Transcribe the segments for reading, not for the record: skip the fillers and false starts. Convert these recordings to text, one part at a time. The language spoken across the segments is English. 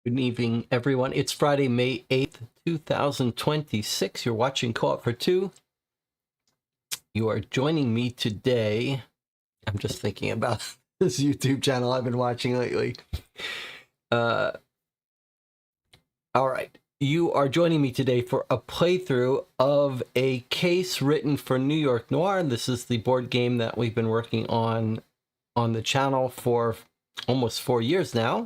Good evening, everyone. It's Friday, May 8th, 2026. You're watching Co-op for Two. You are joining me today. I'm just thinking about this YouTube channel I've been watching lately. All right. You are joining me today for a playthrough of a case written for New York Noir. This is the board game that we've been working on the channel for almost 4 years now.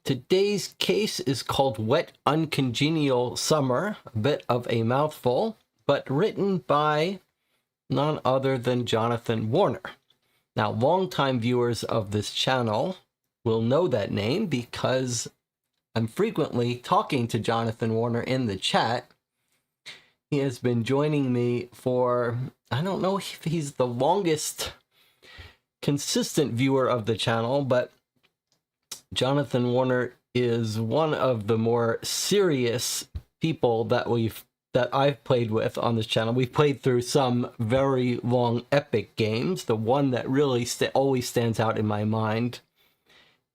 Today's case is called Wet Uncongenial Summer, a bit of a mouthful, but written by none other than Jonathan Warner. Now, longtime viewers of this channel will know that name because I'm frequently talking to Jonathan Warner in the chat. He has been joining me for, I don't know if he's the longest consistent viewer of the channel, but Jonathan Warner is one of the more serious people that I've played with on this channel. We've played through some very long epic games. The one that really always stands out in my mind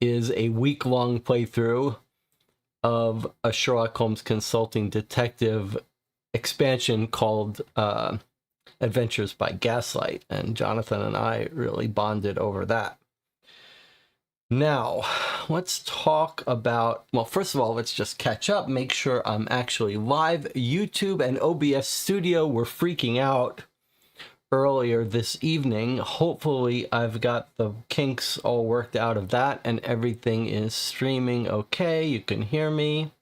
is a week-long playthrough of a Sherlock Holmes consulting detective expansion called Adventures by Gaslight, and Jonathan and I really bonded over that. Now, let's talk about, well, first of all, let's just catch up, make sure I'm actually live. YouTube and OBS Studio were freaking out earlier this evening. Hopefully, I've got the kinks all worked out of that and everything is streaming okay. You can hear me.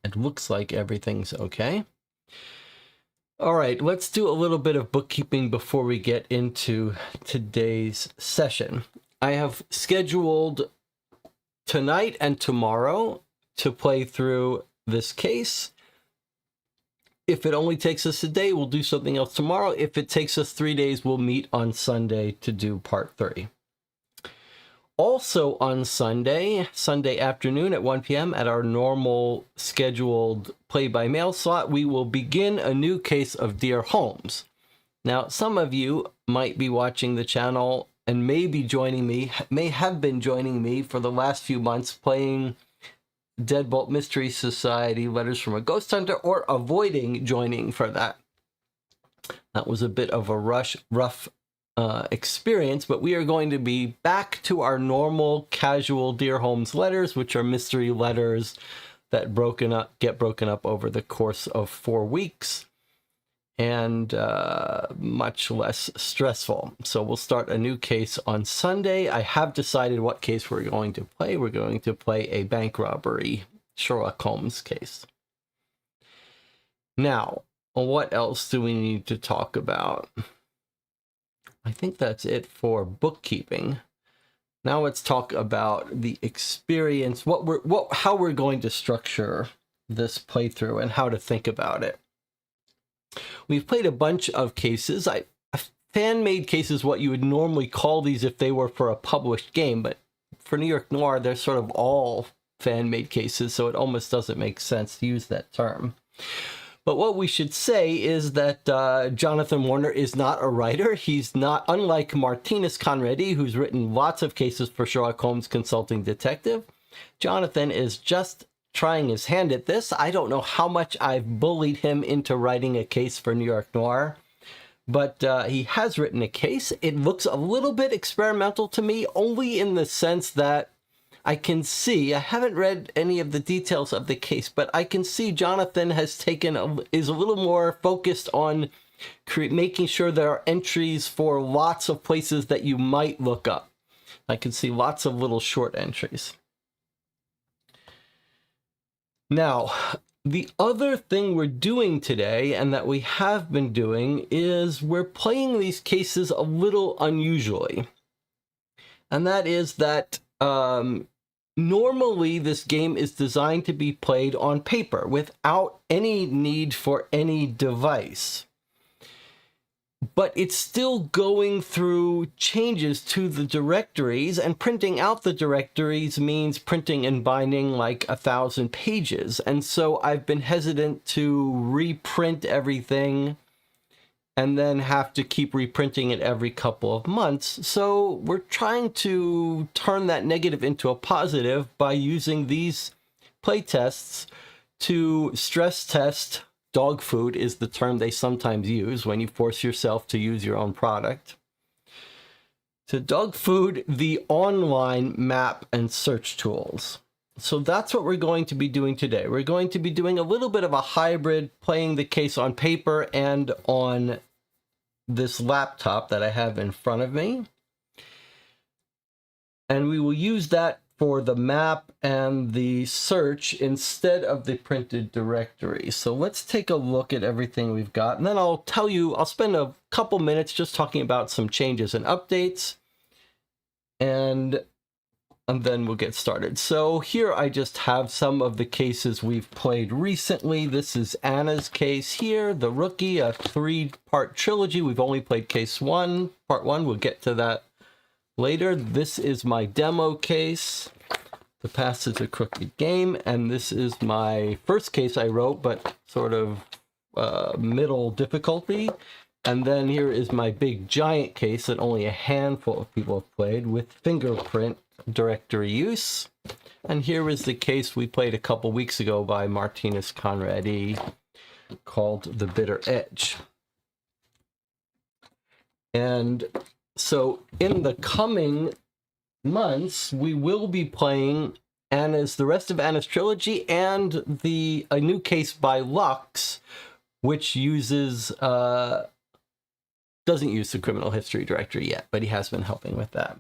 It looks like everything's okay. All right, let's do a little bit of bookkeeping before we get into today's session. I have scheduled tonight and tomorrow to play through this case. If it only takes us a day, we'll do something else tomorrow. If it takes us 3 days, we'll meet on Sunday to do part 3. Also on Sunday afternoon at 1 p.m. at our normal scheduled play-by-mail slot, we will begin a new case of Dear Holmes. Now, some of you might be watching the channel and may have been joining me for the last few months playing Deadbolt Mystery Society, Letters from a Ghost Hunter, or avoiding joining for that. That was a bit of a rough experience, but we are going to be back to our normal casual Dear Holmes letters, which are mystery letters that get broken up over the course of 4 weeks. And much less stressful. So we'll start a new case on Sunday. I have decided what case we're going to play. We're going to play a bank robbery Sherlock Holmes case. Now, what else do we need to talk about? I think that's it for bookkeeping. Now let's talk about the experience, how we're going to structure this playthrough and how to think about it. We've played a bunch of cases. Fan-made cases, what you would normally call these if they were for a published game, but for New York Noir, they're sort of all fan-made cases, so it almost doesn't make sense to use that term. But what we should say is that Jonathan Warner is not a writer. He's not, unlike Martinez Conradi, who's written lots of cases for Sherlock Holmes Consulting Detective. Jonathan is just trying his hand at this. I don't know how much I've bullied him into writing a case for New York Noir, but he has written a case. It looks a little bit experimental to me, only in the sense that I can see, I haven't read any of the details of the case, but I can see Jonathan is a little more focused on making sure there are entries for lots of places that you might look up. I can see lots of little short entries. Now, the other thing we're doing today, and that we have been doing, is we're playing these cases a little unusually. And that is that normally this game is designed to be played on paper without any need for any device. But it's still going through changes to the directories, and printing out the directories means printing and binding like 1,000 pages. And so I've been hesitant to reprint everything and then have to keep reprinting it every couple of months. So we're trying to turn that negative into a positive by using these playtests to stress test. Dog food is the term they sometimes use when you force yourself to use your own product. To dog food the online map and search tools. So that's what we're going to be doing today. We're going to be doing a little bit of a hybrid, playing the case on paper and on this laptop that I have in front of me. And we will use that for the map and the search instead of the printed directory. So let's take a look at everything we've got. And then I'll tell you, I'll spend a couple minutes just talking about some changes and updates. And then we'll get started. So here I just have some of the cases we've played recently. This is Anna's case here, The Rookie, a 3-part trilogy. We've only played case 1, part 1. We'll get to that later. This is my demo case, The Past is a Crooked Game. And this is my first case I wrote, but sort of middle difficulty. And then here is my big giant case that only a handful of people have played with fingerprint directory use. And here is the case we played a couple weeks ago by Martinez Conradi called The Bitter Edge. And so in the coming months, we will be playing the rest of Anna's trilogy and a new case by Lux, which uses doesn't use the criminal history directory yet, but he has been helping with that.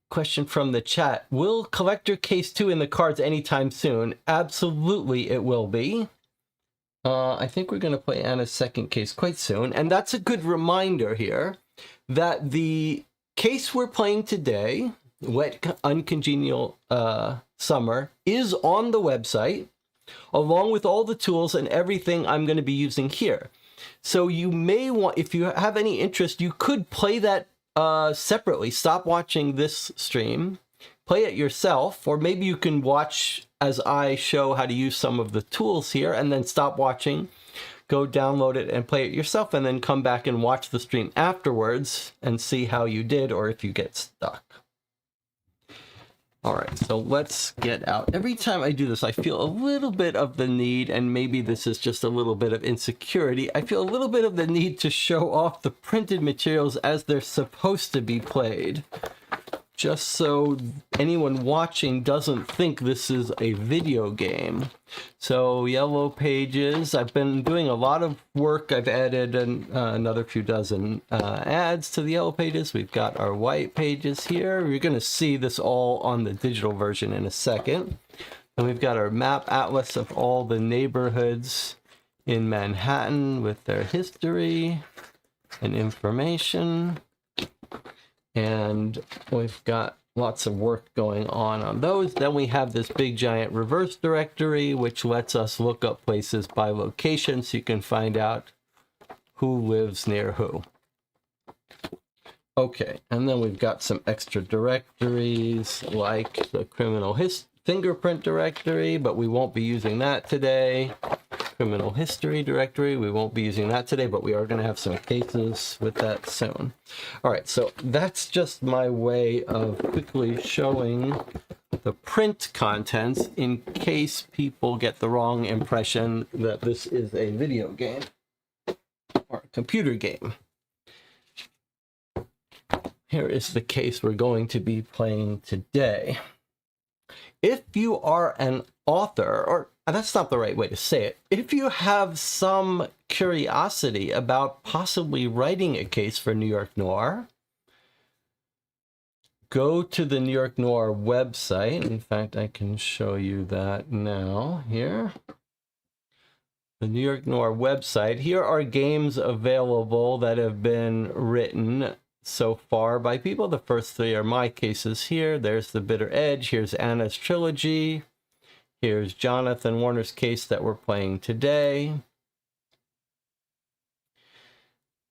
Question from the chat. Will Collector Case 2 in the cards anytime soon? Absolutely, it will be. I think we're going to play Anna's second case quite soon. And that's a good reminder here that the case we're playing today, Wet Uncongenial Summer, is on the website, along with all the tools and everything I'm going to be using here. So you may want, if you have any interest, you could play that separately. Stop watching this stream, play it yourself, or maybe you can watch as I show how to use some of the tools here and then stop watching, go download it and play it yourself, and then come back and watch the stream afterwards and see how you did or if you get stuck. All right, so let's get out. Every time I do this, I feel a little bit of the need, and maybe this is just a little bit of insecurity, I feel a little bit of the need to show off the printed materials as they're supposed to be played, just so anyone watching doesn't think this is a video game. So Yellow Pages, I've been doing a lot of work. I've added another few dozen ads to the Yellow Pages. We've got our White Pages here. You're going to see this all on the digital version in a second. And we've got our map atlas of all the neighborhoods in Manhattan with their history and information. And we've got lots of work going on those. Then we have this big giant reverse directory, which lets us look up places by location so you can find out who lives near who. Okay, and then we've got some extra directories like the criminal fingerprint directory, but we won't be using that today. Criminal history directory, we won't be using that today, but we are going to have some cases with that soon. All right, so that's just my way of quickly showing the print contents in case people get the wrong impression that this is a video game or a computer game. Here is the case we're going to be playing today. If you are an author, or that's not the right way to say it, if you have some curiosity about possibly writing a case for New York Noir, go to the New York Noir website. In fact, I can show you that now here. The New York Noir website. Here are games available that have been written so far by people. The first 3 are my cases here. There's The Bitter Edge. Here's Anna's trilogy. Here's Jonathan Warner's case that we're playing today.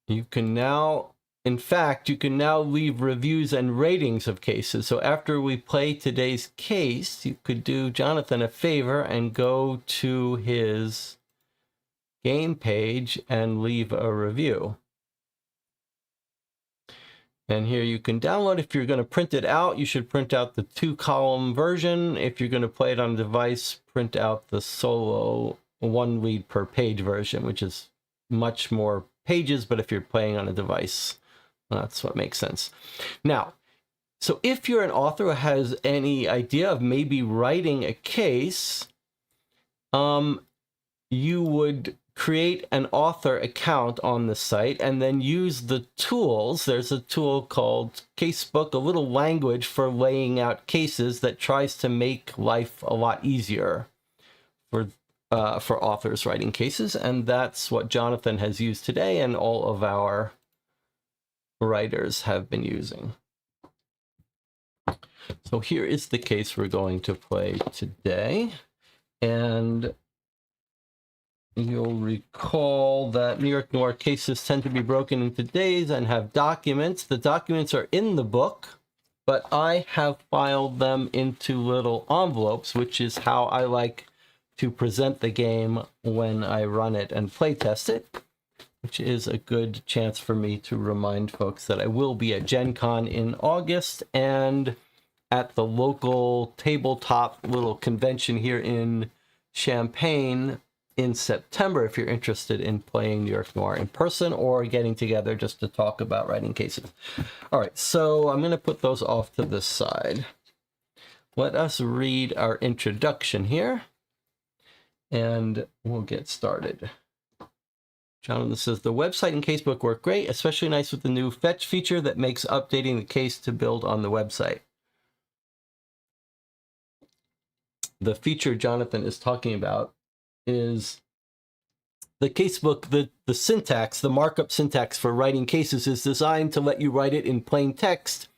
You can now, in fact, you can now leave reviews and ratings of cases. So after we play today's case, you could do Jonathan a favor and go to his game page and leave a review. And here you can download. If you're going to print it out, you should print out the 2-column version. If you're going to play it on a device, print out the solo 1 lead per page version, which is much more pages, but if you're playing on a device, that's what makes sense. Now, so if you're an author who has any idea of maybe writing a case, you would create an author account on the site and then use the tools. There's a tool called Casebook, a little language for laying out cases that tries to make life a lot easier for authors writing cases. And that's what Jonathan has used today and all of our writers have been using. So here is the case we're going to play today. And you'll recall that New York Noir cases tend to be broken into days and have documents. The documents are in the book, but I have filed them into little envelopes, which is how I like to present the game when I run it and play test it, which is a good chance for me to remind folks that I will be at Gen Con in August and at the local tabletop little convention here in Champaign in September, if you're interested in playing New York Noir in person or getting together just to talk about writing cases. All right, so I'm going to put those off to the side. Let us read our introduction here, and we'll get started. Jonathan says, the website and casebook work great, especially nice with the new fetch feature that makes updating the case to build on the website. The feature Jonathan is talking about is the casebook. The syntax, the markup syntax for writing cases is designed to let you write it in plain text.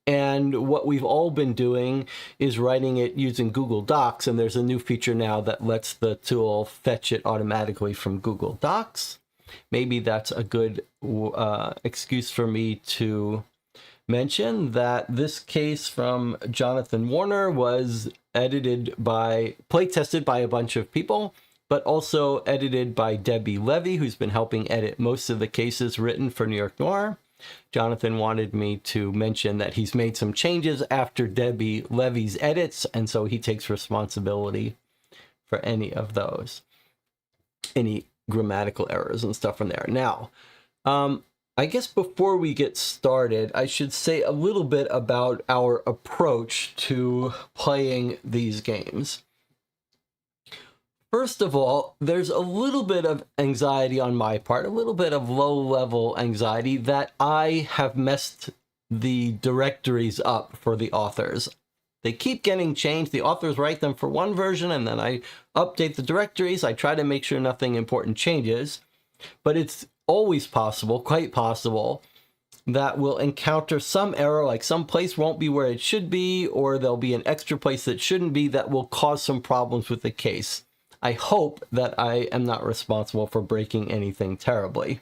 And what we've all been doing is writing it using Google Docs. And there's a new feature now that lets the tool fetch it automatically from Google Docs. Maybe that's a good excuse for me to mention that this case from Jonathan Warner was playtested by a bunch of people, but also edited by Debbie Levy, who's been helping edit most of the cases written for New York Noir. Jonathan wanted me to mention that he's made some changes after Debbie Levy's edits, and so he takes responsibility for any of those, any grammatical errors and stuff from there. Now, I guess before we get started, I should say a little bit about our approach to playing these games. First of all, there's a little bit of anxiety on my part, a little bit of low-level anxiety that I have messed the directories up for the authors. They keep getting changed. The authors write them for one version, and then I update the directories. I try to make sure nothing important changes, but it's always possible, quite possible, that we'll encounter some error, like some place won't be where it should be, or there'll be an extra place that shouldn't be that will cause some problems with the case. I hope that I am not responsible for breaking anything terribly,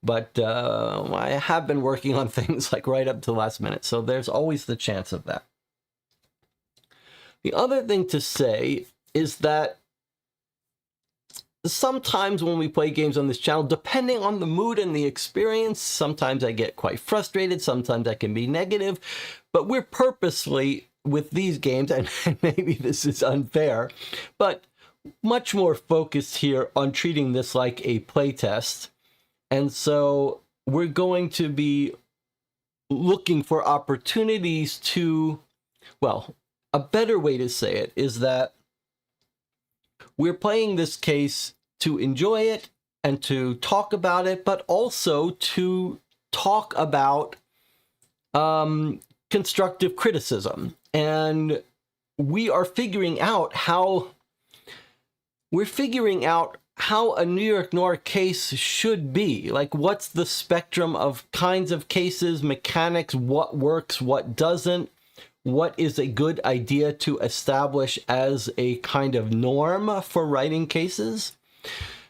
but I have been working on things like right up to the last minute, so there's always the chance of that. The other thing to say is that sometimes when we play games on this channel, depending on the mood and the experience, sometimes I get quite frustrated, sometimes I can be negative, but we're purposely, with these games, and maybe this is unfair, but much more focused here on treating this like a playtest. And so we're going to be looking for opportunities to, well, a better way to say it is that we're playing this case to enjoy it and to talk about it, but also to talk about constructive criticism. And we are figuring out how a New York Noir case should be. Like, what's the spectrum of kinds of cases, mechanics, what works, what doesn't, what is a good idea to establish as a kind of norm for writing cases.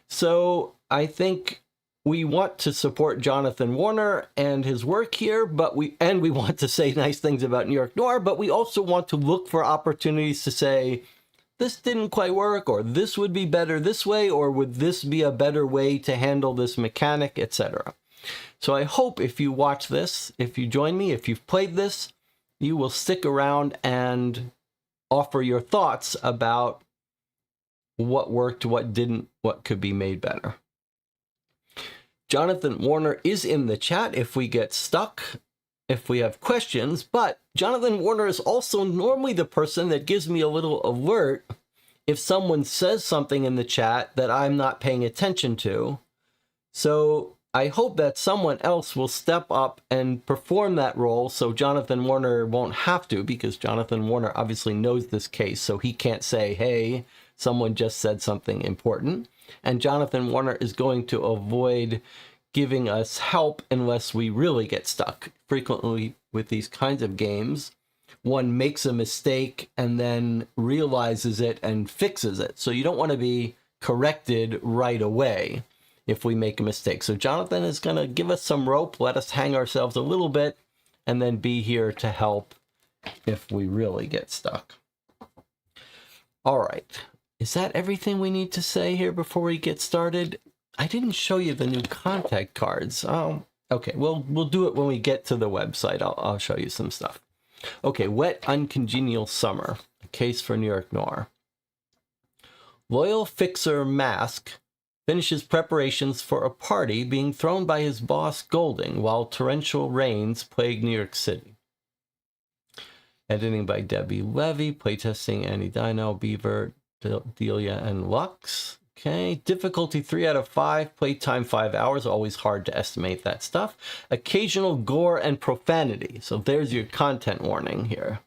So I think we want to support Jonathan Warner and his work here, but we want to say nice things about New York Noir, but we also want to look for opportunities to say, this didn't quite work, or this would be better this way, or would this be a better way to handle this mechanic, etc. So I hope if you watch this, if you join me, if you've played this, you will stick around and offer your thoughts about what worked, what didn't, what could be made better. Jonathan Warner is in the chat if we get stuck, if we have questions, but Jonathan Warner is also normally the person that gives me a little alert if someone says something in the chat that I'm not paying attention to. So I hope that someone else will step up and perform that role so Jonathan Warner won't have to, because Jonathan Warner obviously knows this case, so he can't say, hey, someone just said something important. And Jonathan Warner is going to avoid giving us help unless we really get stuck. Frequently with these kinds of games, one makes a mistake and then realizes it and fixes it. So you don't want to be corrected right away if we make a mistake. So Jonathan is going to give us some rope, let us hang ourselves a little bit, and then be here to help if we really get stuck. All right. Is that everything we need to say here before we get started? I didn't show you the new contact cards. Okay, we'll do it when we get to the website. I'll show you some stuff. Okay, Wet Uncongenial Summer, a case for New York Noir. Loyal fixer Mask finishes preparations for a party being thrown by his boss Golding while torrential rains plague New York City. Editing by Debbie Levy, playtesting Annie Dino, Beaver, Delia, and Lux. Okay, difficulty 3 out of 5, playtime 5 hours, always hard to estimate that stuff. Occasional gore and profanity. So there's your content warning here.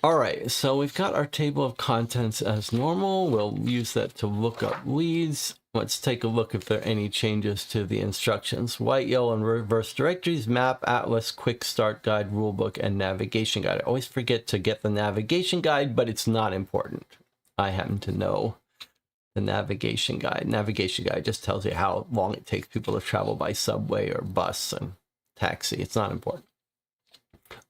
All right, so we've got our table of contents as normal. We'll use that to look up leads. Let's take a look if there are any changes to the instructions. White, yellow, and reverse directories, map, atlas, quick start guide, rulebook, and navigation guide. I always forget to get the navigation guide, but it's not important. I happen to know the navigation guide. Navigation guide just tells you how long it takes people to travel by subway or bus and taxi. It's not important.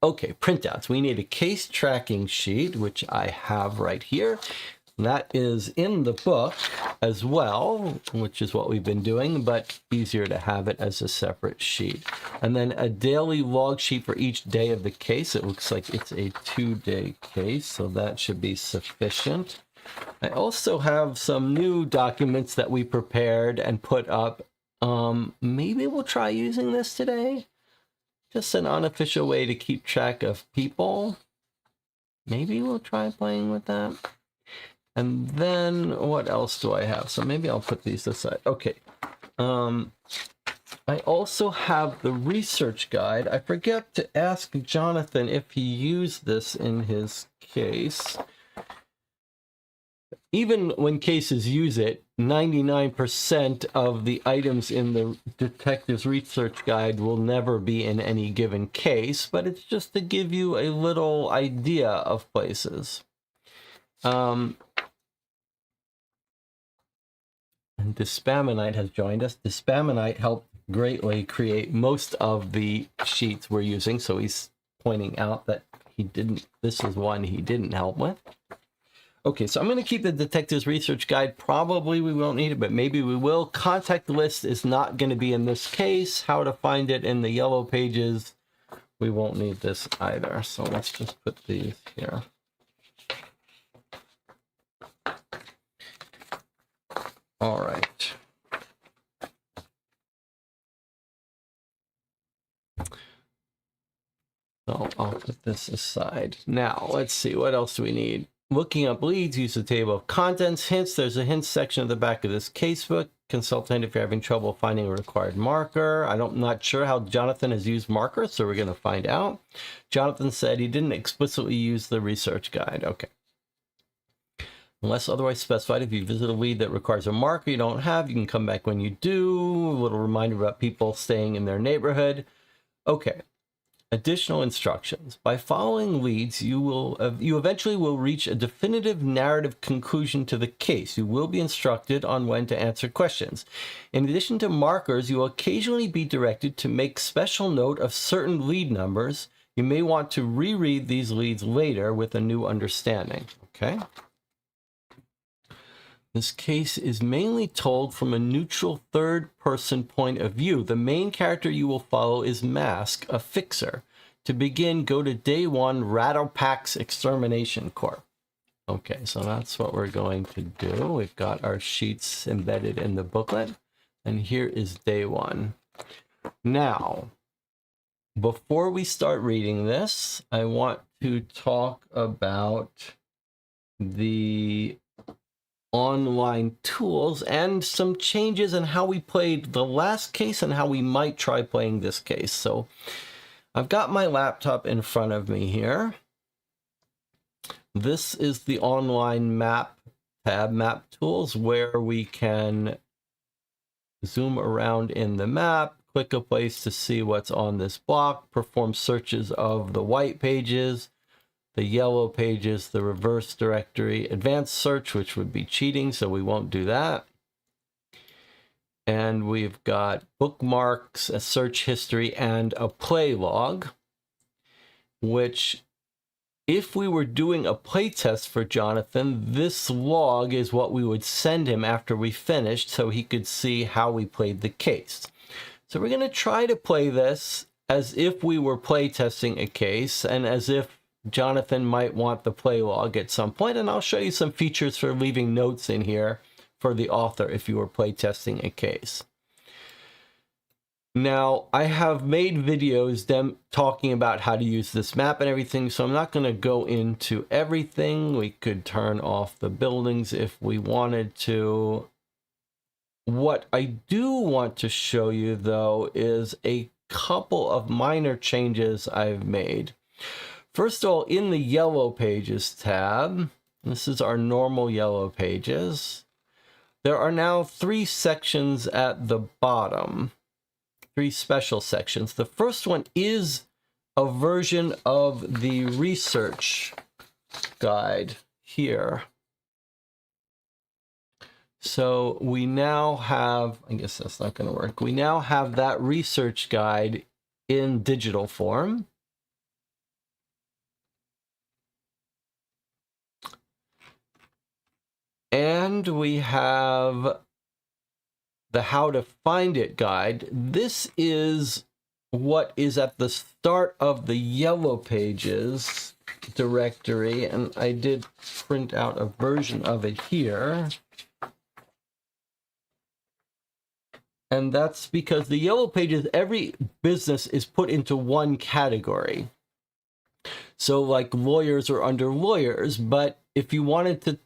Okay, printouts. We need a case tracking sheet, which I have right here. That is in the book as well, which is what we've been doing, but easier to have it as a separate sheet. And then a daily log sheet for each day of the case. It looks like it's a 2-day case, so that should be sufficient. I also have some new documents that we prepared and put up. Maybe we'll try using this today. Just an unofficial way to keep track of people. Maybe we'll try playing with that. And then what else do I have? So maybe I'll put these aside. Okay. I also have the research guide. I forget to ask Jonathan if he used this in his case. Even when cases use it, 99% of the items in the detective's research guide will never be in any given case, but it's just to give you a little idea of places. And Dispaminite has joined us. Dispaminite helped greatly create most of the sheets we're using, so he's pointing out that this is one he didn't help with. Okay, so I'm going to keep the detective's research guide. Probably we won't need it, but maybe we will. Contact list is not going to be in this case. How to find it in the yellow pages. We won't need this either. So let's just put these here. All right. So I'll put this aside. Now, let's see. What else do we need? Looking up leads, use the table of contents. Hints, there's a hints section at the back of this casebook. Consultant if you're having trouble finding a required marker. I'm not sure how Jonathan has used markers, so we're going to find out. Jonathan said he didn't explicitly use the research guide. Okay. Unless otherwise specified, if you visit a lead that requires a marker you don't have, you can come back when you do. A little reminder about people staying in their neighborhood. Okay. Additional instructions. By following leads, you eventually will reach a definitive narrative conclusion to the case. You will be instructed on when to answer questions. In addition to markers, you will occasionally be directed to make special note of certain lead numbers, You may want to reread these leads later with a new understanding. Okay. This case is mainly told from a neutral third-person point of view. The main character you will follow is Mask, a fixer. To begin, go to Day 1, Rattlepack's Extermination Corp. Okay, so that's what we're going to do. We've got our sheets embedded in the booklet, and here is Day 1. Now, before we start reading this, I want to talk about the online tools and some changes in how we played the last case and how we might try playing this case. So I've got my laptop in front of me here. This is the online map tab, map tools, where we can zoom around in the map, click a place to see what's on this block, perform searches of the white pages, the yellow pages, the reverse directory, advanced search, which would be cheating, so we won't do that. And we've got bookmarks, a search history, and a play log, which, if we were doing a playtest for Jonathan, this log is what we would send him after we finished so he could see how we played the case. So we're going to try to play this as if we were playtesting a case and as if Jonathan might want the play log at some point, and I'll show you some features for leaving notes in here for the author if you were playtesting a case. Now, I have made videos talking about how to use this map and everything, so I'm not going to go into everything. We could turn off the buildings if we wanted to. What I do want to show you, though, is a couple of minor changes I've made. First of all, in the Yellow Pages tab, this is our normal Yellow Pages, there are now 3 sections at the bottom, 3 special sections. The first one is a version of the research guide here. So we now have, I guess that's not going to work, we now have that research guide in digital form. And we have the How to Find It guide. This is what is at the start of the Yellow Pages directory, and I did print out a version of it here. And that's because the Yellow Pages, every business is put into one category. So like lawyers are under lawyers, but if you wanted to,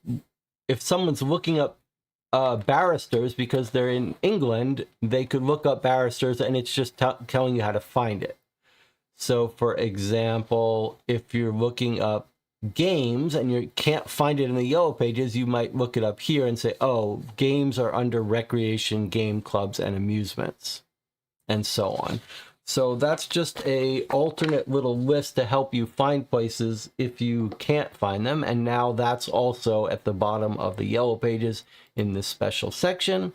if someone's looking up barristers because they're in England, they could look up barristers and it's just telling you how to find it. So for example, if you're looking up games and you can't find it in the Yellow Pages, you might look it up here and say, oh, games are under recreation, game clubs, and amusements, and so on. So that's just a alternate little list to help you find places if you can't find them. And now that's also at the bottom of the Yellow Pages in this special section.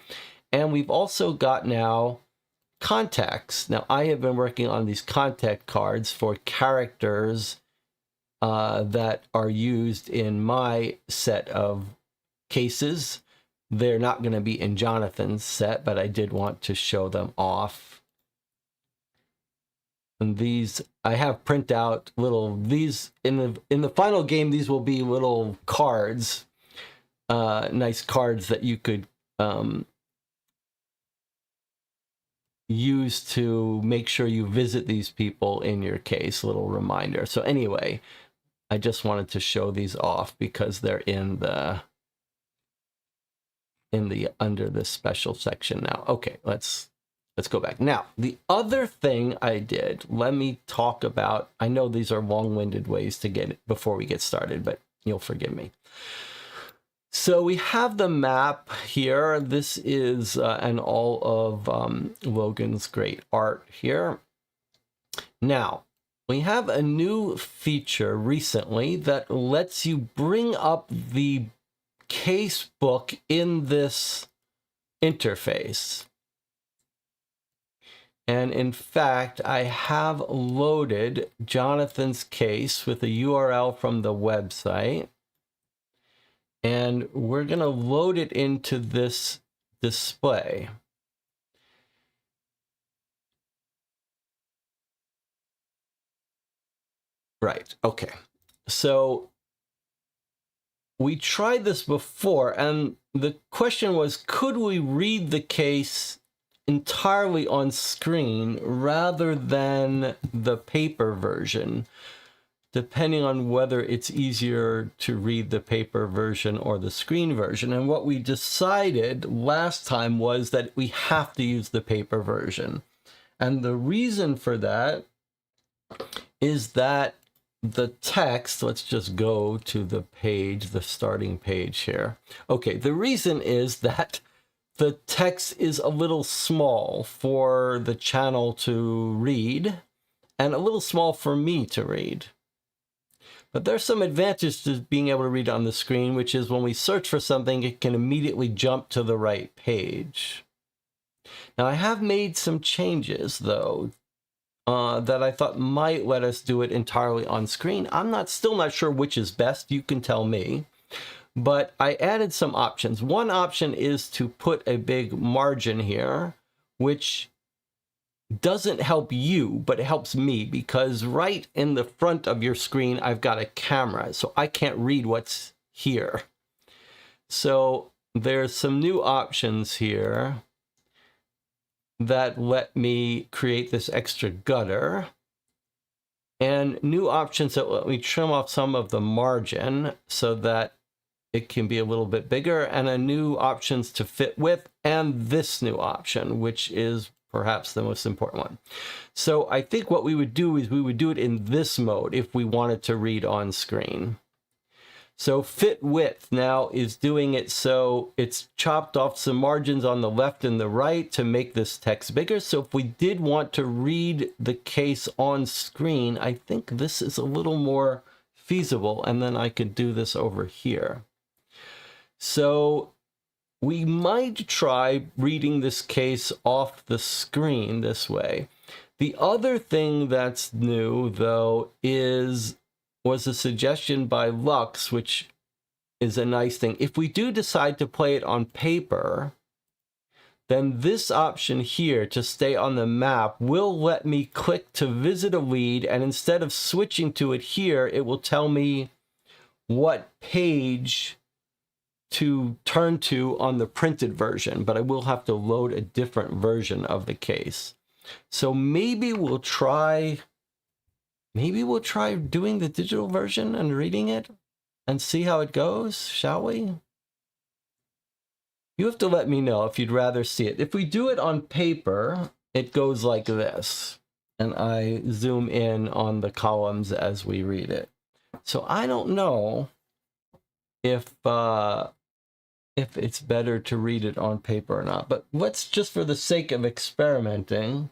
And we've also got now contacts. Now I have been working on these contact cards for characters that are used in my set of cases. They're not going to be in Jonathan's set, but I did want to show them off. And these, I have print out little, these in the final game, these will be little cards, nice cards that you could use to make sure you visit these people in your case, little reminder. So anyway, I just wanted to show these off because they're in the under this special section now. Okay, let's go back. Now, the other thing I did, let me talk about, I know these are long-winded ways to get it before we get started, but you'll forgive me. So we have the map here. This is and all of Logan's great art here. Now, we have a new feature recently that lets you bring up the case book in this interface. And in fact, I have loaded Jonathan's case with a URL from the website. And we're going to load it into this display. Right, okay. So we tried this before, and the question was, could we read the case entirely on screen rather than the paper version, depending on whether it's easier to read the paper version or the screen version? And what we decided last time was that we have to use the paper version. And the reason for that is that the text, let's just go to the page, the starting page here. Okay, the reason is that the text is a little small for the channel to read and a little small for me to read. But there's some advantage to being able to read on the screen, which is when we search for something, it can immediately jump to the right page. Now, I have made some changes, though, that I thought might let us do it entirely on screen. I'm still not sure which is best. You can tell me. But I added some options. One option is to put a big margin here, which doesn't help you, but it helps me, because right in the front of your screen, I've got a camera, so I can't read what's here. So there's some new options here that let me create this extra gutter, and new options that let me trim off some of the margin so that it can be a little bit bigger, and a new options to fit with, and this new option, which is perhaps the most important one. So I think what we would do is we would do it in this mode if we wanted to read on screen. So fit width now is doing it so it's chopped off some margins on the left and the right to make this text bigger. So if we did want to read the case on screen, I think this is a little more feasible, and then I could do this over here. So we might try reading this case off the screen this way. The other thing that's new, though, was a suggestion by Lux, which is a nice thing. If we do decide to play it on paper, then this option here to stay on the map will let me click to visit a lead, and instead of switching to it here, it will tell me what page to turn to on the printed version, but I will have to load a different version of the case. So maybe we'll try doing the digital version and reading it and see how it goes, shall we? You have to let me know if you'd rather see it. If we do it on paper, it goes like this, and I zoom in on the columns as we read it. So I don't know if it's better to read it on paper or not, but let's, just for the sake of experimenting,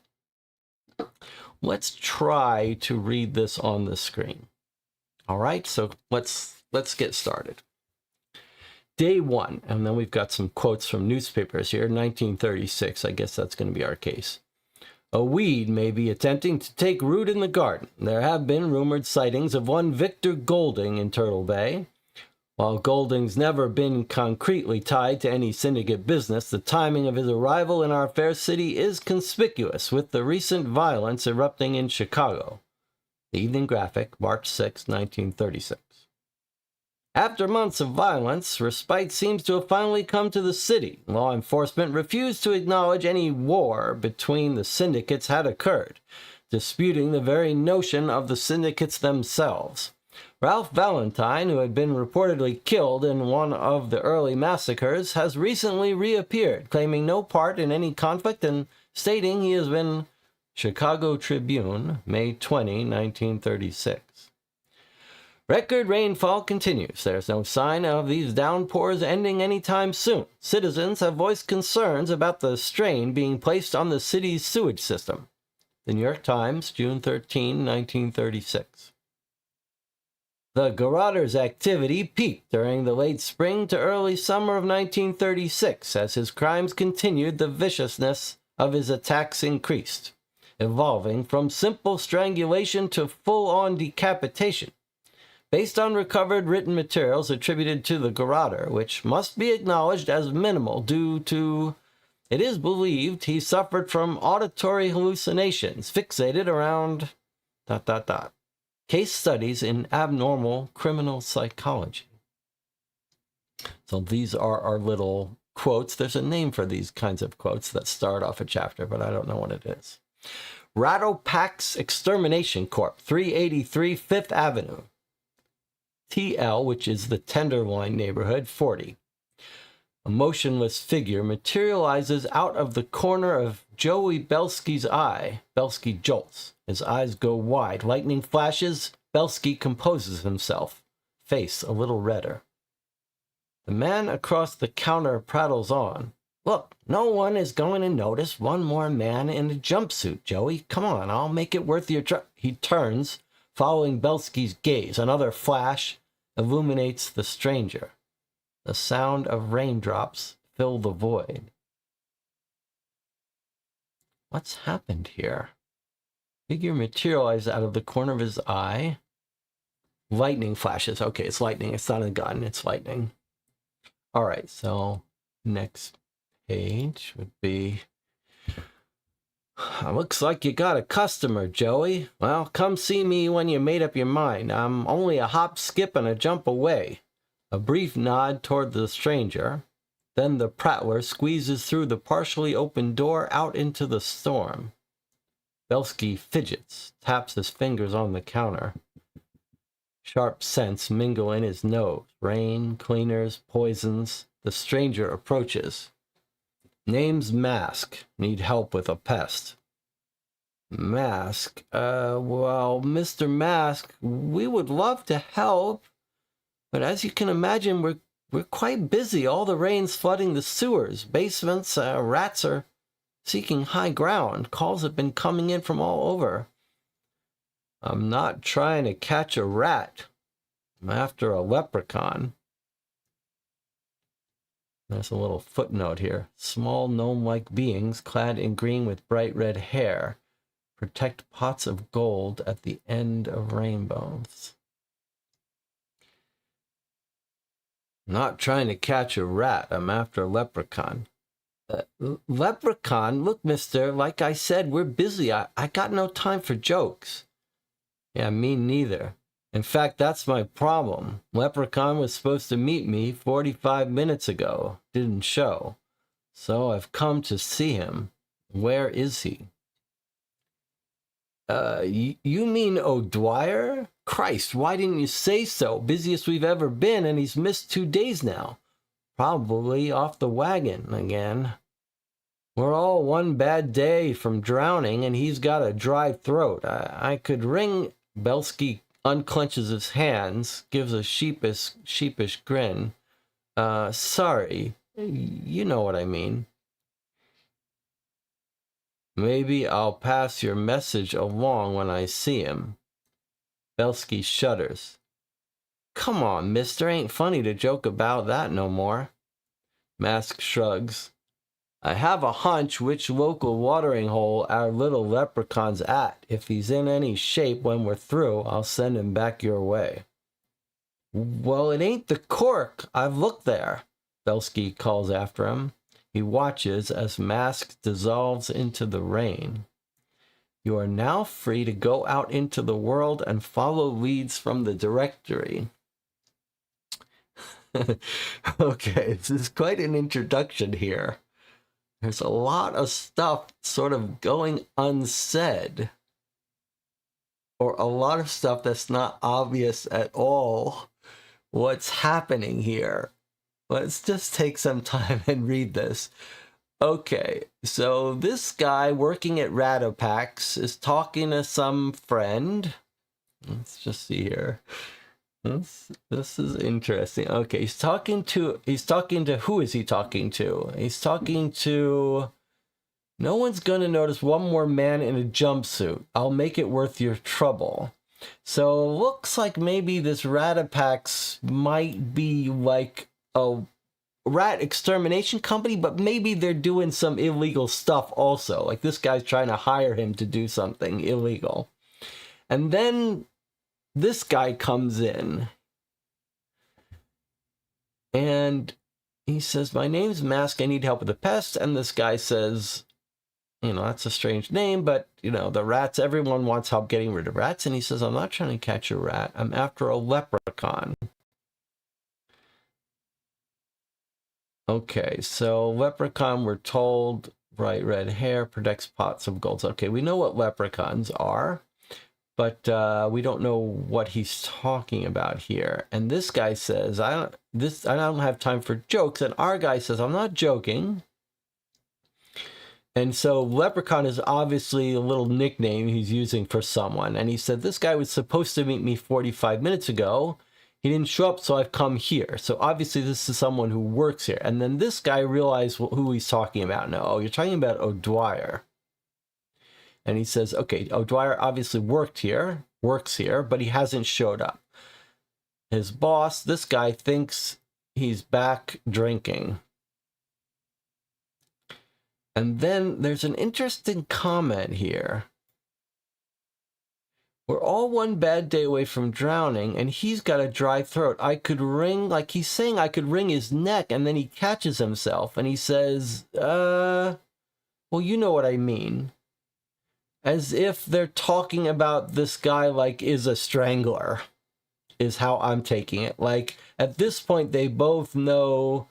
let's try to read this on the screen. All right, so let's get started. Day 1, and then we've got some quotes from newspapers here. 1936, I guess that's going to be our case. A weed may be attempting to take root in the garden. There have been rumored sightings of one Victor Golding in Turtle Bay. While Golding's never been concretely tied to any syndicate business, the timing of his arrival in our fair city is conspicuous, with the recent violence erupting in Chicago. The Evening Graphic, March 6, 1936. After months of violence, respite seems to have finally come to the city. Law enforcement refused to acknowledge any war between the syndicates had occurred, disputing the very notion of the syndicates themselves. Ralph Valentine, who had been reportedly killed in one of the early massacres, has recently reappeared, claiming no part in any conflict and stating he has been Chicago Tribune, May 20, 1936. Record rainfall continues. There's no sign of these downpours ending anytime soon. Citizens have voiced concerns about the strain being placed on the city's sewage system. The New York Times, June 13, 1936. The Garroter's activity peaked during the late spring to early summer of 1936. As his crimes continued, the viciousness of his attacks increased. evolving from simple strangulation to full-on decapitation, based on recovered written materials attributed to the garroter, which must be acknowledged as minimal due to, it is believed, he suffered from auditory hallucinations fixated around ... Case studies in abnormal criminal psychology. So these are our little quotes. There's a name for these kinds of quotes that start off a chapter, but I don't know what it is. Rattlepack's Extermination Corp., 383 Fifth Avenue. TL, which is the Tenderloin neighborhood, 40. A motionless figure materializes out of the corner of Joey Belsky's eye. Belsky jolts. His eyes go wide. Lightning flashes. Belsky composes himself, face a little redder. The man across the counter prattles on. Look, no one is going to notice one more man in a jumpsuit, Joey. Come on, I'll make it worth your trouble. He turns, following Belsky's gaze. Another flash illuminates the stranger. The sound of raindrops fill the void. What's happened here? Figure materialized out of the corner of his eye. Lightning flashes. Okay, it's lightning. It's not a gun. It's lightning. All right, so next page would be... Looks like you got a customer, Joey. Well, come see me when you made up your mind. I'm only a hop, skip, and a jump away. A brief nod toward the stranger. Then the prattler squeezes through the partially open door out into the storm. Belsky fidgets, taps his fingers on the counter. Sharp scents mingle in his nose. Rain, cleaners, poisons. The stranger approaches. Name's Mask. Need help with a pest. Mask? Well, Mr. Mask, we would love to help. But as you can imagine, we're quite busy. All the rain's flooding the sewers, basements, rats are seeking high ground. Calls have been coming in from all over. I'm not trying to catch a rat. I'm after a leprechaun. There's a little footnote here. Small gnome-like beings clad in green with bright red hair protect pots of gold at the end of rainbows. Not trying to catch a rat. I'm after a leprechaun. Leprechaun? Look, mister, like I said, we're busy. I got no time for jokes. Yeah, me neither. In fact, that's my problem. Leprechaun was supposed to meet me 45 minutes ago. Didn't show. So I've come to see him. Where is he? You mean O'Dwyer? Christ, why didn't you say so? Busiest we've ever been, and he's missed 2 days now. Probably off the wagon again. We're all one bad day from drowning, and he's got a dry throat. I could ring... Belsky unclenches his hands, gives a sheepish grin. Sorry. You know what I mean. Maybe I'll pass your message along when I see him. Belsky shudders. Come on, mister, ain't funny to joke about that no more. Mask shrugs. I have a hunch which local watering hole our little leprechaun's at. If he's in any shape when we're through, I'll send him back your way. Well, it ain't the cork. I've looked there. Belsky calls after him. He watches as Mask dissolves into the rain. You are now free to go out into the world and follow leads from the directory. Okay, this is quite an introduction here. There's a lot of stuff sort of going unsaid. Or a lot of stuff that's not obvious at all. What's happening here? Let's just take some time and read this. Okay, so this guy working at Rattlepack's is talking to some friend. Let's just see here. This is interesting. Okay, he's talking to, who is he talking to? He's talking to, no one's gonna notice one more man in a jumpsuit. I'll make it worth your trouble. So looks like maybe this Rattlepack's might be like a rat extermination company, but maybe they're doing some illegal stuff also. Like this guy's trying to hire him to do something illegal. And then this guy comes in and he says, my name's Mask, I need help with the pests. And this guy says, you know, that's a strange name, but, you know, the rats, everyone wants help getting rid of rats. And he says, I'm not trying to catch a rat. I'm after a leprechaun. Okay, so leprechaun, we're told, bright red hair, protects pots of gold. Okay, we know what leprechauns are, but we don't know what he's talking about here. And this guy says, I don't have time for jokes. And our guy says, I'm not joking. And so leprechaun is obviously a little nickname he's using for someone. And he said, this guy was supposed to meet me 45 minutes ago. He didn't show up, so I've come here. So obviously this is someone who works here. And then this guy realized who he's talking about. No, oh, you're talking about O'Dwyer. And he says, okay, O'Dwyer obviously works here, but he hasn't showed up. His boss, this guy, thinks he's back drinking. And then there's an interesting comment here. We're all one bad day away from drowning, and he's got a dry throat. I could wring, like he's saying I could wring his neck, and then he catches himself, and he says, well, you know what I mean. As if they're talking about this guy like is a strangler, is how I'm taking it. Like, at this point, they both know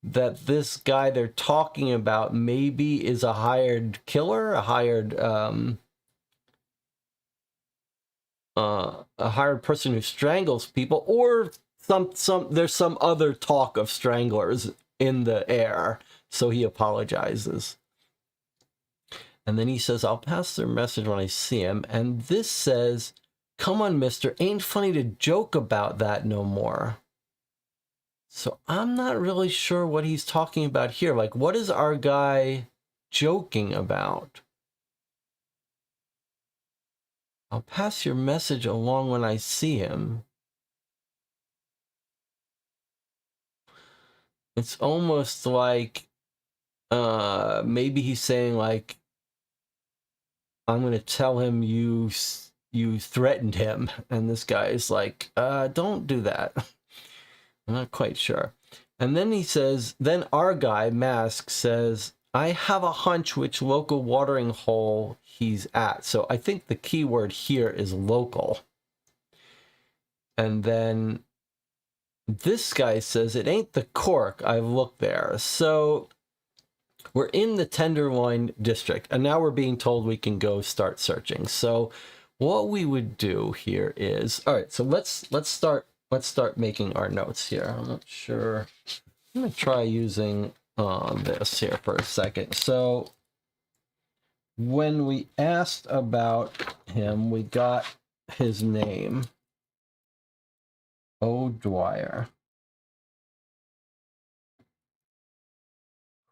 that this guy they're talking about maybe is a hired killer, a hired person who strangles people, or there's some other talk of stranglers in the air. So he apologizes. And then he says, I'll pass their message when I see him. And this says, come on, mister, ain't funny to joke about that no more. So I'm not really sure what he's talking about here. Like, what is our guy joking about? I'll pass your message along when I see him. It's almost like maybe he's saying, like, I'm going to tell him you threatened him. And this guy is like, don't do that. I'm not quite sure. And then he says, then our guy, Mask, says, I have a hunch which local watering hole he's at. So I think the key word here is local. And then this guy says, it ain't the cork. I've looked there. So we're in the Tenderloin district, and now we're being told we can go start searching. So what we would do here is, all right, so let's start making our notes here. I'm not sure. I'm going to try using this here for a second. So when we asked about him, we got his name, O'Dwyer,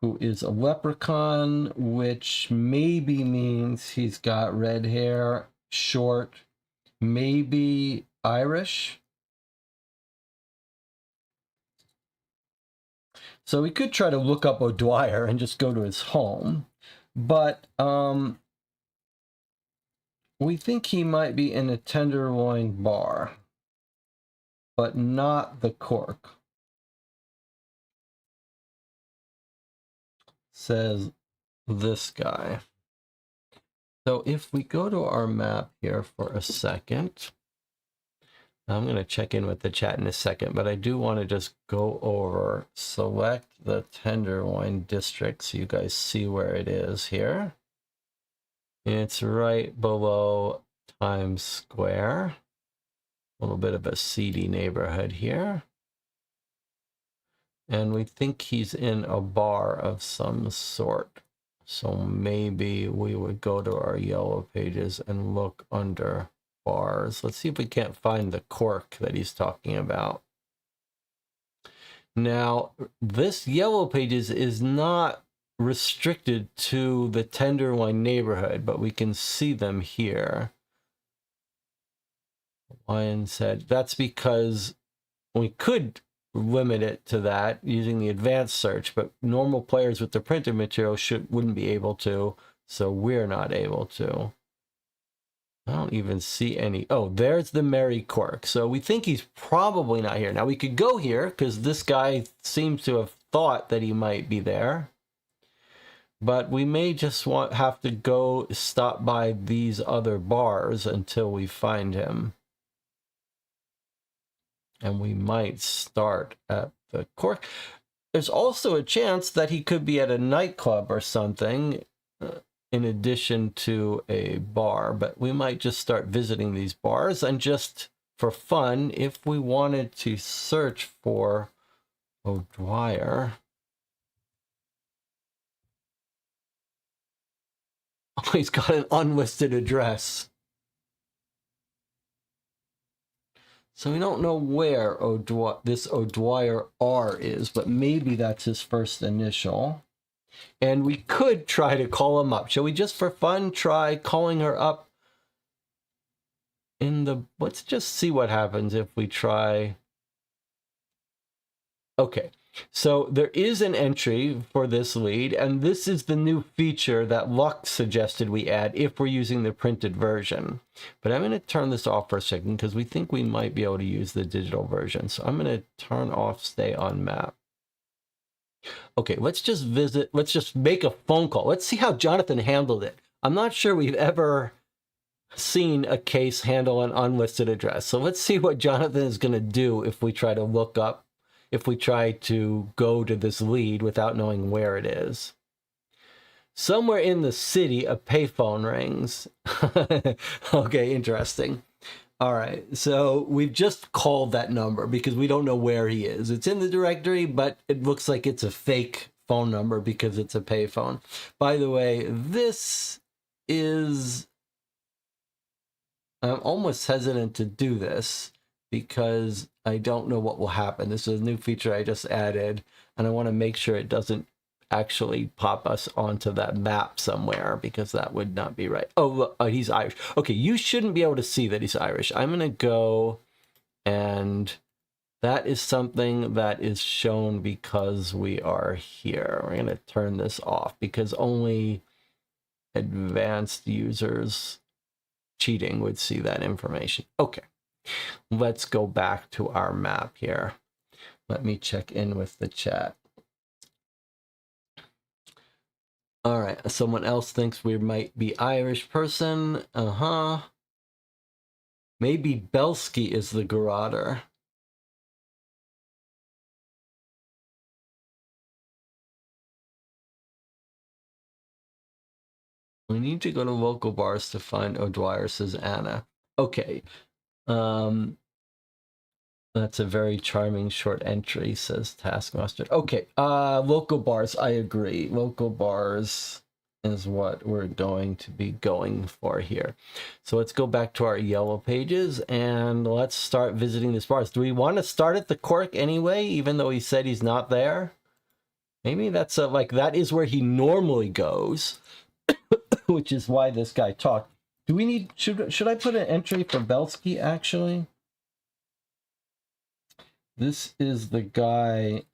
who is a leprechaun, which maybe means he's got red hair, short, maybe Irish. So we could try to look up O'Dwyer and just go to his home, but we think he might be in a Tenderloin bar, but not the cork. Says this guy. So if we go to our map here for a second, I'm going to check in with the chat in a second, but I do want to just go over, select the Tenderloin district so you guys see where it is here. It's right below Times Square. A little bit of a seedy neighborhood here. And we think he's in a bar of some sort. So maybe we would go to our yellow pages and look under bars. Let's see if we can't find the cork that he's talking about. Now, this yellow pages is not restricted to the Tenderloin neighborhood, but we can see them here. Lion said that's because we could limit it to that using the advanced search, but normal players with the printed material wouldn't be able to, so we're not able to. I don't even see any. Oh, there's the Merry Cork. So we think he's probably not here. Now we could go here because this guy seems to have thought that he might be there. But we may just have to go stop by these other bars until we find him. And we might start at the Cork. There's also a chance that he could be at a nightclub or something in addition to a bar, but we might just start visiting these bars and just for fun, if we wanted to search for O'Dwyer. Oh, he's got an unlisted address. So we don't know where this O'Dwyer R is, but maybe that's his first initial. And we could try to call him up. Shall we just for fun try calling her up in the... Let's just see what happens if we try... Okay, so there is an entry for this lead, and this is the new feature that Luck suggested we add if we're using the printed version. But I'm going to turn this off for a second because we think we might be able to use the digital version. So I'm going to turn off Stay on Map. Okay, let's just let's just make a phone call. Let's see how Jonathan handled it. I'm not sure we've ever seen a case handle an unlisted address. So let's see what Jonathan is going to do if we try to look up, if we try to go to this lead without knowing where it is. Somewhere in the city, a payphone rings. Okay, interesting. All right, so we've just called that number because we don't know where he is. It's in the directory, but it looks like it's a fake phone number because it's a payphone. By the way, this is... I'm almost hesitant to do this because I don't know what will happen. This is a new feature I just added, and I want to make sure it doesn't actually pop us onto that map somewhere because that would not be right. Oh, look, he's Irish. Okay, you shouldn't be able to see that he's Irish. I'm going to go, and that is something that is shown because we are here. We're going to turn this off because only advanced users cheating would see that information. Okay, let's go back to our map here. Let me check in with the chat. All right, someone else thinks we might be Irish person. Maybe Belsky is the garroter. We need to go to local bars to find O'Dwyer, says Anna. Okay. That's a very charming short entry, says Taskmaster. Okay, local bars, I agree. Local bars is what we're going to be going for here. So let's go back to our yellow pages and let's start visiting these bars. Do we want to start at the Cork anyway, even though he said he's not there? Maybe that's like that is where he normally goes, which is why this guy talked. Do we need, should I put an entry for Belsky actually? This is the guy,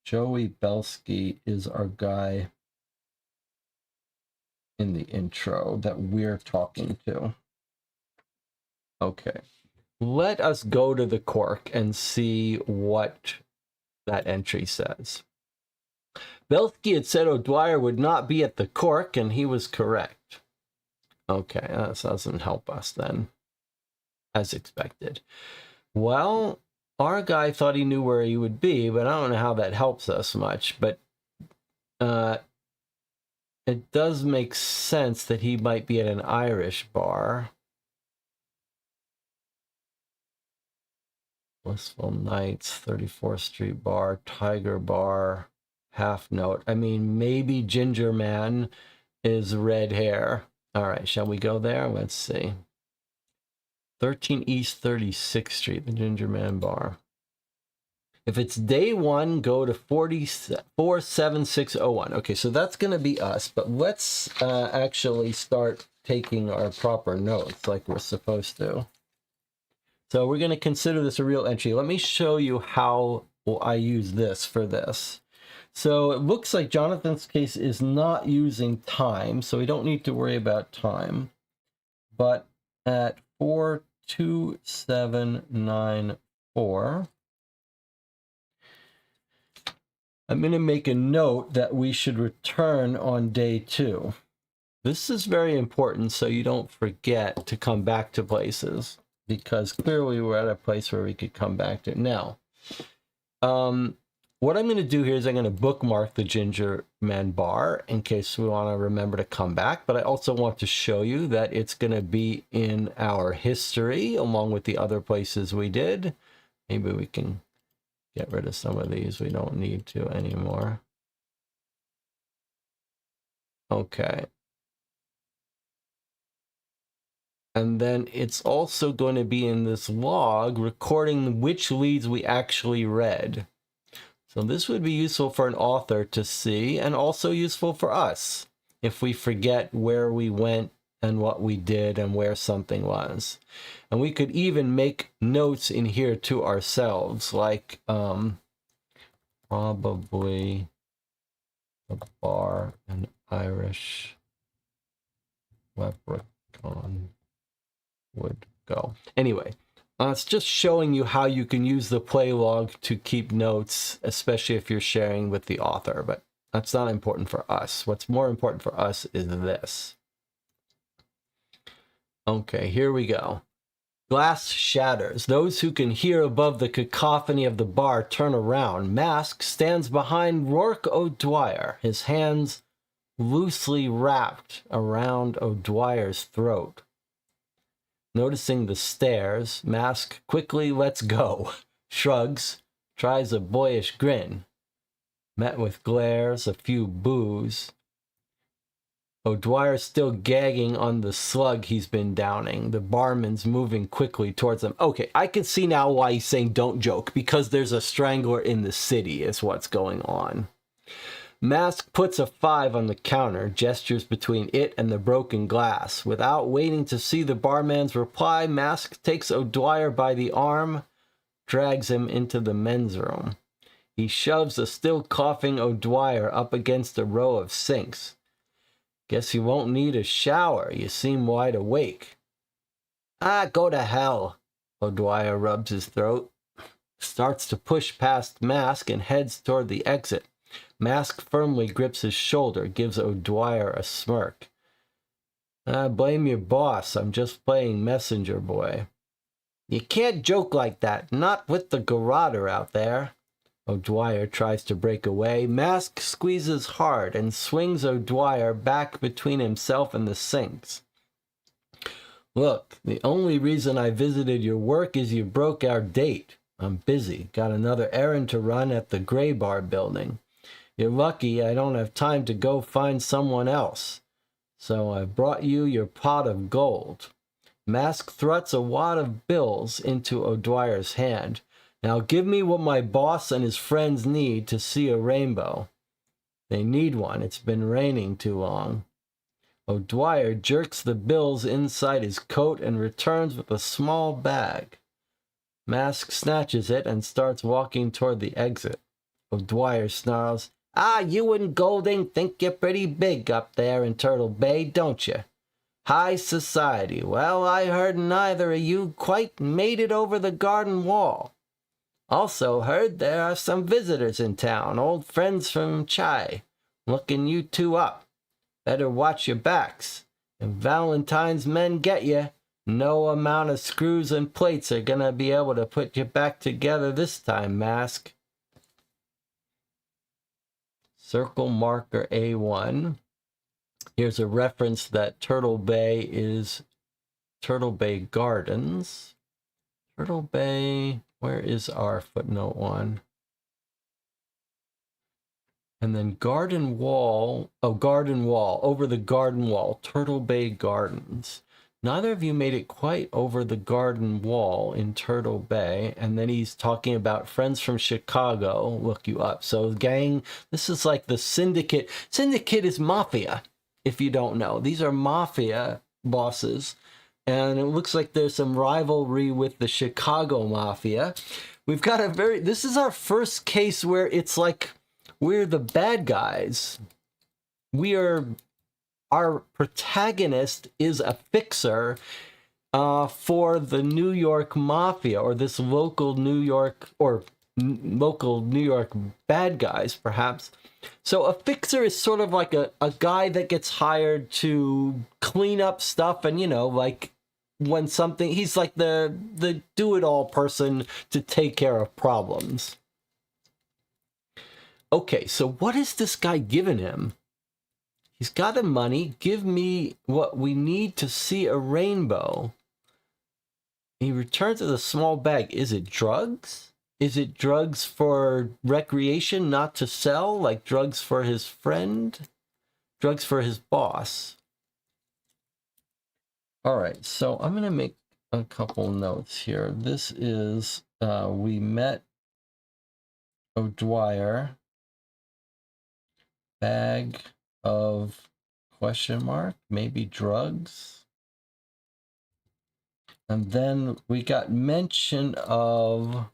Joey Belsky is our guy in the intro that we're talking to. Okay, let us go to the Cork and see what that entry says. Belsky had said O'Dwyer would not be at the Cork, and he was correct. Okay, that doesn't help us then, as expected. Well, our guy thought he knew where he would be, but I don't know how that helps us much. But it does make sense that he might be at an Irish bar. Blissful Nights, 34th Street Bar, Tiger Bar, Half Note. I mean, maybe Ginger Man is red hair. All right, shall we go there? Let's see. 13 East 36th Street, the Ginger Man Bar. If it's day one, go to 47601. Okay, so that's going to be us, but let's actually start taking our proper notes like we're supposed to. So we're going to consider this a real entry. Let me show you how I use this for this. So it looks like Jonathan's case is not using time, so we don't need to worry about time. But at 42794, I'm going to make a note that we should return on day 2. This is very important so you don't forget to come back to places, because clearly we're at a place where we could come back to. Now, what I'm going to do here is I'm going to bookmark the Ginger Man bar in case we want to remember to come back, but I also want to show you that it's going to be in our history along with the other places we did. Maybe we can get rid of some of these. We don't need to anymore. Okay. And then it's also going to be in this log recording which leads we actually read. So this would be useful for an author to see, and also useful for us if we forget where we went and what we did and where something was. And we could even make notes in here to ourselves, like probably the bar and Irish leprechaun would go. Anyway, it's just showing you how you can use the play log to keep notes, especially if you're sharing with the author, but that's not important for us. What's more important for us is this. Okay, here we go. Glass shatters. Those who can hear above the cacophony of the bar turn around. Mask stands behind York O'Dwyer, his hands loosely wrapped around O'Dwyer's throat. Noticing the stares, Mask quickly lets go, shrugs, tries a boyish grin. Met with glares, a few boos. O'Dwyer's still gagging on the slug he's been downing. The barman's moving quickly towards him. Okay, I can see now why he's saying don't joke, because there's a strangler in the city is what's going on. Mask puts a 5 on the counter, gestures between it and the broken glass. Without waiting to see the barman's reply, Mask takes O'Dwyer by the arm, drags him into the men's room. He shoves a still coughing O'Dwyer up against a row of sinks. Guess you won't need a shower. You seem wide awake. Ah, go to hell. O'Dwyer rubs his throat, starts to push past Mask and heads toward the exit. Mask firmly grips his shoulder, gives O'Dwyer a smirk. Blame your boss. I'm just playing messenger boy. You can't joke like that, not with the garroter out there. O'Dwyer tries to break away. Mask squeezes hard and swings O'Dwyer back between himself and the sinks. Look, the only reason I visited your work is you broke our date. I'm busy. Got another errand to run at the Gray Bar building. You're lucky I don't have time to go find someone else. So I brought you your pot of gold. Mask thrusts a wad of bills into O'Dwyer's hand. Now give me what my boss and his friends need to see a rainbow. They need one. It's been raining too long. O'Dwyer jerks the bills inside his coat and returns with a small bag. Mask snatches it and starts walking toward the exit. O'Dwyer snarls, Ah, you and Golding think you're pretty big up there in Turtle Bay, don't you? High society. Well, I heard neither of you quite made it over the garden wall. Also heard there are some visitors in town, old friends from Chai, looking you two up. Better watch your backs. If Valentine's men get you, no amount of screws and plates are gonna be able to put you back together this time, Mask. Circle marker A1. Here's a reference that Turtle Bay is Turtle Bay Gardens. Turtle Bay, where is our footnote 1? And then Garden Wall, Garden Wall, over the Garden Wall, Turtle Bay Gardens. Neither of you made it quite over the Garden Wall in Turtle Bay. And then he's talking about friends from Chicago, look you up. So gang, this is like the syndicate. Syndicate is mafia, if you don't know. These are mafia bosses and it looks like there's some rivalry with the Chicago Mafia. We've got this is our first case where it's like we're the bad guys. Our protagonist is a fixer for the New York Mafia, or this local New York bad guys, perhaps. So a fixer is sort of like a guy that gets hired to clean up stuff, and like when something, he's like the do-it-all person to take care of problems. Okay, so what is this guy giving him? He's got the money. Give me what we need to see a rainbow. He returns with a small bag. Is it drugs? Is it drugs for recreation, not to sell? Like drugs for his friend? Drugs for his boss? All right, so I'm going to make a couple notes here. This is, we met O'Dwyer. Bag of question mark, maybe drugs. And then we got mention of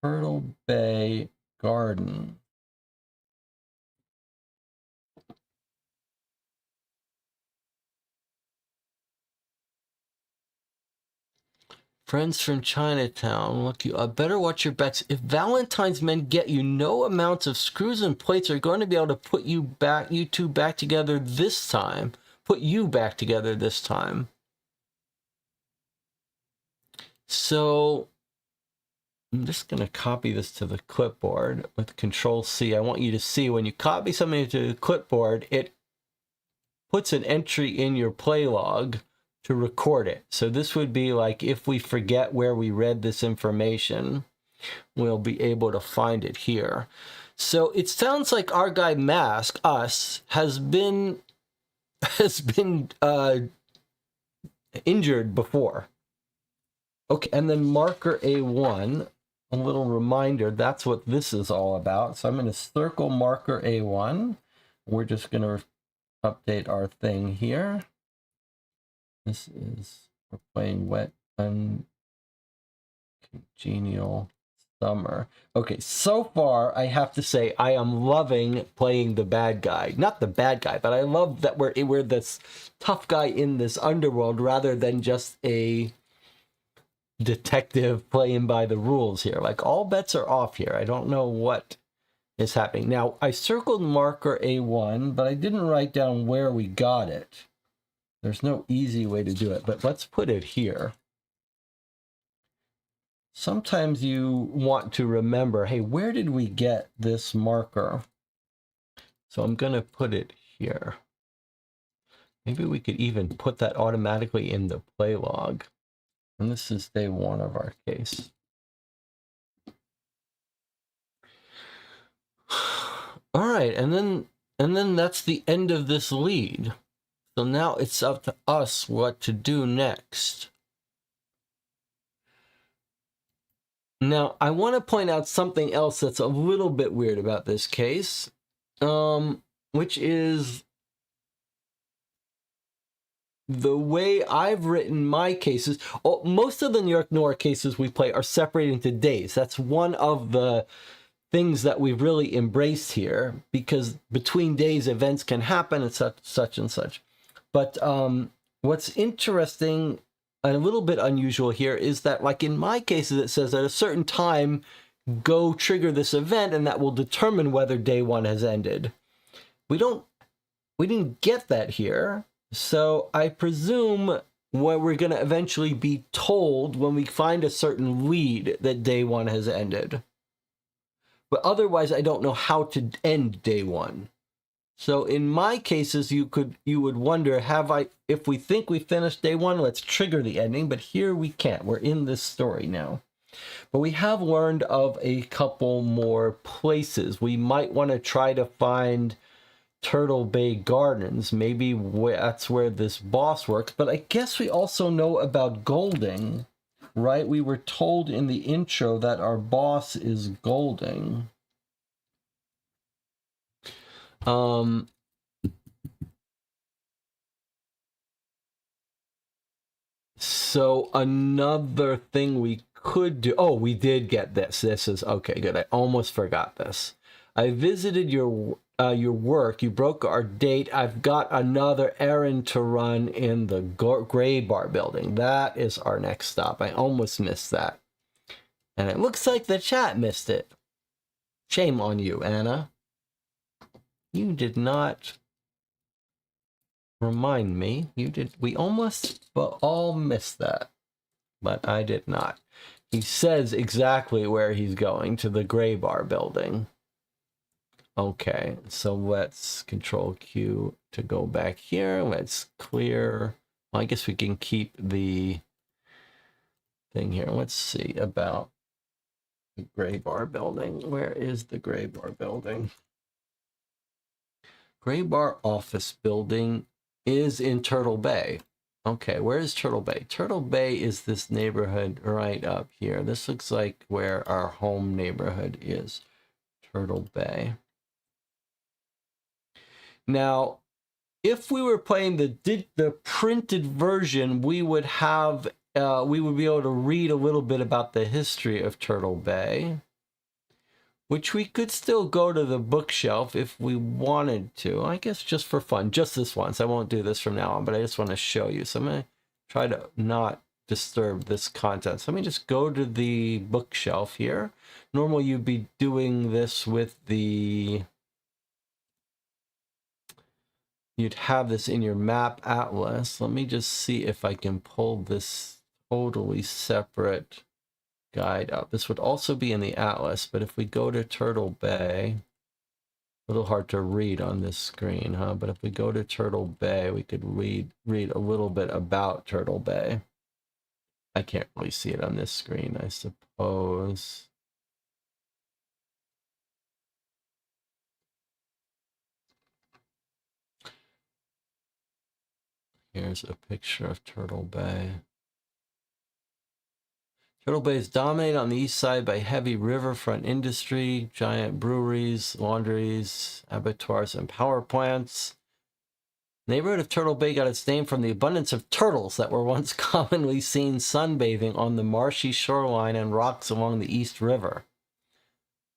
Turtle Bay Garden. Friends from Chinatown, look, you better watch your backs. If Valentine's men get you, no amounts of screws and plates are going to be able to put you two back together this time. Put you back together this time. So I'm just going to copy this to the clipboard with Control-C. I want you to see when you copy something to the clipboard, it puts an entry in your play log to record it. So this would be like if we forget where we read this information, we'll be able to find it here. So it sounds like our guy Mask, us, has been injured before. Okay, and then marker A1, a little reminder, that's what this is all about. So I'm going to circle marker A1. We're just going to update our thing here. This is, we're playing Wet Uncongenial Summer. Okay, so far I have to say I am loving playing the bad guy. Not the bad guy, but I love that we're this tough guy in this underworld rather than just a detective playing by the rules here. Like, all bets are off here. I don't know what is happening. Now, I circled marker A1, but I didn't write down where we got it. There's no easy way to do it, but let's put it here. Sometimes you want to remember, hey, where did we get this marker? So I'm going to put it here. Maybe we could even put that automatically in the play log. And this is day 1 of our case. All right, and then that's the end of this lead. So now it's up to us what to do next. Now, I want to point out something else that's a little bit weird about this case, which is the way I've written my cases. Most of the New York Noir cases we play are separated into days. That's one of the things that we've really embraced here, because between days events can happen and such and such. But what's interesting and a little bit unusual here is that, like in my cases, it says at a certain time, go trigger this event, and that will determine whether day 1 has ended. We didn't get that here. So I presume what we're going to eventually be told when we find a certain lead that day 1 has ended. But otherwise, I don't know how to end day 1. So in my cases, you would wonder, if we think we finished day 1, let's trigger the ending. But here we can't. We're in this story now. But we have learned of a couple more places. We might want to try to find Turtle Bay Gardens. Maybe that's where this boss works. But I guess we also know about Golding, right? We were told in the intro that our boss is Golding. So another thing we could do. Oh, we did get this. This is okay. Good. I almost forgot this. I visited your work. You broke our date. I've got another errand to run in the Gray Bar building. That is our next stop. I almost missed that. And it looks like the chat missed it. Shame on you, Anna. You did not remind me. You did. We almost all missed that. But I did not. He says exactly where he's going, to the Gray Bar building. Okay, so let's Control Q to go back here. Let's clear. Well, I guess we can keep the thing here. Let's see about the Gray Bar building. Where is the Gray Bar building? Gray Bar office building is in Turtle Bay. Okay, where is Turtle Bay? Turtle Bay is this neighborhood right up here. This looks like where our home neighborhood is. Turtle Bay. Now, if we were playing the printed version, we would have we would be able to read a little bit about the history of Turtle Bay, which we could still go to the bookshelf if we wanted to. I guess just for fun, just this once. I won't do this from now on, but I just want to show you. So I'm going to try to not disturb this content. So let me just go to the bookshelf here. Normally you'd be doing this with the... You'd have this in your map atlas. Let me just see if I can pull this totally separate guide up. This would also be in the atlas, but if we go to Turtle Bay, a little hard to read on this screen, huh? But if we go to Turtle Bay, we could read a little bit about Turtle Bay. I can't really see it on this screen, I suppose. Here's a picture of Turtle Bay. Turtle Bay is dominated on the east side by heavy riverfront industry, giant breweries, laundries, abattoirs, and power plants. The neighborhood of Turtle Bay got its name from the abundance of turtles that were once commonly seen sunbathing on the marshy shoreline and rocks along the East River.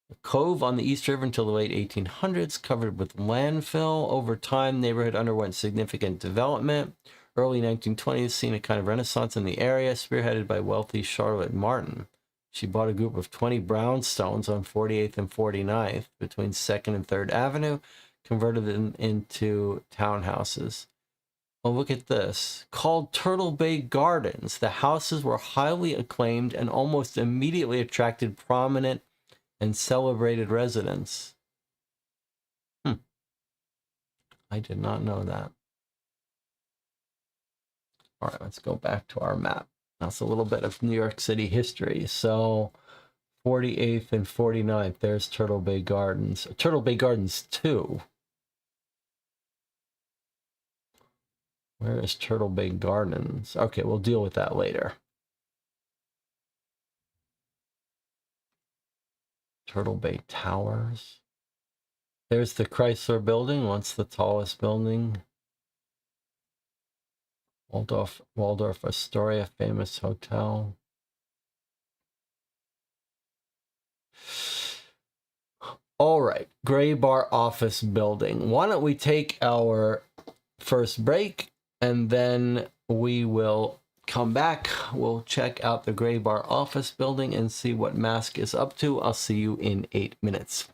The cove on the East River until the late 1800s, covered with landfill. Over time, the neighborhood underwent significant development. Early 1920s seen a kind of renaissance in the area, spearheaded by wealthy Charlotte Martin. She bought a group of 20 brownstones on 48th and 49th between 2nd and 3rd Avenue, converted them into townhouses. Oh, look at this. Called Turtle Bay Gardens, the houses were highly acclaimed and almost immediately attracted prominent and celebrated residents. I did not know that. All right, let's go back to our map. That's a little bit of New York City history. So 48th and 49th, there's Turtle Bay Gardens. Turtle Bay Gardens 2. Where is Turtle Bay Gardens? Okay, we'll deal with that later. Turtle Bay Towers. There's the Chrysler Building, once the tallest building. Waldorf Astoria, famous hotel. All right, Gray Bar office building. Why don't we take our first break and then we will come back. We'll check out the Gray Bar office building and see what Mask is up to. I'll see you in 8 minutes.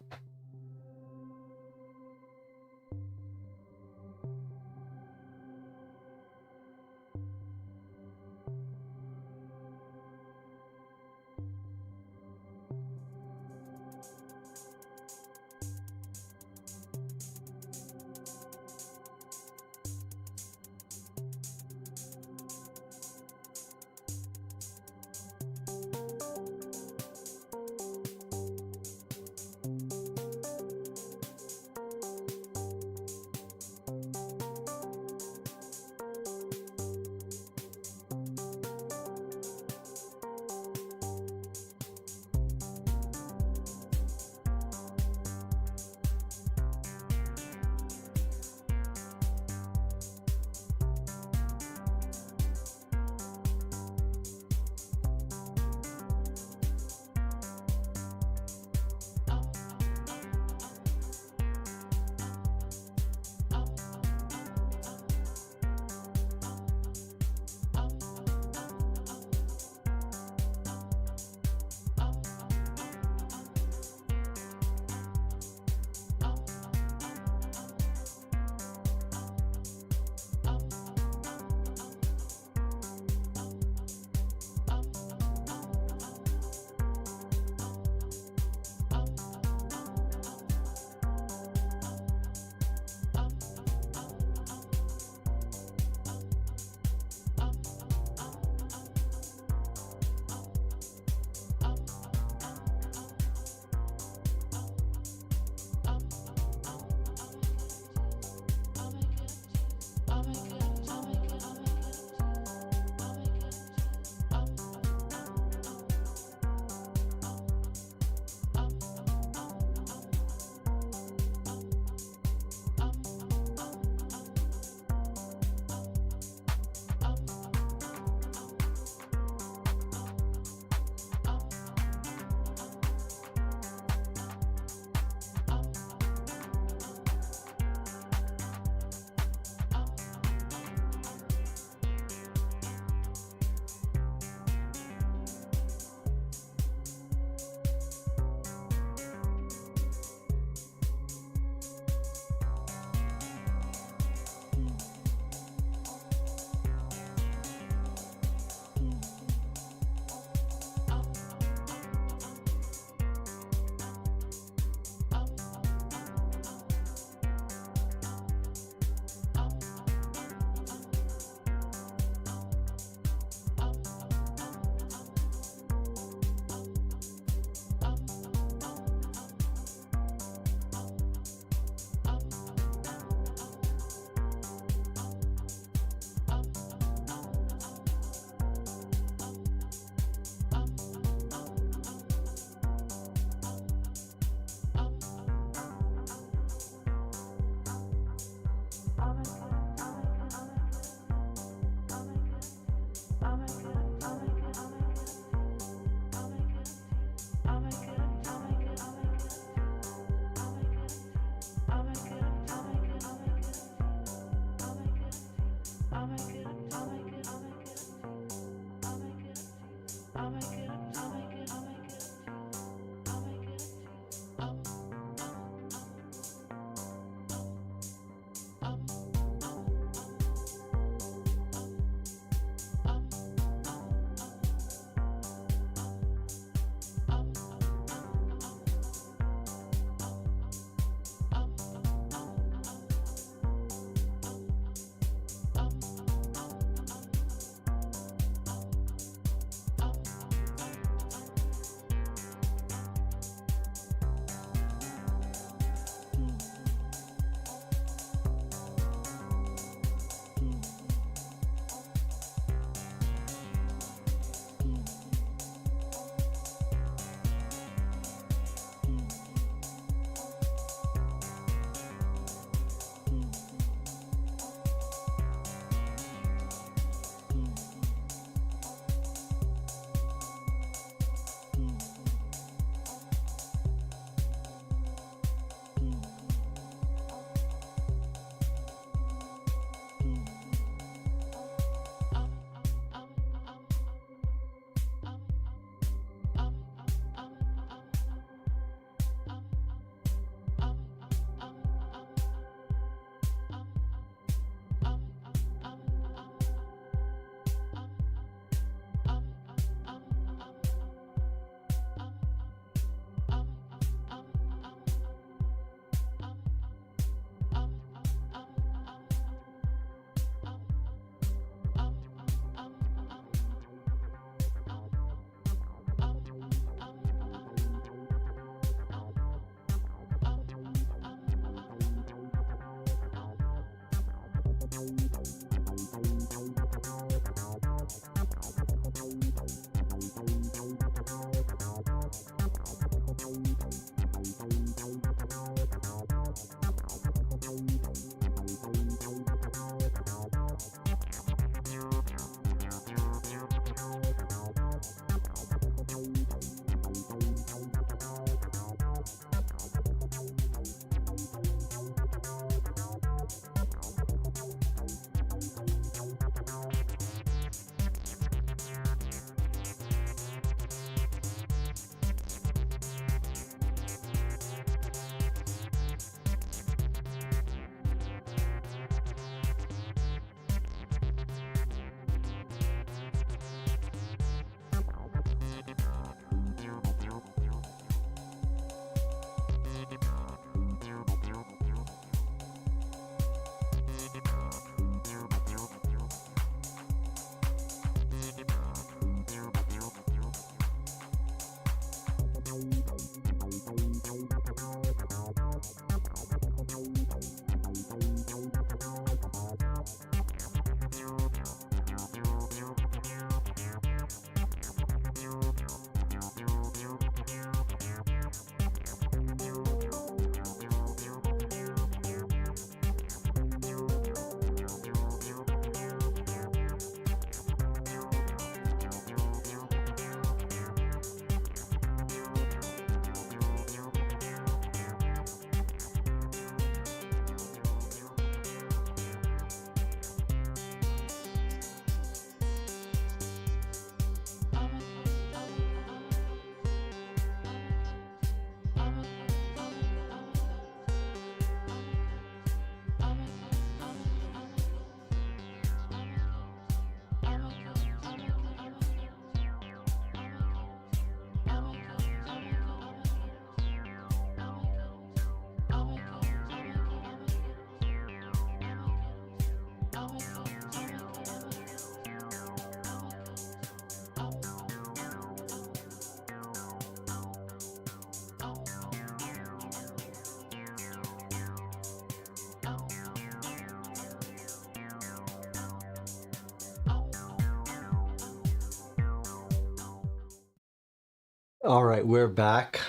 All right, we're back.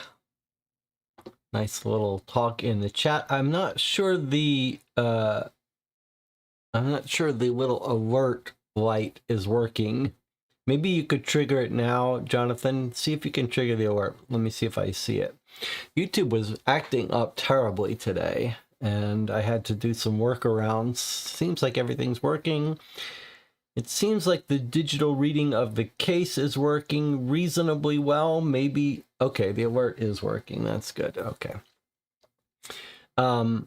Nice little talk in the chat. I'm not sure the little alert light is working. Maybe you could trigger it now, Jonathan. See if you can trigger the alert. Let me see if I see it. YouTube was acting up terribly today, and I had to do some workarounds. Seems like everything's working. It seems like the digital reading of the case is working reasonably well. Maybe, okay, the alert is working. That's good. Okay. So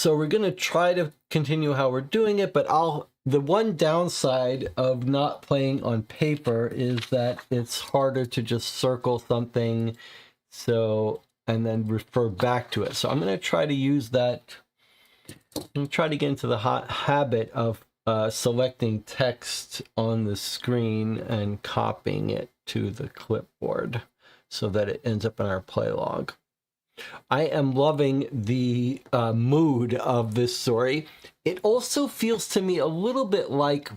we're going to try to continue how we're doing it, but the one downside of not playing on paper is that it's harder to just circle something and then refer back to it. So I'm going to try to use that. I'm going to try to get into the habit of selecting text on the screen and copying it to the clipboard so that it ends up in our play log. I am loving the mood of this story. It also feels to me a little bit like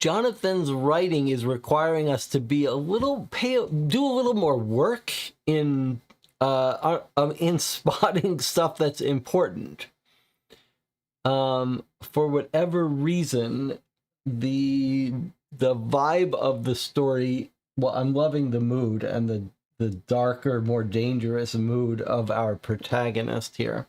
Jonathan's writing is requiring us to be do a little more work in spotting stuff that's important. For whatever reason, the vibe of the story, well, I'm loving the mood and the darker, more dangerous mood of our protagonist here.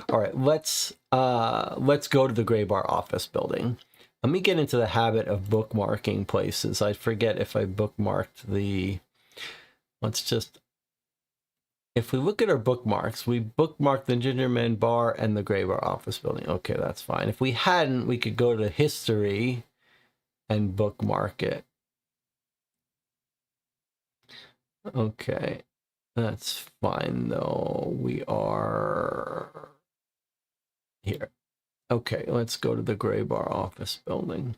All right, let's go to the Gray Bar office building. Let me get into the habit of bookmarking places. I forget if I bookmarked the, if we look at our bookmarks, we bookmarked the Gingerman Bar and the Gray Bar office building. Okay, that's fine. If we hadn't, we could go to history and bookmark it. Okay, that's fine though. We are here. Okay, let's go to the Gray Bar office building.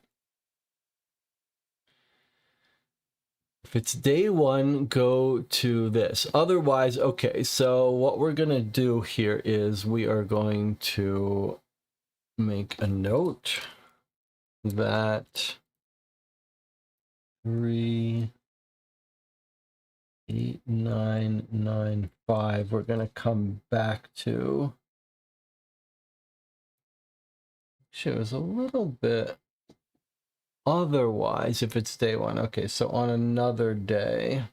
If it's day one, go to this. Otherwise, okay, so what we're going to do here is we are going to make a note that 38995 we're going to come back to. It was a little bit otherwise if it's day one. Okay, so on another day,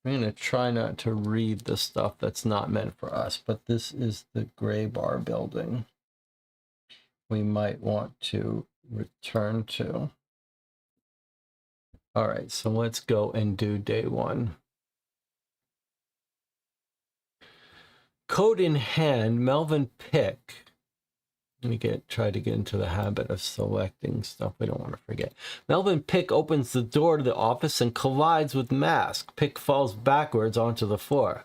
I'm going to try not to read the stuff that's not meant for us, but this is the gray bar building we might want to return to. All right, so let's go and do day one. Code in hand, Melvin Pick. Let me try to get into the habit of selecting stuff we don't want to forget. Melvin Pick opens the door to the office and collides with Mask. Pick falls backwards onto the floor.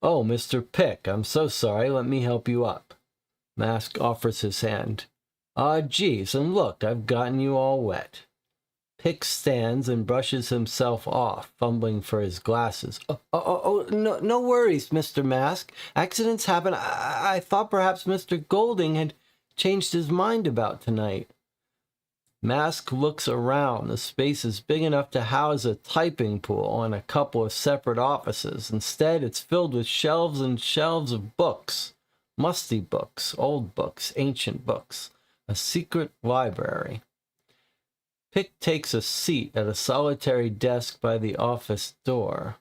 Oh, Mr. Pick, I'm so sorry. Let me help you up. Mask offers his hand. Geez, and look, I've gotten you all wet. Pick stands and brushes himself off, fumbling for his glasses. No worries, Mr. Mask. Accidents happen. I thought perhaps Mr. Golding had changed his mind about tonight. Mask looks around. The space is big enough to house a typing pool and a couple of separate offices. Instead, it's filled with shelves and shelves of books. Musty books, old books, ancient books. A secret library. Pick takes a seat at a solitary desk by the office door.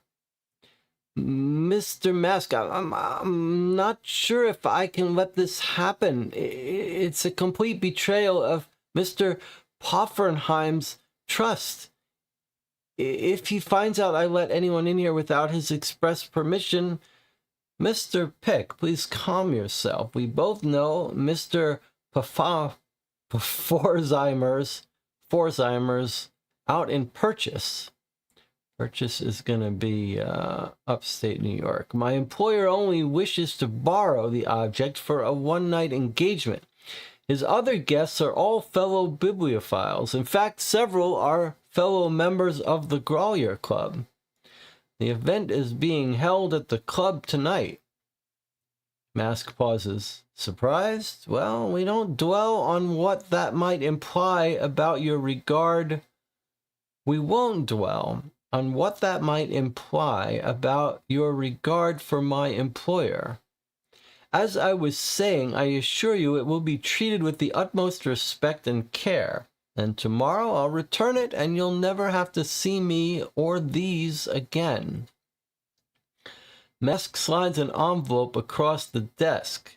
Mr. Mask, I'm not sure if I can let this happen. It's a complete betrayal of Mr. Poffenheim's trust. If he finds out I let anyone in here without his express permission, Mr. Pick, please calm yourself. We both know Mr. Forzheimer's out in Purchase. Purchase is going to be upstate New York. My employer only wishes to borrow the object for a one-night engagement. His other guests are all fellow bibliophiles. In fact, several are fellow members of the Grolier Club. The event is being held at the club tonight. Mask pauses. Surprised? Well, we don't dwell on what that might imply about your regard. We won't dwell on what that might imply about your regard for my employer. As I was saying, I assure you it will be treated with the utmost respect and care. And tomorrow I'll return it and you'll never have to see me or these again. Mask slides an envelope across the desk.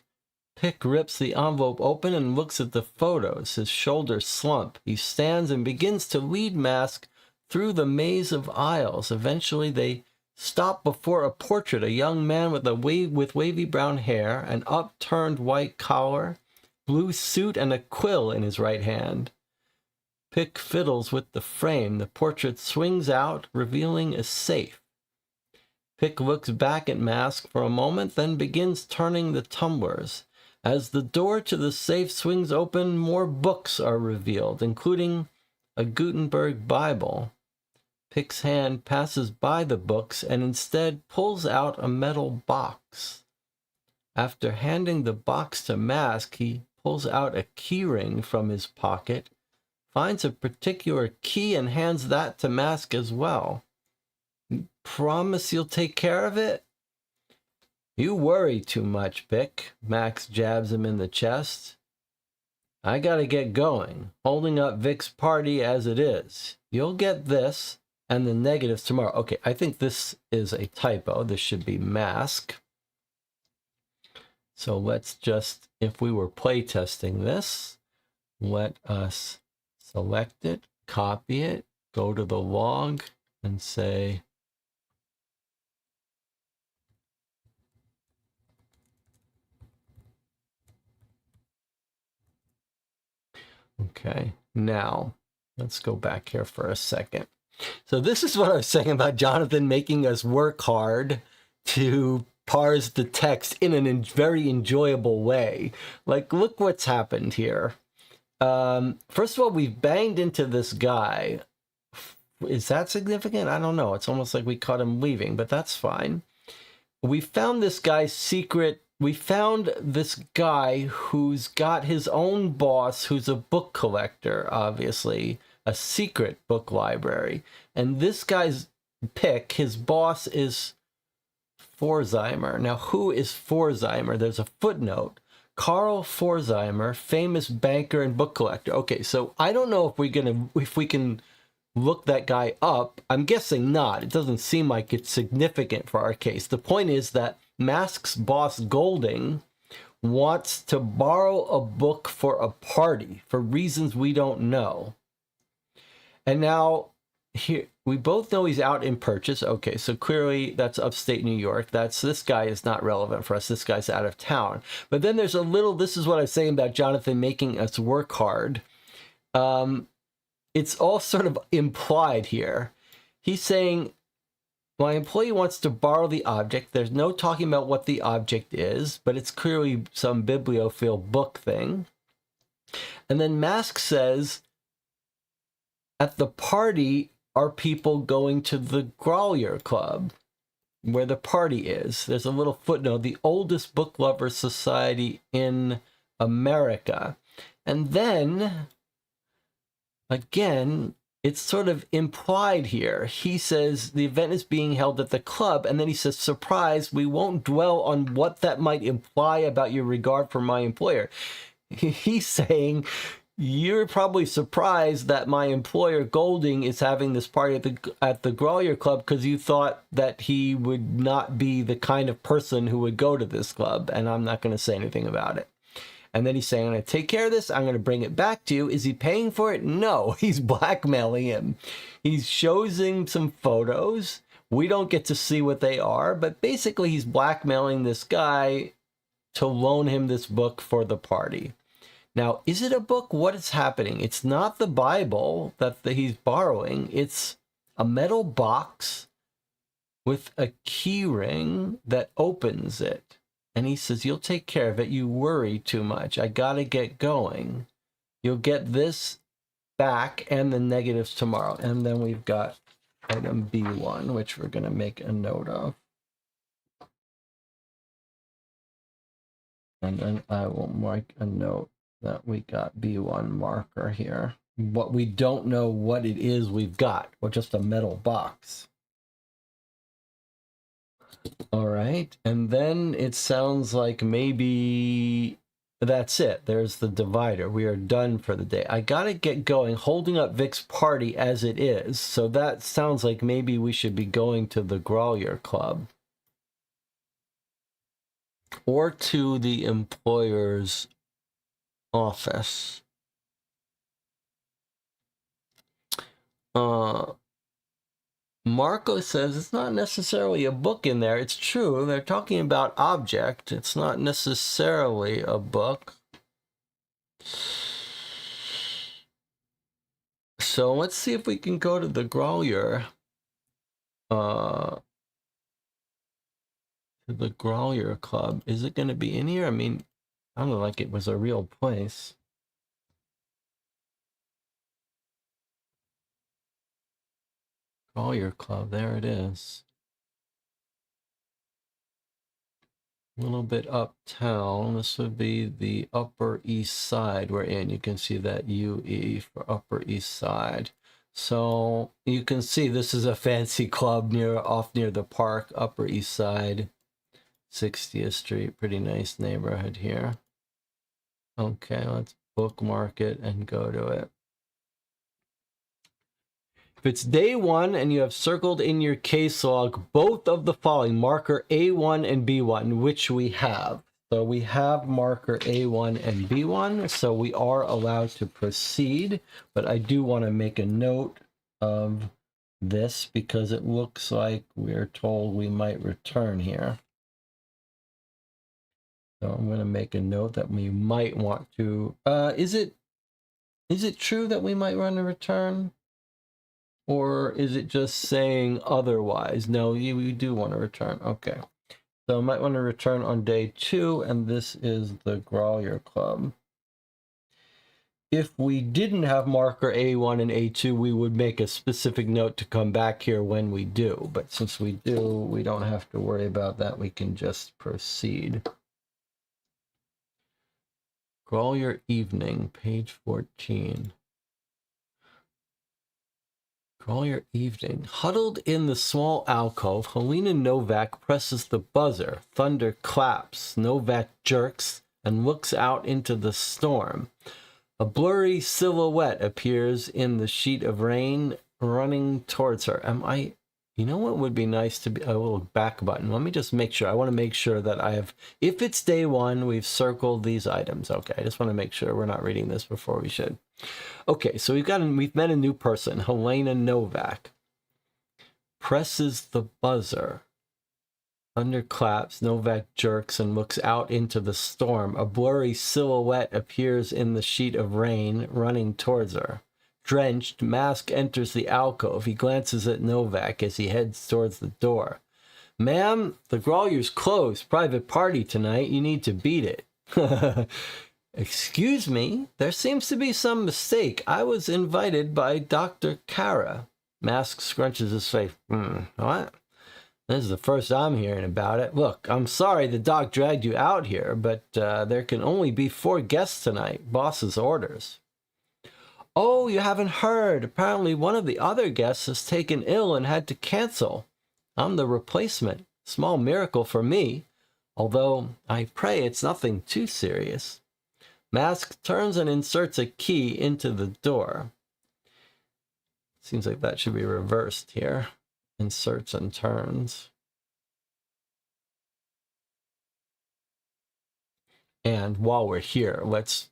Pick rips the envelope open and looks at the photos. His shoulders slump. He stands and begins to lead Mask through the maze of aisles. Eventually they stop before a portrait, a young man with wavy brown hair, an upturned white collar, blue suit, and a quill in his right hand. Pick fiddles with the frame. The portrait swings out, revealing a safe. Pick looks back at Mask for a moment, then begins turning the tumblers. As the door to the safe swings open, more books are revealed, including a Gutenberg Bible. Pick's hand passes by the books and instead pulls out a metal box. After handing the box to Mask, he pulls out a keyring from his pocket, finds a particular key, and hands that to Mask as well. Promise you'll take care of it? You worry too much, Pick. Max jabs him in the chest. I gotta get going, holding up Vic's party as it is. You'll get this and the negatives tomorrow. Okay, I think this is a typo. This should be Mask. So let's just, if we were playtesting this, let us select it, copy it, go to the log, and say, okay, now let's go back here for a second. So this is what I was saying about Jonathan making us work hard to parse the text in a very enjoyable way. Like, look what's happened here. First of all, we've banged into this guy. Is that significant? I don't know. It's almost like we caught him leaving, but that's fine. We found this guy's secret we found this guy who's got his own boss, who's a book collector, obviously, a secret book library. And this guy's pick, his boss, is Pforzheimer. Now, who is Pforzheimer? There's a footnote. Karl Pforzheimer, famous banker and book collector. Okay, so I don't know if we can look that guy up. I'm guessing not. It doesn't seem like it's significant for our case. The point is that Mask's boss, Golding, wants to borrow a book for a party for reasons we don't know. And now, here we both know he's out in Purchase. Okay, so clearly that's upstate New York. This guy is not relevant for us. This guy's out of town. But then there's a little, this is what I'm saying about Jonathan making us work hard. It's all sort of implied here. He's saying, my employee wants to borrow the object. There's no talking about what the object is, but it's clearly some bibliophile book thing. And then Mask says, at the party, are people going to the Grolier Club, where the party is? There's a little footnote, the oldest book lover society in America. And then, again, it's sort of implied here. He says the event is being held at the club, and then he says, surprise, we won't dwell on what that might imply about your regard for my employer. He's saying, you're probably surprised that my employer, Golding, is having this party at the Grolier Club because you thought that he would not be the kind of person who would go to this club, and I'm not going to say anything about it. And then he's saying, I'm going to take care of this. I'm going to bring it back to you. Is he paying for it? No, he's blackmailing him. He shows him some photos. We don't get to see what they are, but basically he's blackmailing this guy to loan him this book for the party. Now, is it a book? What is happening? It's not the Bible that he's borrowing. It's a metal box with a key ring that opens it. And he says, you'll take care of it. You worry too much. I got to get going. You'll get this back and the negatives tomorrow. And then we've got item B1, which we're going to make a note of. And then I will make a note that we got B1 marker here. But we don't know what it is we've got. Or just a metal box. All right, and then it sounds like maybe that's it. There's the divider. We are done for the day. I gotta get going, holding up Vic's party as it is. So that sounds like maybe we should be going to the Grolier Club. Or to the employer's office. Marco says it's not necessarily a book in there. It's true. They're talking about object. It's not necessarily a book. So let's see if we can go to the Grolier. To the Grolier Club. Is it going to be in here? I mean, I don't know, like it was a real place. Grolier Club, there it is. A little bit uptown. This would be the Upper East Side we're in. You can see that UE for Upper East Side. So you can see this is a fancy club off near the park, Upper East Side, 60th Street. Pretty nice neighborhood here. Okay, let's bookmark it and go to it. If it's day one and you have circled in your case log both of the following, marker A1 and B1, which we have. So we have marker A1 and B1, so we are allowed to proceed, but I do want to make a note of this because it looks like we're told we might return here. So I'm going to make a note that we might want to, is it true that we might want to return? Or is it just saying otherwise? No, we do want to return. Okay. So I might want to return on day 2, and this is the Grolier Club. If we didn't have marker A1 and A2, we would make a specific note to come back here when we do. But since we do, we don't have to worry about that. We can just proceed. Grolier Evening, page 14. Grolier Evening. Huddled in the small alcove, Helena Novak presses the buzzer. Thunder claps. Novak jerks and looks out into the storm. A blurry silhouette appears in the sheet of rain running towards her. You know what would be nice to be a little back button? Let me just make sure. I want to make sure that I have, if it's day one, we've circled these items. Okay, I just want to make sure we're not reading this before we should. Okay, so we've met a new person, Helena Novak. Presses the buzzer. Thunderclaps, Novak jerks and looks out into the storm. A blurry silhouette appears in the sheet of rain running towards her. Drenched, Mask enters the alcove. He glances at Novak as he heads towards the door. Ma'am, the Grolier's closed. Private party tonight. You need to beat it. Excuse me, there seems to be some mistake. I was invited by Dr. Kara. Mask scrunches his face. What? This is the first I'm hearing about it. Look, I'm sorry the doc dragged you out here, but there can only be 4 guests tonight. Boss's orders. Oh, you haven't heard. Apparently one of the other guests has taken ill and had to cancel. I'm the replacement. Small miracle for me, although I pray it's nothing too serious. Mask turns and inserts a key into the door. Seems like that should be reversed here. Inserts and turns. And while we're here, let's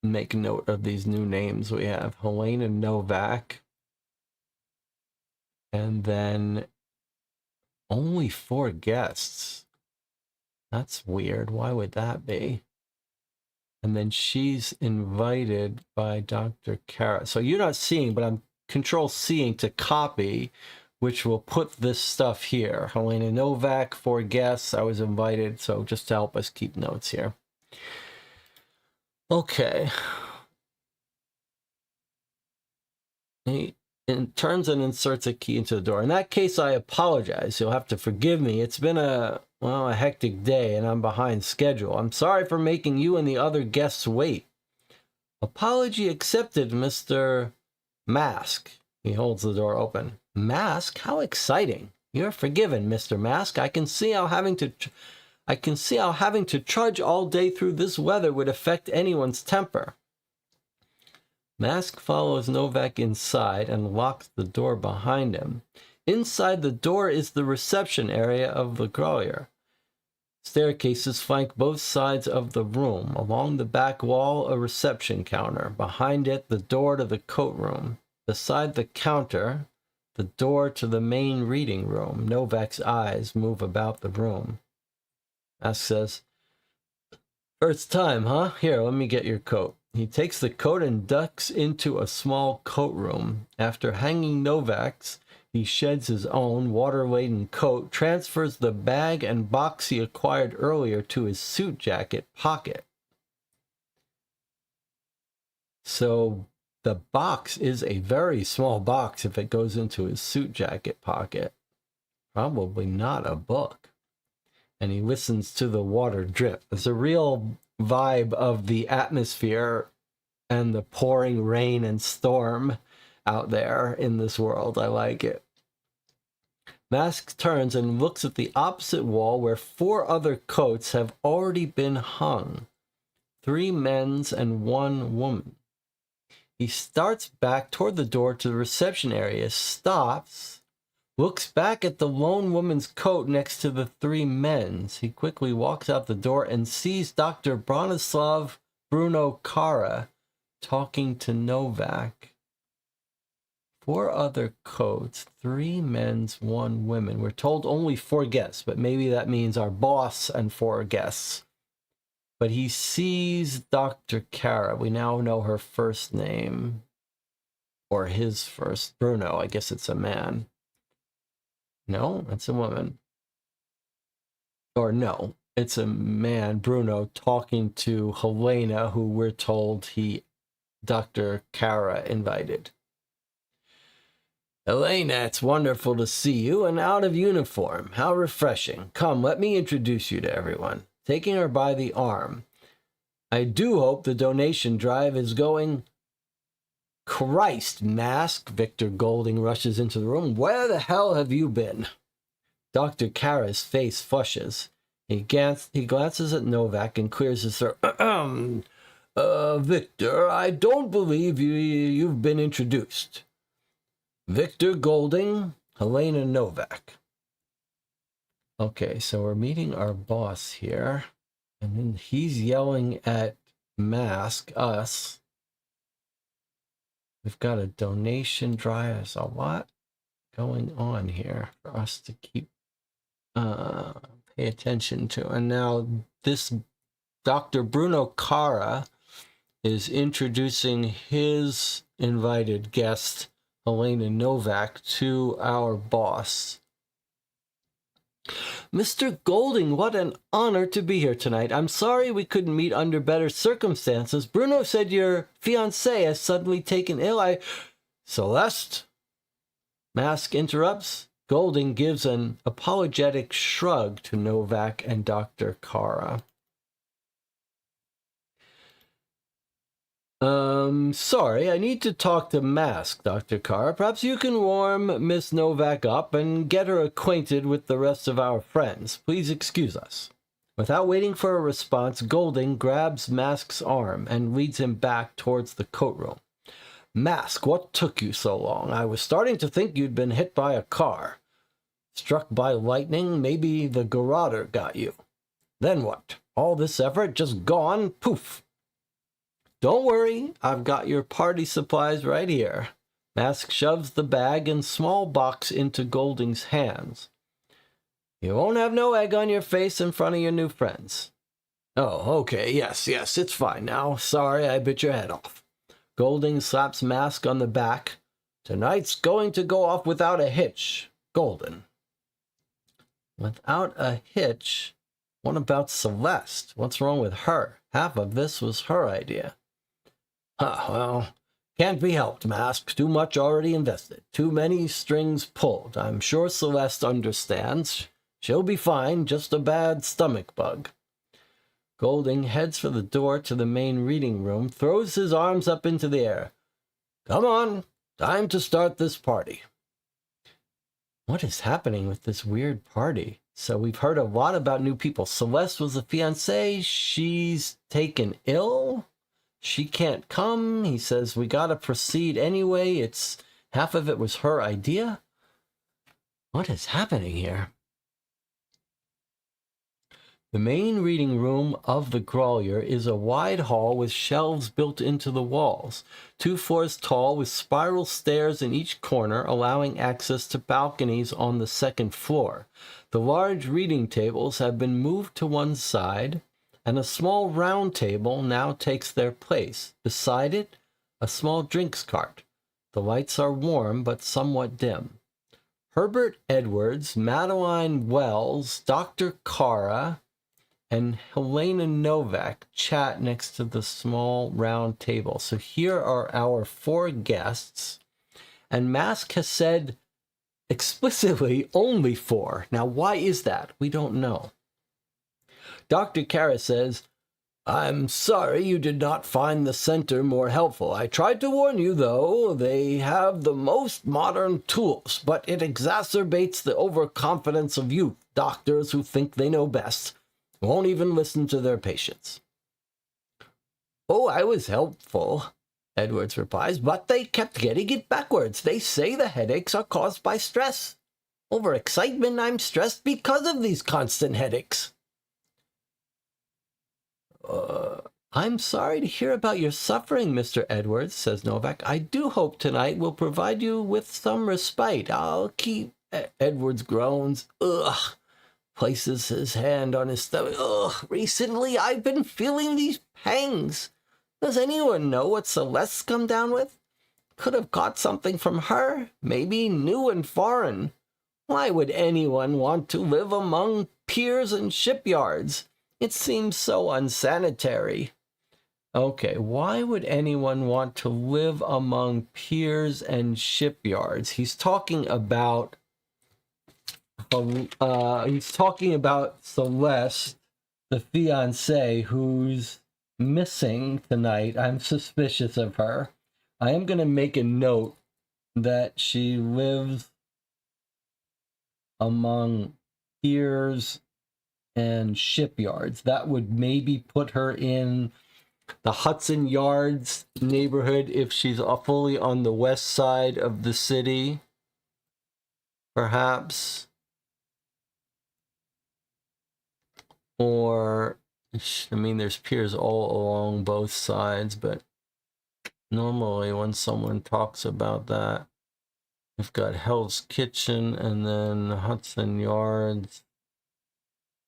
make note of these new names. We have Helena Novak. And then only 4 guests. That's weird. Why would that be? And then she's invited by Dr. Kara. So you're not seeing, but I'm Control-C'ing to copy, which will put this stuff here. Helena Novak, 4 guests. I was invited, so just to help us keep notes here. Okay. He turns and inserts a key into the door. In that case, I apologize. You'll have to forgive me. It's been a hectic day, and I'm behind schedule. I'm sorry for making you and the other guests wait. Apology accepted, Mr. Mask. He holds the door open. Mask? How exciting. You're forgiven, Mr. Mask. I can see how having to trudge all day through this weather would affect anyone's temper. Mask follows Novak inside and locks the door behind him. Inside the door is the reception area of the Grolier. Staircases flank both sides of the room. Along the back wall, a reception counter. Behind it, the door to the coat room. Beside the counter, the door to the main reading room. Novak's eyes move about the room. Mask says, First time, huh? Here, let me get your coat. He takes the coat and ducks into a small coat room. After hanging Novak's, he sheds his own water-laden coat, transfers the bag and box he acquired earlier to his suit jacket pocket. So the box is a very small box if it goes into his suit jacket pocket. Probably not a book. And he listens to the water drip. There's a real vibe of the atmosphere and the pouring rain and storm out there in this world. I like it. Mask turns and looks at the opposite wall where 4 other coats have already been hung. 3 men's and 1 woman. He starts back toward the door to the reception area, stops, looks back at the lone woman's coat next to the 3 men's. He quickly walks out the door and sees Dr. Bronislav Bruno Kara talking to Novak. 4 other coats, 3 men's, 1 women. We're told only 4 guests, but maybe that means our boss and 4 guests. But he sees Dr. Kara. We now know her first name, or his first. Bruno, I guess it's a man. No, it's a woman. Or no, it's a man, Bruno, talking to Helena, who we're told Dr. Kara invited. Helena, it's wonderful to see you and out of uniform. How refreshing. Come, let me introduce you to everyone. Taking her by the arm, I do hope the donation drive is going. Christ, Mask! Victor Golding rushes into the room. Where the hell have you been? Dr. Kara's face flushes. He glances at Novak and clears his throat. Victor, I don't believe you've been introduced. Victor Golding, Helena Novak. Okay, so we're meeting our boss here. And then he's yelling at Mask, us. We've got a donation drive. There's a lot going on here for us to keep pay attention to. And now this Dr. Bruno Cara is introducing his invited guest, Helena Novak, to our boss. Mr. Golding, what an honor to be here tonight. I'm sorry we couldn't meet under better circumstances. Bruno said your fiancée has suddenly taken ill. Celeste? Mask interrupts. Golding gives an apologetic shrug to Novak and Dr. Cara. Sorry, I need to talk to Mask, Dr. Cara. Perhaps you can warm Miss Novak up and get her acquainted with the rest of our friends. Please excuse us. Without waiting for a response, Golding grabs Mask's arm and leads him back towards the coat room. Mask, what took you so long? I was starting to think you'd been hit by a car. Struck by lightning, maybe the garroter got you. Then what? All this effort just gone, poof. Don't worry, I've got your party supplies right here. Mask shoves the bag and small box into Golding's hands. You won't have no egg on your face in front of your new friends. Oh, okay, yes, it's fine now. Sorry I bit your head off. Golding slaps Mask on the back. Tonight's going to go off without a hitch, Golden. Without a hitch? What about Celeste? What's wrong with her? Half of this was her idea. Well, can't be helped, Mask. Too much already invested. Too many strings pulled. I'm sure Celeste understands. She'll be fine, just a bad stomach bug. Golding heads for the door to the main reading room, throws his arms up into the air. Come on, time to start this party. What is happening with this weird party? So we've heard a lot about new people. Celeste was a fiancée. She's taken ill. She can't come. He says we gotta proceed anyway. Half of it was her idea. What is happening here? The main reading room of the Grolier is a wide hall with shelves built into the walls, 2 floors tall with spiral stairs in each corner, allowing access to balconies on the 2nd floor. The large reading tables have been moved to one side, and a small round table now takes their place. Beside it, a small drinks cart. The lights are warm but somewhat dim. Herbert Edwards, Madeline Wells, Dr. Cara, and Helena Novak chat next to the small round table. So here are our 4 guests, and Mask has said explicitly only 4. Now, why is that? We don't know. Dr. Cara says, I'm sorry you did not find the center more helpful. I tried to warn you, though. They have the most modern tools, but it exacerbates the overconfidence of youth, doctors who think they know best. Won't even listen to their patients. Oh, I was helpful, Edwards replies, but they kept getting it backwards. They say the headaches are caused by stress. Overexcitement, I'm stressed because of these constant headaches. I'm sorry to hear about your suffering, Mr. Edwards, says Novak. I do hope tonight will provide you with some respite. I'll keep... Edwards groans. Ugh. Places his hand on his stomach. Ugh. Recently, I've been feeling these pangs. Does anyone know what Celeste's come down with? Could have caught something from her. Maybe new and foreign. Why would anyone want to live among piers and shipyards? It seems so unsanitary. Okay, why would anyone want to live among piers and shipyards? He's talking about Celeste, the fiancée, who's missing tonight. I'm suspicious of her. I am going to make a note that she lives among piers and shipyards. That would maybe put her in the Hudson Yards neighborhood if she's fully on the west side of the city, perhaps. Or, I mean, there's piers all along both sides, but normally when someone talks about that, we've got Hell's Kitchen and then Hudson Yards.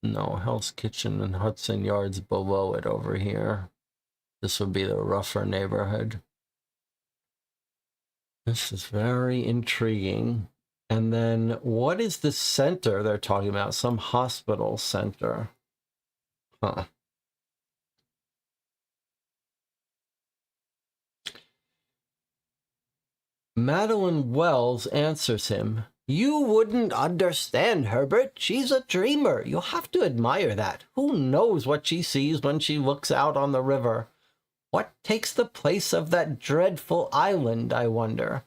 No, Hell's Kitchen and Hudson Yards below it over here. This would be the rougher neighborhood. This is very intriguing. And then what is the center they're talking about? Some hospital center. Huh. Madeline Wells answers him. You wouldn't understand, Herbert. She's a dreamer. You'll have to admire that. Who knows what she sees when she looks out on the river? What takes the place of that dreadful island, I wonder?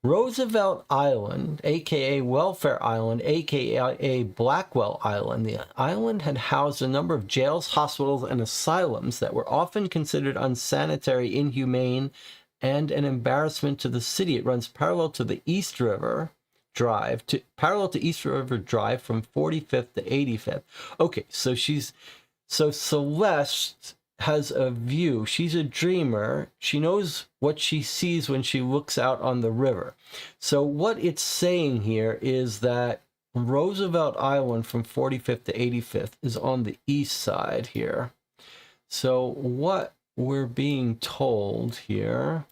Roosevelt Island, a.k.a. Welfare Island, a.k.a. Blackwell Island. The island had housed a number of jails, hospitals, and asylums that were often considered unsanitary, inhumane, and an embarrassment to the city. It runs parallel to the East River Drive, East River Drive from 45th to 85th. Okay, so Celeste has a view. She's a dreamer. She knows what she sees when she looks out on the river. So what it's saying here is that Roosevelt Island from 45th to 85th is on the east side here. So what we're being told here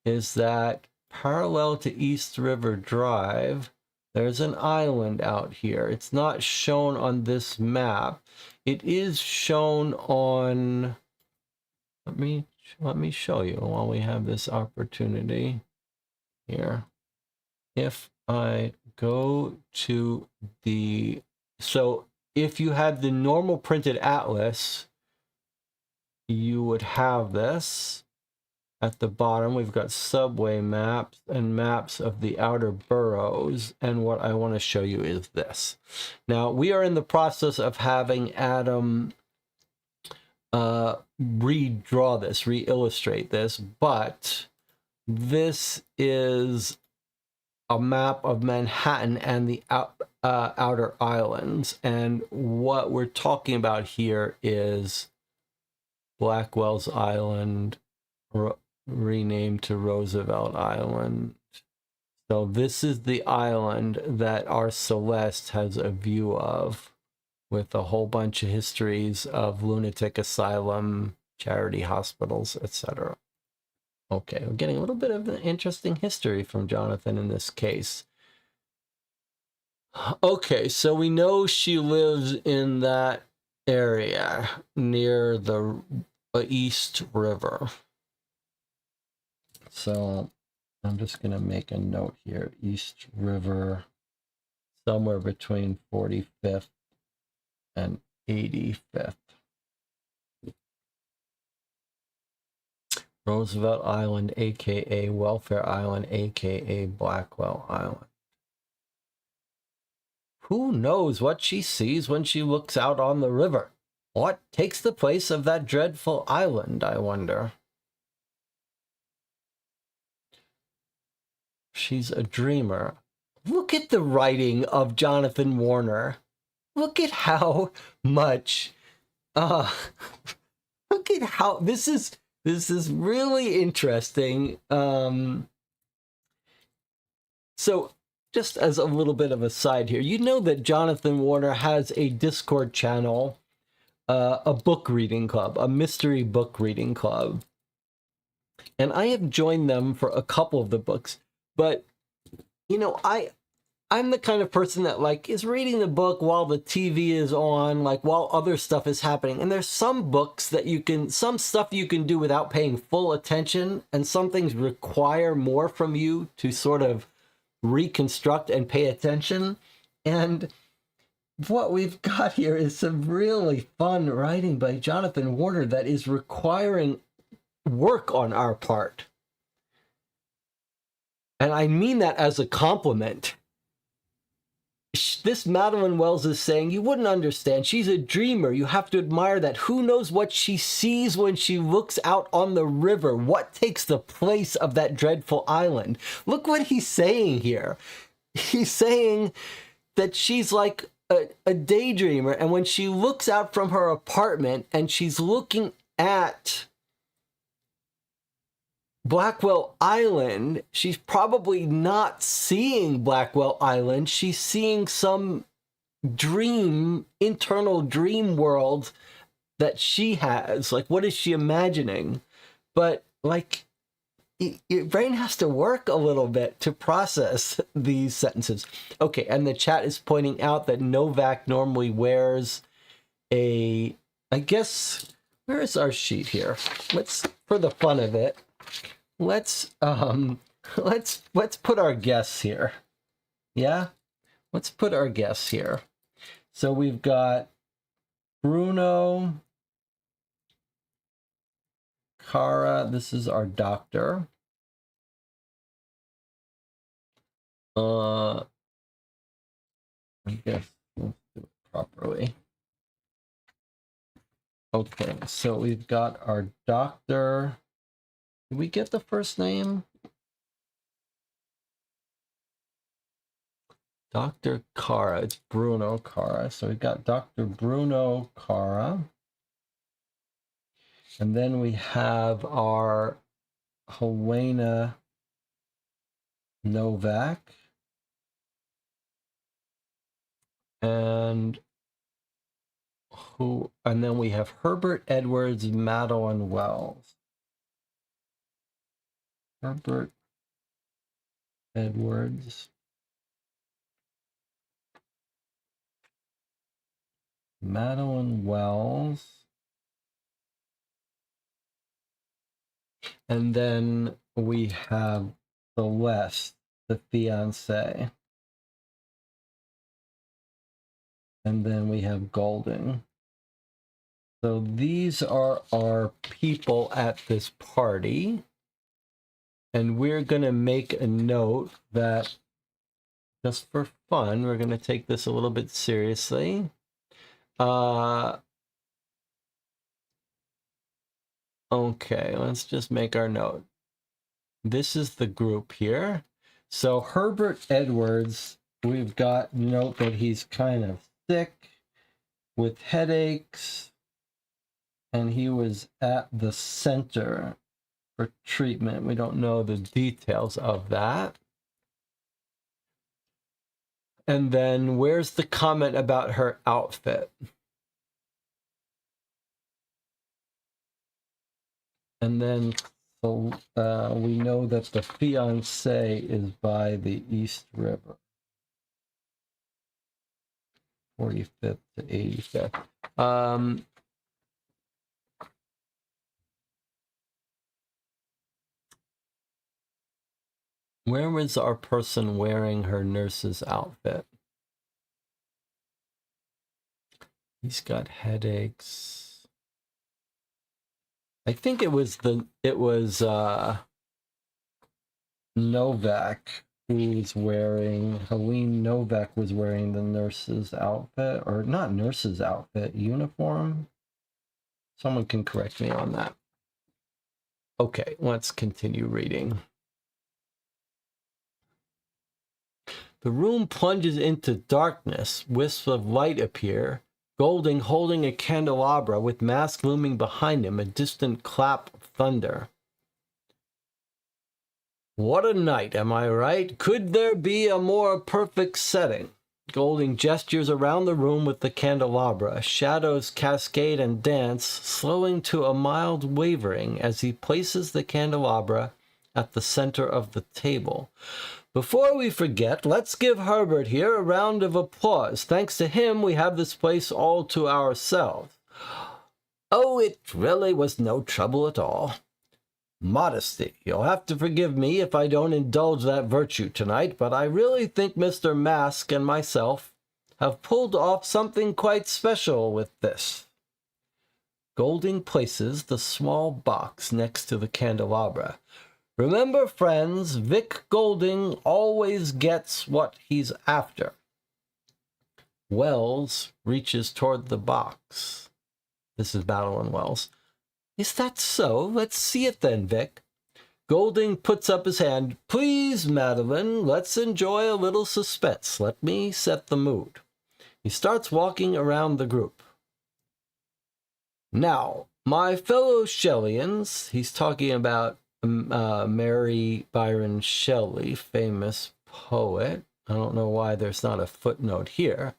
is that parallel to East River Drive, there's an island out here. It's not shown on this map. It is shown on, let me show you while we have this opportunity here. If I go to the, so if you had the normal printed atlas, you would have this. At the bottom, we've got subway maps and maps of the outer boroughs. And what I want to show you is this. Now, we are in the process of having Adam redraw this, re-illustrate this, but this is a map of Manhattan and the outer islands. And what we're talking about here is Blackwell's Island, renamed to Roosevelt Island. So this is the island that our Celeste has a view of, with a whole bunch of histories of lunatic asylum, charity hospitals, etc. Okay, we're getting a little bit of an interesting history from Jonathan in this case. Okay, so we know she lives in that area near the East River. So I'm just going to make a note here. East River, somewhere between 45th and 85th. Roosevelt Island, a.k.a. Welfare Island, a.k.a. Blackwell Island. Who knows what she sees when she looks out on the river? What takes the place of that dreadful island, I wonder? She's a dreamer. Look at the writing of Jonathan Warner. Look at how much, look at how, this is really interesting. So just as a little bit of a side here, you know that Jonathan Warner has a Discord channel, a book reading club, a mystery book reading club. And I have joined them for a couple of the books. But, you know, I'm the kind of person that, like, is reading the book while the TV is on, like, while other stuff is happening. And there's some books that some stuff you can do without paying full attention, and some things require more from you to sort of reconstruct and pay attention. And what we've got here is some really fun writing by Jonathan Warner that is requiring work on our part. And I mean that as a compliment. This Madeline Wells is saying, you wouldn't understand. She's a dreamer. You have to admire that. Who knows what she sees when she looks out on the river? What takes the place of that dreadful island? Look what he's saying here. He's saying that she's like a daydreamer. And when she looks out from her apartment and she's looking at Blackwell Island, she's probably not seeing Blackwell Island. She's seeing some dream, internal dream world that she has. Like, what is she imagining? But, like, your brain has to work a little bit to process these sentences. Okay, and the chat is pointing out that Novak normally wears I guess, where is our sheet here? Let's, for the fun of it, let's put our guests here. Yeah? Let's put our guests here. So we've got Bruno, Cara, this is our doctor. I guess let's do it properly. Okay, so we've got our doctor. Did we get the first name? Dr. Cara. It's Bruno Cara. So we've got Dr. Bruno Cara. And then we have our Helena Novak. And then we have Herbert Edwards, Madeline Wells. Herbert Edwards, Madeline Wells, and then we have Celeste, the fiance, and then we have Golden. So these are our people at this party. And we're going to make a note that, just for fun, we're going to take this a little bit seriously. Okay, let's just make our note. This is the group here. So Herbert Edwards, we've got note that he's kind of sick with headaches, and he was at the center for treatment. We don't know the details of that. And then where's the comment about her outfit? And then so we know that the fiance is by the East River, 45th to 85th. Where was our person wearing her nurse's outfit? He's got headaches. I think it was Novak who was wearing, Helene Novak was wearing the nurse's outfit, or not nurse's outfit, uniform. Someone can correct me on that. Okay, let's continue reading. The room plunges into darkness. Wisps of light appear. Golding holding a candelabra with mask looming behind him, a distant clap of thunder. What a night, am I right? Could there be a more perfect setting? Golding gestures around the room with the candelabra. Shadows cascade and dance, slowing to a mild wavering as he places the candelabra at the center of the table. Before we forget, let's give Herbert here a round of applause. Thanks to him, we have this place all to ourselves. Oh, it really was no trouble at all. Modesty. You'll have to forgive me if I don't indulge that virtue tonight, but I really think Mr. Mask and myself have pulled off something quite special with this. Golding places the small box next to the candelabra. Remember, friends, Vic Golding always gets what he's after. Wells reaches toward the box. This is Madeline Wells. Is that so? Let's see it then, Vic. Golding puts up his hand. Please, Madeline, let's enjoy a little suspense. Let me set the mood. He starts walking around the group. Now, my fellow Shelleyians, he's talking about Mary Byron Shelley, famous poet. I don't know why there's not a footnote here.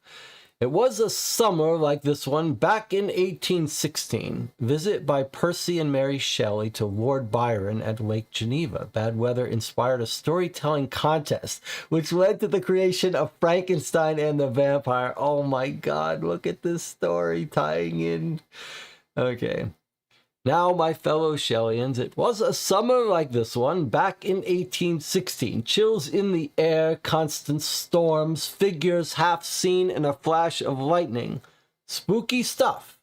It was a summer like this one back in 1816. Visit by Percy and Mary Shelley to Lord Byron at Lake Geneva. Bad weather inspired a storytelling contest, which led to the creation of Frankenstein and the Vampire. Oh my God, look at this story tying in. Okay. Now, my fellow Shelleyians, it was a summer like this one back in 1816. Chills in the air, constant storms, figures half seen in a flash of lightning. Spooky stuff.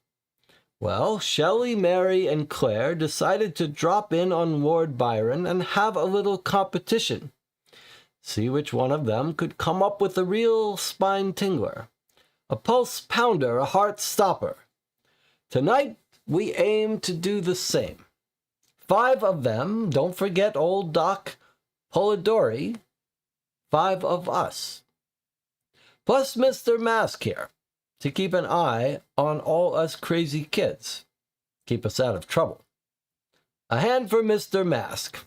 Well, Shelley, Mary, and Claire decided to drop in on Lord Byron and have a little competition. See which one of them could come up with a real spine tingler. A pulse pounder, a heart stopper. Tonight, we aim to do the same. 5 of them, don't forget old Doc Polidori, 5 of us. Plus Mr. Mask here, to keep an eye on all us crazy kids. Keep us out of trouble. A hand for Mr. Mask.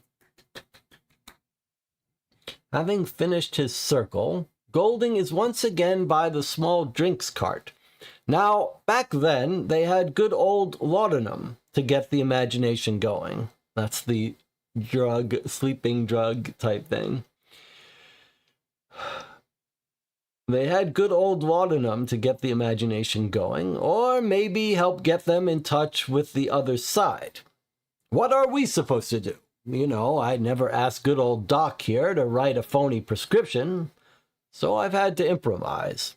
Having finished his circle, Golding is once again by the small drinks cart. Now, back then, they had good old laudanum to get the imagination going. That's the drug, sleeping drug type thing. They had good old laudanum to get the imagination going, or maybe help get them in touch with the other side. What are we supposed to do? You know, I never asked good old Doc here to write a phony prescription, so I've had to improvise.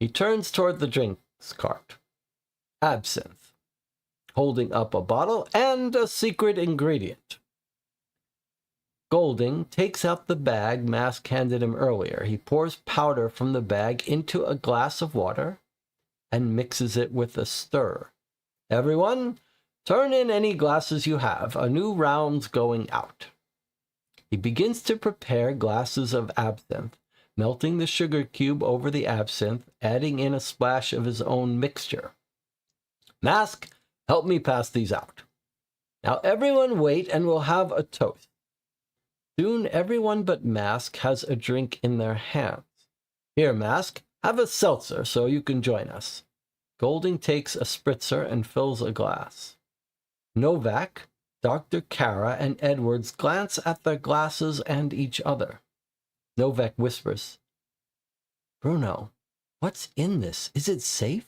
He turns toward the drinks cart. Absinthe. Holding up a bottle and a secret ingredient. Golding takes out the bag Mask handed him earlier. He pours powder from the bag into a glass of water and mixes it with a stir. Everyone, turn in any glasses you have. A new round's going out. He begins to prepare glasses of absinthe, melting the sugar cube over the absinthe, adding in a splash of his own mixture. Mask, help me pass these out. Now everyone wait and we'll have a toast. Soon everyone but Mask has a drink in their hands. Here, Mask, have a seltzer so you can join us. Golding takes a spritzer and fills a glass. Novak, Dr. Kara, and Edwards glance at their glasses and each other. Novak whispers, Bruno, what's in this? Is it safe?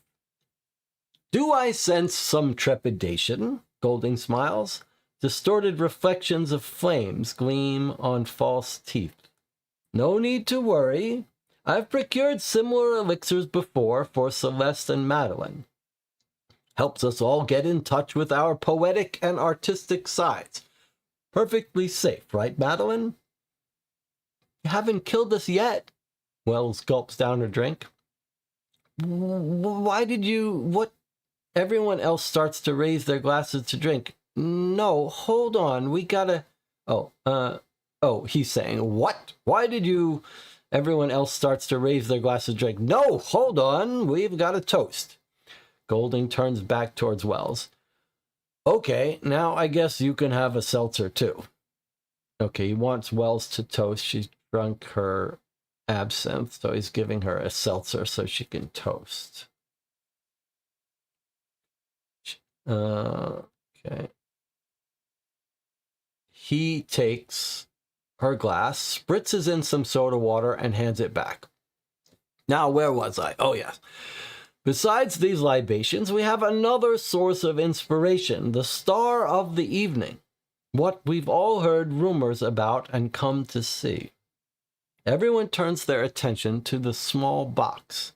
Do I sense some trepidation? Golding smiles. Distorted reflections of flames gleam on false teeth. No need to worry. I've procured similar elixirs before for Celeste and Madeline. Helps us all get in touch with our poetic and artistic sides. Perfectly safe, right, Madeline? You haven't killed us yet. Wells gulps down her drink. Why did you... What? Everyone else starts to raise their glasses to drink. No, hold on. We gotta... Oh, he's saying, what? Why did you... Everyone else starts to raise their glasses to drink. No, hold on. We've got a toast. Golding turns back towards Wells. Okay, now I guess you can have a seltzer too. Okay, he wants Wells to toast. She's drunk her absinthe, so he's giving her a seltzer so she can toast. Okay. He takes her glass, spritzes in some soda water, and hands it back. Now, where was I? Oh, yes. Besides these libations, we have another source of inspiration, the star of the evening. What we've all heard rumors about and come to see. Everyone turns their attention to the small box.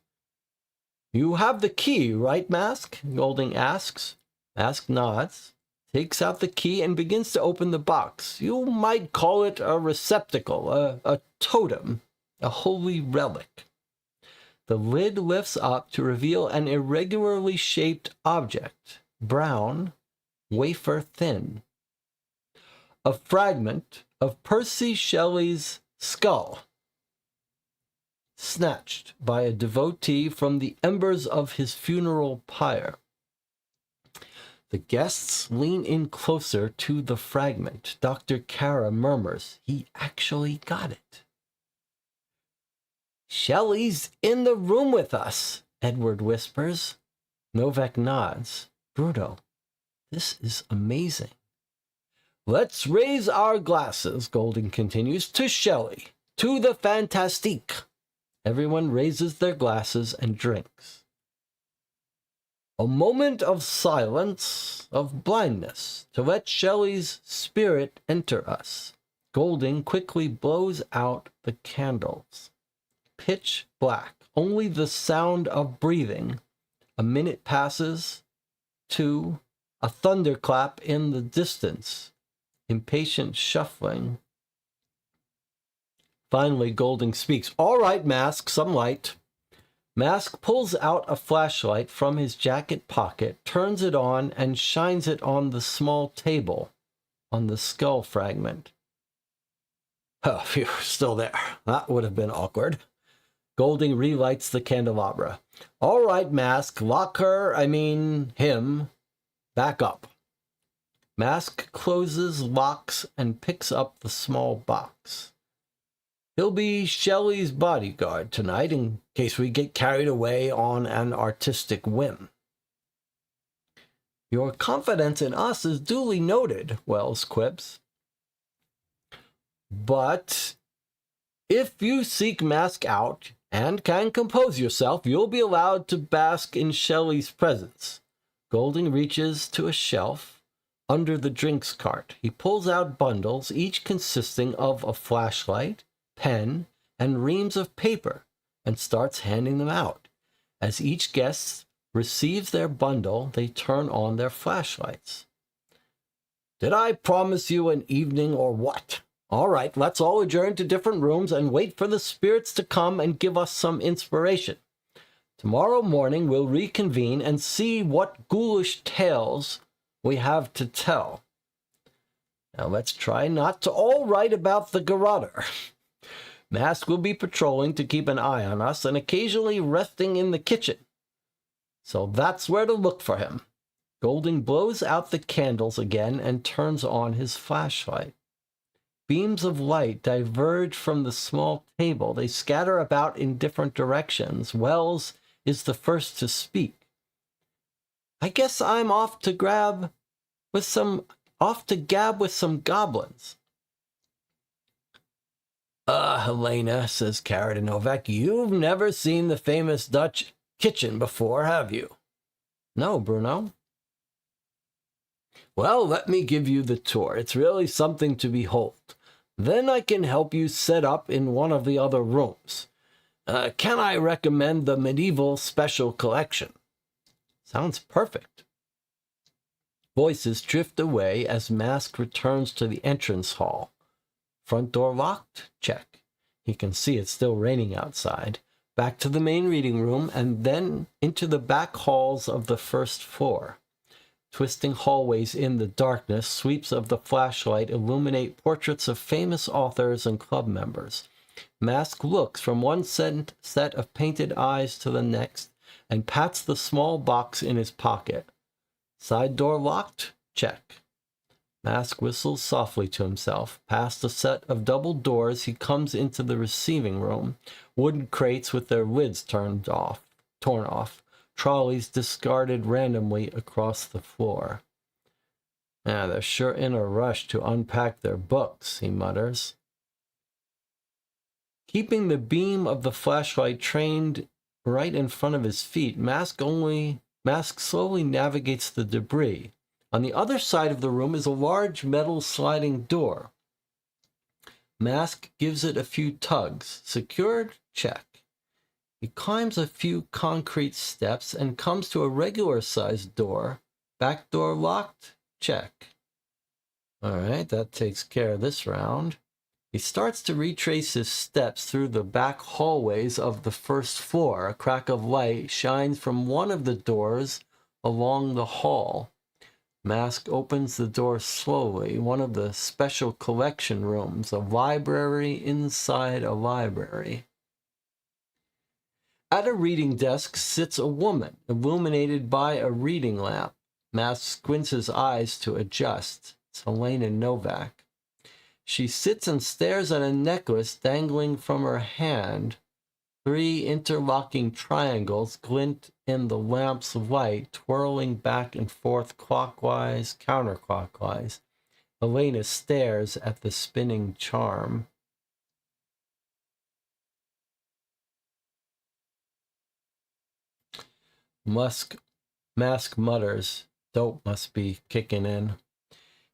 You have the key, right, Mask? Golding asks. Mask nods, takes out the key, and begins to open the box. You might call it a receptacle, a totem, a holy relic. The lid lifts up to reveal an irregularly shaped object, brown, wafer thin. A fragment of Percy Shelley's skull, snatched by a devotee from the embers of his funeral pyre. The guests lean in closer to the fragment. Dr. Kara murmurs, he actually got it. Shelley's in the room with us, Edward whispers. Novak nods. Bruno, this is amazing. Let's raise our glasses, Golding continues, to Shelley, to the fantastique. Everyone raises their glasses and drinks. A moment of silence, of blindness, to let Shelley's spirit enter us. Golding quickly blows out the candles. Pitch black, only the sound of breathing. A minute passes, 2, a thunderclap in the distance. Impatient shuffling. Finally, Golding speaks. All right, Mask, some light. Mask pulls out a flashlight from his jacket pocket, turns it on, and shines it on the small table, on the skull fragment. Oh, phew, still there. That would have been awkward. Golding relights the candelabra. All right, Mask, lock him, back up. Mask closes, locks, and picks up the small box. He'll be Shelley's bodyguard tonight in case we get carried away on an artistic whim. Your confidence in us is duly noted, Wells quips. But if you seek Mask out and can compose yourself, you'll be allowed to bask in Shelley's presence. Golding reaches to a shelf under the drinks cart. He pulls out bundles, each consisting of a flashlight, pen, and reams of paper, and starts handing them out. As each guest receives their bundle, they turn on their flashlights. Did I promise you an evening or what? All right, let's all adjourn to different rooms and wait for the spirits to come and give us some inspiration. Tomorrow morning we'll reconvene and see what ghoulish tales we have to tell. Now let's try not to all write about the garroter. Mask will be patrolling to keep an eye on us and occasionally resting in the kitchen. So that's where to look for him. Golding blows out the candles again and turns on his flashlight. Beams of light diverge from the small table. They scatter about in different directions. Wells is the first to speak. I guess I'm off to gab with some goblins. Helena, says Kara to Novak, you've never seen the famous Dutch kitchen before, have you? No, Bruno. Well, let me give you the tour. It's really something to behold. Then I can help you set up in one of the other rooms. Can I recommend the medieval special collection? Sounds perfect. Voices drift away as Mask returns to the entrance hall. Front door locked? Check. He can see it's still raining outside. Back to the main reading room and then into the back halls of the first floor. Twisting hallways in the darkness, sweeps of the flashlight illuminate portraits of famous authors and club members. Mask looks from one set of painted eyes to the next and pats the small box in his pocket. Side door locked? Check. Mask whistles softly to himself. Past a set of double doors, he comes into the receiving room. Wooden crates with their lids torn off. Trolleys discarded randomly across the floor. They're sure in a rush to unpack their books, he mutters. Keeping the beam of the flashlight trained right in front of his feet, Mask slowly navigates the debris. On the other side of the room is a large metal sliding door. Mask gives it a few tugs. Secured? Check. He climbs a few concrete steps and comes to a regular-sized door. Back door locked? Check. All right, that takes care of this round. He starts to retrace his steps through the back hallways of the first floor. A crack of light shines from one of the doors along the hall. Mask opens the door slowly. One of the special collection rooms, a library inside a library. At a reading desk sits a woman, illuminated by a reading lamp. Mask squints his eyes to adjust. It's Helena Novak. She sits and stares at a necklace dangling from her hand. 3 interlocking triangles glint in the lamp's light, twirling back and forth clockwise, counterclockwise. Helena stares at the spinning charm. Mask mutters. Dope must be kicking in.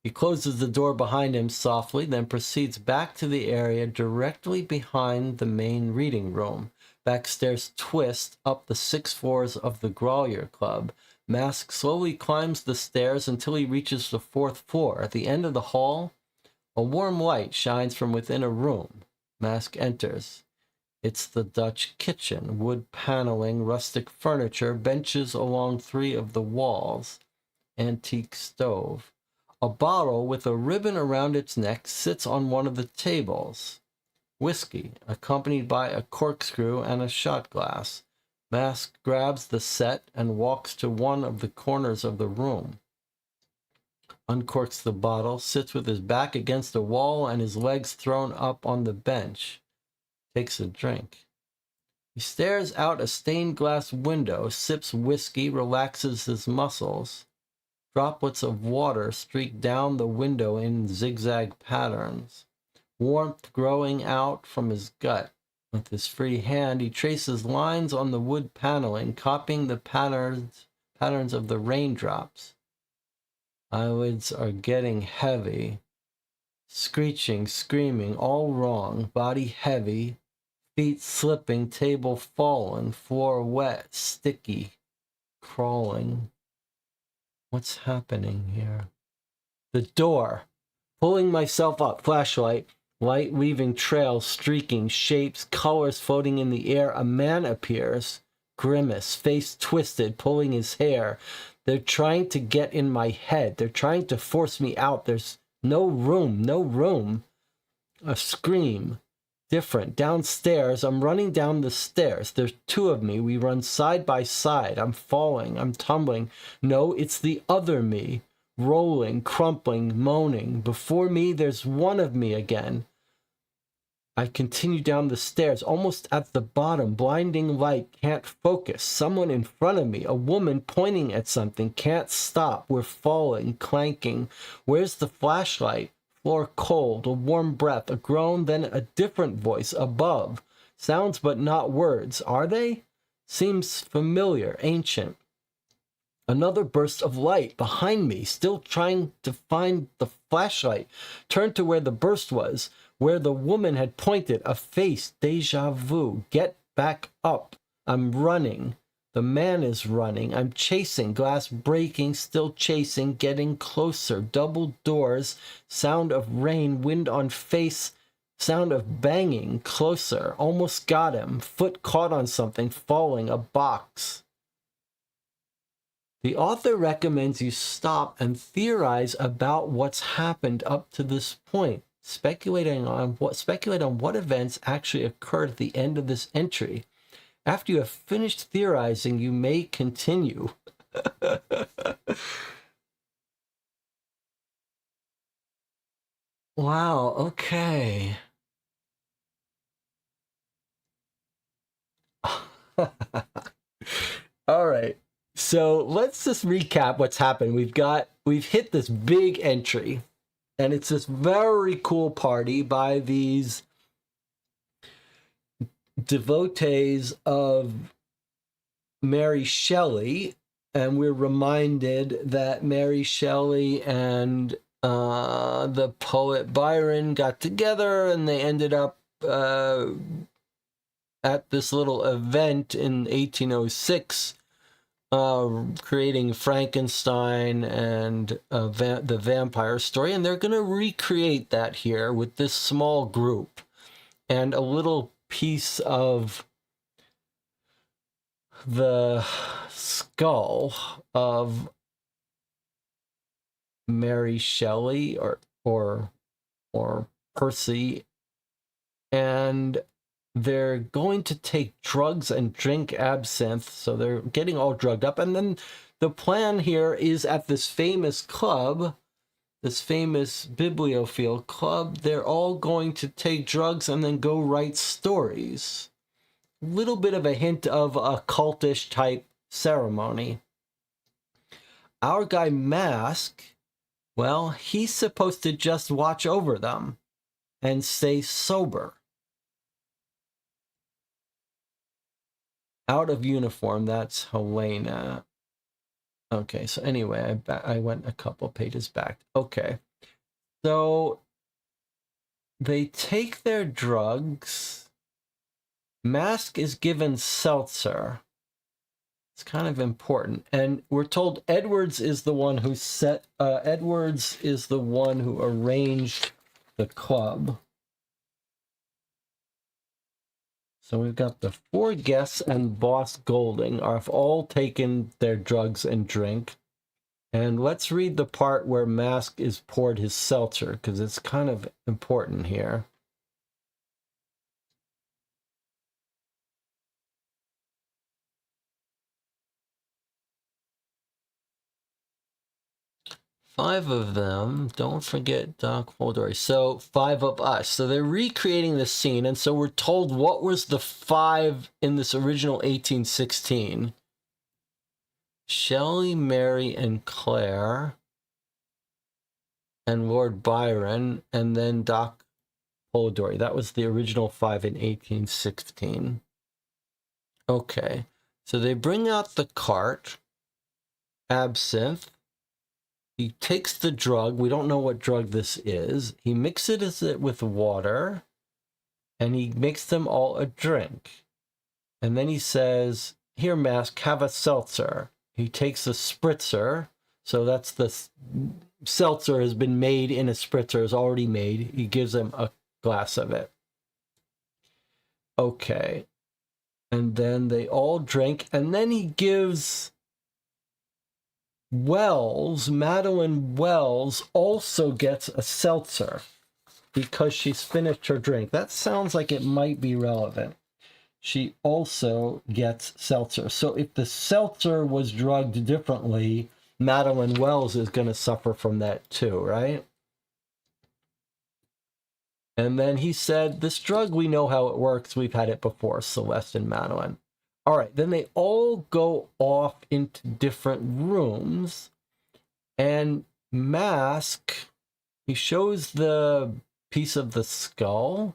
He closes the door behind him softly, then proceeds back to the area directly behind the main reading room. Backstairs twist up the 6 floors of the Grolier Club. Mask slowly climbs the stairs until he reaches the 4th floor. At the end of the hall, a warm light shines from within a room. Mask enters. It's the Dutch kitchen. Wood paneling, rustic furniture, benches along 3 of the walls. Antique stove. A bottle with a ribbon around its neck sits on one of the tables. Whiskey, accompanied by a corkscrew and a shot glass. Mask grabs the set and walks to one of the corners of the room. Uncorks the bottle, sits with his back against the wall and his legs thrown up on the bench. Takes a drink. He stares out a stained glass window, sips whiskey, relaxes his muscles. Droplets of water streak down the window in zigzag patterns. Warmth growing out from his gut. With his free hand, he traces lines on the wood paneling, copying the patterns of the raindrops. Eyelids are getting heavy. Screeching, screaming, all wrong. Body heavy. Feet slipping, table fallen, floor wet, sticky, crawling. What's happening here? The door. Pulling myself up, flashlight, light weaving trails, streaking, shapes, colors floating in the air. A man appears, grimace, face twisted, pulling his hair. They're trying to get in my head. They're trying to force me out. There's no room, no room. A scream. Different. Downstairs, I'm running down the stairs. There's 2 of me. We run side by side. I'm falling. I'm tumbling. No, it's the other me. Rolling, crumpling, moaning. Before me, there's one of me again. I continue down the stairs, almost at the bottom. Blinding light, can't focus. Someone in front of me, a woman pointing at something, can't stop. We're falling, clanking. Where's the flashlight? Floor cold, a warm breath, a groan, then a different voice above. Sounds but not words. Are they? Seems familiar, ancient. Another burst of light behind me, still trying to find the flashlight. Turn to where the burst was, where the woman had pointed. A face, déjà vu. Get back up. I'm running. The man is running. I'm chasing. Glass breaking, still chasing, getting closer. Double doors, sound of rain, wind on face, sound of banging, closer. Almost got him. Foot caught on something, falling, a box. The author recommends you stop and theorize about what's happened up to this point. Speculate on what events actually occurred at the end of this entry. After you have finished theorizing, you may continue. Wow, okay. All right. So let's just recap what's happened. We've hit this big entry, and it's this very cool party by these devotees of Mary Shelley, and we're reminded that Mary Shelley and the poet Byron got together, and they ended up at this little event in 1806, creating Frankenstein and the vampire story, and they're going to recreate that here with this small group and a little piece of the skull of Mary Shelley or Percy, and they're going to take drugs and drink absinthe, so they're getting all drugged up. And then the plan here is at this famous club, this famous bibliophile club, they're all going to take drugs and then go write stories. A little bit of a hint of a cultish type ceremony. Our guy Mask, well, he's supposed to just watch over them and stay sober. Out of uniform, that's Helena. Okay, so anyway, I went a couple pages back. Okay, so they take their drugs. Mask is given seltzer. It's kind of important. And we're told Edwards is the one who Edwards is the one who arranged the club. So we've got the 4 guests and Boss Golding have all taken their drugs and drink. And let's read the part where Mask is poured his seltzer, because it's kind of important here. Five of them. Don't forget Doc Holdori. So 5 of us. So they're recreating the scene. And so we're told what was the 5 in this original 1816. Shelley, Mary, and Claire. And Lord Byron. And then Doc Holdori. That was the original 5 in 1816. Okay. So they bring out the cart. Absinthe. He takes the drug. We don't know what drug this is. He mixes it with water, and he makes them all a drink. And then he says, here, Mask, have a seltzer. He takes a spritzer. So that's the seltzer has been made in a spritzer, is already made. He gives him a glass of it. Okay. And then they all drink, and then he gives Madeline Wells also gets a seltzer because she's finished her drink. That sounds like it might be relevant. She also gets seltzer. So if the seltzer was drugged differently, Madeline Wells is going to suffer from that too, right? And then he said, this drug, we know how it works. We've had it before, Celeste and Madeline. All right, then they all go off into different rooms, and Mask, he shows the piece of the skull,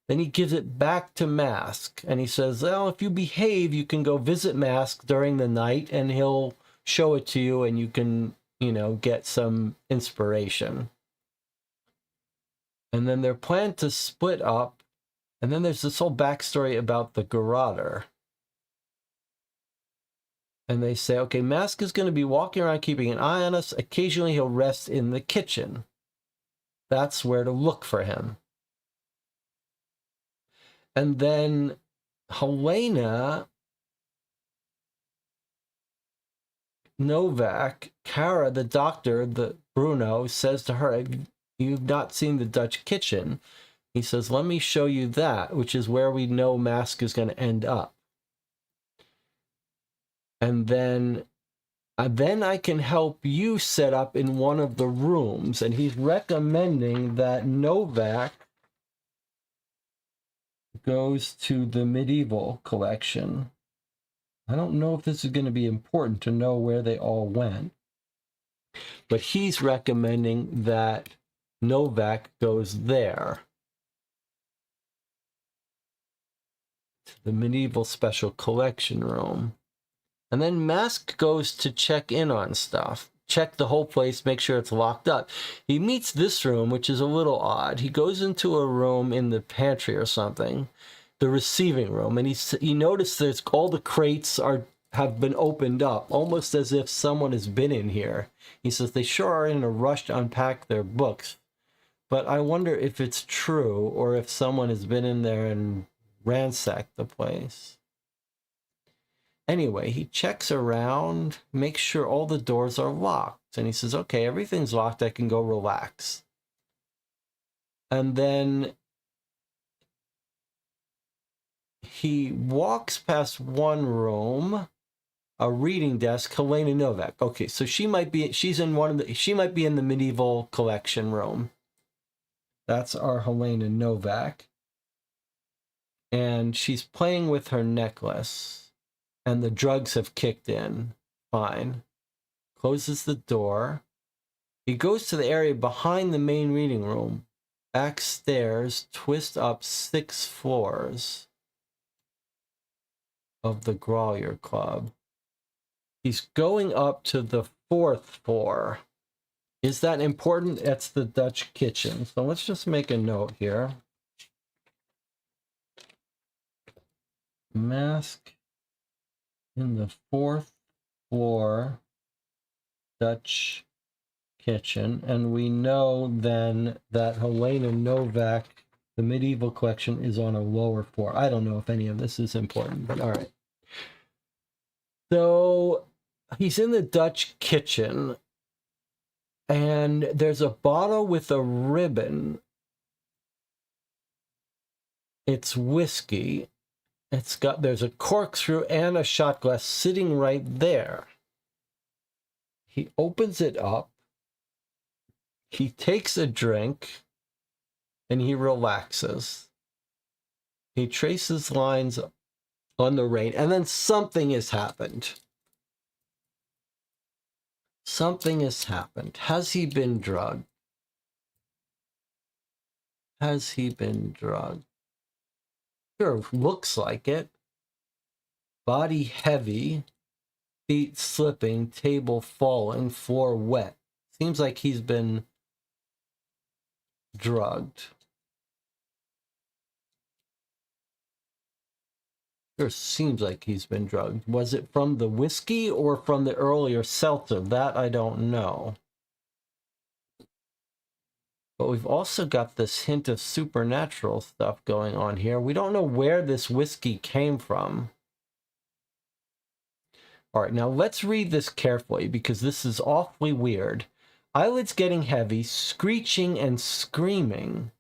then he gives it back to Mask, and he says, well, if you behave, you can go visit Mask during the night, and he'll show it to you, and you can, get some inspiration. And then they're planned to split up, and then there's this whole backstory about the garroter. And they say, okay, Mask is going to be walking around keeping an eye on us. Occasionally he'll rest in the kitchen. That's where to look for him. And then Helena, Novak, Kara, the doctor, Bruno, says to her, you've not seen the Dutch kitchen. He says, let me show you that, which is where we know Mask is going to end up. And then I can help you set up in one of the rooms. And he's recommending that Novak goes to the medieval collection. I don't know if this is going to be important to know where they all went. But he's recommending that Novak goes there. To the medieval special collection room. And then Mask goes to check in on stuff. Check the whole place, make sure it's locked up. He meets this room, which is a little odd. He goes into a room in the pantry or something, the receiving room, and he noticed there's all the crates have been opened up, almost as if someone has been in here. He says they sure are in a rush to unpack their books, but I wonder if it's true or if someone has been in there and ransacked the place. Anyway, he checks around, makes sure all the doors are locked, and he says, okay, everything's locked, I can go relax. And then he walks past one room, a reading desk, Helena Novak. Okay, so she might be in the medieval collection room. That's our Helena Novak. And she's playing with her necklace, and the drugs have kicked in. Fine. Closes the door. He goes to the area behind the main reading room. Back stairs, twist up 6 floors of the Grolier Club. He's going up to the 4th floor. Is that important? That's the Dutch kitchen. So let's just make a note here. Mask in the 4th floor Dutch kitchen. And we know then that Helena Novak, the medieval collection, is on a lower floor. I don't know if any of this is important, but all right. So he's in the Dutch kitchen, and there's a bottle with a ribbon. It's whiskey. There's a corkscrew and a shot glass sitting right there. He opens it up. He takes a drink, and he relaxes. He traces lines on the rain, and then something has happened. Something has happened. Has he been drugged? Has he been drugged? Sure, looks like it. Body heavy, feet slipping, table falling, floor wet. Seems like he's been drugged. Sure seems like he's been drugged. Was it from the whiskey or from the earlier seltzer? That I don't know. But we've also got this hint of supernatural stuff going on here. We don't know where this whiskey came from. All right, now let's read this carefully because this is awfully weird. Eyelids getting heavy, screeching and screaming.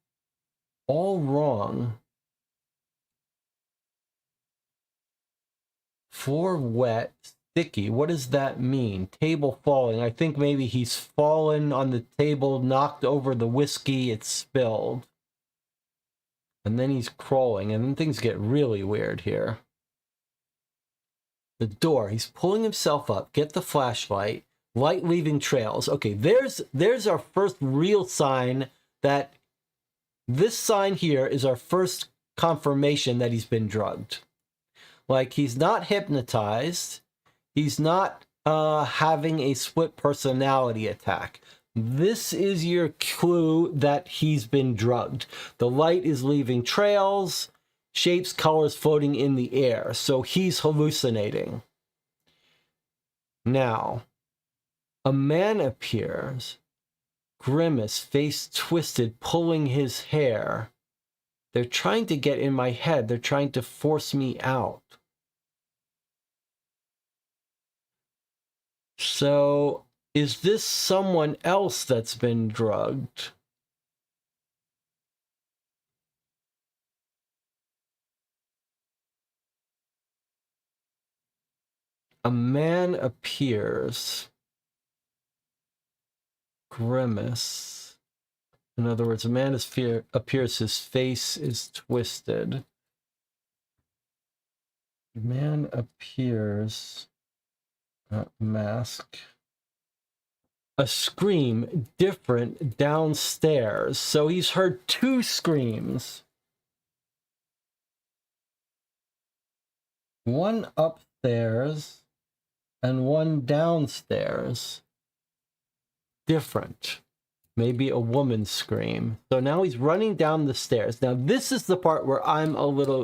All wrong. Floor wet, sticky. What does that mean? Table falling. I think maybe he's fallen on the table, knocked over the whiskey, it's spilled. And then he's crawling, and then things get really weird here. The door, he's pulling himself up, get the flashlight, light leaving trails. Okay, there's our first real sign that this sign here is our first confirmation that he's been drugged. Like, he's not hypnotized. He's not having a split personality attack. This is your clue that he's been drugged. The light is leaving trails, shapes, colors floating in the air. So he's hallucinating. Now, a man appears, grimace, face twisted, pulling his hair. They're trying to get in my head. They're trying to force me out. So, is this someone else that's been drugged? A man appears. Grimace. In other words, a man appears, his face is twisted. Man appears. Mask. A scream, different, downstairs. So he's heard 2 screams. One upstairs and one downstairs. Different. Maybe a woman's scream. So now he's running down the stairs. Now this is the part where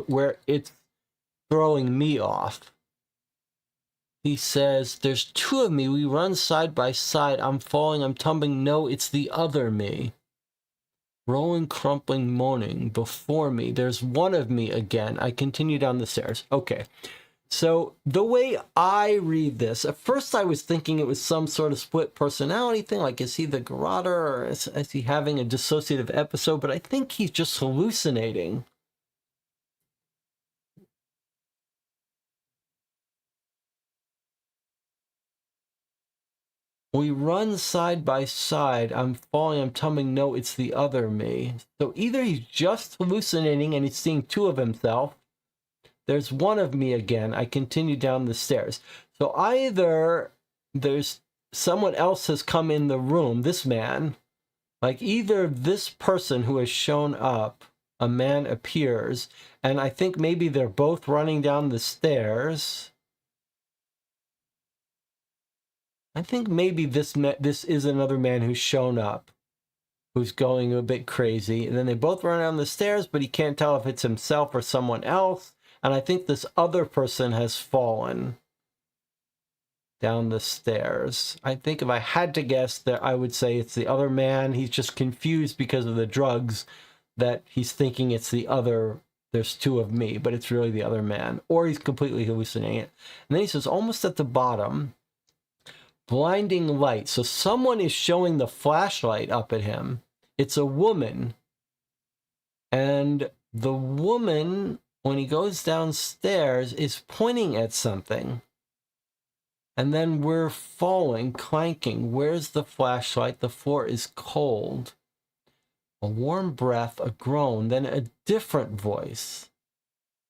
where it's throwing me off. He says, there's two of me. We run side by side. I'm falling, I'm tumbling. No, it's the other me. Rolling, crumpling, moaning before me. There's one of me again. I continue down the stairs. Okay. So the way I read this, at first I was thinking it was some sort of split personality thing, like is he the garroter or is he having a dissociative episode? But I think he's just hallucinating. We run side by side. I'm falling, I'm tumbling. No, it's the other me. So either he's just hallucinating and he's seeing two of himself. There's one of me again. I continue down the stairs. So either there's someone else has come in the room, this man, like either this person who has shown up, a man appears, and I think maybe they're both running down the stairs. I think maybe this is another man who's shown up, who's going a bit crazy, and then they both run down the stairs, but he can't tell if it's himself or someone else. And I think this other person has fallen down the stairs. I think if I had to guess, that I would say it's the other man. He's just confused because of the drugs, that he's thinking it's the other, there's two of me, but it's really the other man. Or he's completely hallucinating it. And then he says, almost at the bottom, blinding light. So someone is showing the flashlight up at him. It's a woman. And the woman, when he goes downstairs, is pointing at something. And then we're falling, clanking. Where's the flashlight? The floor is cold. A warm breath, a groan, then a different voice.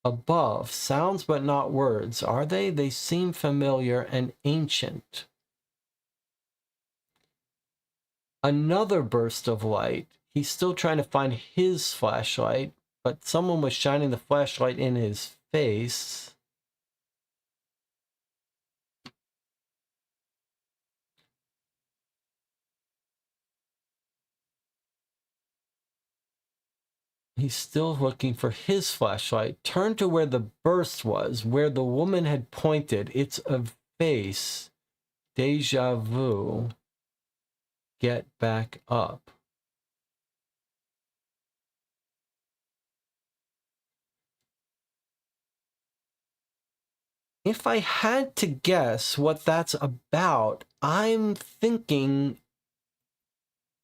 Above, sounds but not words. Are they? They seem familiar and ancient. Another burst of light. He's still trying to find his flashlight, but someone was shining the flashlight in his face. He's still looking for his flashlight. Turn to where the burst was, where the woman had pointed. It's a face. Deja vu. Get back up. If I had to guess what that's about, I'm thinking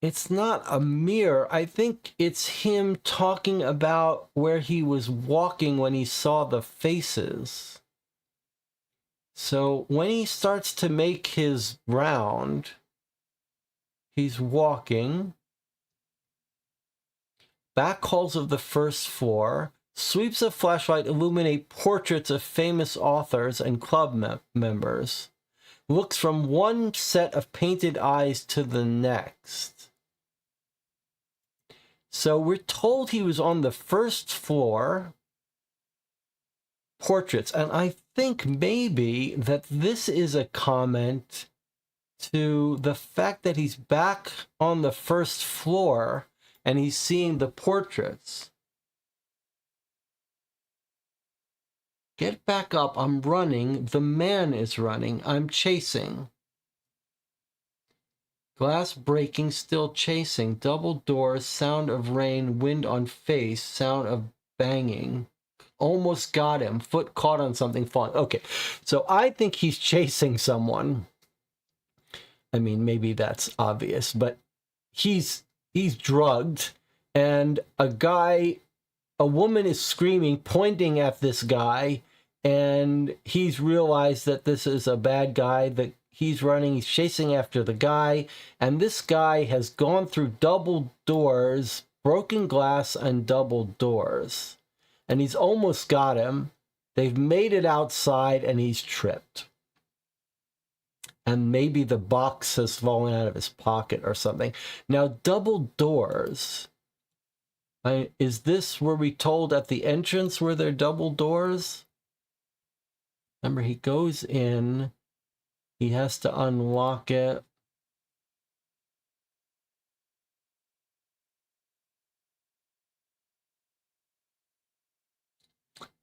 it's not a mirror. I think it's him talking about where he was walking when he saw the faces. So when he starts to make his round, he's walking. Back halls of the first floor. Sweeps of flashlight illuminate portraits of famous authors and club members. Looks from one set of painted eyes to the next. So we're told he was on the first floor. Portraits. And I think maybe that this is a comment to the fact that he's back on the first floor and he's seeing the portraits. Get back up, I'm running. The man is running. I'm chasing. Glass breaking, still chasing. Double doors, sound of rain, wind on face, sound of banging. Almost got him. Foot caught on something, falling. Okay, so I think he's chasing someone. I mean, maybe that's obvious, but he's drugged, and a woman is screaming, pointing at this guy, and he's realized that this is a bad guy, that he's running, he's chasing after the guy, and this guy has gone through double doors, broken glass and double doors, and he's almost got him. They've made it outside, and he's tripped. And maybe the box has fallen out of his pocket or something. Now, double doors. Is this where we told at the entrance where there are double doors? Remember, he goes in. He has to unlock it.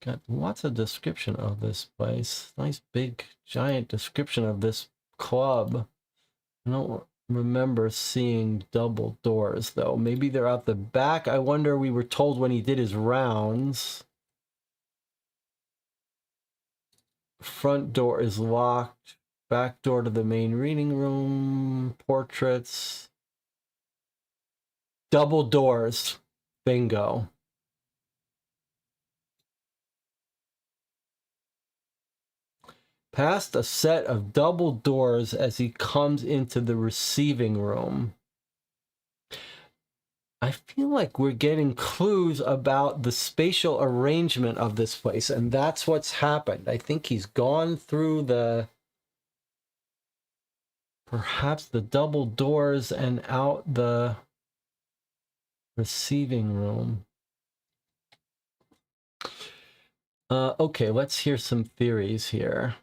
Got lots of description of this place. Nice big giant description of this club. I don't remember seeing double doors though. Maybe they're out the back. I wonder, we were told when he did his rounds. Front door is locked. Back door to the main reading room. Portraits. Double doors. Bingo. Past a set of double doors as he comes into the receiving room. I feel like we're getting clues about the spatial arrangement of this place, and that's what's happened. I think he's gone through perhaps the double doors and out the receiving room. Okay, let's hear some theories here.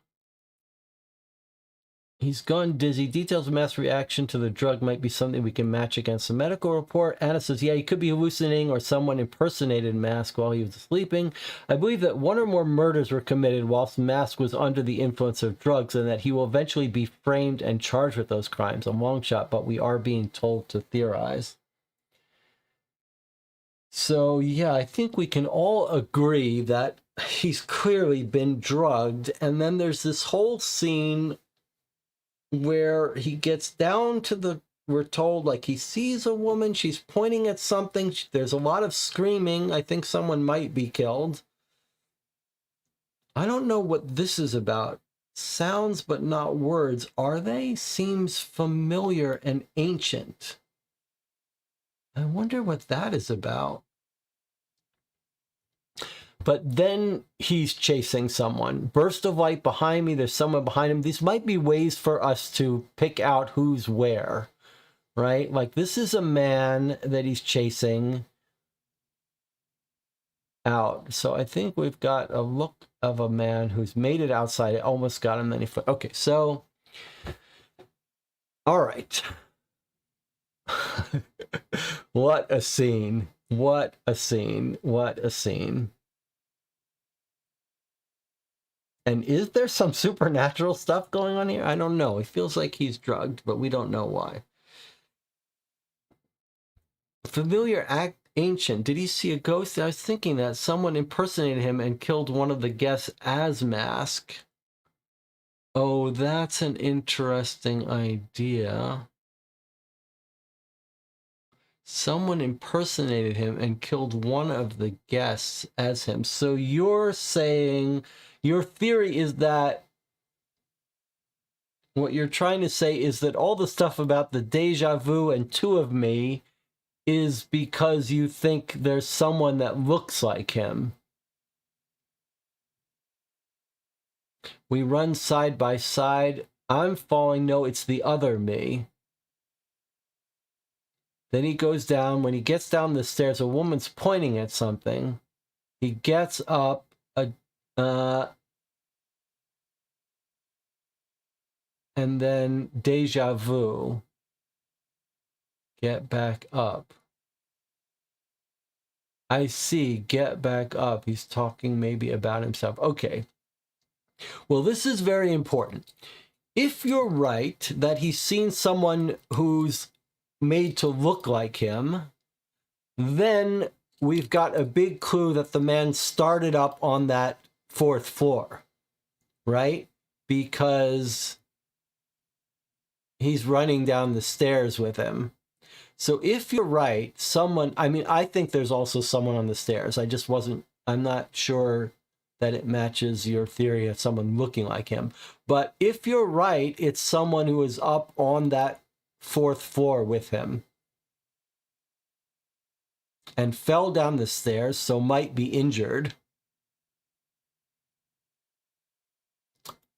He's gone dizzy. Details of mass reaction to the drug might be something we can match against the medical report. Anna says, yeah, he could be hallucinating or someone impersonated Mask while he was sleeping. I believe that one or more murders were committed whilst Mask was under the influence of drugs and that he will eventually be framed and charged with those crimes. A long shot, but we are being told to theorize. So, yeah, I think we can all agree that he's clearly been drugged. And then there's this whole scene where he gets down to the, we're told, like, he sees a woman, she's pointing at something, there's a lot of screaming, I think someone might be killed. I don't know what this is about. Sounds but not words, are they? Seems familiar and ancient. I wonder what that is about. But then he's chasing someone. Burst of light behind me. There's someone behind him. These might be ways for us to pick out who's where, right? Like, this is a man that he's chasing out. So I think we've got a look of a man who's made it outside. It almost got him, then he flipped. Okay, so, all right. What a scene. What a scene. What a scene. And is there some supernatural stuff going on here? I don't know. It feels like he's drugged, but we don't know why. Familiar act, ancient. Did he see a ghost? I was thinking that someone impersonated him and killed one of the guests as Mask. Oh, that's an interesting idea. Someone impersonated him and killed one of the guests as him. So you're saying, your theory is that, what you're trying to say is that all the stuff about the deja vu and two of me is because you think there's someone that looks like him. We run side by side. I'm falling. No, it's the other me. Then he goes down. When he gets down the stairs, a woman's pointing at something. He gets up. And then deja vu. Get back up. I see. Get back up. He's talking maybe about himself. Okay. Well, this is very important. If you're right that he's seen someone who's made to look like him, then we've got a big clue that the man started up on that 4th floor, right? Because he's running down the stairs with him. So if you're right, someone, I mean, I think there's also someone on the stairs. I'm not sure that it matches your theory of someone looking like him. But if you're right, it's someone who is up on that 4th floor with him and fell down the stairs, so might be injured.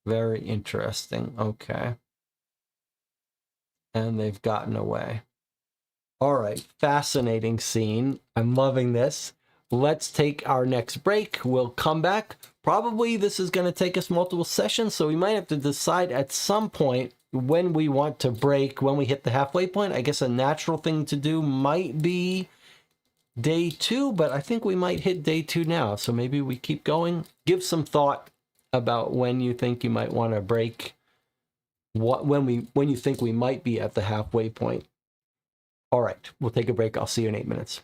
Very interesting. Okay. And they've gotten away. All right, fascinating scene. I'm loving this. Let's take our next break. We'll come back. Probably this is going to take us multiple sessions, so we might have to decide at some point when we want to break, when we hit the halfway point. I guess a natural thing to do might be day 2, but I think we might hit day 2 now. So maybe we keep going. Give some thought about when you think you might want to break. When you think we might be at the halfway point. All right, we'll take a break. I'll see you in 8 minutes.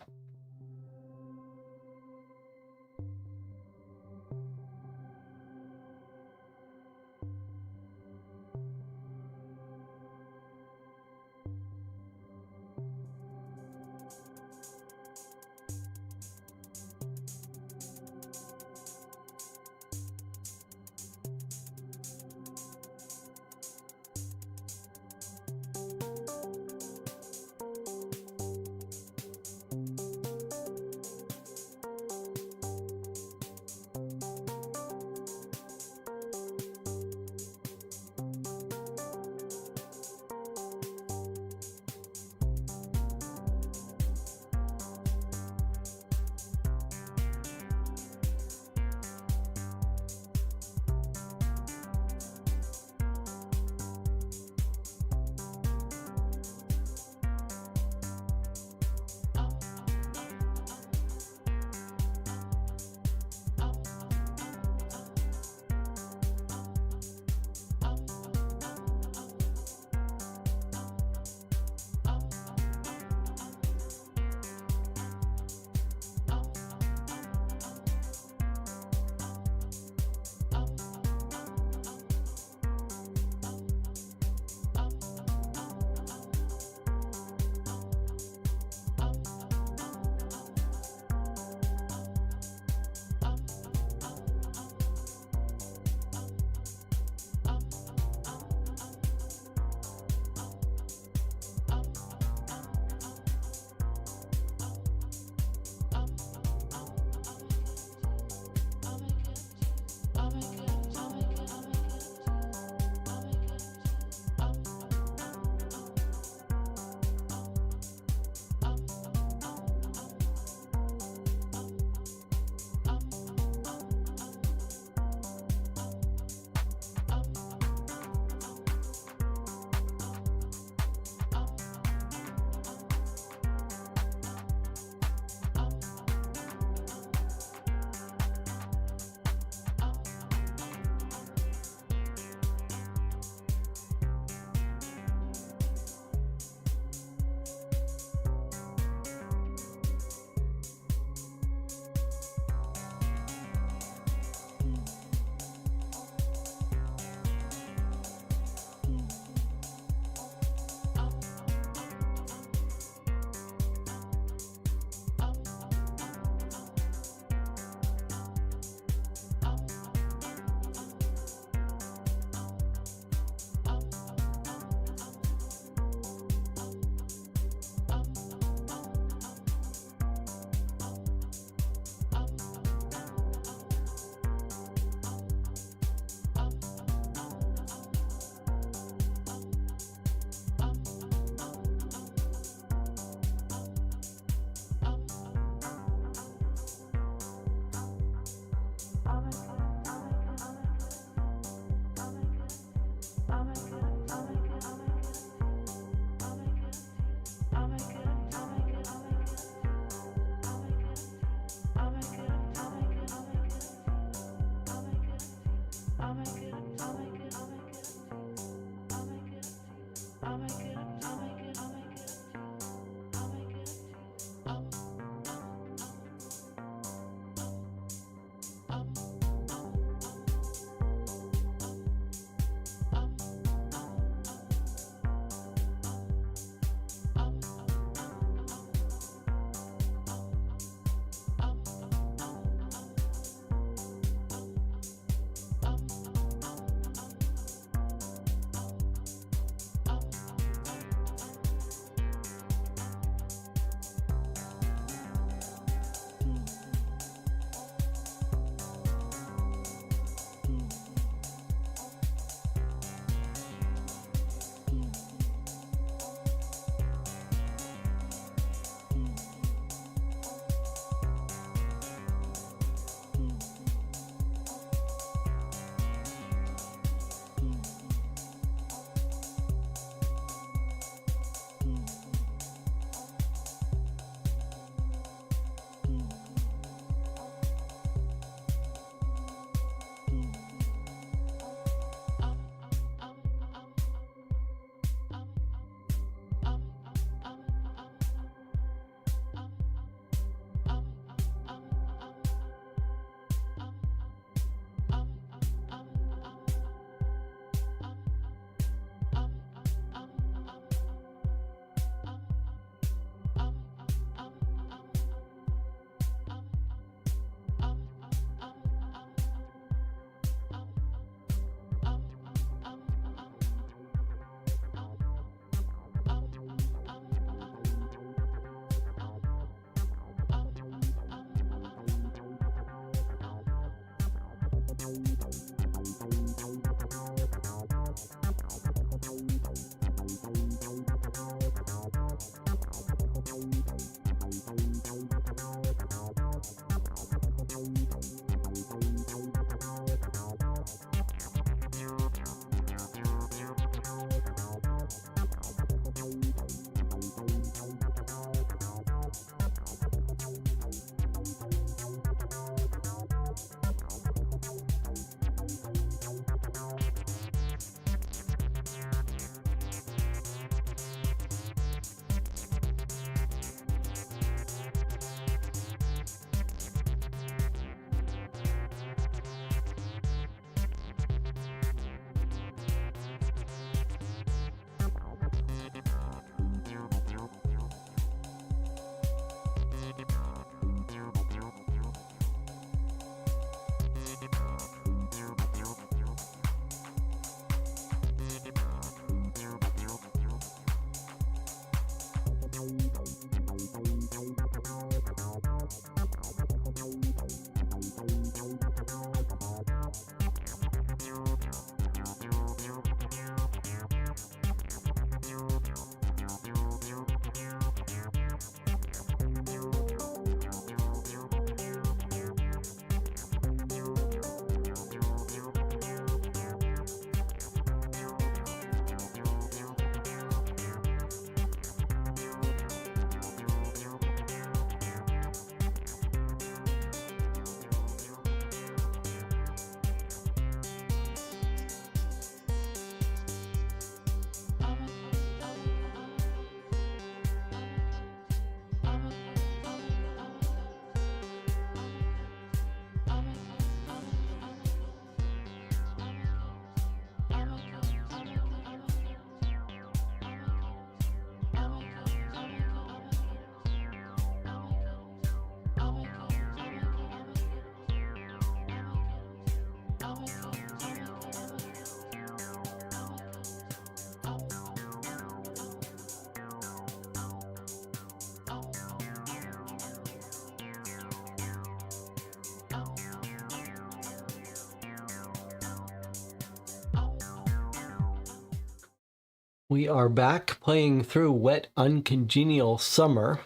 We are back playing through Wet Uncongenial Summer.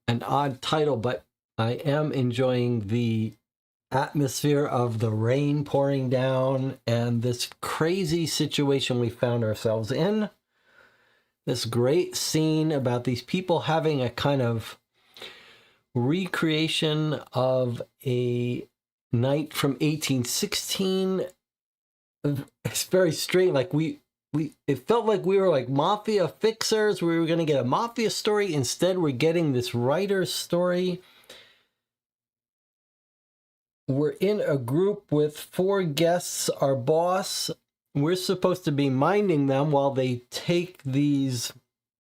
An odd title, but I am enjoying the atmosphere of the rain pouring down and this crazy situation we found ourselves in. This great scene about these people having a kind of recreation of a night from 1816. It's very strange. Like it felt like we were like mafia fixers. We were going to get a mafia story. Instead, we're getting this writer's story. We're in a group with 4 guests, our boss. We're supposed to be minding them while they take these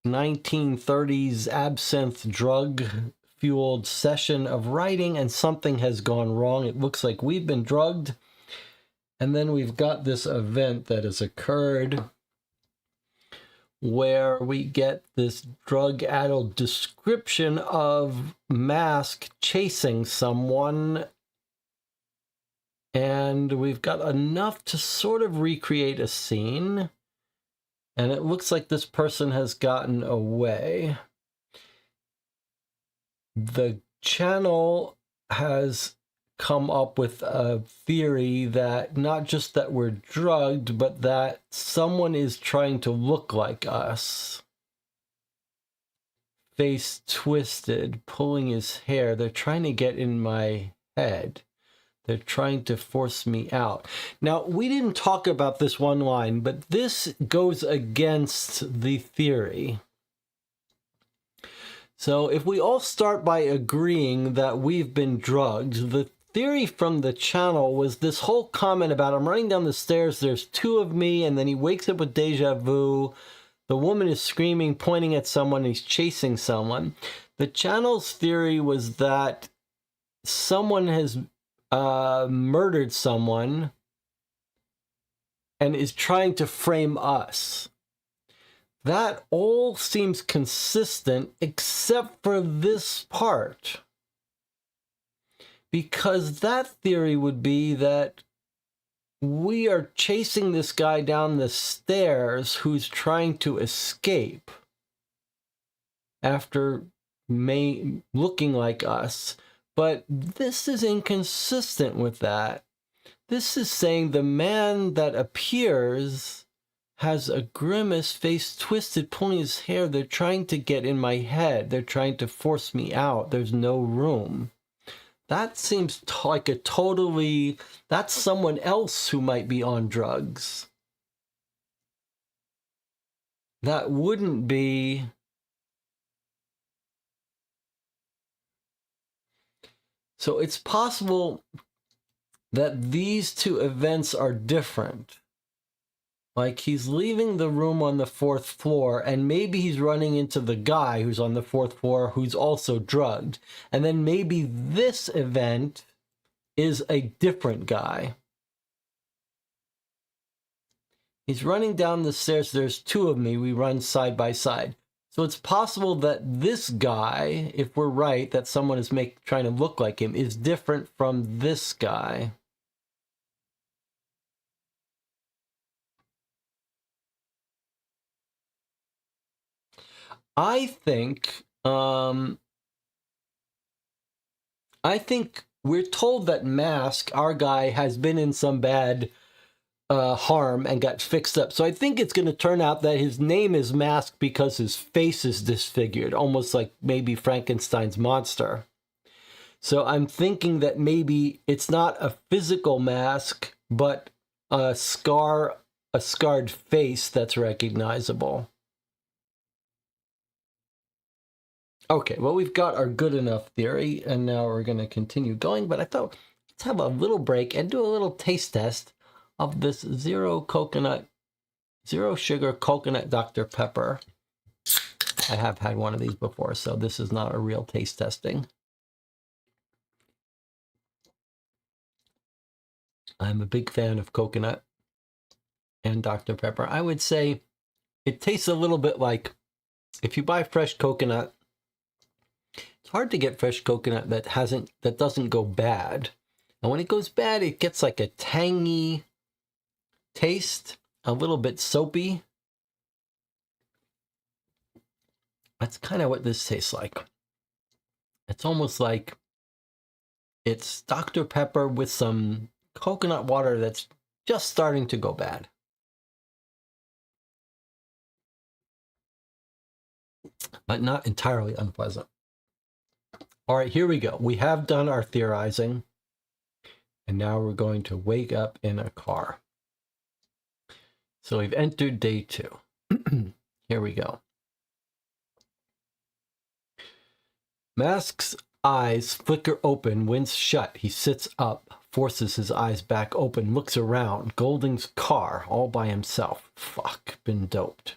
1930s absinthe drug-fueled session of writing, and something has gone wrong. It looks like we've been drugged. And then we've got this event that has occurred where we get this drug-addled description of Mask chasing someone. And we've got enough to sort of recreate a scene. And it looks like this person has gotten away. The channel has come up with a theory that not just that we're drugged, but that someone is trying to look like us. Face twisted, pulling his hair. They're trying to get in my head. They're trying to force me out. Now, we didn't talk about this one line, but this goes against the theory. So if we all start by agreeing that we've been drugged, the theory from the channel was this whole comment about I'm running down the stairs, there's 2 of me, and then he wakes up with deja vu. The woman is screaming, pointing at someone, he's chasing someone. The channel's theory was that someone has murdered someone and is trying to frame us. That all seems consistent except for this part. Because that theory would be that we are chasing this guy down the stairs who's trying to escape after looking like us. But this is inconsistent with that. This is saying the man that appears has a grimace, face twisted, pulling his hair. They're trying to get in my head. They're trying to force me out. There's no room. That seems like a totally... That's someone else who might be on drugs. That wouldn't be... So it's possible that these two events are different. Like he's leaving the room on the 4th floor and maybe he's running into the guy who's on the 4th floor who's also drugged. And then maybe this event is a different guy. He's running down the stairs. There's 2 of me. We run side by side. So it's possible that this guy, if we're right, that someone is trying to look like him, is different from this guy. I think we're told that Mask, our guy, has been in some bad harm and got fixed up. So I think it's going to turn out that his name is Mask because his face is disfigured, almost like maybe Frankenstein's monster. So I'm thinking that maybe it's not a physical mask, but a scarred face that's recognizable. Okay, well, we've got our good enough theory, and now we're going to continue going. But I thought, let's have a little break and do a little taste test of this zero sugar coconut Dr. Pepper. I have had one of these before, so this is not a real taste testing. I'm a big fan of coconut and Dr. Pepper. I would say it tastes a little bit like if you buy fresh coconut. It's hard to get fresh coconut that doesn't go bad. And when it goes bad, it gets like a tangy taste, a little bit soapy. That's kind of what this tastes like. It's almost like it's Dr. Pepper with some coconut water that's just starting to go bad. But not entirely unpleasant. All right, here we go. We have done our theorizing. And now we're going to wake up in a car. So we've entered day 2. Here we go. Mask's eyes flicker open, wince shut. He sits up, forces his eyes back open, looks around. Golding's car, all by himself. Fuck, been doped.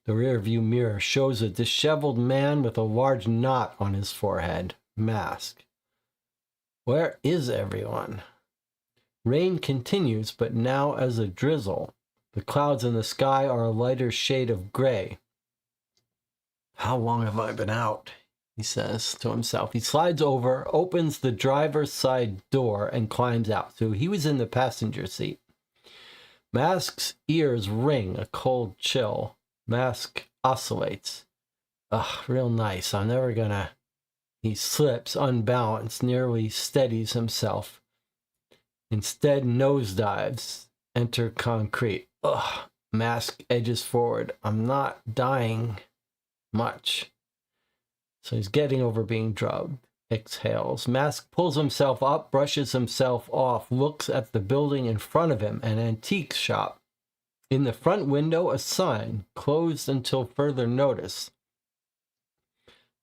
The rearview mirror shows a disheveled man with a large knot on his forehead. Mask. Where is everyone? Rain continues, but now as a drizzle. The clouds in the sky are a lighter shade of gray. How long have I been out? He says to himself. He slides over, opens the driver's side door, and climbs out. So he was in the passenger seat. Mask's ears ring, a cold chill. Mask oscillates. Ugh, real nice. I'm never gonna... He slips, unbalanced, nearly steadies himself. Instead, nosedives. Enter concrete. Ugh. Mask edges forward. I'm not dying much. So he's getting over being drugged. Exhales. Mask pulls himself up, brushes himself off, looks at the building in front of him, an antique shop. In the front window, a sign, closed until further notice.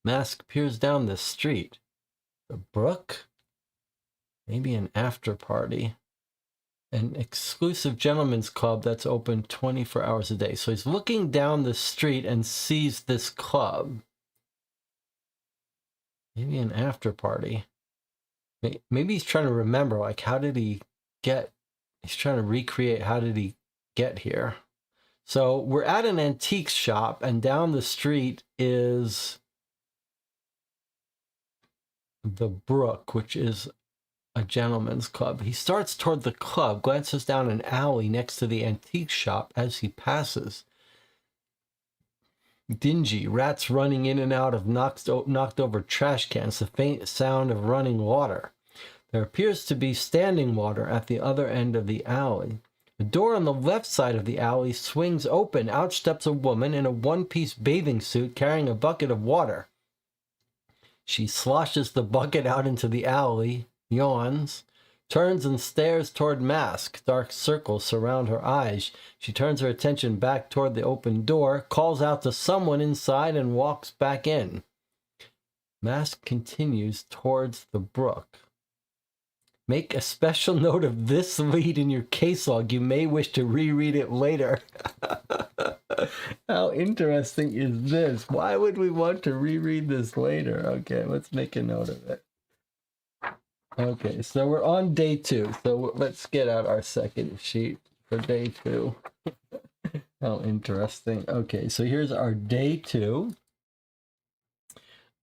Mask peers down the street. The brook? Maybe an after party. An exclusive gentleman's club that's open 24 hours a day. So he's looking down the street and sees this club. Maybe an after party. Maybe he's trying to remember, like, how did he get... He's trying to recreate how did he get here. So we're at an antique shop, and down the street is the brook, which is a gentleman's club. He starts toward the club, glances down an alley next to the antique shop as he passes. Dingy, rats running in and out of knocked over trash cans, the faint sound of running water. There appears to be standing water at the other end of the alley. The door on the left side of the alley swings open. Out steps a woman in a one-piece bathing suit carrying a bucket of water. She sloshes the bucket out into the alley, yawns, turns and stares toward Mask. Dark circles surround her eyes. She turns her attention back toward the open door, calls out to someone inside, and walks back in. Mask continues towards the brook. Make a special note of this lead in your case log. You may wish to reread it later. How interesting is this? Why would we want to reread this later? Okay, let's make a note of it. Okay, so we're on day 2. So let's get out our second sheet for day 2. How interesting. Okay, so here's our day 2.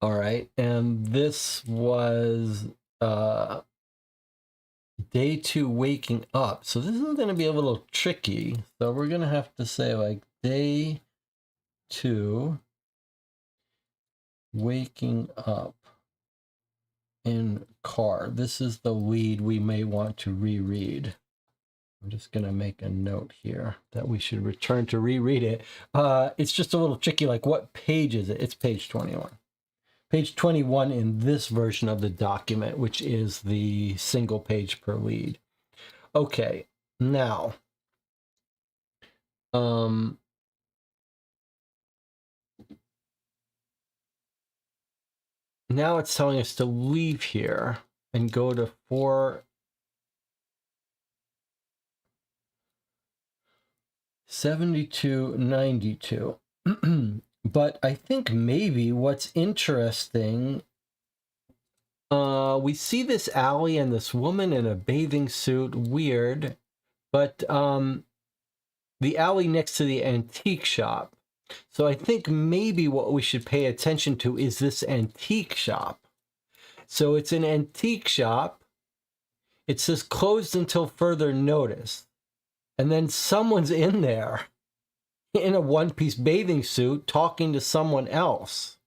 All right, and this was day 2 waking up. So this is going to be a little tricky. So we're going to have to say like day 2 waking up in car. This is the lead we may want to reread. I'm just going to make a note here that we should return to reread it. It's just a little tricky, like what page is it? It's page 21. Page 21 in this version of the document, which is the single page per lead. Okay, now, now it's telling us to leave here and go to 47292. But I think maybe what's interesting, we see this alley and this woman in a bathing suit, weird, but the alley next to the antique shop. So I think maybe what we should pay attention to is this antique shop. So it's an antique shop. It says closed until further notice. And then someone's in there in a one-piece bathing suit talking to someone else.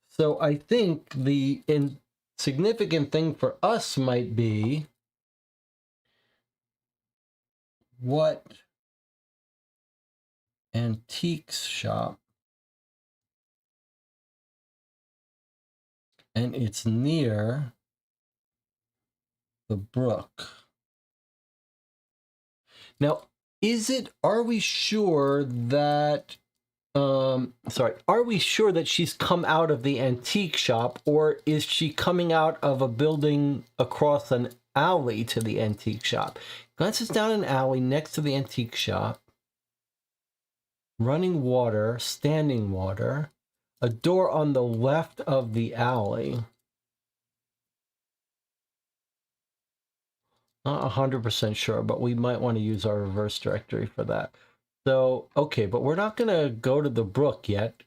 So I think the significant thing for us might be what antiques shop, and it's near the brook. Now, are we sure that, are we sure that she's come out of the antique shop, or is she coming out of a building across an alley to the antique shop? Glances down an alley next to the antique shop. Running water, standing water, a door on the left of the alley. Not 100% sure, but we might want to use our reverse directory for that. So, okay, but we're not going to go to the brook yet.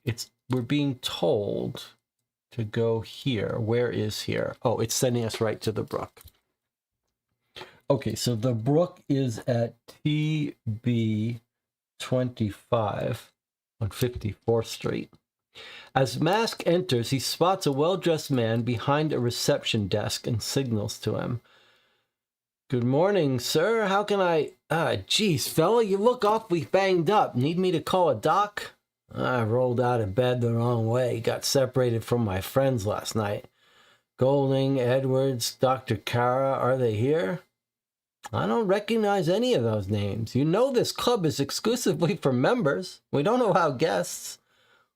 We're being told to go here. Where is here? Oh, it's sending us right to the brook. Okay, so the brook is at TB 25 on 54th Street. As Mask enters, he spots a well-dressed man behind a reception desk and signals to him. Good morning, sir. How can I... geez, fella, you look awfully banged up. Need me to call a doc? I rolled out of bed the wrong way. Got separated from my friends last night. Golding, Edwards, Dr. Kara, are they here? I don't recognize any of those names. You know this club is exclusively for members. We don't allow guests.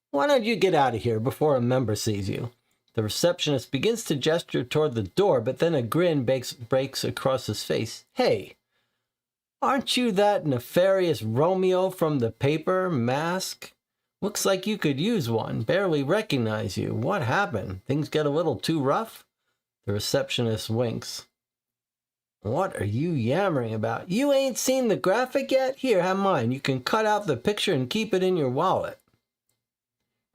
Why don't you get out of here before a member sees you? The receptionist begins to gesture toward the door, but then a grin breaks across his face. Hey, aren't you that nefarious Romeo from the paper, Mask? Looks like you could use one. Barely recognize you. What happened? Things get a little too rough? The receptionist winks. What are you yammering about? You ain't seen the graphic yet? Here, have mine. You can cut out the picture and keep it in your wallet.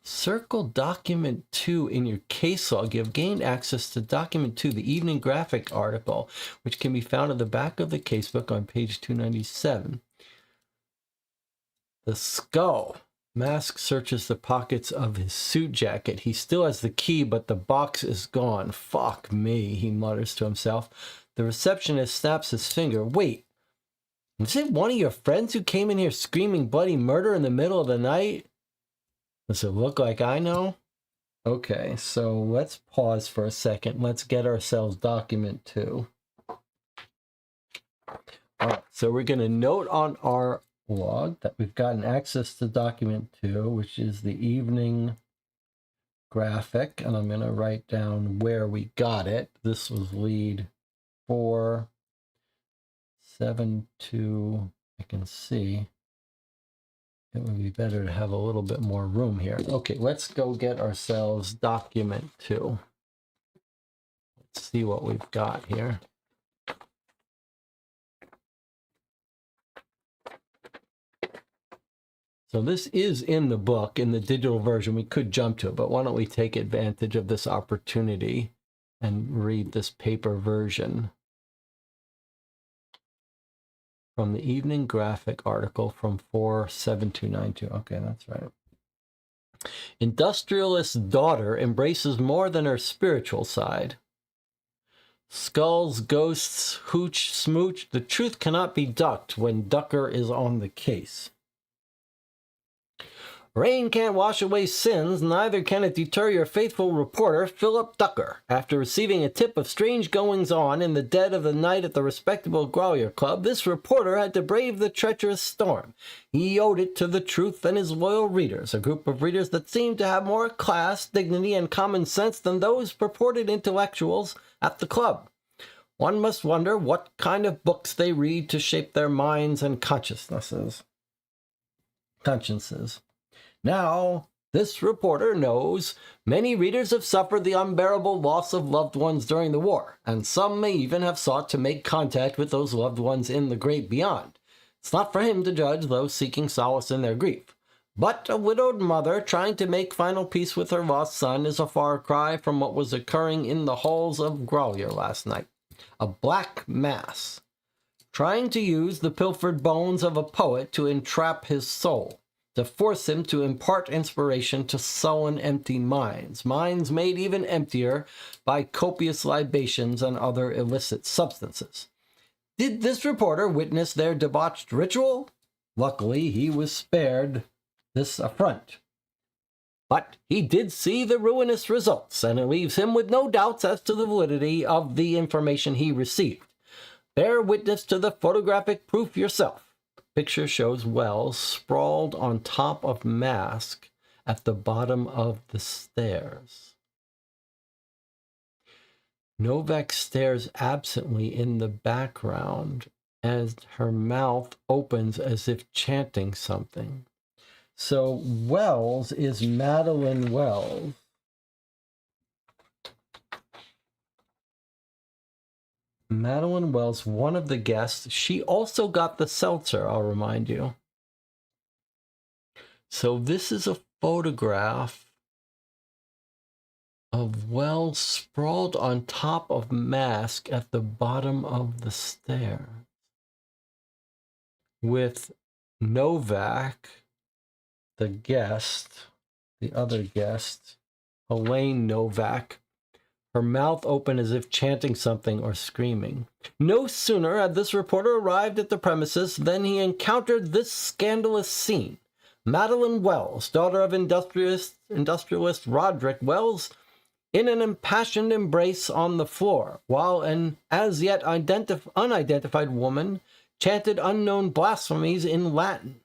Circle document 2 in your case log. You have gained access to document 2, the evening graphic article, which can be found at the back of the casebook on page 297. The skull. Mask searches the pockets of his suit jacket. He still has the key, but the box is gone. Fuck me, he mutters to himself. The receptionist snaps his finger. Wait, is it one of your friends who came in here screaming bloody murder in the middle of the night? Does it look like I know? Okay, so let's pause for a second. Let's get ourselves document 2. All right, so we're going to note on our log that we've gotten access to document 2, which is the evening graphic, and I'm going to write down where we got it. This was lead 472. I can see. It would be better to have a little bit more room here. Okay, let's go get ourselves document 2. Let's see what we've got here. So this is in the book, in the digital version. We could jump to it, but why don't we take advantage of this opportunity and read this paper version. From the evening graphic article from 47292. Okay, that's right. Industrialist's daughter embraces more than her spiritual side. Skulls, ghosts, hooch, smooch. The truth cannot be ducked when Ducker is on the case. Rain can't wash away sins, neither can it deter your faithful reporter, Philip Ducker. After receiving a tip of strange goings-on in the dead of the night at the respectable Growler Club, this reporter had to brave the treacherous storm. He owed it to the truth and his loyal readers, a group of readers that seemed to have more class, dignity, and common sense than those purported intellectuals at the club. One must wonder what kind of books they read to shape their minds and consciences. Now, this reporter knows many readers have suffered the unbearable loss of loved ones during the war, and some may even have sought to make contact with those loved ones in the great beyond. It's not for him to judge those seeking solace in their grief. But a widowed mother trying to make final peace with her lost son is a far cry from what was occurring in the halls of Growler last night. A black mass, trying to use the pilfered bones of a poet to entrap his soul, to force him to impart inspiration to sullen, empty minds made even emptier by copious libations and other illicit substances. Did this reporter witness their debauched ritual? Luckily, he was spared this affront. But he did see the ruinous results, and it leaves him with no doubts as to the validity of the information he received. Bear witness to the photographic proof yourself. Picture shows Wells sprawled on top of Mask at the bottom of the stairs. Novak stares absently in the background as her mouth opens as if chanting something. So Wells is Madeline Wells. Madeline Wells, one of the guests. She also got the seltzer, I'll remind you. So this is a photograph of Wells sprawled on top of Mask at the bottom of the stairs, with Novak, the guest, the other guest, Elaine Novak, her mouth open as if chanting something or screaming. No sooner had this reporter arrived at the premises than he encountered this scandalous scene. Madeline Wells, daughter of industrialist Roderick Wells, in an impassioned embrace on the floor, while an as yet unidentified woman chanted unknown blasphemies in Latin.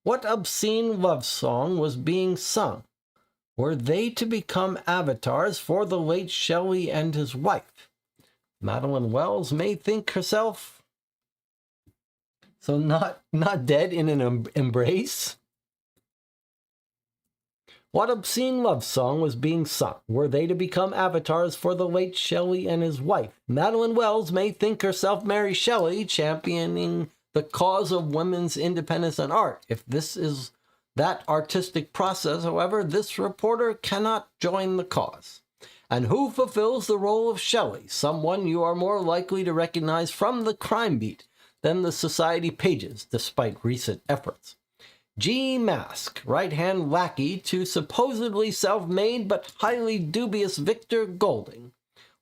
What obscene love song was being sung? Were they to become avatars for the late Shelley and his wife? Madeline Wells may think herself so not dead in an embrace. What obscene love song was being sung? Were they to become avatars for the late Shelley and his wife? Madeline Wells may think herself Mary Shelley, championing the cause of women's independence and art. If this is that artistic process, however, this reporter cannot join the cause. And who fulfills the role of Shelley? Someone you are more likely to recognize from the crime beat than the society pages, despite recent efforts. G. Mask, right-hand lackey to supposedly self-made but highly dubious Victor Golding.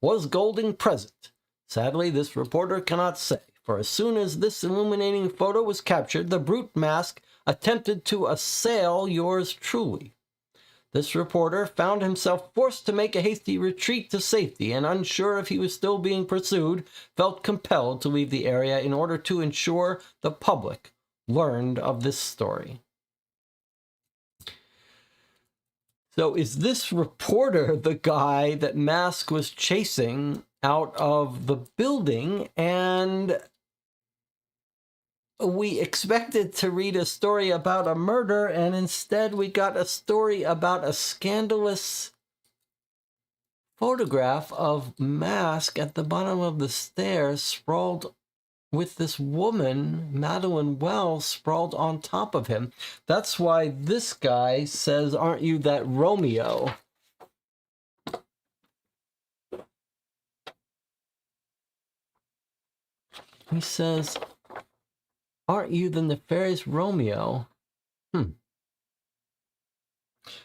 Was Golding present? Sadly, this reporter cannot say, for as soon as this illuminating photo was captured, the brute Mask attempted to assail yours truly. This reporter found himself forced to make a hasty retreat to safety and, unsure if he was still being pursued, felt compelled to leave the area in order to ensure the public learned of this story. So is this reporter the guy that Mask was chasing out of the building? And we expected to read a story about a murder, and instead we got a story about a scandalous photograph of Mask at the bottom of the stairs, sprawled with this woman, Madeline Wells, sprawled on top of him. That's why this guy says, "Aren't you that Romeo?" He says, "Aren't you the nefarious Romeo?"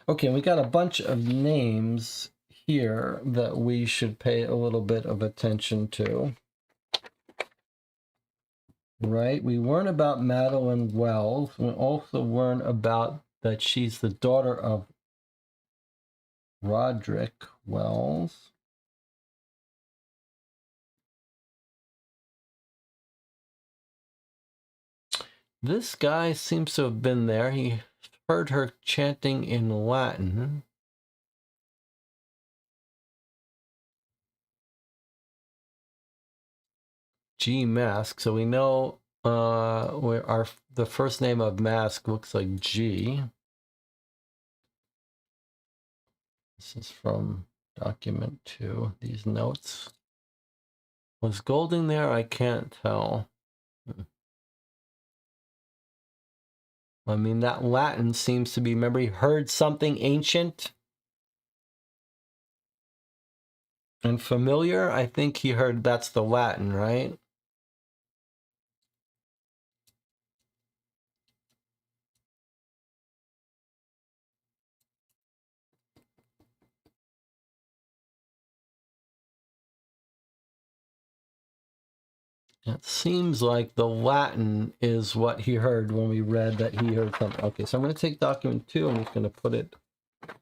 Okay, we got a bunch of names here that we should pay a little bit of attention to. Right? We learn about Madeline Wells. We also learn about that she's the daughter of Roderick Wells. This guy seems to have been there. He heard her chanting in Latin. G Mask. So we know the first name of Mask looks like G. This is from document 2, these notes. Was Golding there? I can't tell. I mean, that Latin seems to be, remember, he heard something ancient and familiar. I think he heard that's the Latin, right? It seems like the Latin is what he heard when we read that he heard something. Okay, so I'm going to take document 2. I'm just going to put it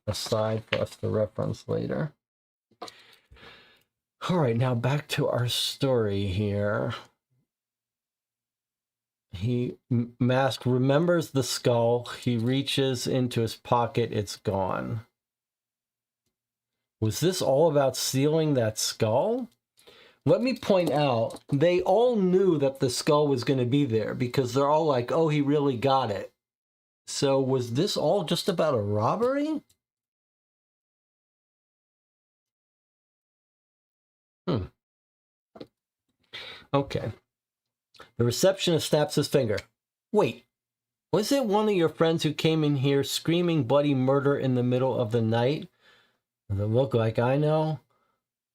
aside for us to reference later. All right, now back to our story here. Mask remembers the skull. He reaches into his pocket. It's gone. Was this all about stealing that skull? Let me point out, they all knew that the skull was going to be there because they're all like, oh, he really got it. So was this all just about a robbery? Okay. The receptionist snaps his finger. Wait, was it one of your friends who came in here screaming bloody murder in the middle of the night? Does it look like I know?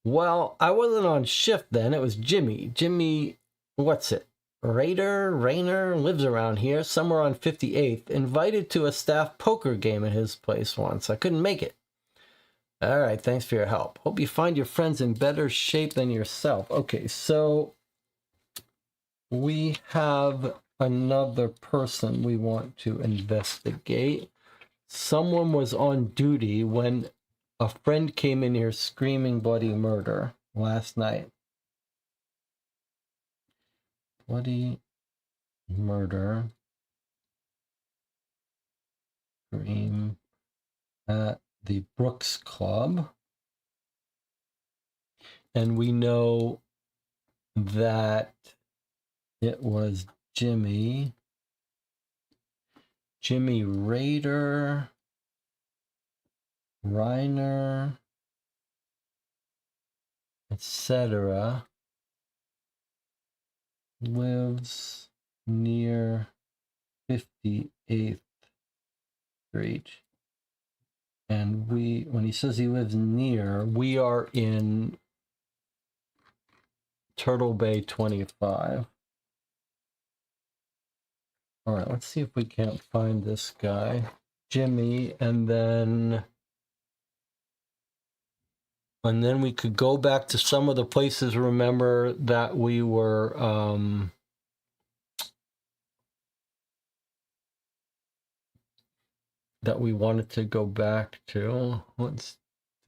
Well, I wasn't on shift then. It was Jimmy. Jimmy, what's it? Rainer, lives around here, somewhere on 58th. Invited to a staff poker game at his place once. I couldn't make it. All right, thanks for your help. Hope you find your friends in better shape than yourself. Okay, so we have another person we want to investigate. Someone was on duty when a friend came in here screaming bloody murder last night. Bloody murder. Scream at the Brooks Club. And we know that it was Jimmy Rader, Reiner, etc. lives near 58th Street. And when he says he lives near, we are in Turtle Bay 25. All right, let's see if we can't find this guy, Jimmy, and then we could go back to some of the places, remember, that we were that we wanted to go back to. Let's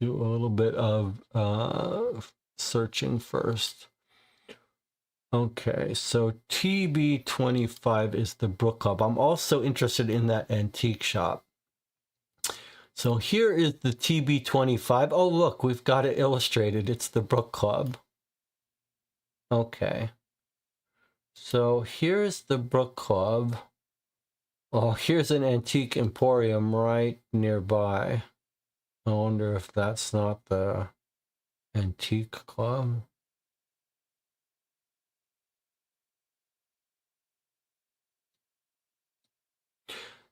do a little bit of searching first. Okay, so TB25 is the book club. I'm also interested in that antique shop. So here is the TB25. Oh, look, we've got it illustrated. It's the book club. Okay. So here's the book club. Oh, here's an antique emporium right nearby. I wonder if that's not the antique club.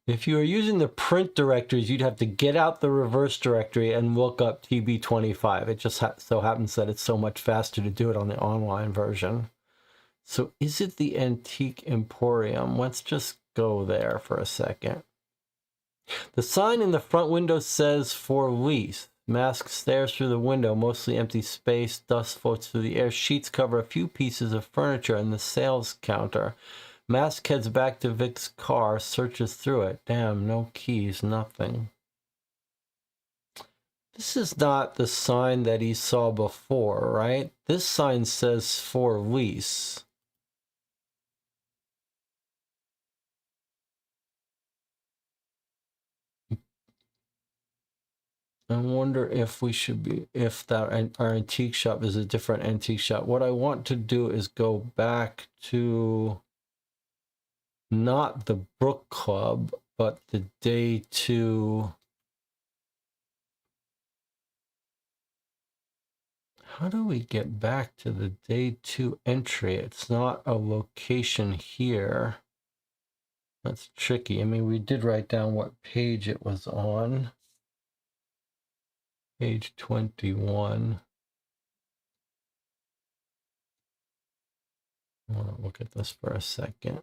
If you were using the print directories, you'd have to get out the reverse directory and look up TB25. It just so happens that it's so much faster to do it on the online version. So is it the Antique Emporium? Let's just go there for a second. The sign in the front window says for lease. Mask stares through the window, mostly empty space. Dust floats through the air. Sheets cover a few pieces of furniture and the sales counter. Mask heads back to Vic's car, searches through it. Damn, no keys, nothing. This is not the sign that he saw before, right? This sign says for lease. I wonder if we should be, if that our antique shop is a different antique shop. What I want to do is go back to not the Brook Club, but the day 2. How do we get back to the day 2 entry? It's not a location here. That's tricky. I mean, we did write down what page it was on. Page 21. I want to look at this for a second.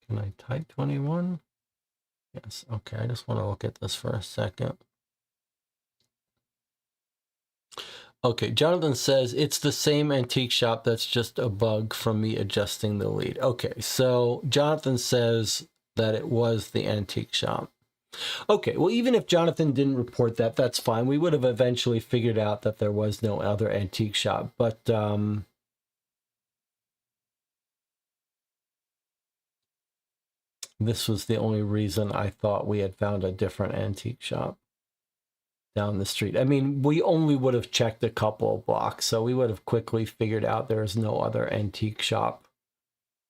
Can I type 21? Yes, okay, I just want to look at this for a second. Okay, Jonathan says it's the same antique shop, that's just a bug from me adjusting the lead. Okay, so Jonathan says that it was the antique shop. Okay, well, even if Jonathan didn't report that, that's fine. We would have eventually figured out that there was no other antique shop, but this was the only reason I thought we had found a different antique shop down the street. I mean, we only would have checked a couple of blocks, so we would have quickly figured out there is no other antique shop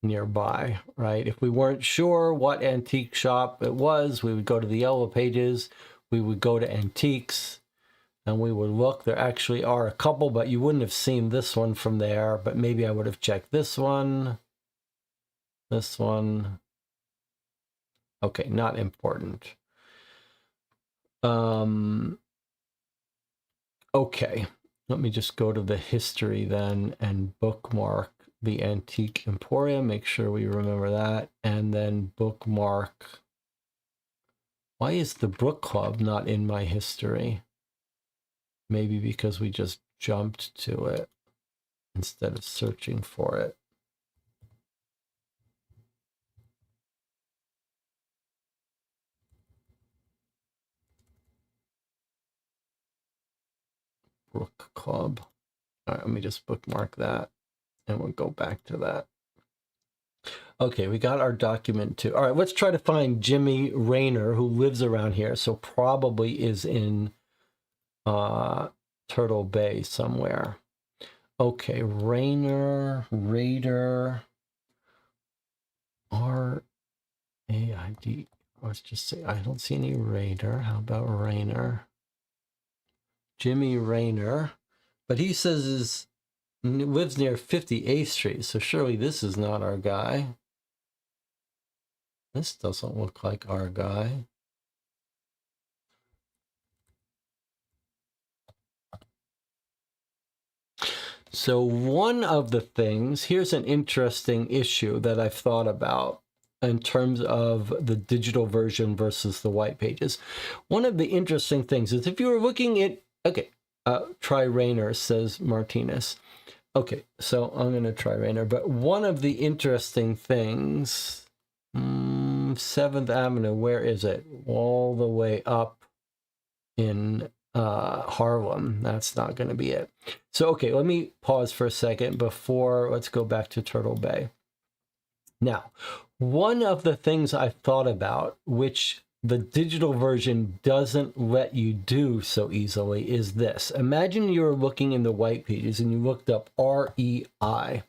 nearby, right? If we weren't sure what antique shop it was, we would go to the yellow pages, we would go to antiques, and we would look. There actually are a couple, but you wouldn't have seen this one from there, but maybe I would have checked this one. This one. Okay, not important. Okay, let me just go to the history then and bookmark the Antique Emporium. Make sure we remember that. And then bookmark. Why is the Book Club not in my history? Maybe because we just jumped to it instead of searching for it. Book Club. All right, let me just bookmark that and we'll go back to that. Okay, we got our document too. All right, let's try to find Jimmy Rayner, who lives around here, so probably is in Turtle Bay somewhere. Okay, Raider, R-A-I-D. Let's just say I don't see any Raider. How about Rayner? Jimmy Rayner. But he says lives near 58th Street, so surely this is not our guy. This doesn't look like our guy. So one of the things, here's an interesting issue that I've thought about in terms of the digital version versus the white pages. One of the interesting things is if you were looking at, okay, try Rayner, says Martinez. Okay, so I'm going to try Rayner, but one of the interesting things, 7th Avenue, where is it? All the way up in Harlem. That's not going to be it. So, okay, let me pause for a second before, let's go back to Turtle Bay. Now, one of the things I've thought about, which the digital version doesn't let you do so easily, is this. Imagine you're looking in the white pages and you looked up REI.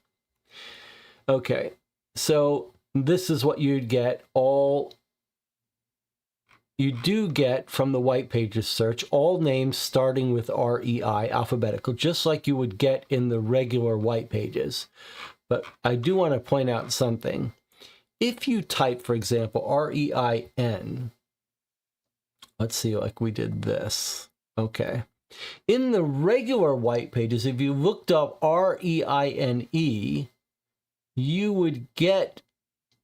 Okay, so this is what you'd get. You do get from the white pages search all names starting with REI, alphabetical, just like you would get in the regular white pages. But I do want to point out something. If you type, for example, REIN, let's see, like we did this. Okay. In the regular white pages, if you looked up REINE, you would get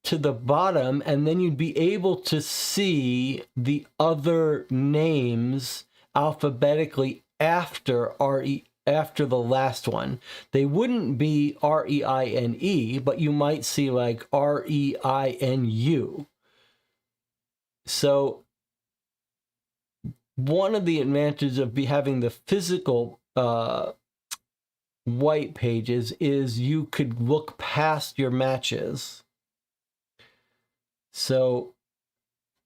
to the bottom, and then you'd be able to see the other names alphabetically after after the last one. They wouldn't be REINE, but you might see like REINU. So one of the advantages of having the physical white pages is you could look past your matches. So,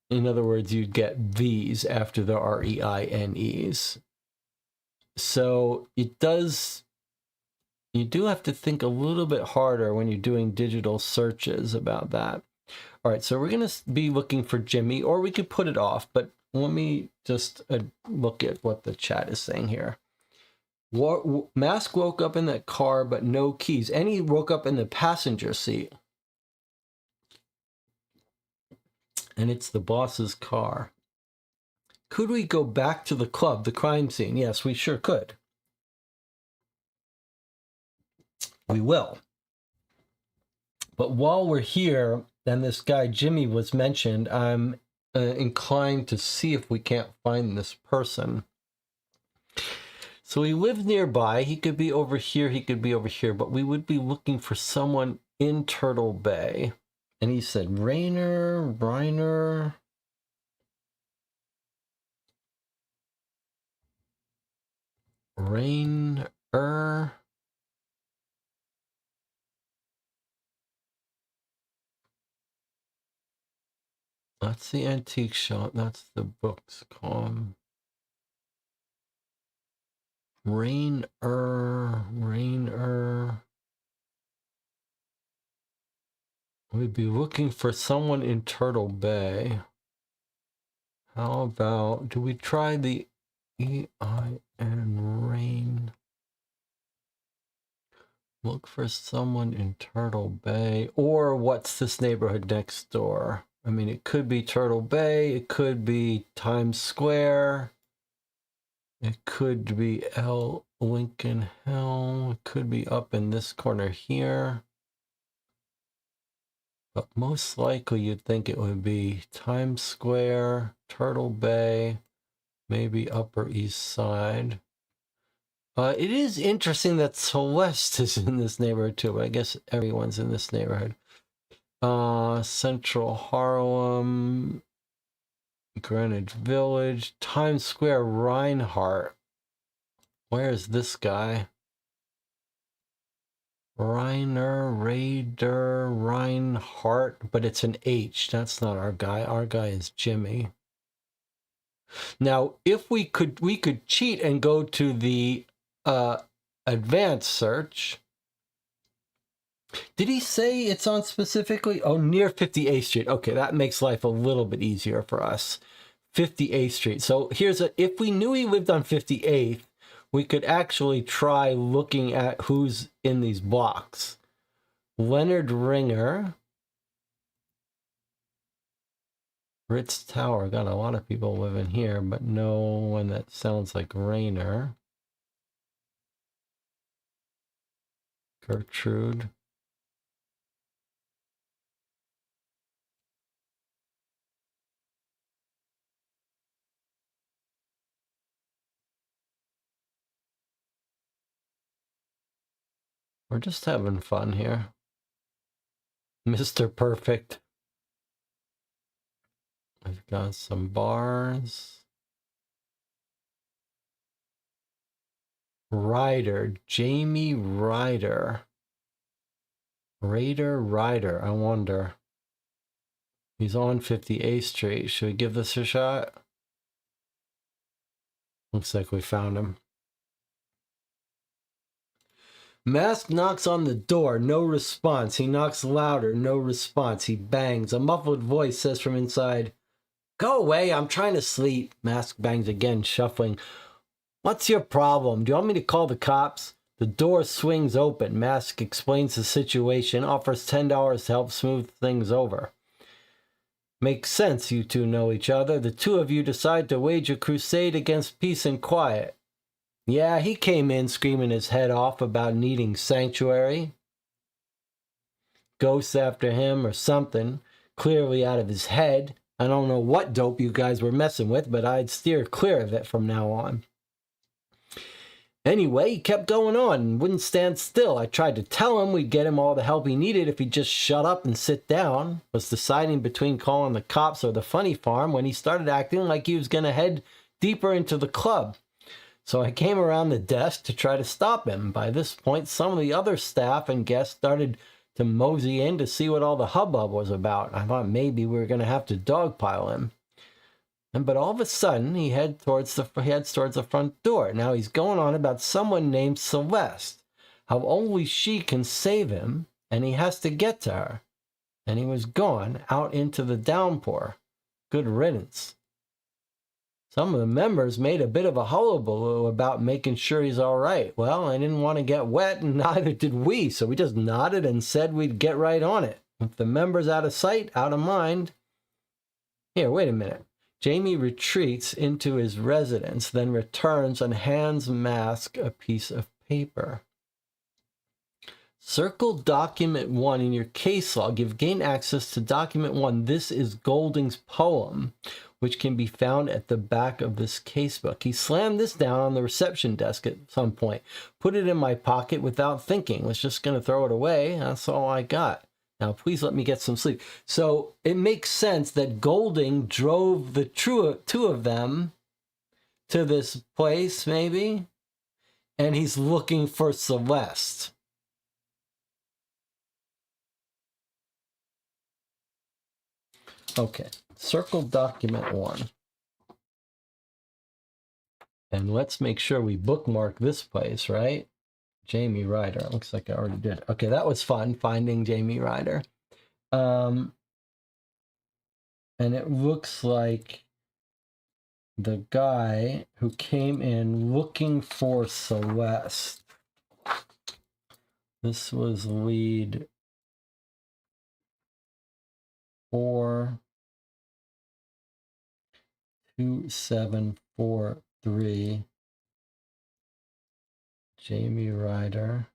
in other words, you'd get these after the REINEs. So you do have to think a little bit harder when you're doing digital searches about that. All right, so we're going to be looking for Jimmy, or we could put it off, but let me just look at what the chat is saying here. Mask woke up in that car, but no keys. And he woke up in the passenger seat. And it's the boss's car. Could we go back to the club, the crime scene? Yes, we sure could. We will. But while we're here, and this guy Jimmy was mentioned, I'm inclined to see if we can't find this person. So he lived nearby. He could be over here. He could be over here. But we would be looking for someone in Turtle Bay. And he said Reiner. That's the antique shop. That's the books column. Rainer. We'd be looking for someone in Turtle Bay. How about, do we try the EIN Rain? Look for someone in Turtle Bay. Or what's this neighborhood next door? I mean, it could be Turtle Bay. It could be Times Square. It could be Lincoln Hill. It could be up in this corner here. But most likely you'd think it would be Times Square, Turtle Bay, maybe Upper East Side. It is interesting that Celeste is in this neighborhood too, but I guess everyone's in this neighborhood. Central Harlem, Greenwich Village, Times Square, Reinhardt. Where's this guy? Reinhardt, but it's an H. That's not our guy. Our guy is Jimmy. Now, if we could cheat and go to the advanced search. Did he say it's on specifically? Oh, near 58th Street. Okay, that makes life a little bit easier for us. 58th Street. So if we knew he lived on 58th, we could actually try looking at who's in these blocks. Leonard Ringer. Ritz Tower. Got a lot of people living here, but no one that sounds like Rainer. Gertrude. We're just having fun here. Mr. Perfect. I've got some bars. Ryder. Jamie Ryder. Ryder. I wonder. He's on 58th Street. Should we give this a shot? Looks like we found him. Mask knocks on the door, no response. He knocks louder, no response. He bangs. A muffled voice says from inside, "Go away, I'm trying to sleep." Mask bangs again, shuffling. "What's your problem? Do you want me to call the cops?" The door swings open. Mask explains the situation, offers $10 to help smooth things over. "Makes sense, you two know each other. The two of you decide to wage a crusade against peace and quiet." "Yeah, he came in screaming his head off about needing sanctuary. Ghosts after him or something, clearly out of his head. I don't know what dope you guys were messing with, but I'd steer clear of it from now on. Anyway, he kept going on and wouldn't stand still. I tried to tell him we'd get him all the help he needed if he'd just shut up and sit down. Was deciding between calling the cops or the funny farm when he started acting like he was going to head deeper into the club. So I came around the desk to try to stop him. By this point, some of the other staff and guests started to mosey in to see what all the hubbub was about. I thought maybe we were going to have to dogpile him. But all of a sudden, he heads towards the front door. Now he's going on about someone named Celeste, how only she can save him, and he has to get to her. And he was gone out into the downpour. Good riddance. Some of the members made a bit of a hullabaloo about making sure he's all right. Well, I didn't want to get wet, and neither did we, so we just nodded and said we'd get right on it. If the member's out of sight, out of mind. Here, wait a minute. Jamie retreats into his residence, then returns and hands Mask a piece of paper. Circle document 1 in your case log. You've gained access to document 1. This is Golding's poem, which can be found at the back of this casebook. He slammed this down on the reception desk at some point. Put it in my pocket without thinking. Was just going to throw it away. That's all I got. Now, please let me get some sleep. So it makes sense that Golding drove the two of them to this place, maybe, and he's looking for Celeste. Okay, circle document 1. And let's make sure we bookmark this place, right? Jamie Ryder. It looks like I already did. Okay, that was fun, finding Jamie Ryder. And it looks like the guy who came in looking for Celeste. This was lead 42743. Jamie Ryder.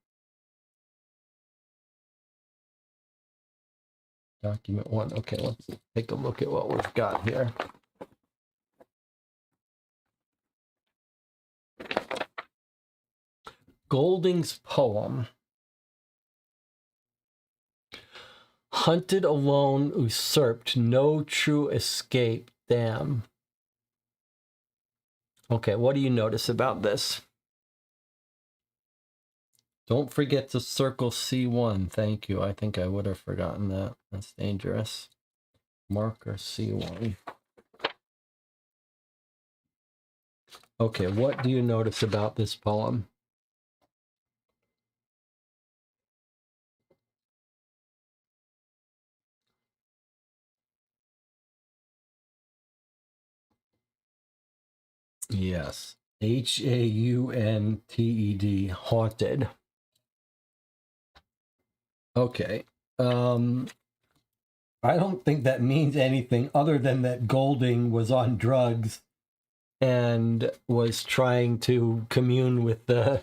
Document 1. Okay, let's take a look at what we've got here. Golding's poem. Hunted alone, usurped, no true escape. Damn. Okay, what do you notice about this? Don't forget to circle C1. Thank you. I think I would have forgotten that. That's dangerous. Marker C1. Okay, what do you notice about this poem? Yes. H-A-U-N-T-E-D. Haunted. Okay. I don't think that means anything other than that Golding was on drugs and was trying to commune with the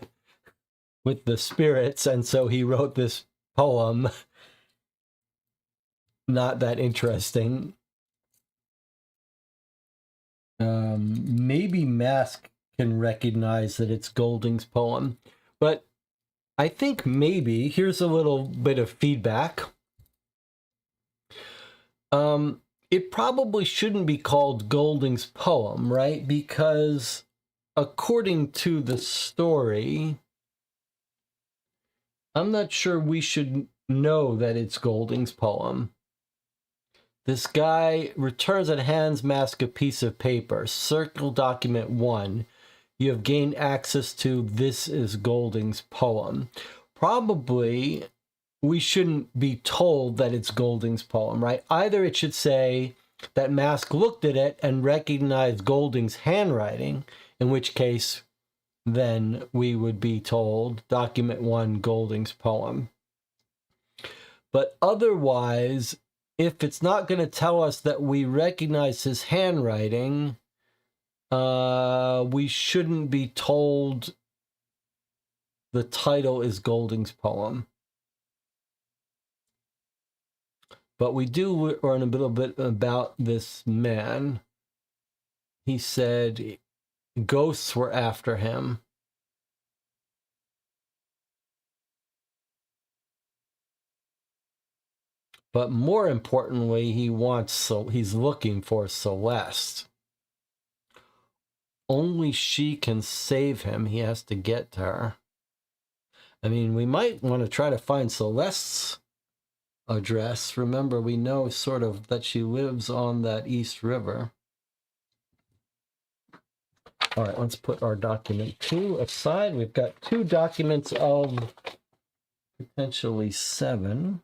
spirits, and so he wrote this poem. Not that interesting. Maybe Mask can recognize that it's Golding's poem, but I think maybe here's a little bit of feedback. It probably shouldn't be called Golding's poem, right? Because according to the story, I'm not sure we should know that it's Golding's poem. This guy returns and hands Mask a piece of paper. Circle document 1. You have gained access to This is Golding's poem. Probably we shouldn't be told that it's Golding's poem, right? Either it should say that Mask looked at it and recognized Golding's handwriting, in which case then we would be told document 1, Golding's poem. But otherwise, if it's not going to tell us that we recognize his handwriting, we shouldn't be told the title is Golding's poem. But we do learn a little bit about this man. He said ghosts were after him. But more importantly, he's looking for Celeste. Only she can save him. He has to get to her. I mean, we might want to try to find Celeste's address. Remember, we know sort of that she lives on that East River. All right, let's put our document 2 aside. We've got 2 documents of potentially 7.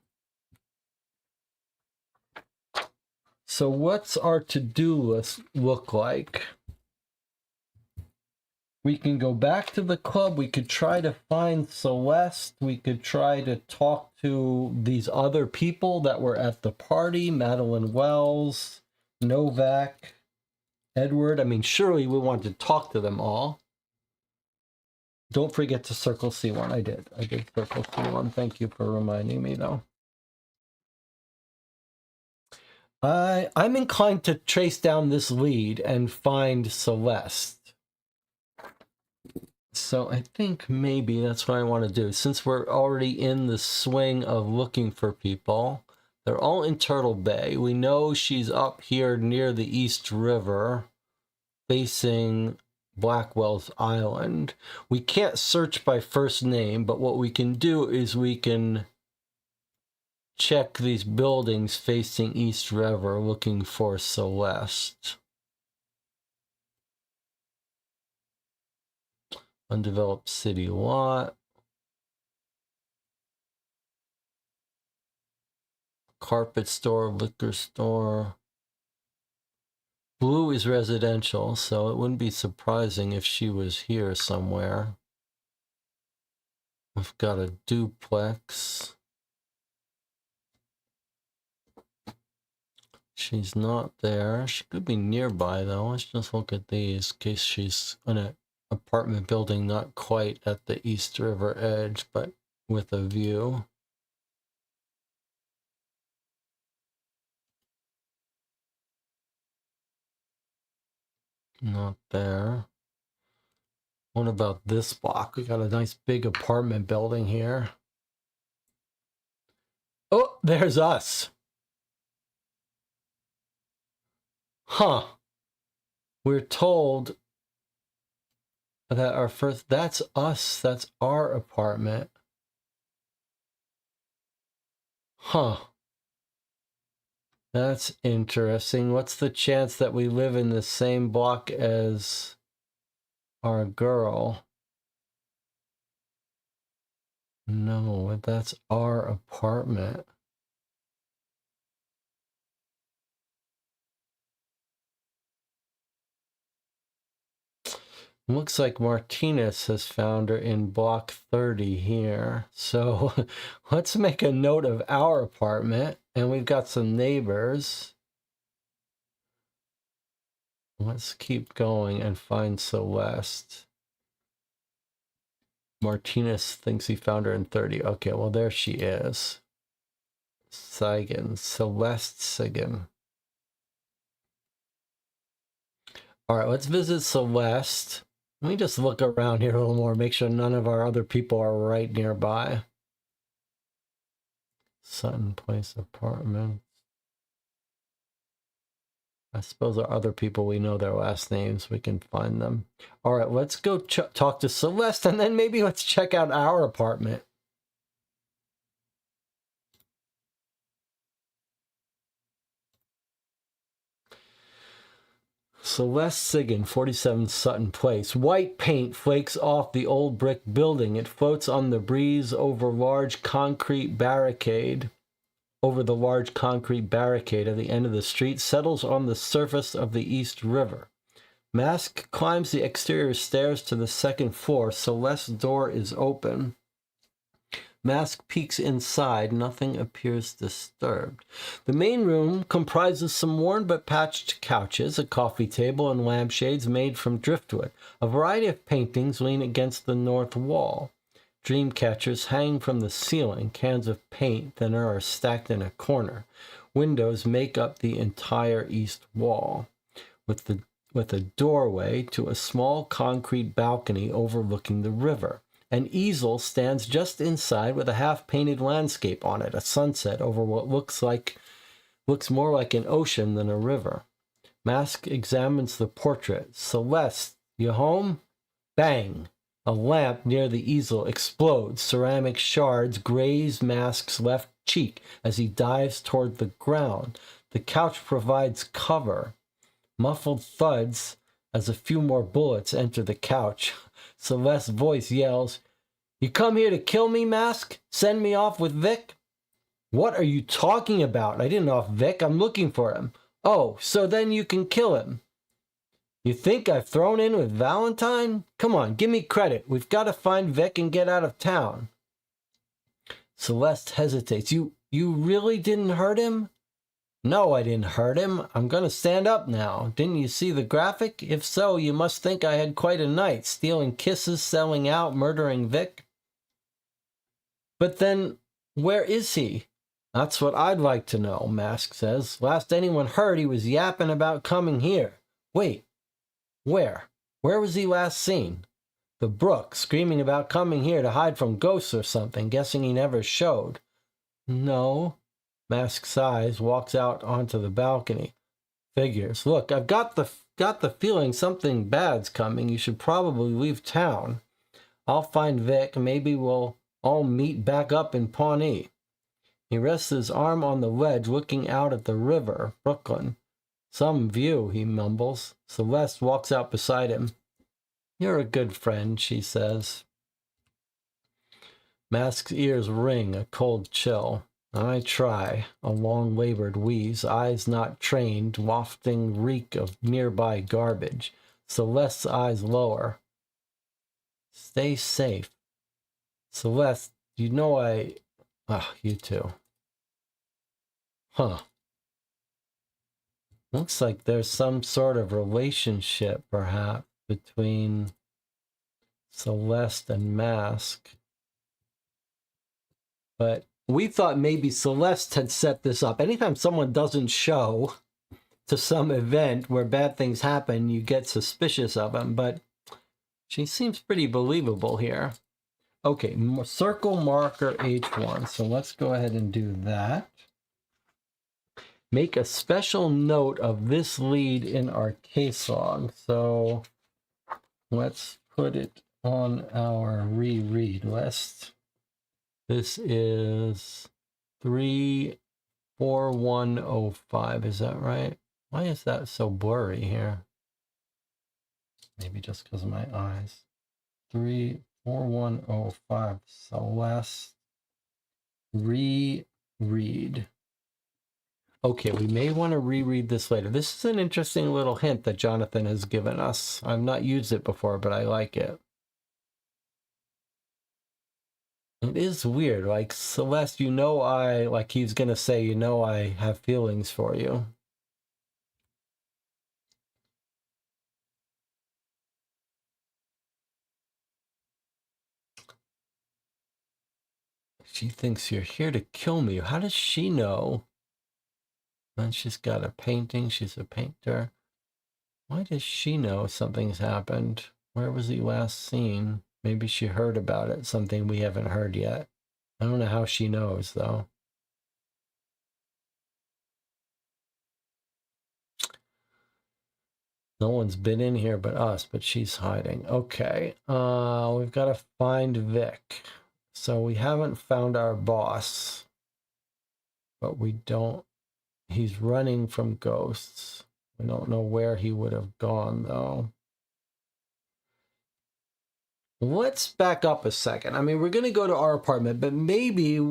So what's our to-do list look like? We can go back to the club. We could try to find Celeste. We could try to talk to these other people that were at the party. Madeline Wells, Novak, Edward. I mean, surely we want to talk to them all. Don't forget to circle C1. I did circle C1. Thank you for reminding me, though. I'm inclined to trace down this lead and find Celeste. So I think maybe that's what I want to do. Since we're already in the swing of looking for people, they're all in Turtle Bay. We know she's up here near the East River, facing Blackwell's Island. We can't search by first name, but what we can do is we can check these buildings facing East River looking for Celeste. Undeveloped city lot. Carpet store, liquor store. Blue is residential, so it wouldn't be surprising if she was here somewhere. We've got a duplex. She's not there. She could be nearby, though. Let's just look at these in case she's in an apartment building not quite at the East River edge, but with a view. Not there. What about this block? We got a nice big apartment building here. Oh, there's us. Huh. We're told that our first, that's us, that's our apartment. Huh. That's interesting. What's the chance that we live in the same block as our girl? No, that's our apartment. Looks like Martinez has found her in block 30 here. So let's make a note of our apartment. And we've got some neighbors. Let's keep going and find Celeste. Martinez thinks he found her in 30. Okay, well, there she is. Sagan. Celeste Sagan. All right, let's visit Celeste. Let me just look around here a little more, make sure none of our other people are right nearby. Sutton Place apartment. I suppose our other people, we know their last names. We can find them. All right, let's go talk to Celeste, and then maybe let's check out our apartment. Celeste Sigan, 47 Sutton Place. White paint flakes off the old brick building. It floats on the breeze over the large concrete barricade at the end of the street, settles on the surface of the East River. Mask climbs the exterior stairs to the second floor. Celeste's door is open. Mask peeks inside. Nothing appears disturbed. The main room comprises some worn but patched couches, a coffee table, and lampshades made from driftwood. A variety of paintings lean against the north wall. Dream catchers hang from the ceiling. Cans of paint thinner are stacked in a corner. Windows make up the entire east wall, with a doorway to a small concrete balcony overlooking the river. An easel stands just inside with a half-painted landscape on it, a sunset over what looks more like an ocean than a river. Mask examines the portrait. Celeste, you home? Bang! A lamp near the easel explodes. Ceramic shards graze Mask's left cheek as he dives toward the ground. The couch provides cover. Muffled thuds as a few more bullets enter the couch. Celeste's voice yells, "You come here to kill me, Mask? Send me off with Vic?" "What are you talking about? I didn't off Vic. I'm looking for him." "Oh, so then you can kill him." "You think I've thrown in with Valentine? Come on, give me credit. We've got to find Vic and get out of town." Celeste hesitates. You really didn't hurt him?" "No, I didn't hurt him. I'm going to stand up now. Didn't you see the graphic? If so, you must think I had quite a night, stealing kisses, selling out, murdering Vic." "But then, where is he?" "That's what I'd like to know," Mask says. "Last anyone heard, he was yapping about coming here." "Wait, where? Where was he last seen?" "The brook, screaming about coming here to hide from ghosts or something, guessing he never showed." "No." Mask sighs, walks out onto the balcony. "Figures. Look, I've got the feeling something bad's coming. You should probably leave town. I'll find Vic. Maybe we'll all meet back up in Pawnee." He rests his arm on the ledge, looking out at the river, Brooklyn. "Some view," he mumbles. Celeste walks out beside him. "You're a good friend," she says. Mask's ears ring, a cold chill. "I try," a long-labored wheeze, eyes not trained, wafting reek of nearby garbage. Celeste's eyes lower. "Stay safe." "Celeste, you know I..." You too." "Huh. Looks like there's some sort of relationship, perhaps, between Celeste and Mask. But we thought maybe Celeste had set this up. Anytime someone doesn't show to some event where bad things happen, you get suspicious of them. But she seems pretty believable here. Okay, circle marker H1. So let's go ahead and do that. Make a special note of this lead in our case log. So let's put it on our reread list. This is 34105. Is that right? Why is that so blurry here? Maybe just because of my eyes. 34105. So let's reread. Okay, we may want to reread this later. This is an interesting little hint that Jonathan has given us. I've not used it before, but I like it. It is weird. Like, Celeste, like he's going to say, I have feelings for you. She thinks you're here to kill me. How does she know? And she's got a painting. She's a painter. Why does she know something's happened? Where was he last seen? Maybe she heard about it, something we haven't heard yet. I don't know how she knows, though. No one's been in here but us, but she's hiding. Okay, we've got to find Vic. So we haven't found our boss, but we don't... He's running from ghosts. We don't know where he would have gone, though. Let's back up a second. I mean, we're going to go to our apartment, but maybe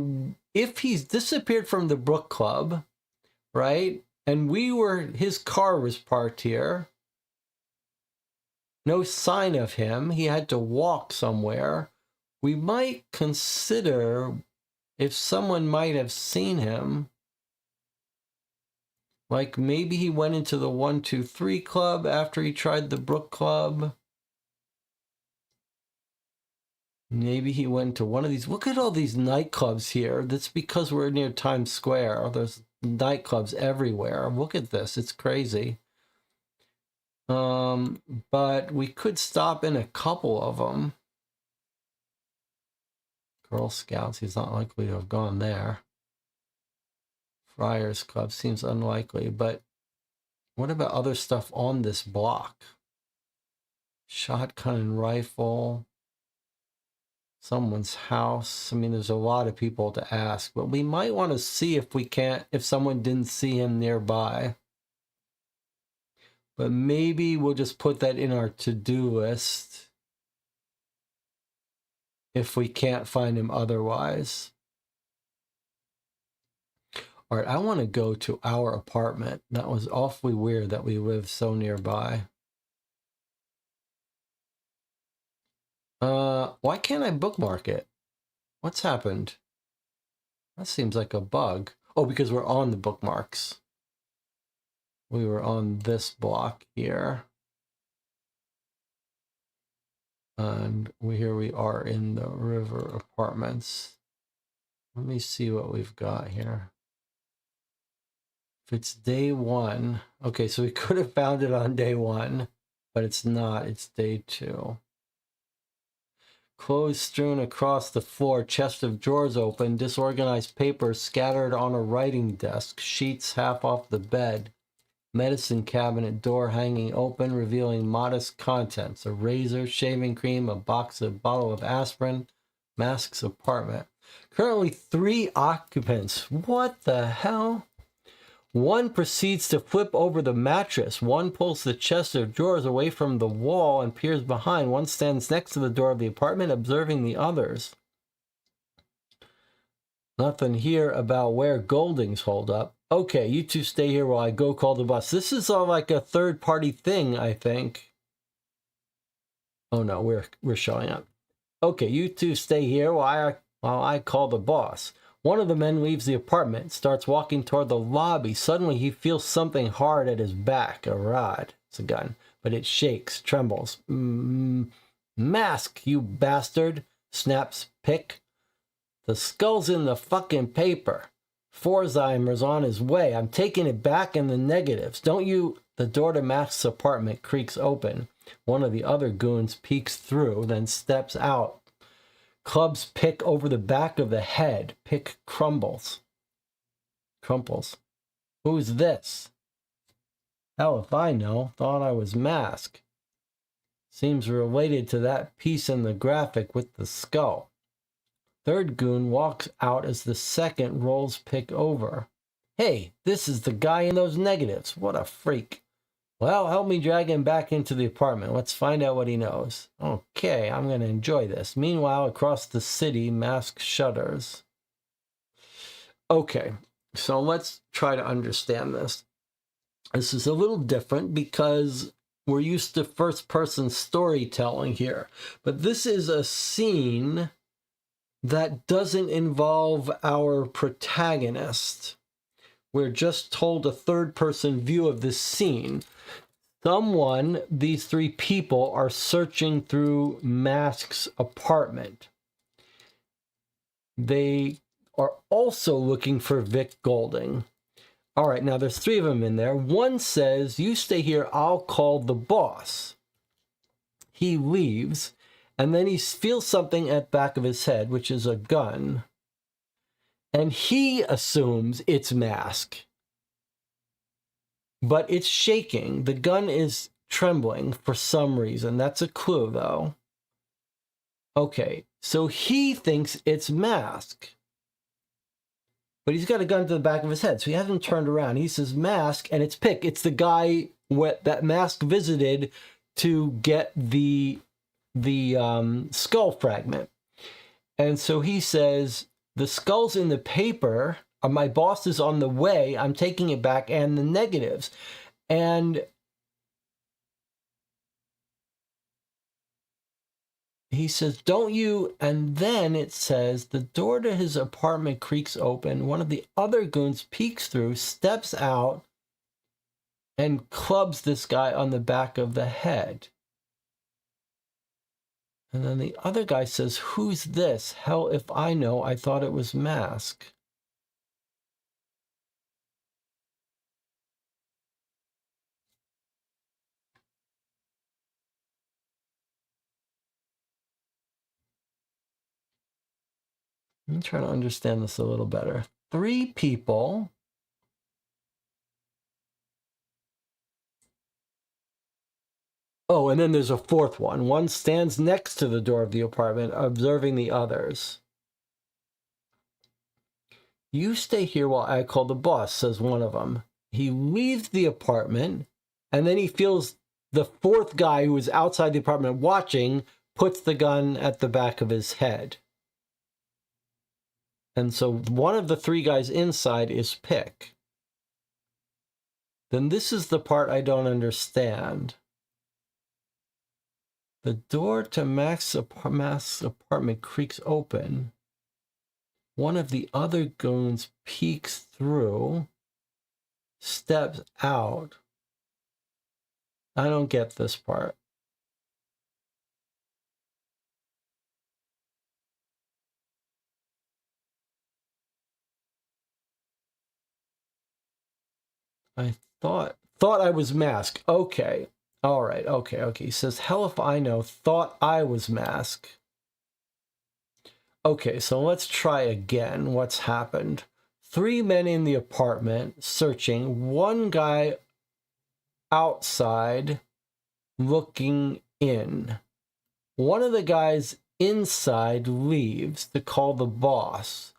if he's disappeared from the Brook Club, right? And his car was parked here. No sign of him. He had to walk somewhere. We might consider if someone might have seen him. Like maybe he went into the 123 club after he tried the Brook Club. Maybe he went to one of these. Look at all these nightclubs here. That's because we're near Times Square. There's nightclubs everywhere. Look at this. It's crazy. But we could stop in a couple of them. Girl Scouts, he's not likely to have gone there. Friars Club seems unlikely, but what about other stuff on this block? Shotgun and rifle. Someone's house. I mean, there's a lot of people to ask, but we might want to see if someone didn't see him nearby. But maybe we'll just put that in our to-do list if we can't find him otherwise. All right, I want to go to our apartment. That was awfully weird that we live so nearby. Why can't I bookmark it? What's happened? That seems like a bug. Oh, because we're on the bookmarks. We were on this block here. And here we are in the River Apartments. Let me see what we've got here. If it's day one, okay, so we could have found it on day one, but it's not, it's day two. Clothes strewn across the floor, chest of drawers open, disorganized papers scattered on a writing desk, sheets half off the bed, medicine cabinet door hanging open, revealing modest contents, a razor, shaving cream, a bottle of aspirin, Mask's apartment. Currently 3 occupants. What the hell? One proceeds to flip over the mattress. One pulls the chest of drawers away from the wall and peers behind. One stands next to the door of the apartment, observing the others. Nothing here about where Golding's holed up. Okay, you two stay here while I go call the bus. This is all like a third-party thing, I think. Oh no, we're showing up. Okay, you two stay here while I call the boss. One of the men leaves the apartment, starts walking toward the lobby. Suddenly, he feels something hard at his back. A rod. It's a gun. But it shakes, trembles. Mask, you bastard, snaps Pick. The skull's in the fucking paper. Forzheimer's on his way. I'm taking it back in the negatives. Don't you... The door to Mask's apartment creaks open. One of the other goons peeks through, then steps out. Clubs Pick over the back of the head. Pick crumbles. Crumples. Who's this? Hell if I know. Thought I was Mask. Seems related to that piece in the graphic with the skull. Third goon walks out as the second rolls Pick over. Hey, this is the guy in those negatives. What a freak. Well, help me drag him back into the apartment. Let's find out what he knows. Okay, I'm going to enjoy this. Meanwhile, across the city, Mask shudders. Okay, So let's try to understand this. This is a little different because we're used to first-person storytelling here. But this is a scene that doesn't involve our protagonist. We're just told a third-person view of this scene. These three people are searching through Mask's apartment. They are also looking for Vic Golding. All right, now there's three of them in there. One says, "You stay here, I'll call the boss." He leaves, and then he feels something at the back of his head, which is a gun. And he assumes it's Mask. But it's shaking. The gun is trembling for some reason. That's a clue, though. Okay, so he thinks it's Mask. But he's got a gun to the back of his head, so he hasn't turned around. He says Mask, and it's Pick. It's the guy that Mask visited to get the skull fragment. And so he says, "The skull's in the paper. My boss is on the way. I'm taking it back, and the negatives." And he says, "Don't you?" And then it says, the door to his apartment creaks open. One of the other goons peeks through, steps out, and clubs this guy on the back of the head. And then the other guy says, "Who's this? Hell if I know. I thought it was Mask." I'm trying to understand this a little better. Three people. Oh, and then there's a fourth one. One stands next to the door of the apartment, observing the others. "You stay here while I call the boss," says one of them. He leaves the apartment, and then he feels the fourth guy who is outside the apartment watching puts the gun at the back of his head. And so one of the three guys inside is Pick. Then this is the part I don't understand. The door to Mask's apartment creaks open. One of the other goons peeks through, steps out. I don't get this part. I thought I was Mask. Okay. All right. Okay. He says, "Hell if I know. Thought I was Mask." Okay, so let's try again. What's happened? Three men in the apartment searching. One guy outside looking in. One of the guys inside leaves to call the boss.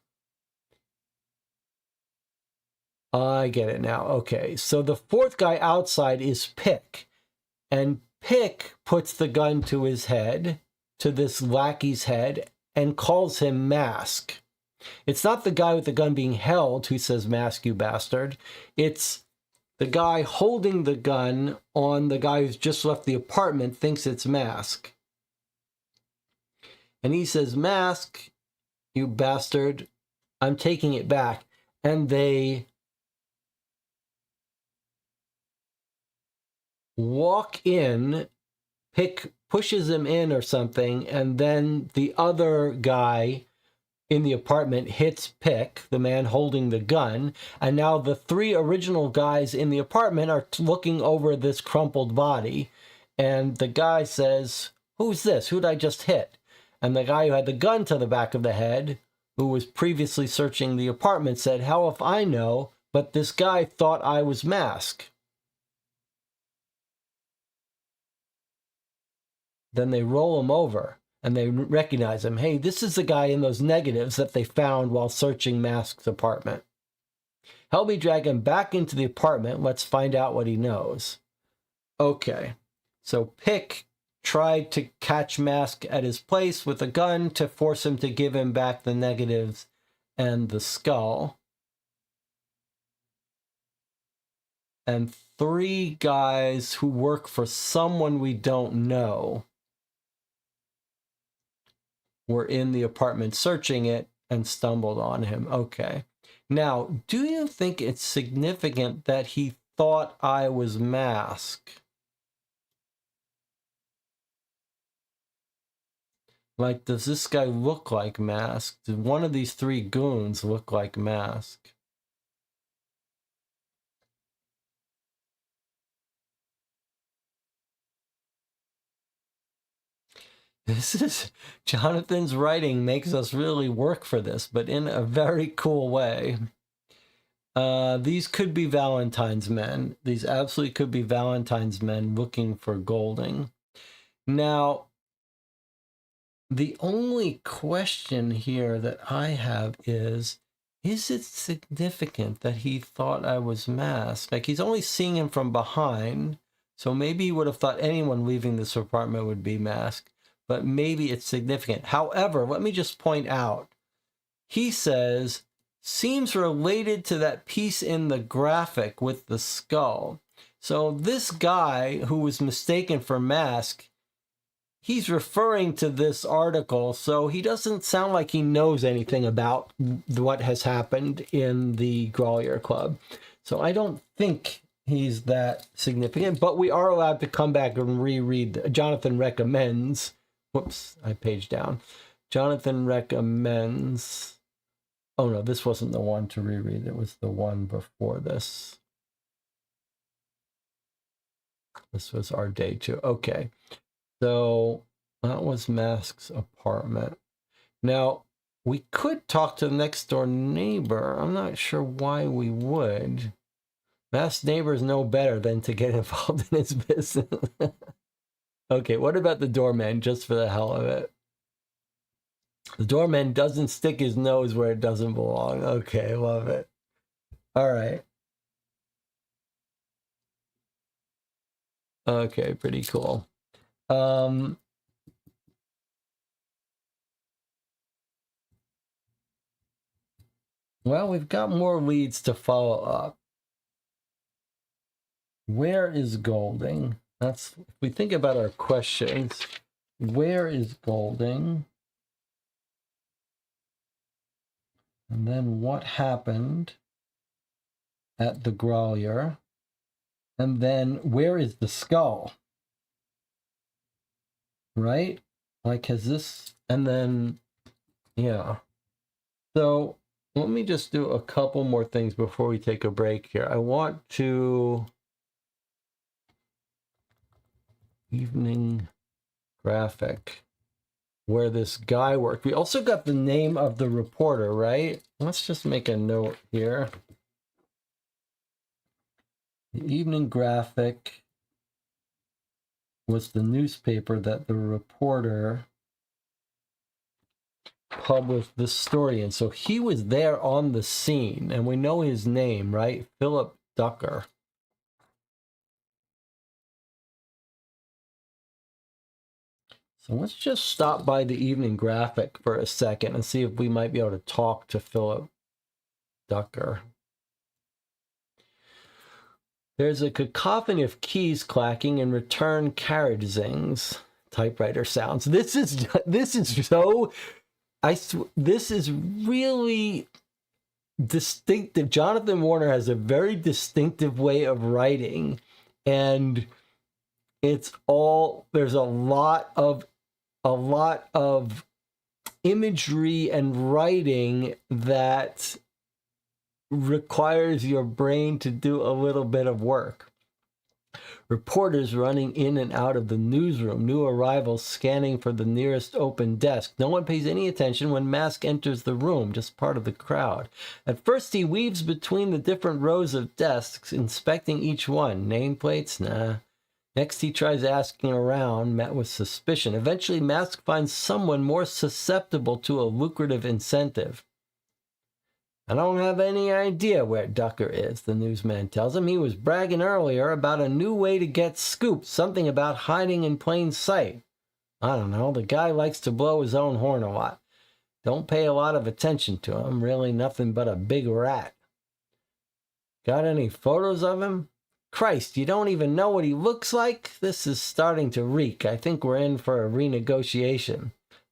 I get it now. Okay, so the fourth guy outside is Pick. And Pick puts the gun to his head, to this lackey's head, and calls him Mask. It's not the guy with the gun being held who says, "Mask, you bastard." It's the guy holding the gun on the guy who's just left the apartment thinks it's Mask. And he says, "Mask, you bastard, I'm taking it back." And they walk in, Pick pushes him in or something, and then the other guy in the apartment hits Pick, the man holding the gun, and now the three original guys in the apartment are looking over this crumpled body, and the guy says, "Who's this? Who'd I just hit?" And the guy who had the gun to the back of the head, who was previously searching the apartment, said, "Hell if I know, but this guy thought I was Mask." Then they roll him over, and they recognize him. Hey, this is the guy in those negatives that they found while searching Mask's apartment. Help me drag him back into the apartment. Let's find out what he knows. Okay, so Pick tried to catch Mask at his place with a gun to force him to give him back the negatives and the skull. and 3 guys who work for someone we don't know were in the apartment searching it and stumbled on him. Okay. Now, do you think it's significant that he thought I was masked? Like, does this guy look like Mask? Did one of these 3 goons look like Mask? This is, Jonathan's writing makes us really work for this, but in a very cool way. These could be Valentine's men. These absolutely could be Valentine's men looking for Golding. Now, the only question here that I have is it significant that he thought I was masked? Like, he's only seeing him from behind, so maybe he would have thought anyone leaving this apartment would be masked, but maybe it's significant. However, let me just point out, he says, seems related to that piece in the graphic with the skull. So this guy who was mistaken for Mask, he's referring to this article, so he doesn't sound like he knows anything about what has happened in the Grolier Club. So I don't think he's that significant, but we are allowed to come back and reread. Jonathan recommends, whoops, I paged down. Jonathan recommends, oh no, this wasn't the one to reread. It was the one before this. This was our day 2. Okay. So that was Mask's apartment. Now, we could talk to the next door neighbor. I'm not sure why we would. Mask's neighbors know better than to get involved in his business. Okay, what about the doorman, just for the hell of it? The doorman doesn't stick his nose where it doesn't belong. Okay, love it. All right. Okay, pretty cool. Well, we've got more leads to follow up. Where is Golding? That's, if we think about our questions, where is Golding? And then what happened at the Grolier? And then where is the skull? Right? Like, has this, and then, yeah. So let me just do a couple more things before we take a break here. I want to, evening graphic, where this guy worked. We also got the name of the reporter, right? Let's just make a note here. The evening graphic was the newspaper that the reporter published this story in. So he was there on the scene, and we know his name, right? Philip Ducker. So let's just stop by the evening graphic for a second and see if we might be able to talk to Philip Ducker. There's a cacophony of keys clacking and return carriage zings. Typewriter sounds. This is so, this is really distinctive. Jonathan Warner has a very distinctive way of writing, and it's all, there's a lot of imagery and writing that requires your brain to do a little bit of work. Reporters running in and out of the newsroom, new arrivals scanning for the nearest open desk. No one pays any attention when Mask enters the room, just part of the crowd. At first, he weaves between the different rows of desks, inspecting each one. Nameplates? Nah. Next, he tries asking around, met with suspicion. Eventually, Mask finds someone more susceptible to a lucrative incentive. I don't have any idea where Ducker is, the newsman tells him. He was bragging earlier about a new way to get scooped, something about hiding in plain sight. I don't know, the guy likes to blow his own horn a lot. Don't pay a lot of attention to him, really nothing but a big rat. Got any photos of him? Christ, you don't even know what he looks like? This is starting to reek. I think we're in for a renegotiation.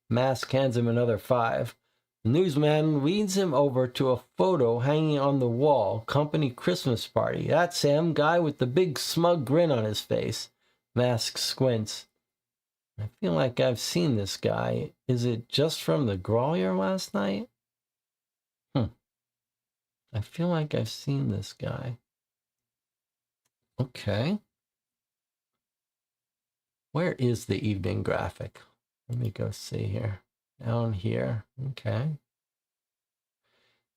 Mask hands him another 5. The newsman leads him over to a photo hanging on the wall. Company Christmas party. That's him, guy with the big smug grin on his face. Mask squints. I feel like I've seen this guy. Is it just from the Grolier last night? I feel like I've seen this guy. Okay. Where is the evening graphic? Let me go see here. Down here. Okay.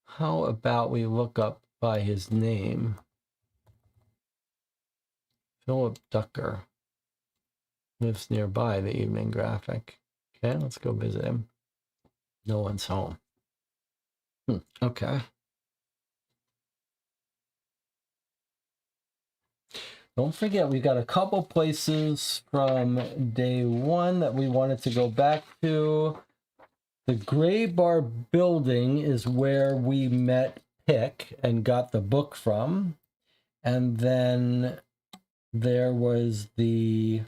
How about we look up by his name? Philip Ducker lives nearby the evening graphic. Okay, let's go visit him. No one's home. Okay. Don't forget, we've got a couple places from day one that we wanted to go back to. The Gray Bar building is where we met Pick and got the book from. And then there was the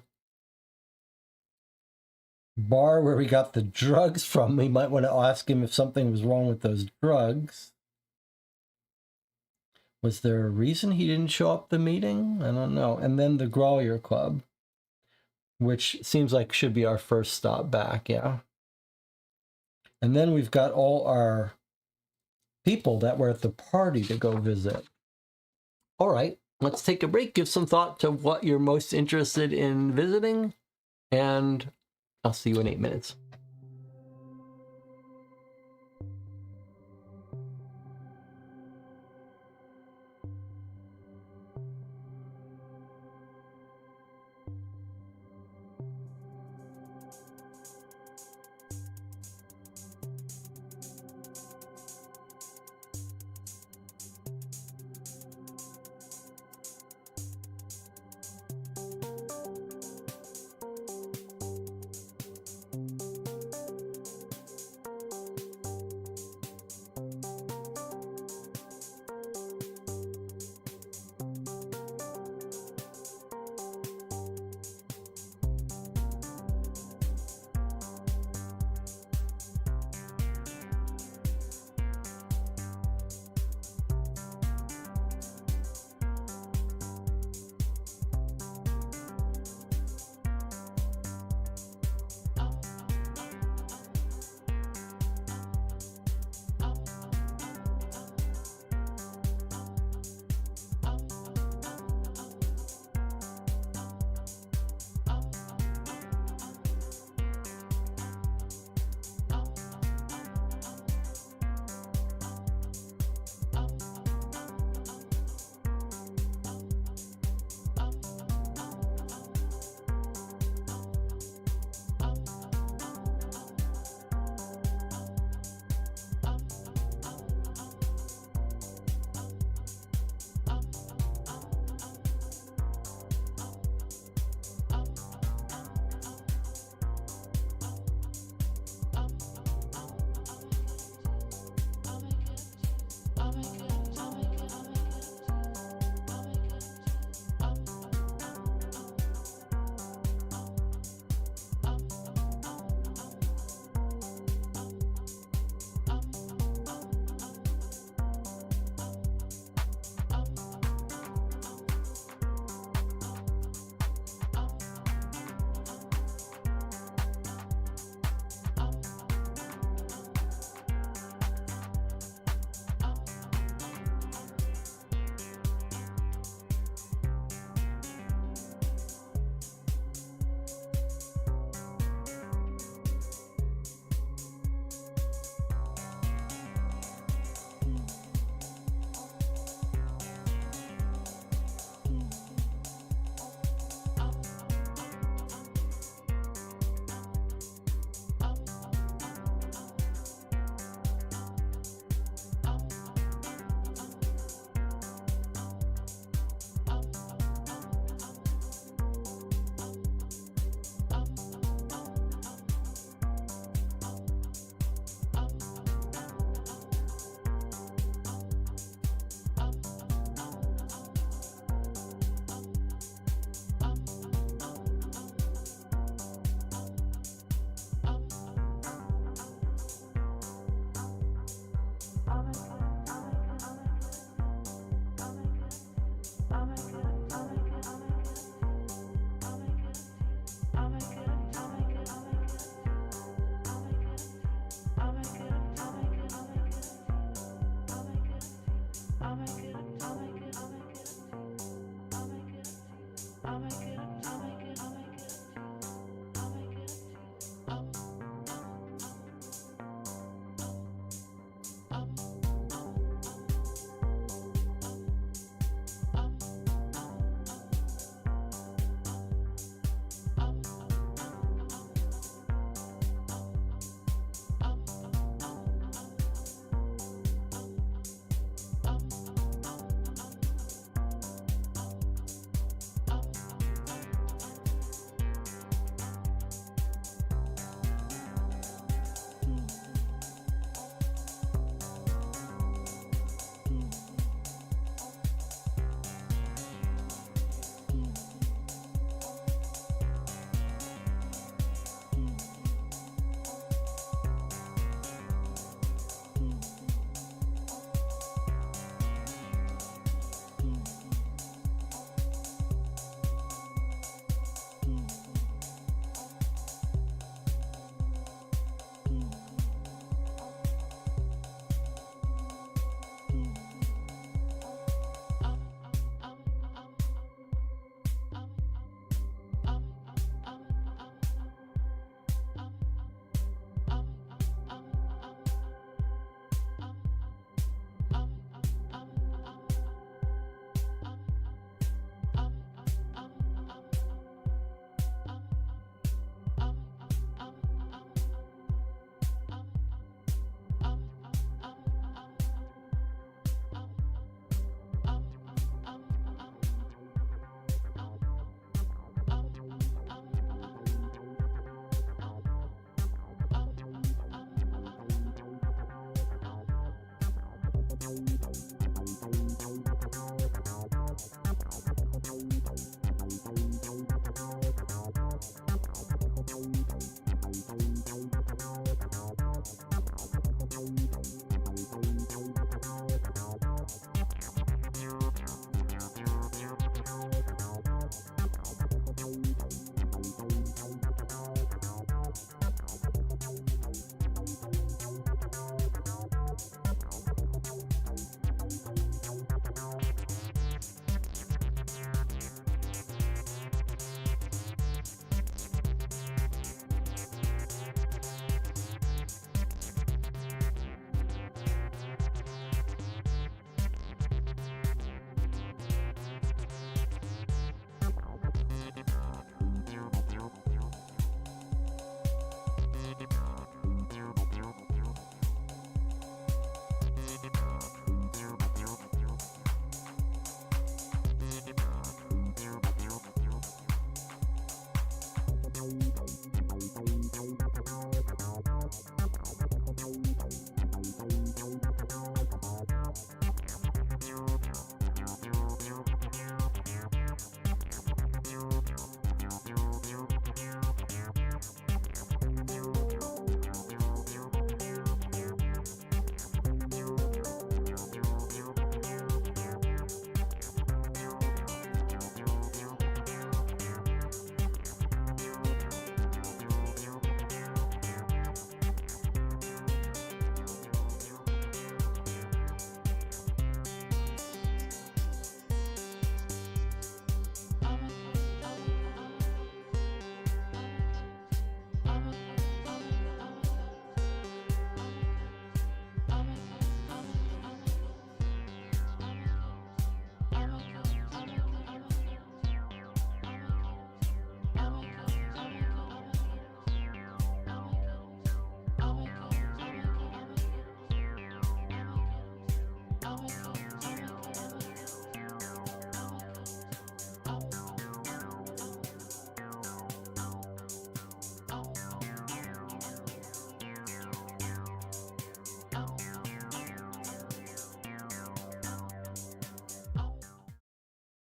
bar where we got the drugs from. We might want to ask him if something was wrong with those drugs. Was there a reason he didn't show up the meeting? I don't know. And then the Grolier Club, which seems like should be our first stop back, yeah. And then we've got all our people that were at the party to go visit. All right, let's take a break, give some thought to what you're most interested in visiting, and I'll see you in 8 minutes.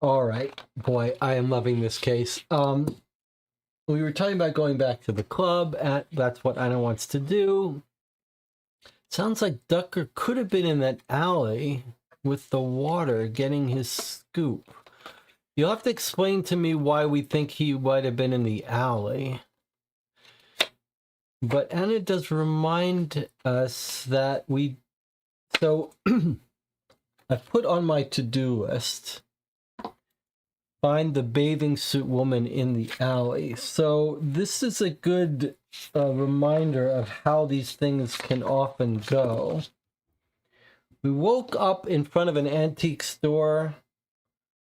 All right, boy, I am loving this case. We were talking about going back to the club. That's what Anna wants to do. Sounds like Ducker could have been in that alley with the water getting his scoop. You'll have to explain to me why we think he might have been in the alley. But Anna does remind us that so I put on my to-do list, find the bathing suit woman in the alley. So this is a good reminder of how these things can often go. We woke up in front of an antique store.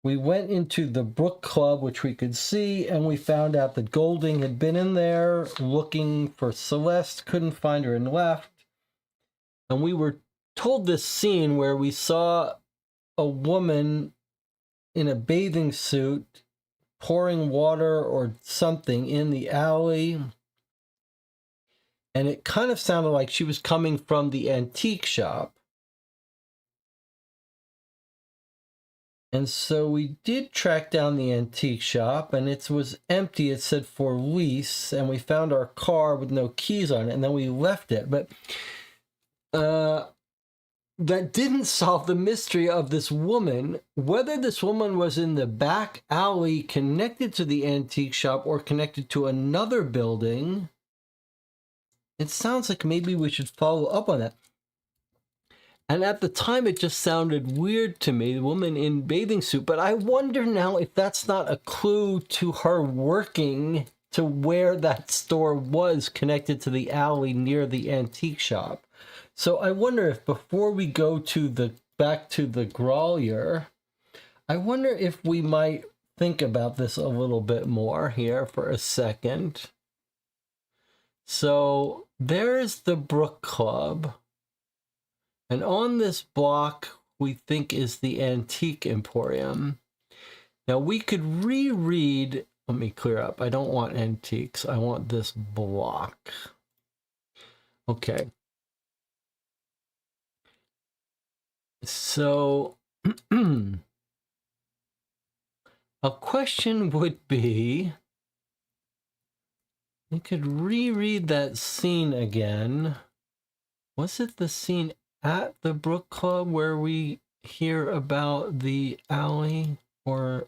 We went into the Brook Club, which we could see, and we found out that Golding had been in there looking for Celeste, couldn't find her, and left. And we were told this scene where we saw a woman in a bathing suit pouring water or something in the alley. And it kind of sounded like she was coming from the antique shop. And so we did track down the antique shop, and it was empty. It said for lease, and we found our car with no keys on it, and then we left it. But that didn't solve the mystery of this woman, whether this woman was in the back alley connected to the antique shop or connected to another building. It sounds like maybe we should follow up on that. And at the time, it just sounded weird to me, the woman in bathing suit. But I wonder now if that's not a clue to her working to where that store was connected to the alley near the antique shop. So I wonder if before we go to back to the Grolier, I wonder if we might think about this a little bit more here for a second. So there's the Brook Club. And on this block, we think is the Antique Emporium. Now we could reread, let me clear up. I don't want antiques. I want this block. Okay. So a question would be, we could reread that scene again. Was it the scene at the Brook Club where we hear about the alley? Or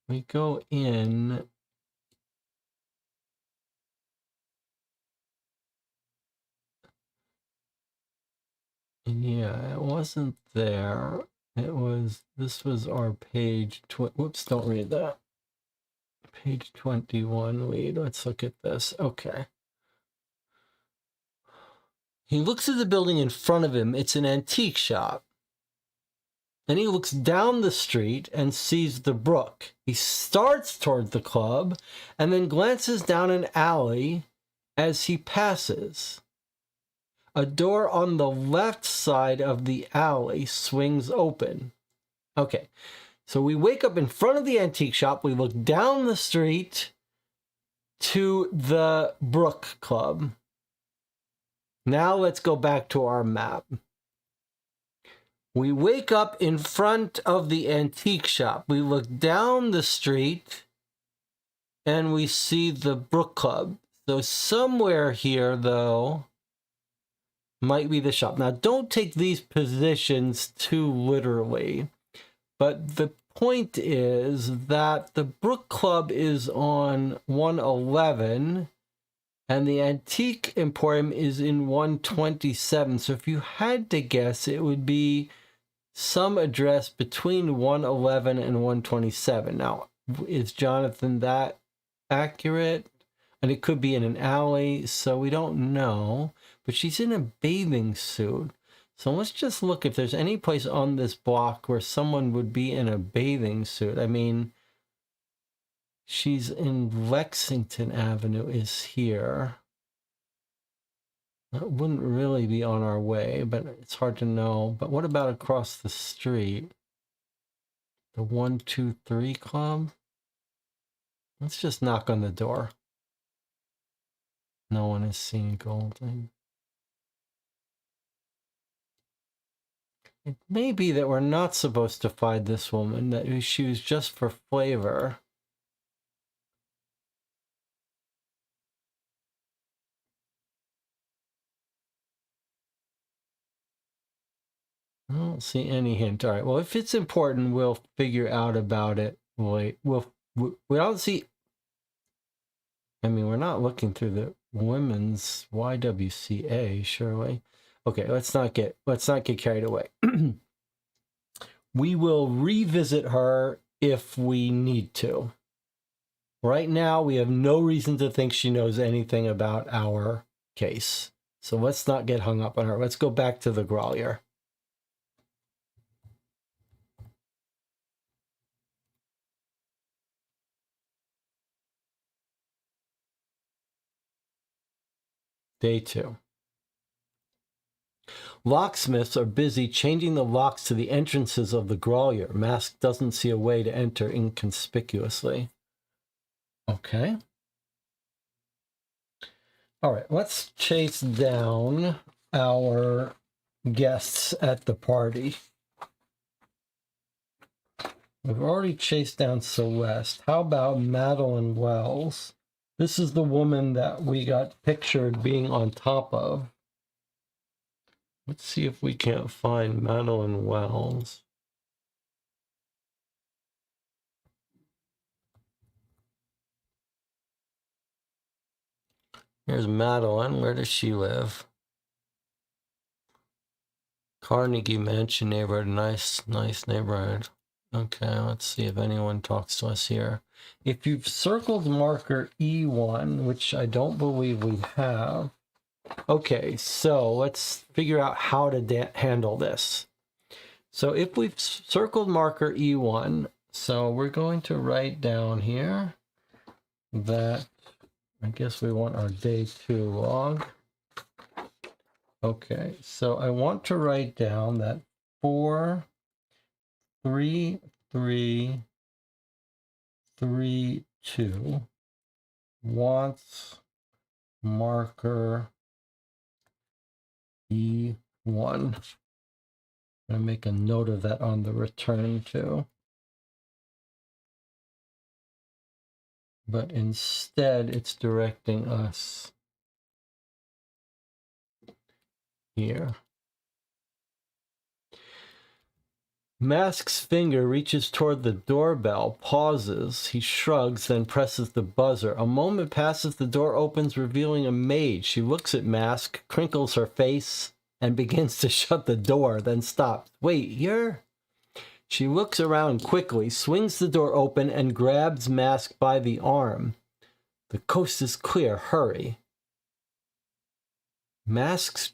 we go in. Yeah, it wasn't there. This was our page, whoops, don't read that. Page 21 lead. Let's look at this. Okay. He looks at the building in front of him. It's an antique shop. Then he looks down the street and sees the brook. He starts toward the club and then glances down an alley as he passes. A door on the left side of the alley swings open. Okay, so we wake up in front of the antique shop. We look down the street to the Brook Club. Now let's go back to our map. We wake up in front of the antique shop. We look down the street and we see the Brook Club. So somewhere here, though, might be the shop. Now, don't take these positions too literally, but the point is that the Brook Club is on 111 and the Antique Emporium is in 127. So if you had to guess, it would be some address between 111 and 127. Now, is Jonathan that accurate? And it could be in an alley, so we don't know. But she's in a bathing suit. So let's just look if there's any place on this block where someone would be in a bathing suit. I mean, she's in Lexington Avenue is here. That wouldn't really be on our way, but it's hard to know. But what about across the street? The 123 Club? Let's just knock on the door. No one is seeing Golding. It may be that we're not supposed to find this woman, that she was just for flavor. I don't see any hint. All right, well, if it's important, we'll figure out about it. Wait, we don't see... I mean, we're not looking through the women's YWCA, surely. Okay, let's not get carried away. We will revisit her if we need to. Right now, we have no reason to think she knows anything about our case. So let's not get hung up on her. Let's go back to the Grolier. Day 2. Locksmiths are busy changing the locks to the entrances of the Grolier. Mask doesn't see a way to enter inconspicuously. Okay. All right, let's chase down our guests at the party. We've already chased down Celeste. How about Madeline Wells? This is the woman that we got pictured being on top of. Let's see if we can't find Madeline Wells. Here's Madeline. Where does she live? Carnegie Mansion neighborhood. Nice neighborhood. Okay, let's see if anyone talks to us here. If you've circled marker E1, which I don't believe we have. Okay, so let's figure out how to handle this. So if we've circled marker E1, so we're going to write down here that, I guess we want our day 2 log. Okay, so I want to write down that 43332 wants marker E1. I'm going to make a note of that on the return too. But instead, it's directing us here. Mask's finger reaches toward the doorbell, pauses. He shrugs, then presses the buzzer. A moment passes, the door opens, revealing a maid. She looks at Mask, crinkles her face, and begins to shut the door, then stops. Wait, you're... She looks around quickly, swings the door open, and grabs Mask by the arm. The coast is clear. Hurry. Mask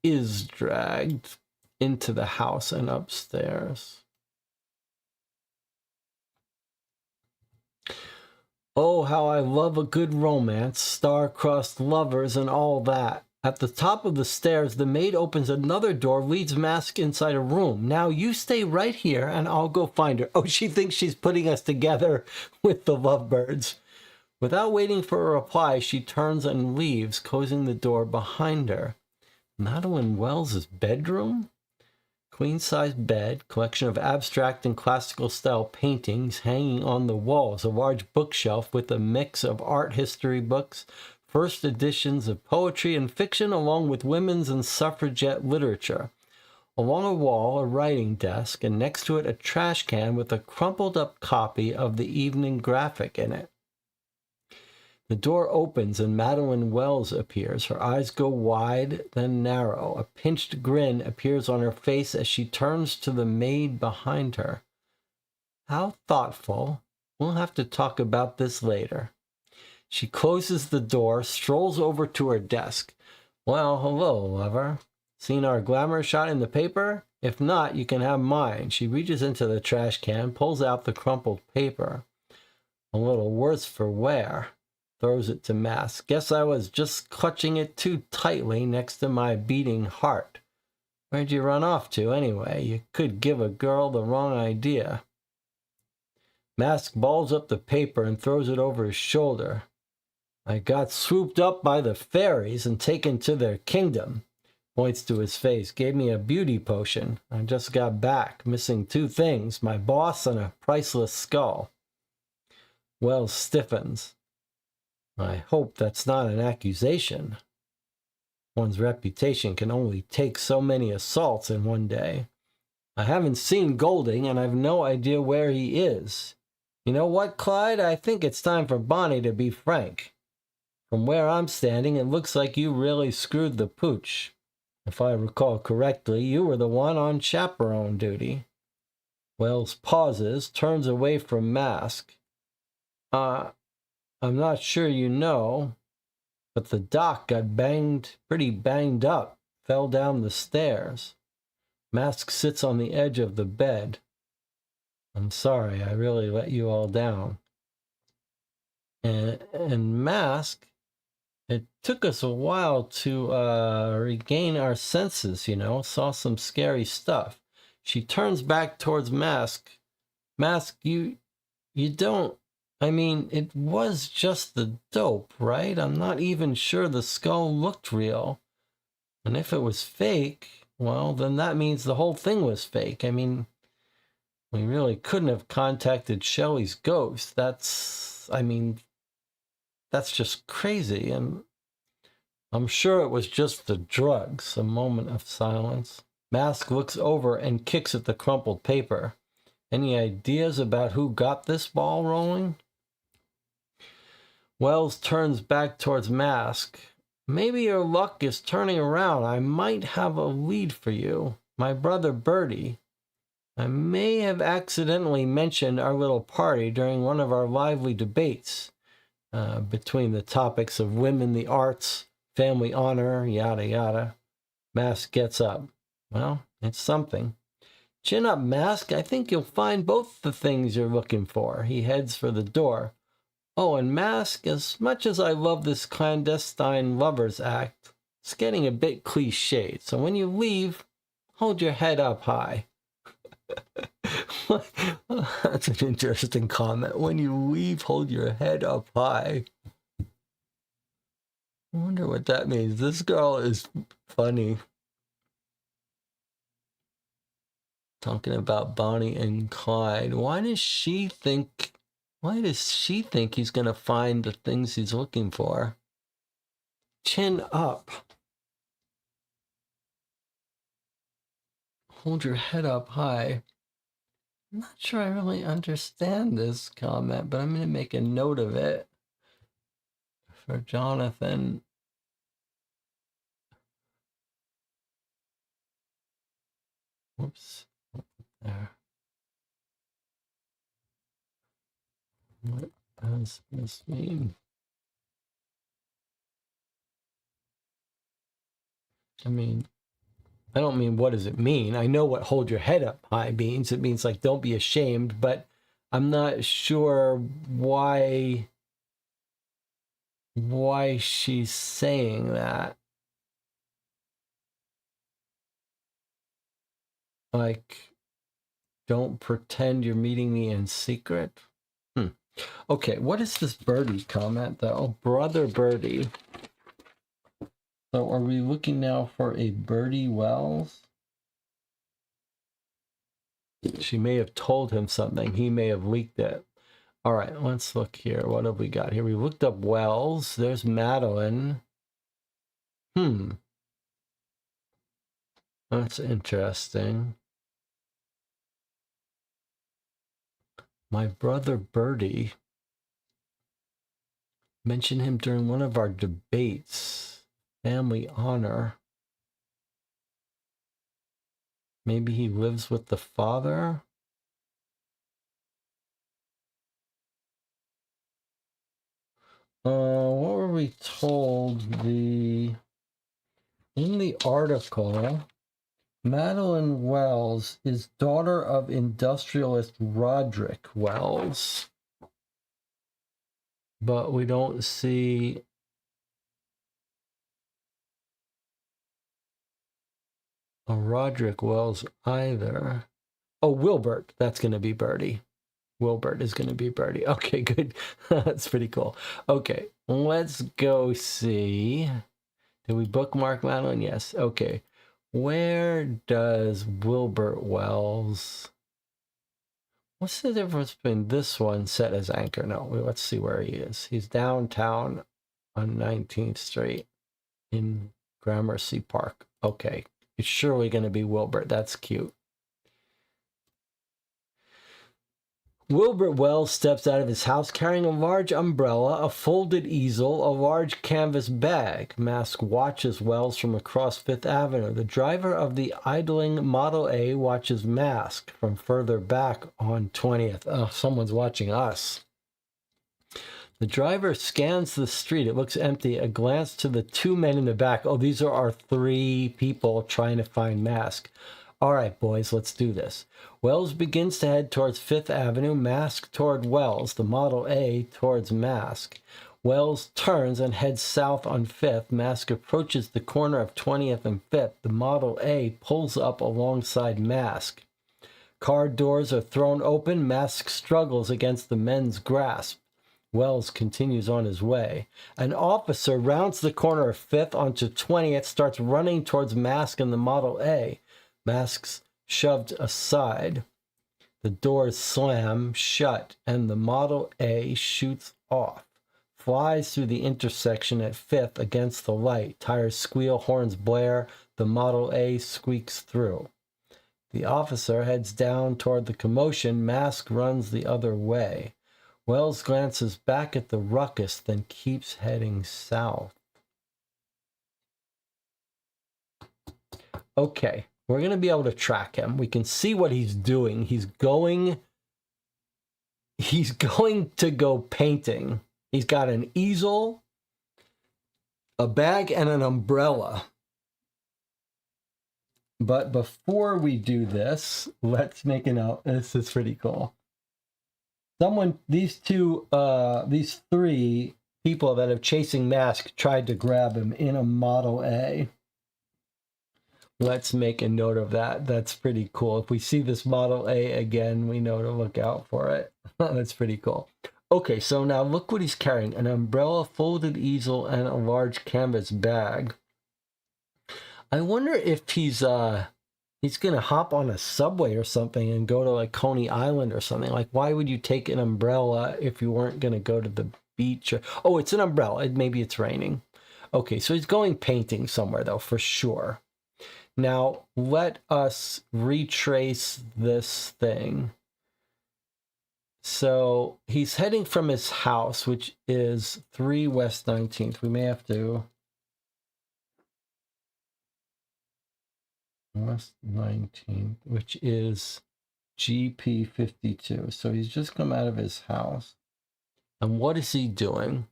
is dragged into the house and upstairs. Oh, how I love a good romance, star-crossed lovers and all that. At the top of the stairs, the maid opens another door, leads Mask inside a room. Now you stay right here and I'll go find her. Oh, she thinks she's putting us together with the lovebirds. Without waiting for a reply, she turns and leaves, closing the door behind her. Madeline Wells' bedroom? Queen-size bed, collection of abstract and classical style paintings hanging on the walls, a large bookshelf with a mix of art history books, first editions of poetry and fiction, along with women's and suffragette literature. Along a wall, a writing desk, and next to it a trash can with a crumpled up copy of the Evening Graphic in it. The door opens and Madeline Wells appears. Her eyes go wide, then narrow. A pinched grin appears on her face as she turns to the maid behind her. How thoughtful. We'll have to talk about this later. She closes the door, strolls over to her desk. Well, hello, lover. Seen our glamour shot in the paper? If not, you can have mine. She reaches into the trash can, pulls out the crumpled paper. A little worse for wear. Throws it to Mask. Guess I was just clutching it too tightly next to my beating heart. Where'd you run off to, anyway? You could give a girl the wrong idea. Mask balls up the paper and throws it over his shoulder. I got swooped up by the fairies and taken to their kingdom. Points to his face. Gave me a beauty potion. I just got back, missing 2 things, my boss and a priceless skull. Wells stiffens. I hope that's not an accusation. One's reputation can only take so many assaults in one day. I haven't seen Golding, and I've no idea where he is. You know what, Clyde? I think it's time for Bonnie to be frank. From where I'm standing, it looks like you really screwed the pooch. If I recall correctly, you were the one on chaperone duty. Wells pauses, turns away from Mask. I'm not sure you know, but the doc got pretty banged up, fell down the stairs. Mask sits on the edge of the bed. I'm sorry, I really let you all down. And Mask, it took us a while to regain our senses, saw some scary stuff. She turns back towards Mask. Mask, you don't, it was just the dope, right? I'm not even sure the skull looked real. And if it was fake, well, then that means the whole thing was fake. We really couldn't have contacted Shelley's ghost. That's just crazy. And I'm sure it was just the drugs. A moment of silence. Mask looks over and kicks at the crumpled paper. Any ideas about who got this ball rolling? Wells turns back towards Mask. Maybe your luck is turning around. I might have a lead for you. My brother Bertie. I may have accidentally mentioned our little party during one of our lively debates between the topics of women, the arts, family honor, yada yada. Mask gets up. Well, it's something. Chin up, Mask. I think you'll find both the things you're looking for. He heads for the door. Oh, and Mask, as much as I love this clandestine lovers act, it's getting a bit cliched. So when you leave, hold your head up high. That's an interesting comment. When you leave, hold your head up high. I wonder what that means. This girl is funny. Talking about Bonnie and Clyde. Why does she think he's going to find the things he's looking for? Chin up. Hold your head up high. I'm not sure I really understand this comment, but I'm going to make a note of it for Jonathan. Whoops. There. What does this mean? I don't mean what does it mean. I know what hold your head up high means. It means like don't be ashamed, but I'm not sure why she's saying that. Like, don't pretend you're meeting me in secret. Okay, what is this Birdie comment though? Brother Birdie. So are we looking now for a Birdie Wells? She may have told him something. He may have leaked it. All right, let's look here. What have we got here? We looked up Wells. There's Madeline. That's interesting. My brother Bertie. Mentioned him during one of our debates. Family honor. Maybe he lives with the father? What were we told? In the article, Madeline Wells is daughter of industrialist Roderick Wells. But we don't see a Roderick Wells either. Oh, Wilbert. That's going to be Bertie. Wilbert is going to be Birdie. Okay, good. That's pretty cool. Okay, let's go see. Did we bookmark Madeline? Yes. Okay. Where does Wilbert Wells... What's the difference between this one set as anchor? No, let's see where he is. He's downtown on 19th Street in Gramercy Park. Okay. It's surely going to be Wilbert. That's cute. Wilbert Wells steps out of his house carrying a large umbrella, a folded easel, a large canvas bag. Mask watches Wells from across Fifth Avenue. The driver of the idling Model A watches Mask from further back on 20th. Oh, someone's watching us. The driver scans the street. It looks empty. A glance to the two men in the back. Oh, these are our three people trying to find Mask. All right, boys, let's do this. Wells begins to head towards Fifth Avenue, Mask toward Wells, the Model A towards Mask. Wells turns and heads south on 5th. Mask approaches the corner of 20th and 5th. The Model A pulls up alongside Mask. Car doors are thrown open. Mask struggles against the men's grasp. Wells continues on his way. An officer rounds the corner of 5th onto 20th, starts running towards Mask and the Model A. Mask's shoved aside. The doors slam shut, and the Model A shoots off. Flies through the intersection at 5th against the light. Tires squeal, horns blare. The Model A squeaks through. The officer heads down toward the commotion. Mask runs the other way. Wells glances back at the ruckus, then keeps heading south. Okay. We're going to be able to track him. We can see what he's doing. He's going to go painting. He's got an easel, a bag, and an umbrella. But before we do this, let's make a note. This is pretty cool. These three people that are chasing Mask tried to grab him in a Model A. Let's make a note of that. That's pretty cool. If we see this Model A again, we know to look out for it. That's pretty cool. Okay, so now look what he's carrying. An umbrella, folded easel, and a large canvas bag. I wonder if he's going to hop on a subway or something and go to like Coney Island or something. Like, why would you take an umbrella if you weren't going to go to the beach? Oh, it's an umbrella. Maybe it's raining. Okay, so he's going painting somewhere, though, for sure. Now, let us retrace this thing. So he's heading from his house, which is 3 West 19th. We may have to... West 19th, which is GP 52. So he's just come out of his house. And what is he doing?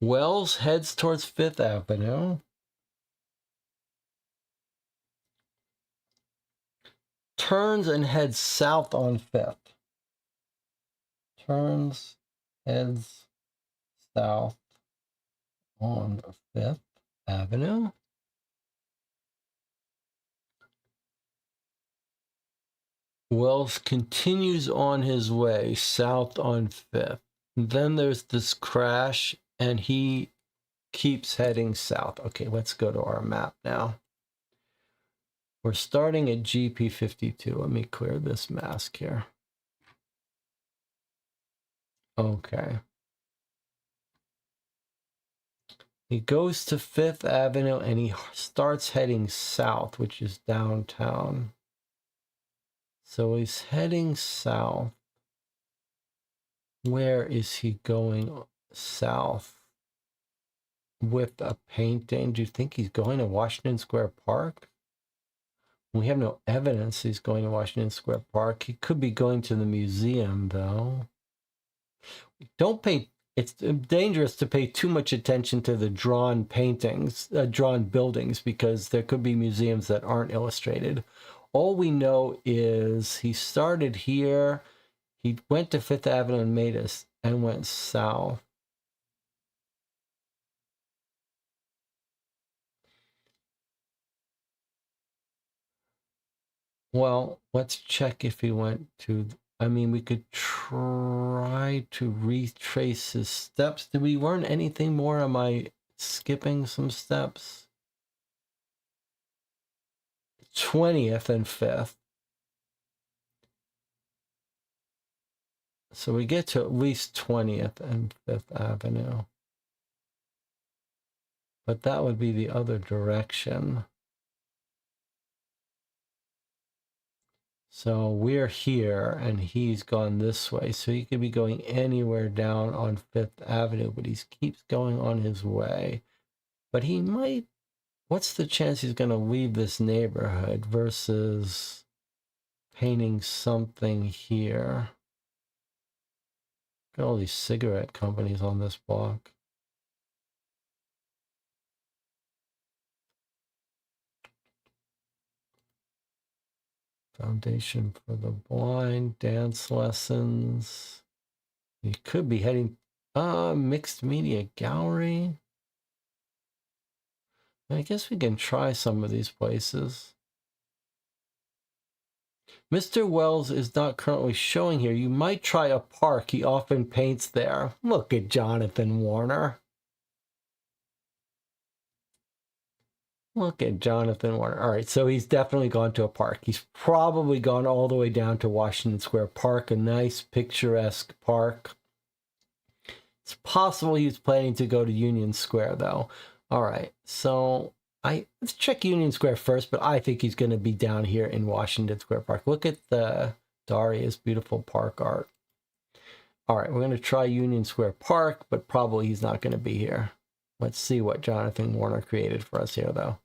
Wells heads towards Fifth Avenue. Turns and heads south on 5th. Turns, heads south on 5th Avenue. Wells continues on his way south on 5th. Then there's this crash, and he keeps heading south. Okay, let's go to our map now. We're starting at GP 52. Let me clear this mask here. Okay. He goes to 5th Avenue, and he starts heading south, which is downtown. So he's heading south. Where is he going south? With a painting? Do you think he's going to Washington Square Park? We have no evidence he's going to Washington Square Park. He could be going to the museum, though. It's dangerous to pay too much attention to the drawn paintings, drawn buildings, because there could be museums that aren't illustrated. All we know is he started here, he went to 5th Avenue and made us, and went south. Well, let's check if he went to... I mean, we could try to retrace his steps. Did we learn anything more? Am I skipping some steps? 20th and 5th. So we get to at least 20th and 5th Avenue. But that would be the other direction. So we're here and he's gone this way. So he could be going anywhere down on 5th Avenue, but he keeps going on his way. But he might... What's the chance he's going to leave this neighborhood versus painting something here? Got all these cigarette companies on this block. Foundation for the Blind, dance lessons. You could be heading mixed media gallery. I guess we can try some of these places. Mr. Wells is not currently showing here. You might try a park. He often paints there. Look at Jonathan Warner. Look at Jonathan Warner. All right, so he's definitely gone to a park. He's probably gone all the way down to Washington Square Park, a nice picturesque park. It's possible he's planning to go to Union Square, though. All right, so let's check Union Square first, but I think he's going to be down here in Washington Square Park. Look at the Daria's beautiful park art. All right, we're going to try Union Square Park, but probably he's not going to be here. Let's see what Jonathan Warner created for us here, though.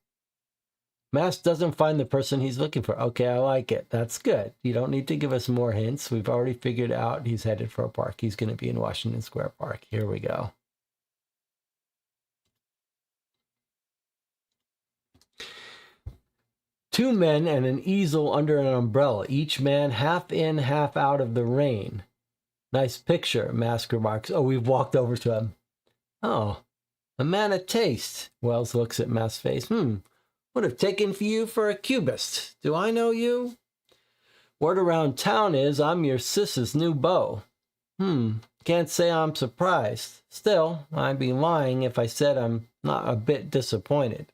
Mask doesn't find the person he's looking for. Okay, I like it. That's good. You don't need to give us more hints. We've already figured out he's headed for a park. He's going to be in Washington Square Park. Here we go. Two men and an easel under an umbrella, each man half in, half out of the rain. Nice picture, Mask remarks. Oh, we've walked over to him. Oh, a man of taste. Wells looks at Mask's face. Would have taken for you for a cubist. Do I know you? Word around town is I'm your sis's new beau. Can't say I'm surprised. Still, I'd be lying if I said I'm not a bit disappointed.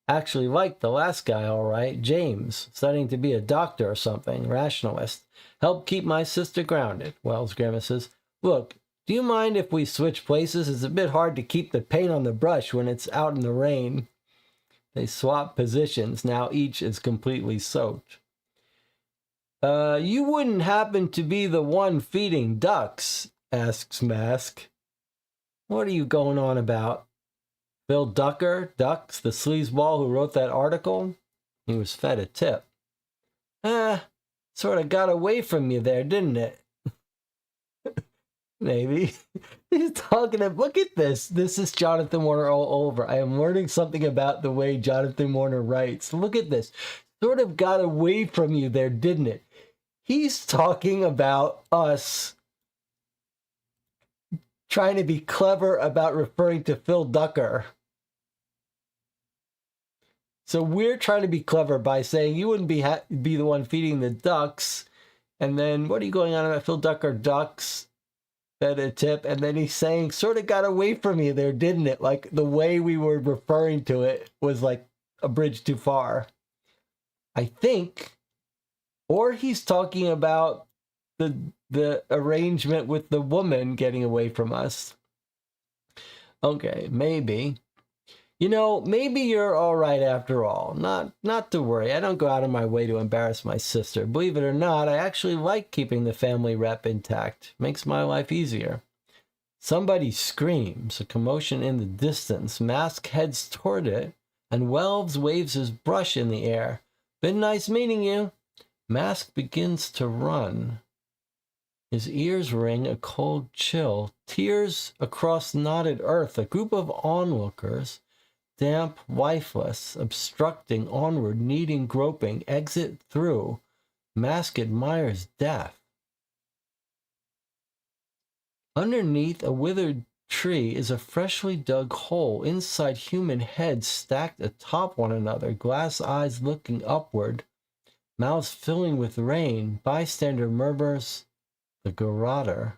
Actually liked the last guy all right, James, studying to be a doctor or something, rationalist. Helped keep my sister grounded, Wells grimaces. Look, do you mind if we switch places? It's a bit hard to keep the paint on the brush when it's out in the rain. They swap positions. Now each is completely soaked. You wouldn't happen to be the one feeding ducks? Asks Mask. What are you going on about? Bill Ducker, Ducks, the sleazeball who wrote that article? He was fed a tip. Sort of got away from you there, didn't it? Maybe. He's talking about, look at this. This is Jonathan Warner all over. I am learning something about the way Jonathan Warner writes. Look at this. Sort of got away from you there, didn't it? He's talking about us trying to be clever about referring to Phil Ducker. So we're trying to be clever by saying you wouldn't be the one feeding the ducks. And then what are you going on about Phil Ducker ducks? Fed a tip, and then he's saying, sort of got away from you there, didn't it? Like the way we were referring to it was like a bridge too far. I think, or he's talking about the arrangement with the woman getting away from us. Okay, maybe. You know, maybe you're all right after all. Not to worry. I don't go out of my way to embarrass my sister. Believe it or not, I actually like keeping the family rep intact. Makes my life easier. Somebody screams, a commotion in the distance. Mask heads toward it, and Wells waves his brush in the air. Been nice meeting you. Mask begins to run. His ears ring a cold chill. Tears across knotted earth. A group of onlookers, damp, wifeless, obstructing, onward, needing, groping, exit through. Mask admires death. Underneath a withered tree is a freshly dug hole. Inside, human heads stacked atop one another, glass eyes looking upward. Mouths filling with rain. Bystander murmurs the garroter.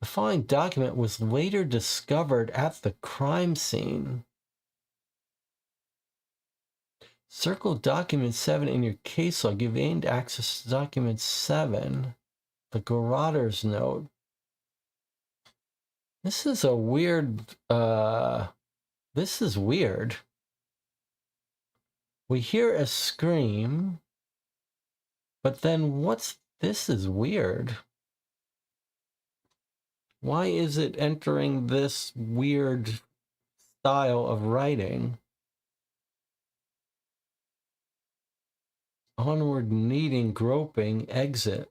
The following document was later discovered at the crime scene. Circle document 7 in your case log. You've gained access to document 7. The garroter's note. This is a weird, this is weird. We hear a scream, but then this is weird. Why is it entering this weird style of writing? Onward, needing, groping, exit.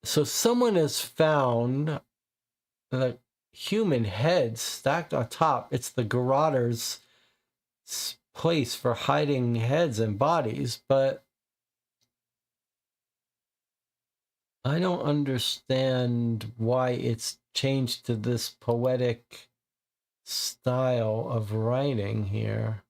So someone has found the human head stacked on top. It's the garroter's place for hiding heads and bodies, but I don't understand why it's changed to this poetic style of writing here.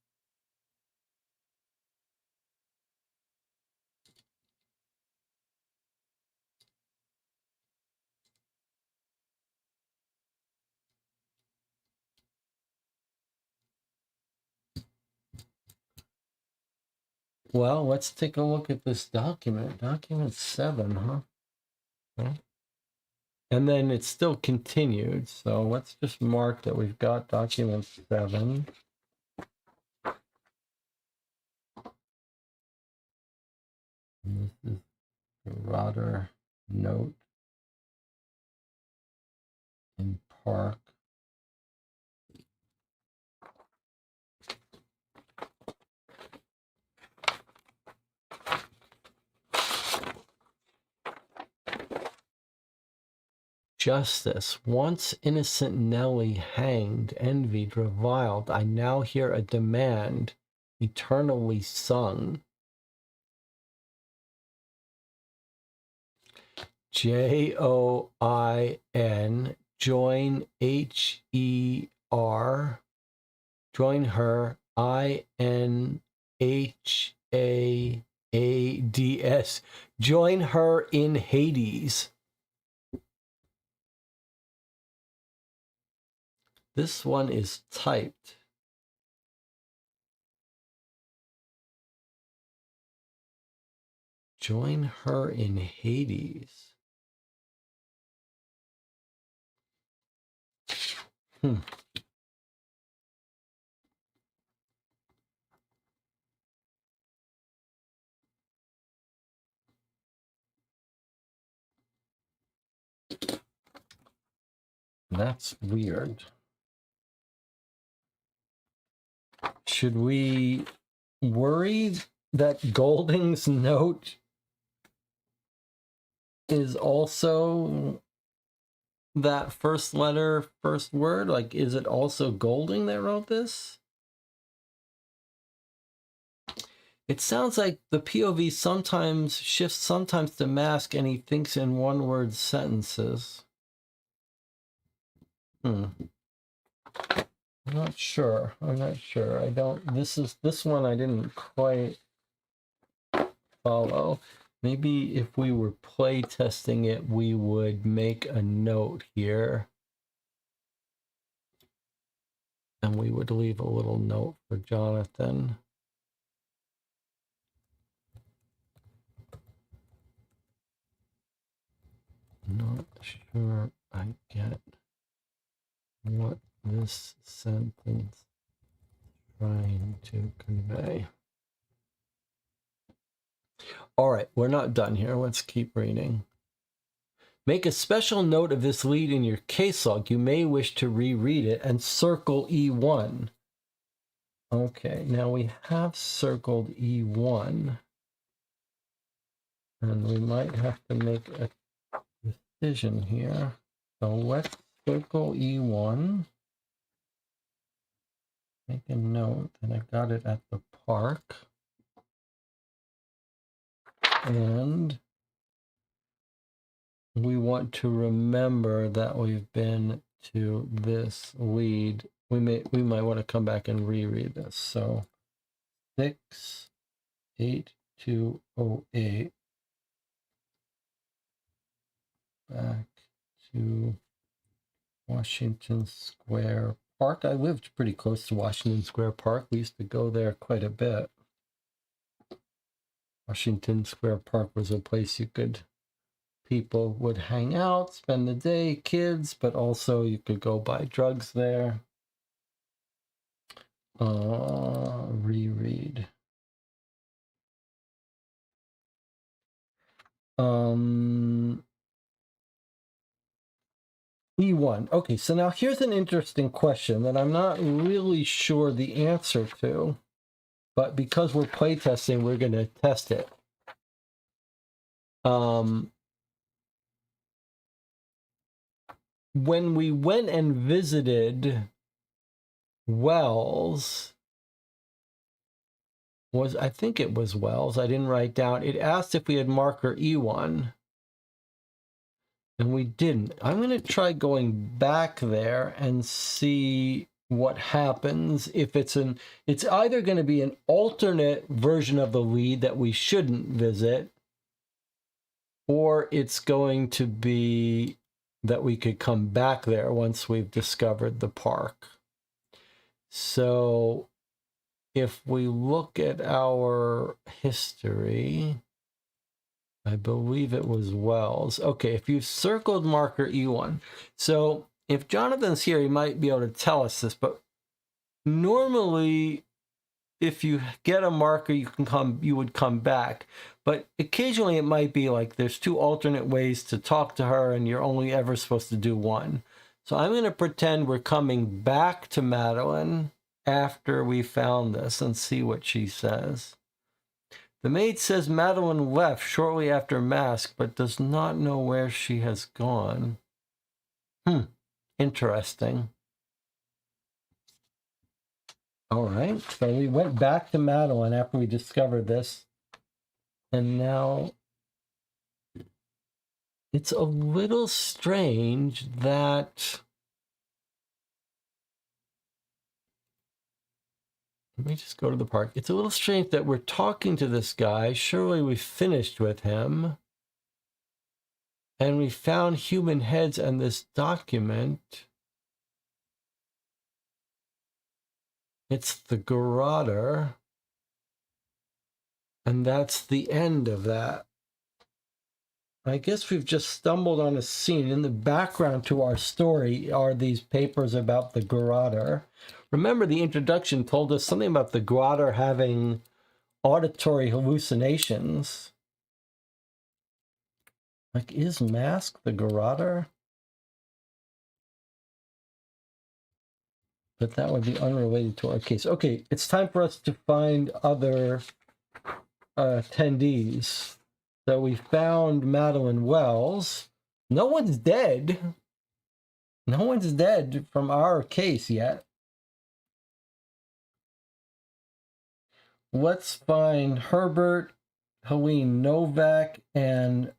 Well, let's take a look at this document. Document 7, huh? Okay. And then it's still continued. So let's just mark that we've got document 7. And this is the Rotter note in Park. Justice, once innocent Nellie hanged, envied, reviled, I now hear a demand eternally sung. Join, join Her, join her, INHAADS, join her in Hades. This one is typed. Join her in Hades. That's weird. Should we worry that Golding's note is also that first letter, first word? Like, is it also Golding that wrote this? It sounds like the POV sometimes shifts sometimes to mask, and he thinks in one-word sentences. I'm not sure. I don't. This one I didn't quite follow. Maybe if we were play testing it, we would make a note here. And we would leave a little note for Jonathan. Not sure I get what this sentence is trying to convey. All right, we're not done here. Let's keep reading. Make a special note of this lead in your case log. You may wish to reread it and circle E1. Okay, now we have circled E1. And we might have to make a decision here. So let's circle E1. Make a note that I got it at the park. And we want to remember that we've been to this lead we might want to come back and reread this. So 68208 back to Washington Square Park. I lived pretty close to Washington Square Park. We used to go there quite a bit. Washington Square Park was a place people would hang out, spend the day, kids, but also you could go buy drugs there. Reread. E1. Okay, so now here's an interesting question that I'm not really sure the answer to, but because we're playtesting, we're going to test it. When we went and visited Wells, I think it was Wells, I didn't write down, it asked if we had marker E1. And we didn't. I'm going to try going back there and see what happens. If it's either going to be an alternate version of the lead that we shouldn't visit, or it's going to be that we could come back there once we've discovered the park. So if we look at our history, I believe it was Wells. Okay, if you've circled marker E1. So if Jonathan's here, he might be able to tell us this, but normally if you get a marker, you would come back. But occasionally it might be like there's two alternate ways to talk to her and you're only ever supposed to do one. So I'm going to pretend we're coming back to Madeline after we found this and see what she says. The maid says Madeline left shortly after mask, but does not know where she has gone. Interesting. All right, so we went back to Madeline after we discovered this. And now it's a little strange that... Let me just go to the park. It's a little strange that we're talking to this guy. Surely we finished with him. And we found human heads and this document. It's the Garroter. And that's the end of that. I guess we've just stumbled on a scene. In the background to our story are these papers about the Garroter. Remember, the introduction told us something about the Garroter having auditory hallucinations. Like, is Mask the Garroter? But that would be unrelated to our case. Okay, it's time for us to find other attendees. So we found Madeline Wells. No one's dead. No one's dead from our case yet. Let's find Herbert, Helene Novak, and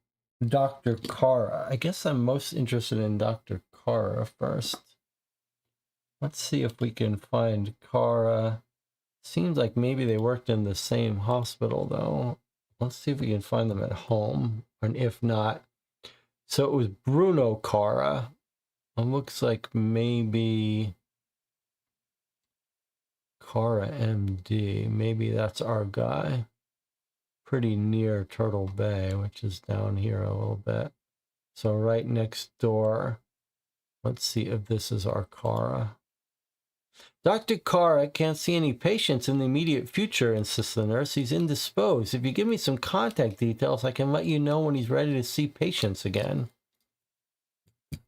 Dr. Kara. I guess I'm most interested in Dr. Kara first. Let's see if we can find Kara. Seems like maybe they worked in the same hospital, though. Let's see if we can find them at home. And if not, so it was Bruno Kara. It looks like maybe Kara MD. Maybe that's our guy. Pretty near Turtle Bay, which is down here a little bit. So right next door. Let's see if this is our Kara. Dr. Kara can't see any patients in the immediate future, insists the nurse. He's indisposed. If you give me some contact details, I can let you know when he's ready to see patients again.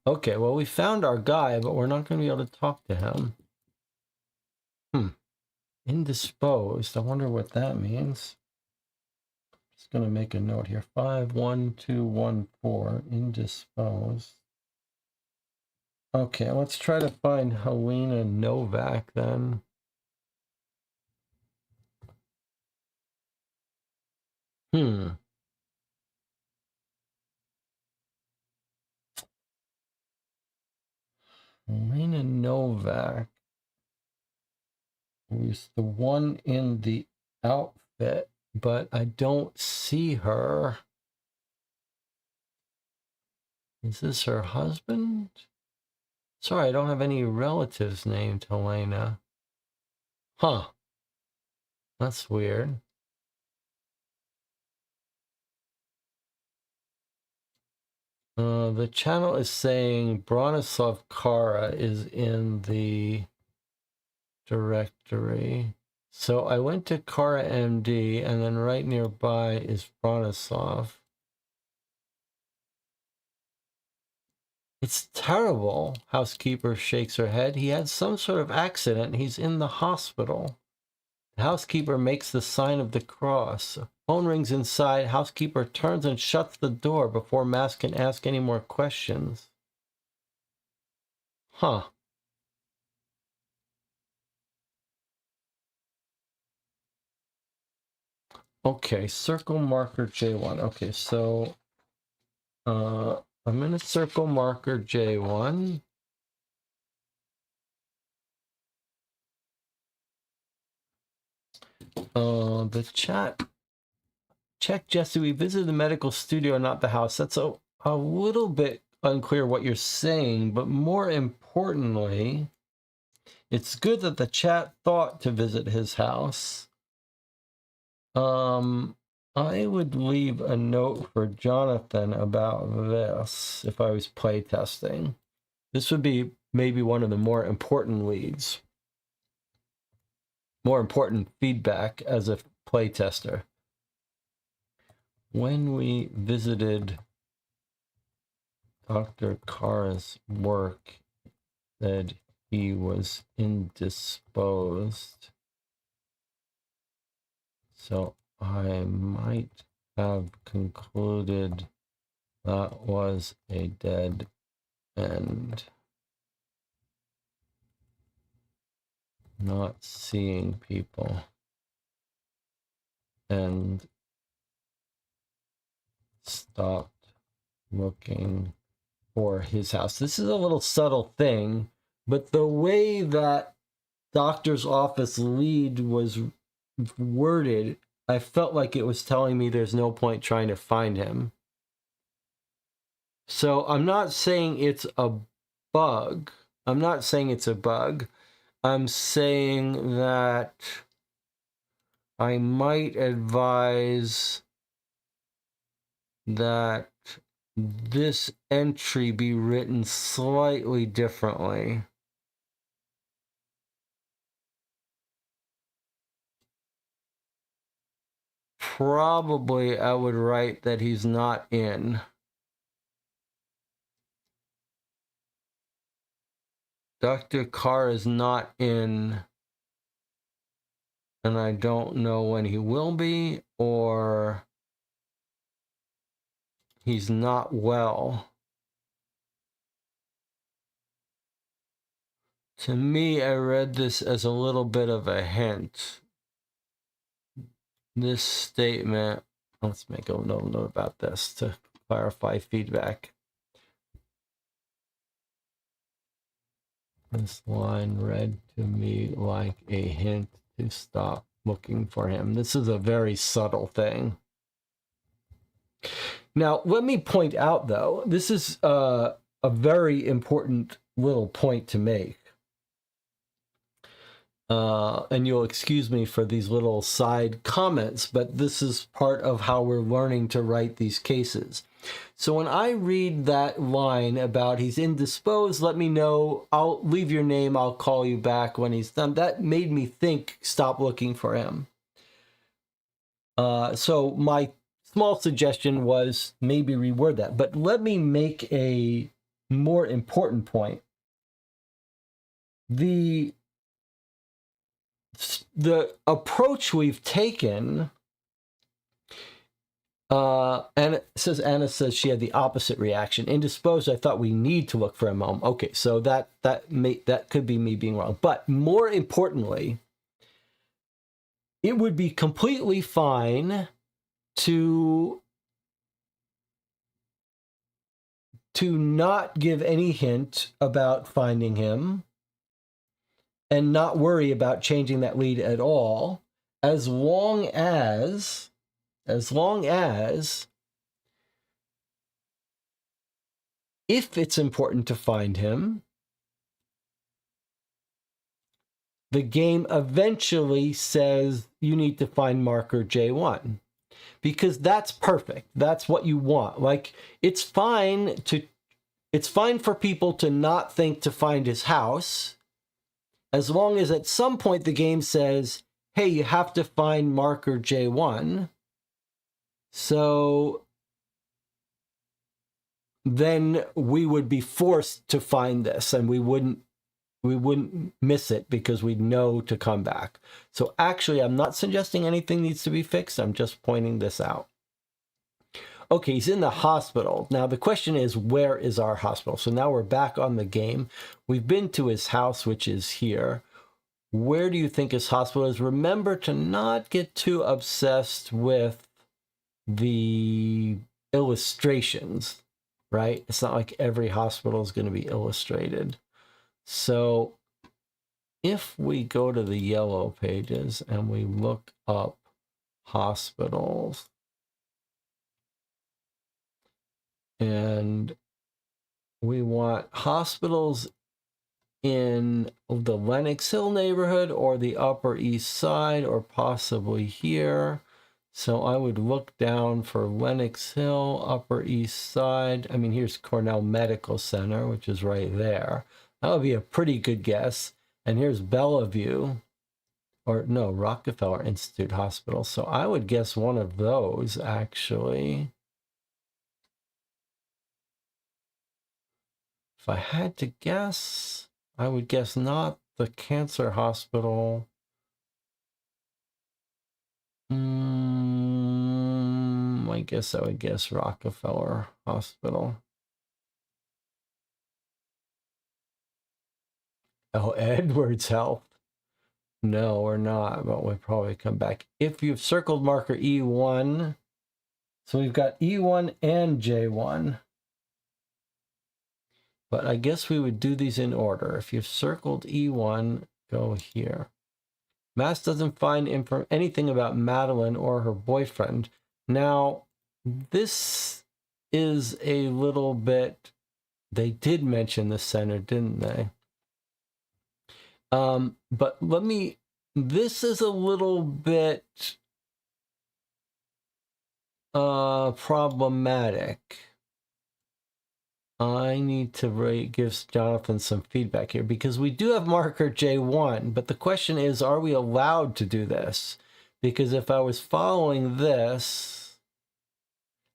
Okay, well, we found our guy, but we're not going to be able to talk to him. Indisposed. I wonder what that means. Just going to make a note here. 51214. Indisposed. Okay, let's try to find Helena Novak then. Helena Novak. Who's the one in the outfit, but I don't see her. Is this her husband? Sorry, I don't have any relatives named Helena. Huh. That's weird. The channel is saying Bronislav Kara is in the directory. So I went to Kara MD, and then right nearby is Bronislav. It's terrible. Housekeeper shakes her head. He had some sort of accident. He's in the hospital. The housekeeper makes the sign of the cross. Phone rings inside. Housekeeper turns and shuts the door before Mask can ask any more questions. Huh. Okay, circle marker J1. Okay, so I'm in a circle marker J1. The chat. Check, Jesse, we visited the medical studio, not the house. That's a little bit unclear what you're saying, but more importantly, it's good that the chat thought to visit his house. I would leave a note for Jonathan about this if I was playtesting. This would be maybe one of the more important leads. More important feedback as a playtester. When we visited Dr. Kara's work, said he was indisposed. So I might have concluded that was a dead end. Not seeing people. And stopped looking for his house. This is a little subtle thing, but the way that doctor's office lead was worded, I felt like it was telling me there's no point trying to find him. So I'm not saying it's a bug. I'm not saying it's a bug. I'm saying that I might advise that this entry be written slightly differently. Probably I would write that he's not in. Dr. Carr is not in, and I don't know when he will be, or he's not well. To me, I read this as a little bit of a hint. This statement, let's make a little note about this to clarify feedback. This line read to me like a hint to stop looking for him. This is a very subtle thing. Now, let me point out, though, this is a very important little point to make. And you'll excuse me for these little side comments, but this is part of how we're learning to write these cases. So when I read that line about he's indisposed, let me know, I'll leave your name, I'll call you back when he's done. That made me think, stop looking for him. So my small suggestion was maybe reword that, but let me make a more important point. The approach we've taken, and it says Anna says she had the opposite reaction. Indisposed, I thought we need to look for a mom. Okay, so that could be me being wrong. But more importantly, it would be completely fine to not give any hint about finding him, and not worry about changing that lead at all, as long as if it's important to find him, the game eventually says you need to find marker J1, because that's perfect. That's what you want. Like, it's fine for people to not think to find his house, as long as at some point the game says, hey, you have to find marker J1. So then we would be forced to find this, and we wouldn't miss it because we know to come back. So actually, I'm not suggesting anything needs to be fixed. I'm just pointing this out. Okay, he's in the hospital. Now the question is, where is our hospital? So now we're back on the game. We've been to his house, which is here. Where do you think his hospital is? Remember to not get too obsessed with the illustrations, right? It's not like every hospital is going to be illustrated. So if we go to the yellow pages and we look up hospitals, and we want hospitals in the Lenox Hill neighborhood or the Upper East Side, or possibly here. So I would look down for Lenox Hill, Upper East Side. I mean, here's Cornell Medical Center, which is right there. That would be a pretty good guess. And here's Bellevue, or no, Rockefeller Institute Hospital. So I would guess one of those, actually. If I had to guess, I would guess not the cancer hospital. I guess I would guess Rockefeller Hospital. Oh, Edwards Health. No, we're not, but we'll probably come back. If you've circled marker E1, so we've got E1 and J1. But I guess we would do these in order. If you've circled E1, go here. Mass doesn't find anything about Madeline or her boyfriend. Now, this is a little bit... They did mention the center, didn't they? But this is a little bit problematic. I need to give Jonathan some feedback here, because we do have marker J1, but the question is, are we allowed to do this? Because if I was following this,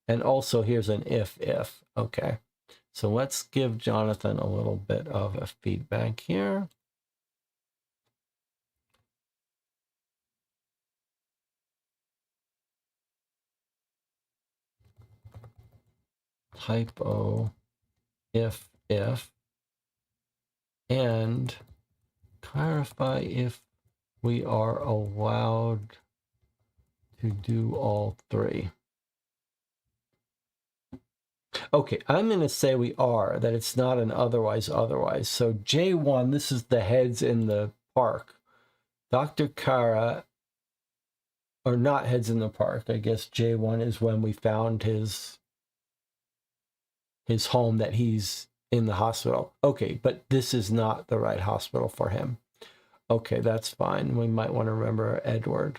and also here's an if. Okay, so let's give Jonathan a little bit of a feedback here. Typo, if, and clarify if we are allowed to do all three. Okay, I'm going to say we are, that it's not an otherwise. So J1, this is the heads in the park. Dr. Kara, or not heads in the park. I guess J1 is when we found his home, that he's in the hospital. Okay, but this is not the right hospital for him. Okay, that's fine. We might want to remember Edward.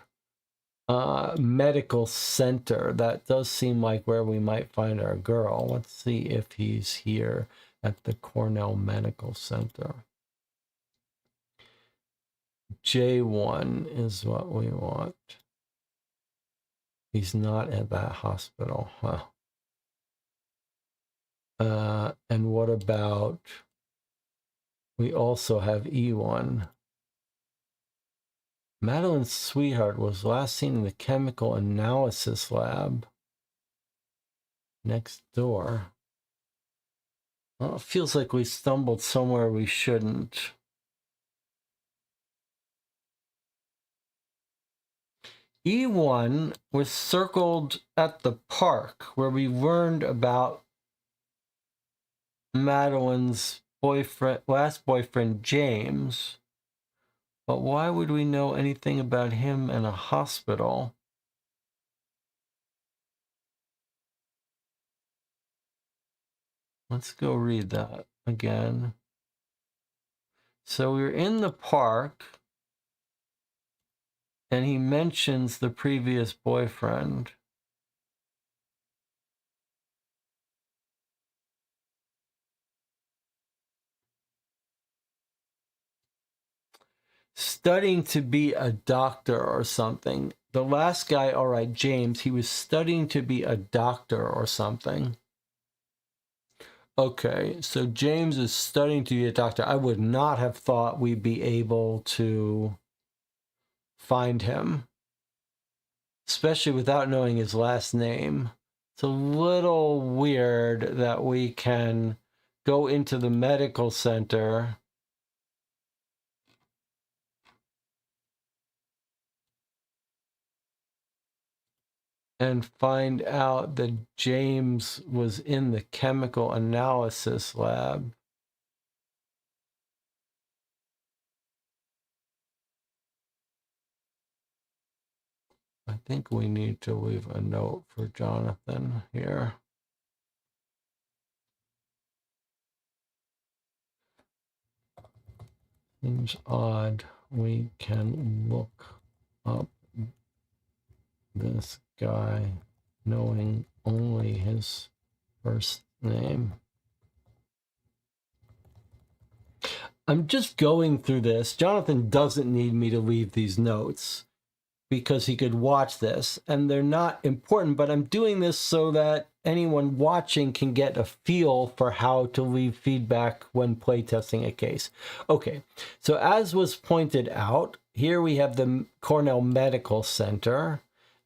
Medical center. That does seem like where we might find our girl. Let's see if he's here at the Cornell Medical Center. J1 is what we want. He's not at that hospital, huh? And what about, we also have E1. Madeline's sweetheart was last seen in the chemical analysis lab next door. Well, it feels like we stumbled somewhere we shouldn't. E1 was circled at the park where we learned about Madeline's last boyfriend, James. But why would we know anything about him in a hospital? Let's go read that again. So we're in the park, and he mentions the previous boyfriend. Studying to be a doctor or something. The last guy, all right, James, he was studying to be a doctor or something. Okay, so James is studying to be a doctor. I would not have thought we'd be able to find him, especially without knowing his last name. It's a little weird that we can go into the medical center and find out that James was in the chemical analysis lab. I think we need to leave a note for Jonathan here. Seems odd. We can look up this guy knowing only his first name. I'm just going through this. Jonathan doesn't need me to leave these notes because he could watch this, and they're not important, but I'm doing this so that anyone watching can get a feel for how to leave feedback when playtesting a case. Okay, so as was pointed out, here we have the Cornell Medical Center,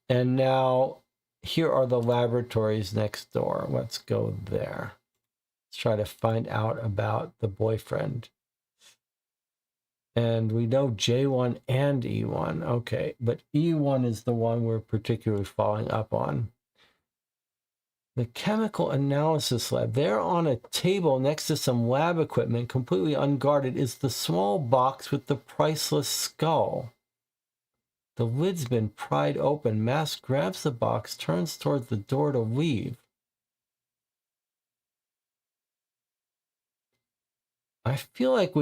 and now here are the laboratories next door. Let's go there. Let's try to find out about the boyfriend. And we know J1 and E1. Okay, but E1 is the one we're particularly following up on. The chemical analysis lab. There on a table next to some lab equipment, completely unguarded, is the small box with the priceless skull. The lid's been pried open. Mask grabs the box, turns towards the door to leave. I feel like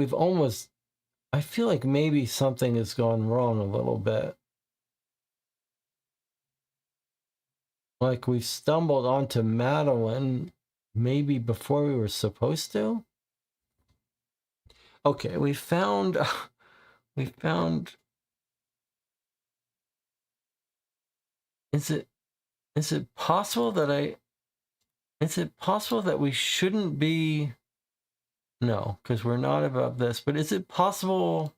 I feel like maybe something has gone wrong a little bit. Like we stumbled onto Madeline maybe before we were supposed to. Okay, we found is it possible that we shouldn't be? No, because we're not above this, but is it possible?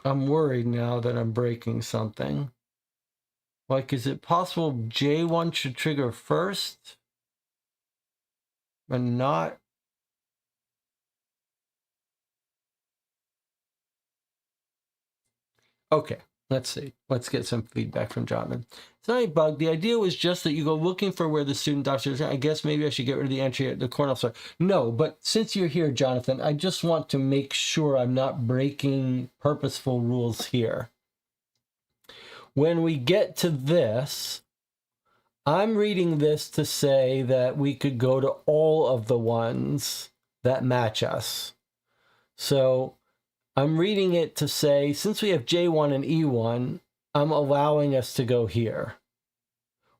I'm worried now that I'm breaking something. Like, is it possible J1 should trigger first? But not. Okay, let's see. Let's get some feedback from Jonathan. It's not a bug. The idea was just that you go looking for where the student doctor is. I guess maybe I should get rid of the entry at the Cornell store. No, but since you're here, Jonathan, I just want to make sure I'm not breaking purposeful rules here. When we get to this, I'm reading this to say that we could go to all of the ones that match us. So I'm reading it to say, since we have J1 and E1, I'm allowing us to go here.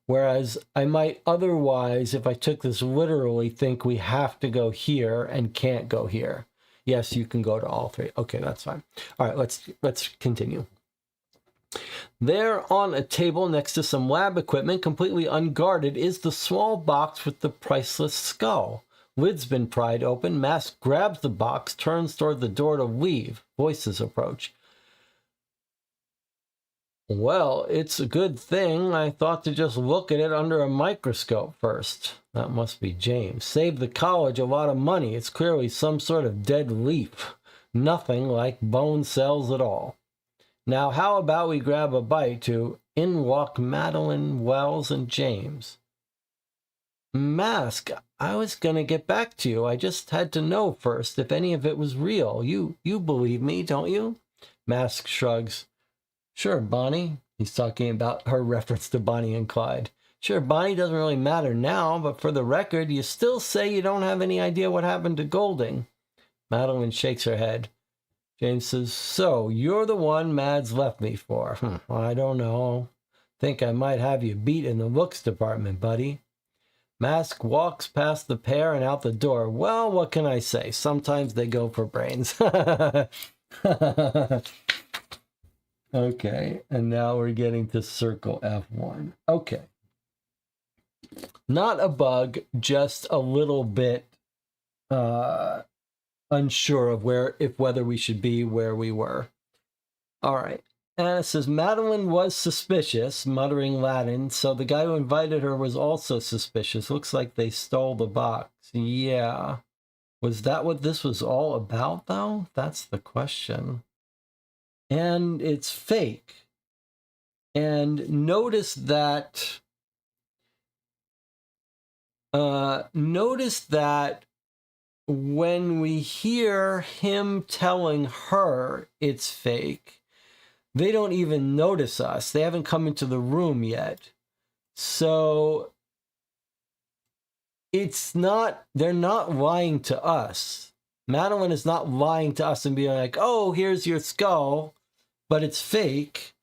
Whereas I might otherwise, if I took this literally, think we have to go here and can't go here. Yes, you can go to all three. Okay, that's fine. All right, let's continue. There on a table next to some lab equipment, completely unguarded, is the small box with the priceless skull. Lid's been pried open. Mask grabs the box, turns toward the door to leave. Voices approach. Well, it's a good thing. I thought to just look at it under a microscope first. That must be James. Saved the college a lot of money. It's clearly some sort of dead leaf. Nothing like bone cells at all. Now, how about we grab a bite to in walk Madeline, Wells, and James? Mask, I was gonna get back to you. I just had to know first if any of it was real. You believe me, don't you? Mask shrugs. Sure, Bonnie. He's talking about her reference to Bonnie and Clyde. Sure, Bonnie doesn't really matter now, but for the record, you still say you don't have any idea what happened to Golding. Madeline shakes her head. James says, so, you're the one Mads left me for. I don't know. Think I might have you beat in the looks department, buddy. Mask walks past the pair and out the door. Well, what can I say? Sometimes they go for brains. Okay, and now we're getting to circle F1. Okay. Not a bug, just a little bit unsure of whether we should be where we were. All right. And it says Madeline was suspicious, muttering Latin, so the guy who invited her was also suspicious. Looks like they stole the box. Yeah. Was that what this was all about, though? That's the question. And it's fake. And notice that when we hear him telling her it's fake, they don't even notice us. They haven't come into the room yet. So they're not lying to us. Madeline is not lying to us and being like, oh, here's your skull, but it's fake.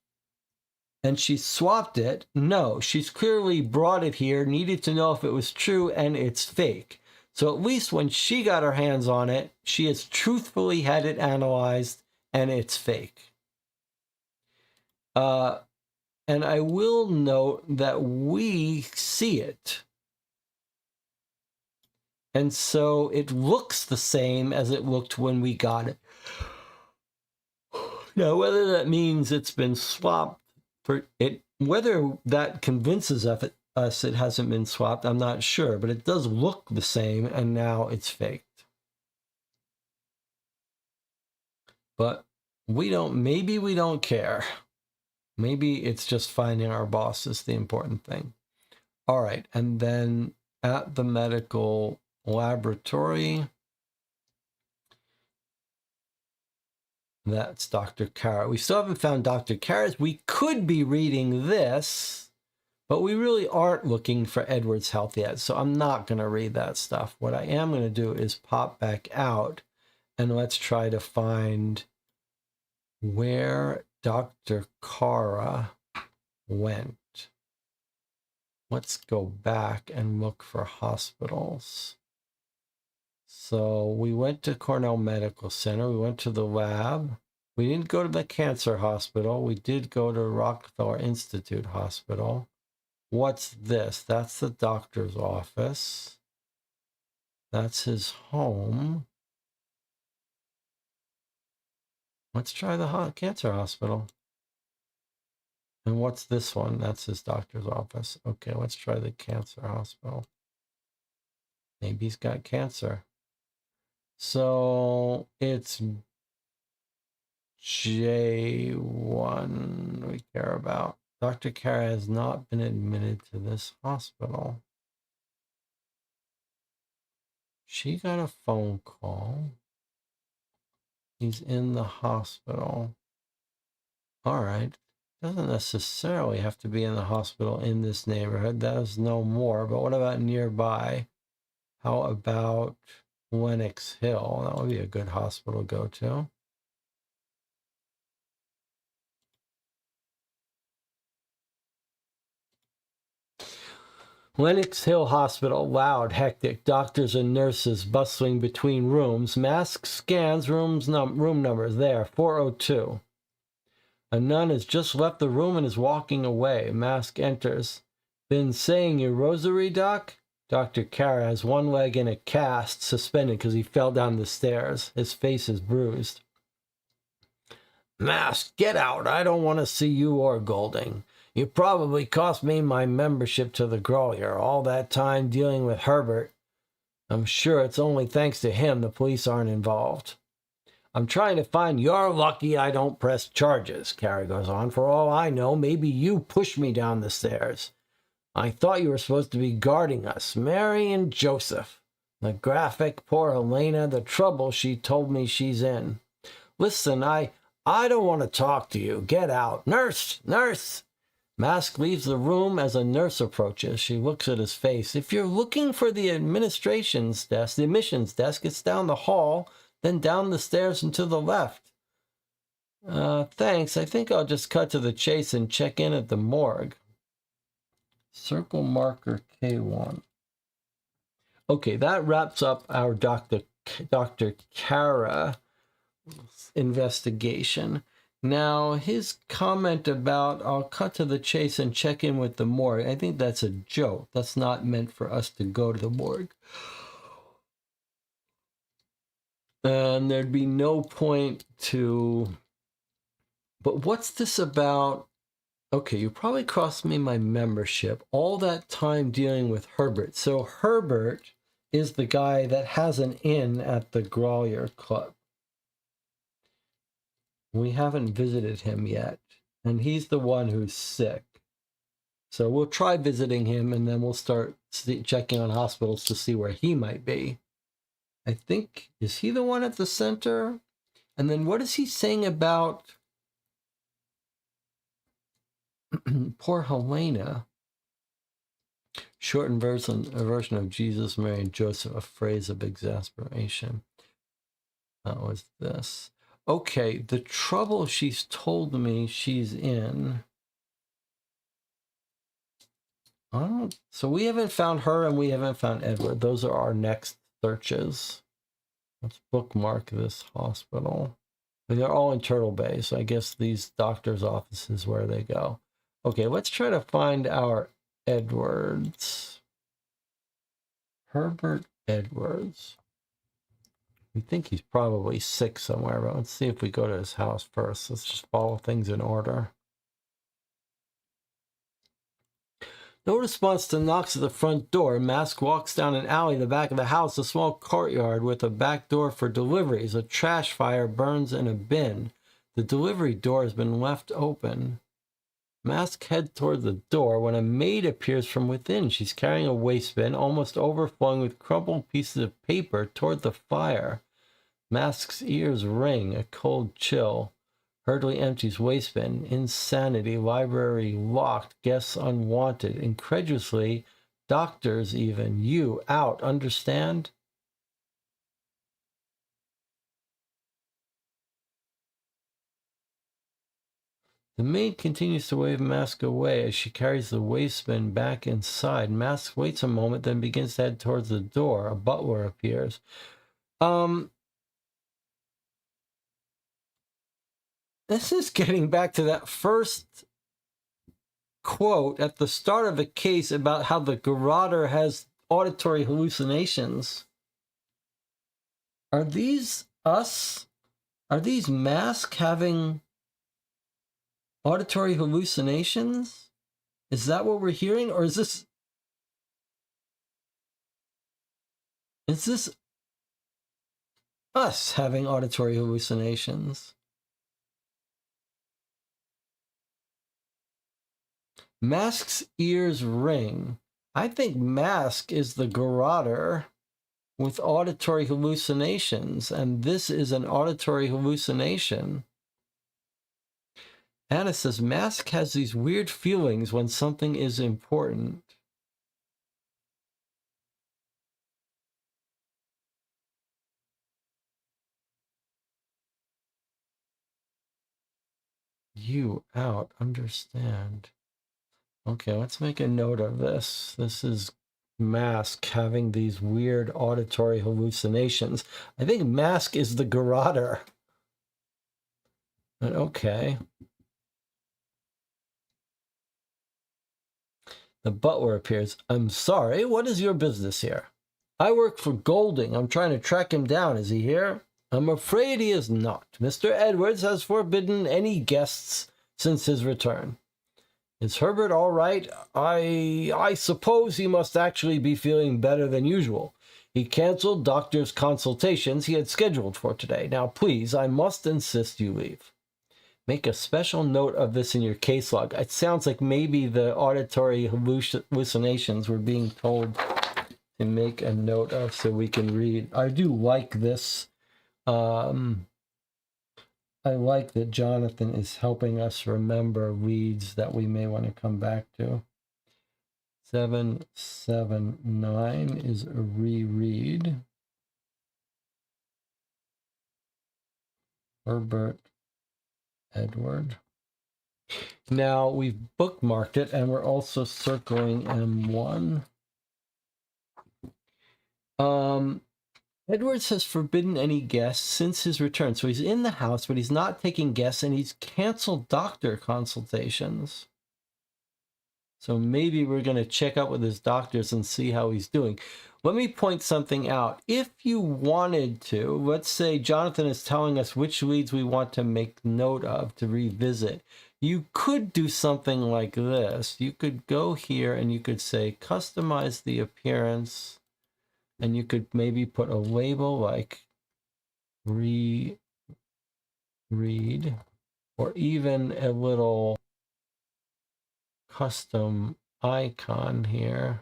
And she swapped it. No, she's clearly brought it here, needed to know if it was true, and it's fake. So at least when she got her hands on it, she has truthfully had it analyzed, and it's fake. And I will note that we see it. And so it looks the same as it looked when we got it. Now, whether that means it's been swapped for it, whether that convinces us it hasn't been swapped, I'm not sure, but it does look the same, and now it's faked. But maybe we don't care. Maybe it's just finding our boss is the important thing. All right, and then at the medical laboratory, that's Dr. Kara. We still haven't found Dr. Kara's. We could be reading this, but we really aren't looking for Edward's health yet, so I'm not going to read that stuff. What I am going to do is pop back out, and let's try to find where Dr. Kara went. Let's go back and look for hospitals. So we went to Cornell Medical Center. We went to the lab. We didn't go to the cancer hospital. We did go to Rockefeller Institute Hospital. What's this? That's the doctor's office. That's his home. Let's try the cancer hospital. And what's this one? That's his doctor's office. Okay, let's try the cancer hospital. Maybe he's got cancer. So it's J1 we care about. Dr. Kara has not been admitted to this hospital. She got a phone call. He's in the hospital. All right. Doesn't necessarily have to be in the hospital in this neighborhood. That is no more. But what about nearby? How about Lenox Hill? That would be a good hospital to go to. Lenox Hill Hospital, loud, hectic, doctors and nurses bustling between rooms, mask scans, room numbers there, 402. A nun has just left the room and is walking away. Mask enters. Been saying your rosary, Doc? Dr. Kara has one leg in a cast, suspended because he fell down the stairs. His face is bruised. Mask, get out. I don't want to see you or Golding. You probably cost me my membership to the Grolier. All that time dealing with Herbert. I'm sure it's only thanks to him the police aren't involved. I'm trying to find you're lucky I don't press charges, Kara goes on. For all I know, maybe you pushed me down the stairs. I thought you were supposed to be guarding us, Mary and Joseph. The graphic, poor Helena, the trouble she told me she's in. Listen, I don't want to talk to you. Get out. Nurse! Nurse! Mask leaves the room as a nurse approaches. She looks at his face. If you're looking for the admissions desk, it's down the hall, then down the stairs and to the left. Thanks. I think I'll just cut to the chase and check in at the morgue. Circle marker K1. Okay, that wraps up our Dr. Kara investigation. Now, his comment about I'll cut to the chase and check in with the morgue, I think that's a joke. That's not meant for us to go to the morgue. And there'd be no point to... But what's this about? Okay, you probably cost me my membership. All that time dealing with Herbert. So Herbert is the guy that has an inn at the Grolier Club. We haven't visited him yet, and he's the one who's sick. So we'll try visiting him, and then we'll start checking on hospitals to see where he might be. I think, is he the one at the center? And then what is he saying about poor Helena? Shortened version of Jesus, Mary, and Joseph, a phrase of exasperation. That was this. Okay, the trouble she's told me she's in. So we haven't found her and we haven't found Edward. Those are our next searches. Let's bookmark this hospital. They're all in Turtle Bay, so I guess these doctors' offices where they go. Okay, let's try to find our Edwards. Herbert Edwards. We think he's probably sick somewhere, but let's see if we go to his house first. Let's just follow things in order. No response to knocks at the front door. Mask walks down an alley in the back of the house, a small courtyard with a back door for deliveries. A trash fire burns in a bin. The delivery door has been left open. Mask heads toward the door when a maid appears from within. She's carrying a waste bin, almost overflowing with crumpled pieces of paper, toward the fire. Mask's ears ring, a cold chill. Hurriedly empties waste bin. Insanity. Library locked. Guests unwanted. Incredulously, doctors even. You out. Understand? The maid continues to wave Mask away as she carries the waste bin back inside. Mask waits a moment, then begins to head towards the door. A butler appears. This is getting back to that first quote at the start of the case about how the garroter has auditory hallucinations. Are these us? Are these Mask having auditory hallucinations? Is that what we're hearing? Or is this us having auditory hallucinations? Mask's ears ring. I think Mask is the garroter with auditory hallucinations, and this is an auditory hallucination. Anna says, Mask has these weird feelings when something is important. You out, understand. Okay, let's make a note of this. This is Mask having these weird auditory hallucinations. I think Mask is the garroter. But okay. The butler appears. I'm sorry, what is your business here? I work for Golding. I'm trying to track him down. Is he here? I'm afraid he is not. Mr. Edwards has forbidden any guests since his return. Is Herbert all right? I suppose he must actually be feeling better than usual. He canceled doctor's consultations he had scheduled for today. Now, please, I must insist you leave. Make a special note of this in your case log. It sounds like maybe the auditory hallucinations were being told to make a note of so we can read. I do like this. I like that Jonathan is helping us remember reads that we may want to come back to. 779 is a reread. Herbert Edward. Now we've bookmarked it and we're also circling M1. Edwards has forbidden any guests since his return. So he's in the house, but he's not taking guests and he's canceled doctor consultations. So maybe we're going to check out with his doctors and see how he's doing. Let me point something out. If you wanted to, let's say Jonathan is telling us which leads we want to make note of to revisit. You could do something like this. You could go here and you could say customize the appearance, and you could maybe put a label like reread, or even a little custom icon here.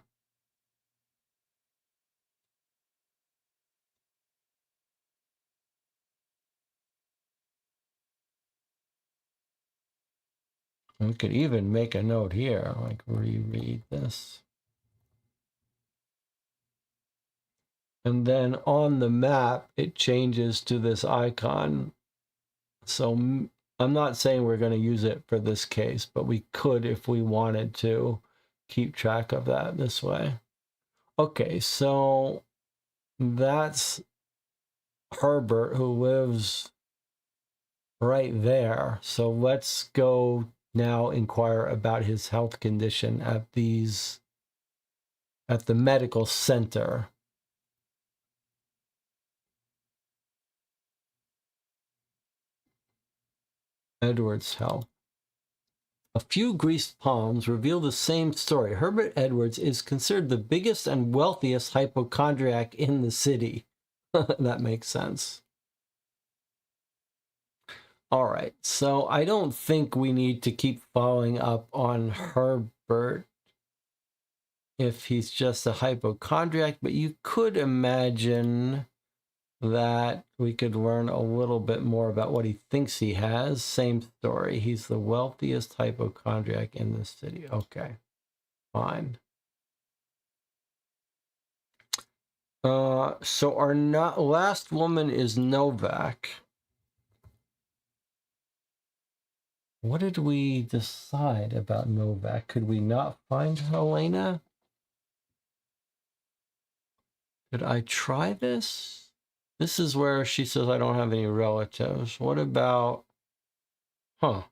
We could even make a note here, like reread this. And then on the map, it changes to this icon. So I'm not saying we're going to use it for this case, but we could if we wanted to keep track of that this way. Okay, so that's Herbert, who lives right there. So let's go now inquire about his health condition at the medical center. Edwards' health. A few greased palms reveal the same story. Herbert Edwards is considered the biggest and wealthiest hypochondriac in the city. That makes sense. All right, so I don't think we need to keep following up on Herbert if he's just a hypochondriac, but you could imagine that we could learn a little bit more about what he thinks he has. Same story. He's the wealthiest hypochondriac in the city. Okay, fine. So our last woman is Novak. What did we decide about Novak? Could we not find Helena? Did I try this? This is where she says I don't have any relatives. What about... Huh.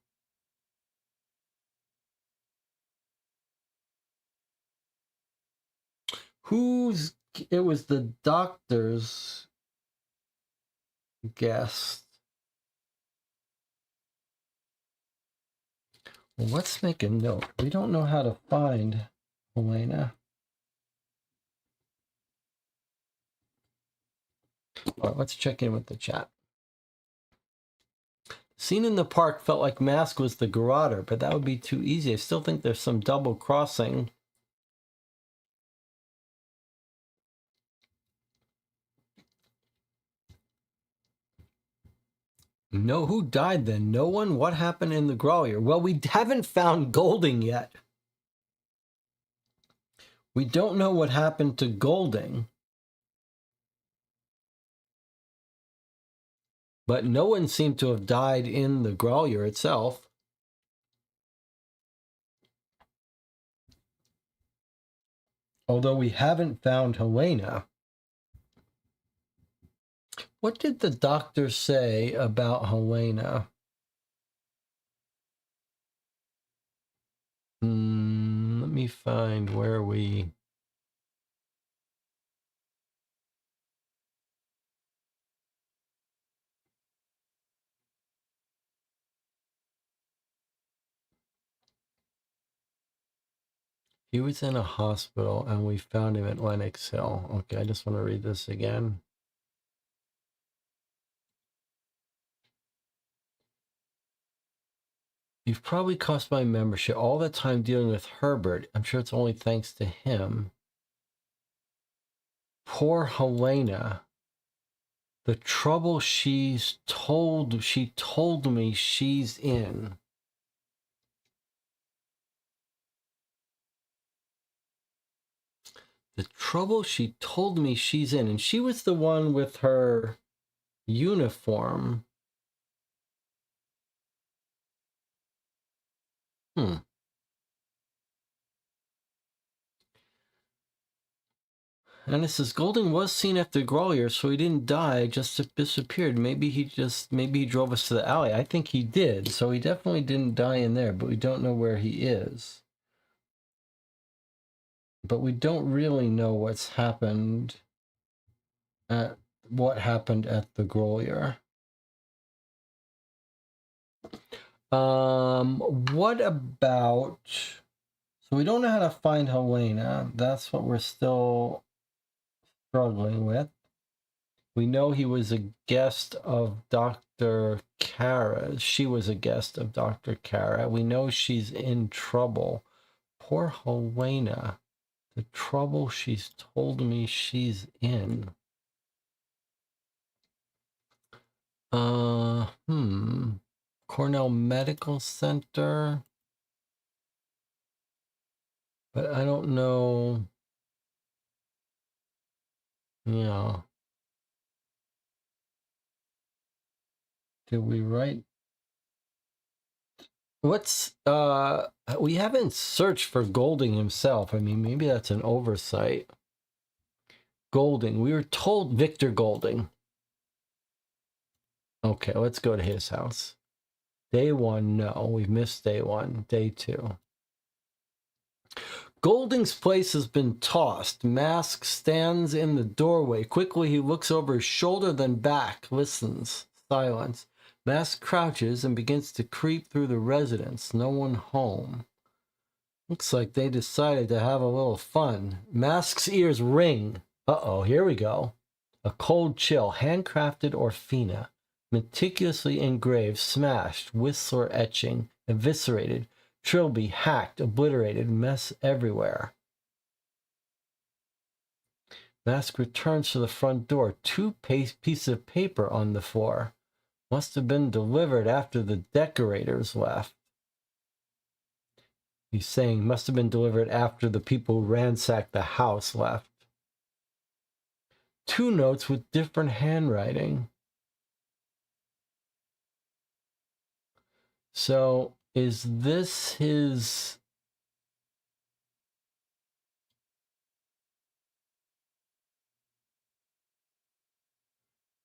Who's... It was the doctor's guest. Well, let's make a note. We don't know how to find Helena. All right, let's check in with the chat. Scene in the park felt like Mask was the garroter, but that would be too easy. I still think there's some double crossing. No, who died then? No one? What happened in the Growlier? Well, we haven't found Golding yet. We don't know what happened to Golding. But no one seemed to have died in the Growlier itself. Although we haven't found Helena. What did the doctor say about Helena? Let me find where we... He was in a hospital and we found him at Lenox Hill. Okay, I just want to read this again. You've probably cost my membership all that time dealing with Herbert. I'm sure it's only thanks to him. Poor Helena. The trouble she told me she's in. The trouble she told me she's in. And she was the one with her uniform. And it says Golding was seen after Grolier, so he didn't die, just disappeared. Maybe he drove us to the alley. I think he did, so he definitely didn't die in there, but we don't know where he is. But we don't really know what happened at the Grolier. What about, so we don't know how to find Helena. That's what we're still struggling with. We know he was a guest of Dr. Kara. She was a guest of Dr. Kara. We know she's in trouble. Poor Helena. The trouble she's told me she's in. Cornell Medical Center. But I don't know. Yeah. Did we write? What's we haven't searched for Golding himself. I mean, maybe that's an oversight. Golding. We were told Victor Golding. Okay, let's go to his house. Day 1, no. We've missed day 1. Day 2. Golding's place has been tossed. Mask stands in the doorway. Quickly, he looks over his shoulder, then back. Listens. Silence. Mask crouches and begins to creep through the residence. No one home. Looks like they decided to have a little fun. Mask's ears ring. Uh-oh, here we go. A cold chill, handcrafted Orfina. Meticulously engraved, smashed, Whistler etching, eviscerated, Trilby hacked, obliterated, mess everywhere. Mask returns to the front door. 2 pieces of paper on the floor. Must have been delivered after the decorators left. He's saying must have been delivered after the people who ransacked the house left. 2 notes with different handwriting. So, is this his...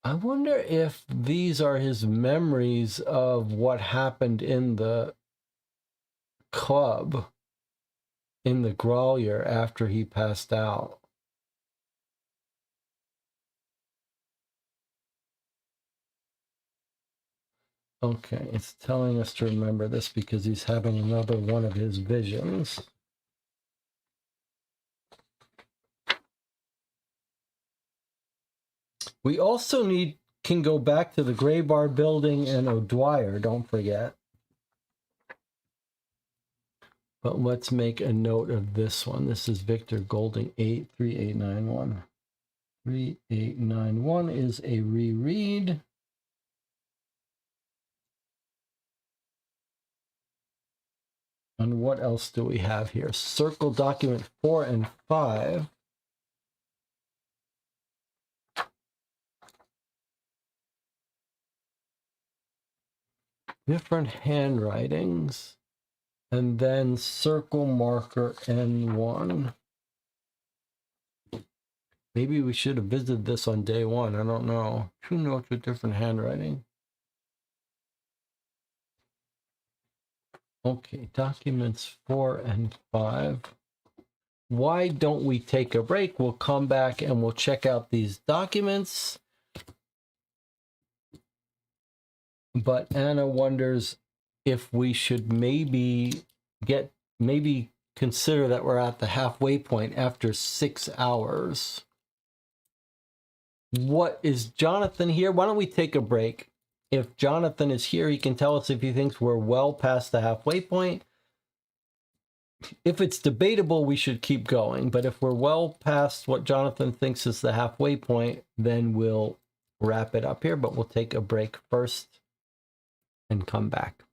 I wonder if these are his memories of what happened in the club, in the Grolier, after he passed out. Okay, it's telling us to remember this because he's having another one of his visions. We also can go back to the Gray Bar building and O'Dwyer, don't forget. But let's make a note of this one. This is Victor Golding 83891. 3891 is a reread. And what else do we have here? Circle document 4 and 5. Different handwritings. And then circle marker N1. Maybe we should have visited this on day 1. I don't know. 2 notes with different handwriting. Okay, documents 4 and 5. Why don't we take a break? We'll come back and we'll check out these documents. But Anna wonders if we should maybe consider that we're at the halfway point after 6 hours. What is Jonathan here? Why don't we take a break? If Jonathan is here, he can tell us if he thinks we're well past the halfway point. If it's debatable, we should keep going. But if we're well past what Jonathan thinks is the halfway point, then we'll wrap it up here. But we'll take a break first and come back.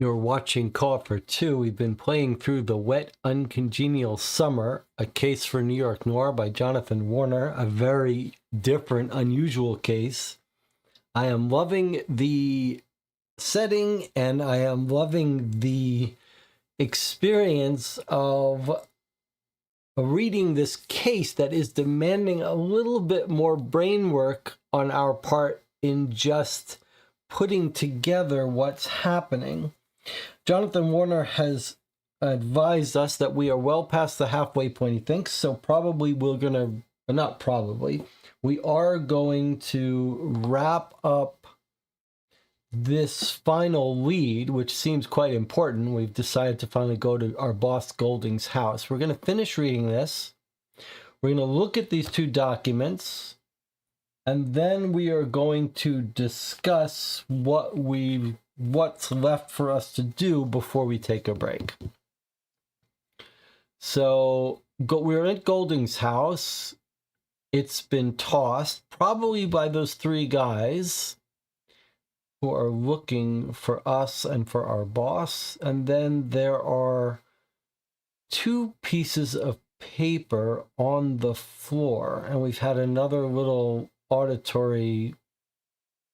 You're watching Co-op for Two. We've been playing through The Wet Uncongenial Summer, a case for New York Noir by Jonathan Warner, a very different, unusual case. I am loving the setting, and I am loving the experience of reading this case that is demanding a little bit more brain work on our part in just putting together what's happening. Jonathan Warner has advised us that we are well past the halfway point, he thinks, so probably we're going to, not probably, we are going to wrap up this final lead, which seems quite important. We've decided to finally go to our boss Golding's house. We're going to finish reading this. We're going to look at these two documents, and then we are going to discuss what's left for us to do before we take a break. So we're at Golding's house. It's been tossed, probably by those three guys who are looking for us and for our boss. And then there are two pieces of paper on the floor, and we've had another little auditory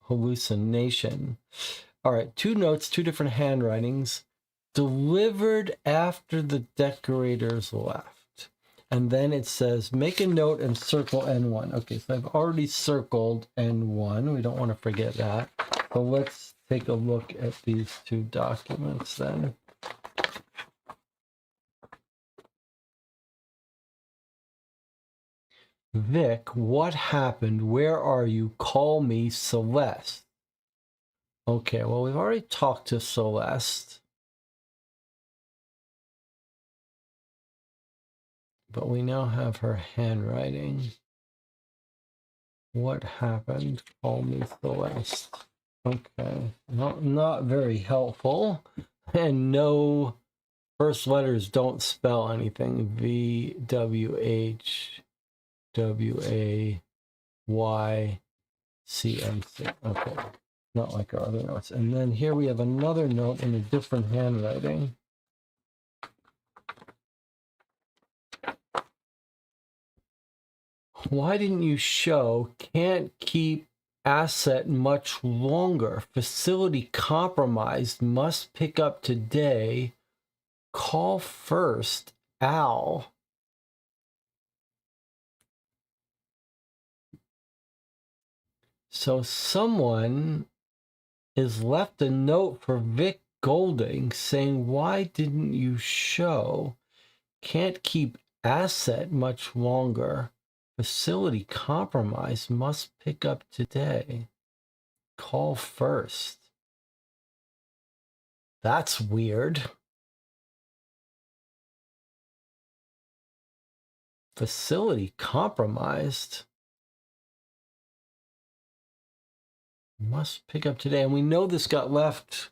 hallucination. All right, two notes, two different handwritings, delivered after the decorators left. And then it says, make a note and circle N1. Okay, so I've already circled N1. We don't want to forget that. So let's take a look at these two documents then. Vic, what happened? Where are you? Call me Celeste. Okay, well, we've already talked to Celeste. But we now have her handwriting. What happened? Call me Celeste. Okay, not very helpful. And no, first letters don't spell anything. V, W, H, W, A, Y, C, M, C. Okay. not like our other notes. And then here we have another note in a different handwriting. Why didn't you show? Can't keep asset much longer. Facility compromised. Must pick up today. Call first. Al. So someone is left a note for Vic Golding saying, why didn't you show? Can't keep asset much longer. Facility compromised. Must pick up today. Call first. That's weird. Facility compromised. Must pick up today. And we know this got left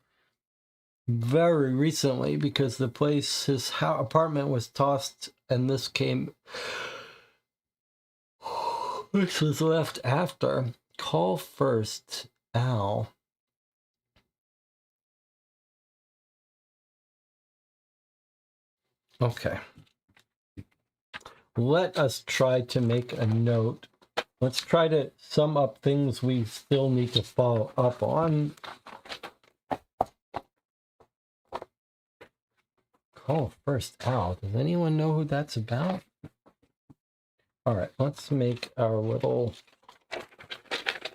very recently because the place, his apartment was tossed, and this came. This was left after. Call first, Al. Okay. Let us try to make a note. Let's try to sum up things we still need to follow up on. Call first, Al. Does anyone know who that's about? All right, let's make our little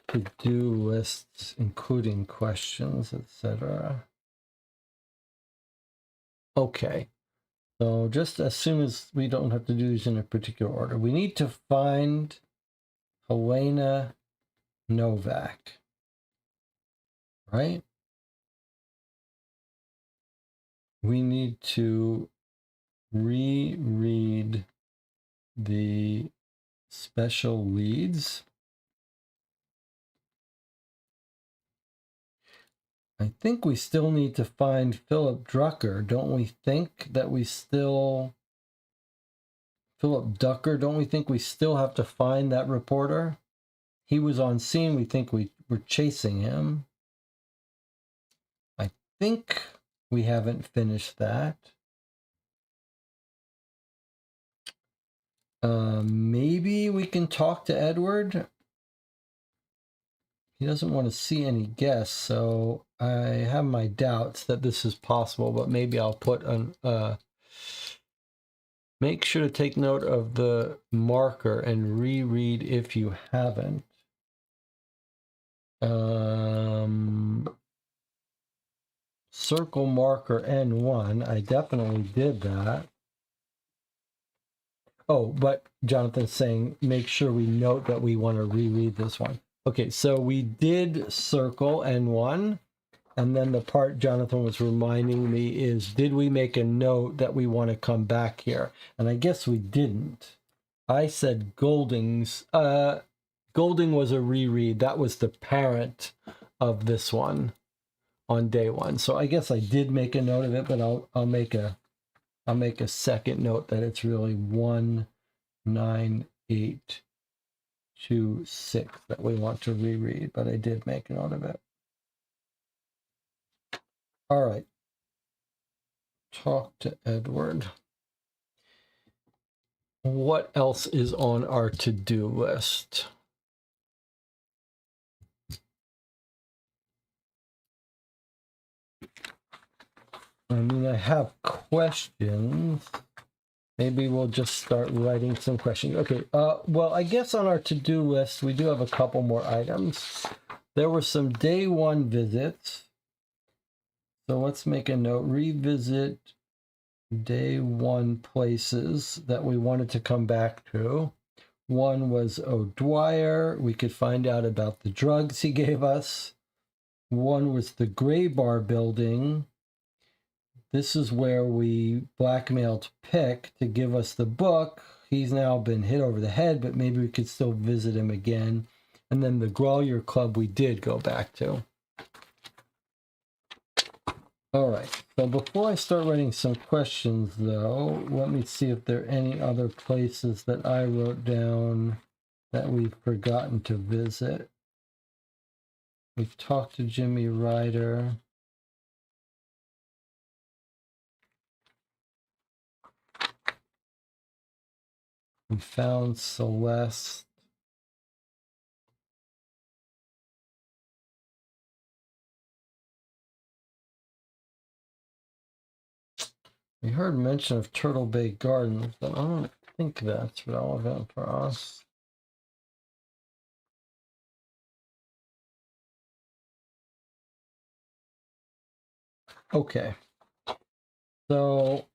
to-do lists, including questions, etc. Okay, so just as soon as we don't have to do these in a particular order, we need to find Helena Novak, right? We need to reread the special leads. I think we still need to find Philip Drucker. Don't we think that we still... Philip Ducker, don't we think we still have to find that reporter? He was on scene. We think we were chasing him. I think we haven't finished that. Maybe we can talk to Edward. He doesn't want to see any guests, so I have my doubts that this is possible, but maybe I'll put an... make sure to take note of the marker and reread if you haven't. Circle marker N1. I definitely did that. Oh, but Jonathan's saying make sure we note that we want to reread this one. Okay, so we did circle N1. And then the part Jonathan was reminding me is, did we make a note that we want to come back here? And I guess we didn't. I said Golding's. Golding was a reread. That was the parent of this one on day one. So I guess I did make a note of it, but I'll make a second note that it's really 19826 that we want to reread. But I did make a note of it. All right. Talk to Edward. What else is on our to-do list? I mean, I have questions. Maybe we'll just start writing some questions. Okay, well, I guess on our to-do list, we do have a couple more items. There were some day one visits. So let's make a note, revisit day one places that we wanted to come back to. One was O'Dwyer. We could find out about the drugs he gave us. One was the Gray Bar building. This is where we blackmailed Pick to give us the book. He's now been hit over the head, but maybe we could still visit him again. And then the Grolier Club we did go back to. All right, so before I start writing some questions, though, let me see if there are any other places that I wrote down that we've forgotten to visit. We've talked to Jimmy Ryder. We found Celeste. We heard mention of Turtle Bay Gardens, but I don't think that's relevant for us. Okay. So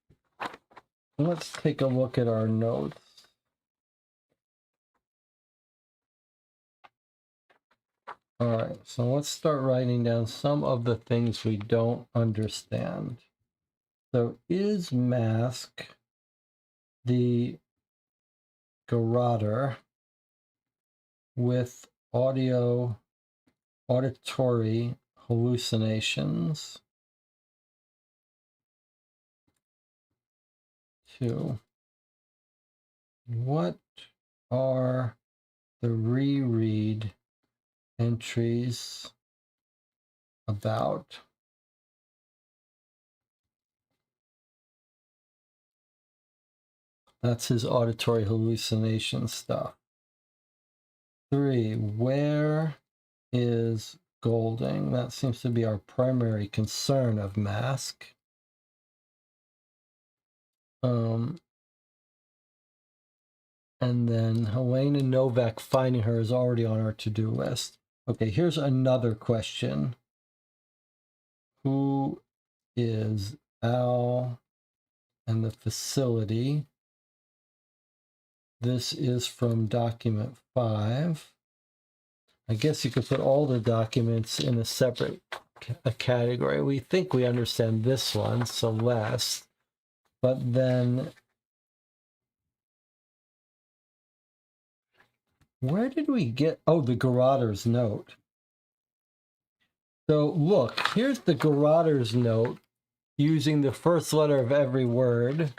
let's take a look at our notes. All right, so let's start writing down some of the things we don't understand. So is mask the garroter with auditory hallucinations? 2. What are the reread entries about? That's his auditory hallucination stuff. 3. Where is Golding? That seems to be our primary concern of Mask. And then Helena Novak finding her is already on our to-do list. Okay, here's another question. Who is Al and the facility? This is from document 5. I guess you could put all the documents in a separate category. We think we understand this one, Celeste. But then, where did we get, oh, the garroter's note. So look, here's the garroter's note using the first letter of every word.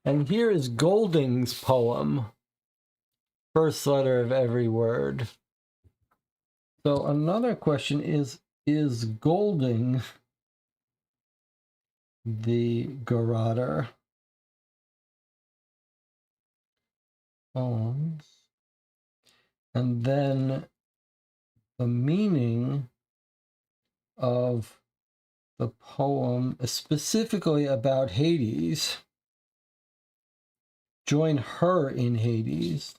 And here is Golding's poem, first letter of every word. So another question is Golding the garroter? Poems. And then the meaning of the poem specifically about Hades. Join her in Hades.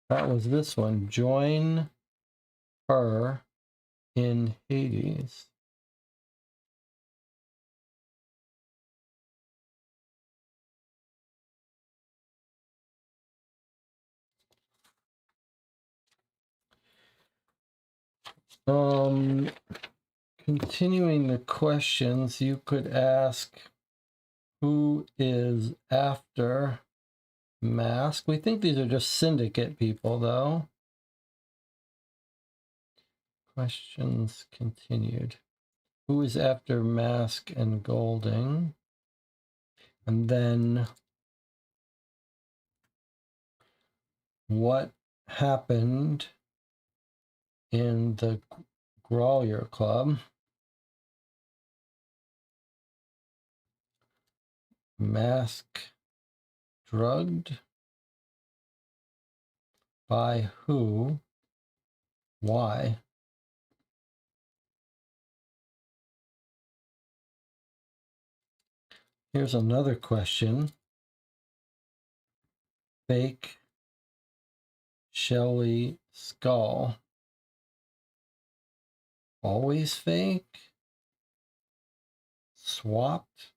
That was this one. Join her in Hades. Continuing the questions, you could ask, who is after Mask? We think these are just syndicate people, though. Questions continued. Who is after Mask and Golding? And then, what happened in the Grolier Club? Mask drugged? By who? Why? Here's another question. Fake Shelley skull. Always fake? Swapped?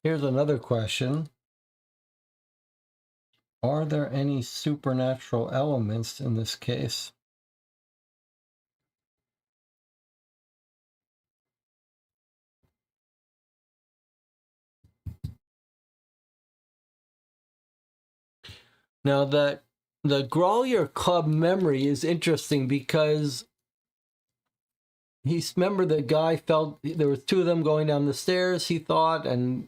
Here's another question. Are there any supernatural elements in this case? Now that the Grolier Club memory is interesting because remember the guy felt there was 2 of them going down the stairs, he thought, and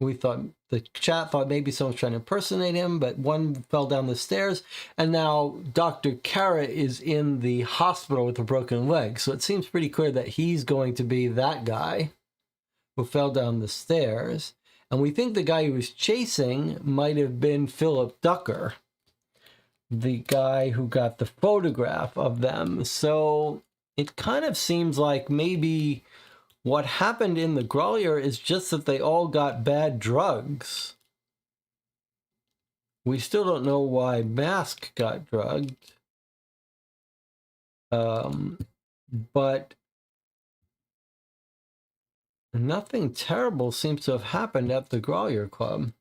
We thought, the chat thought maybe someone's trying to impersonate him, but one fell down the stairs, and now Dr. Kara is in the hospital with a broken leg. So it seems pretty clear that he's going to be that guy who fell down the stairs. And we think the guy he was chasing might have been Philip Ducker, the guy who got the photograph of them. So it kind of seems like maybe what happened in the Grolier is just that they all got bad drugs. We still don't know why Mask got drugged. But nothing terrible seems to have happened at the Grolier Club.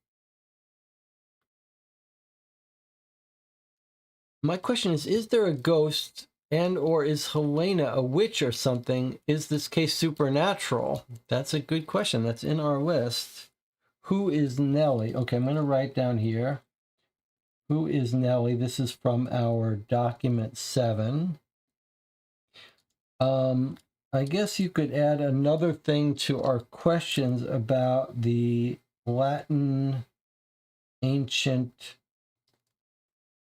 My question is there a ghost, and or is Helena a witch or something? Is this case supernatural? That's a good question. That's in our list. Who is Nellie? Okay, I'm going to write down here. Who is Nellie? This is from our document 7. I guess you could add another thing to our questions about the Latin ancient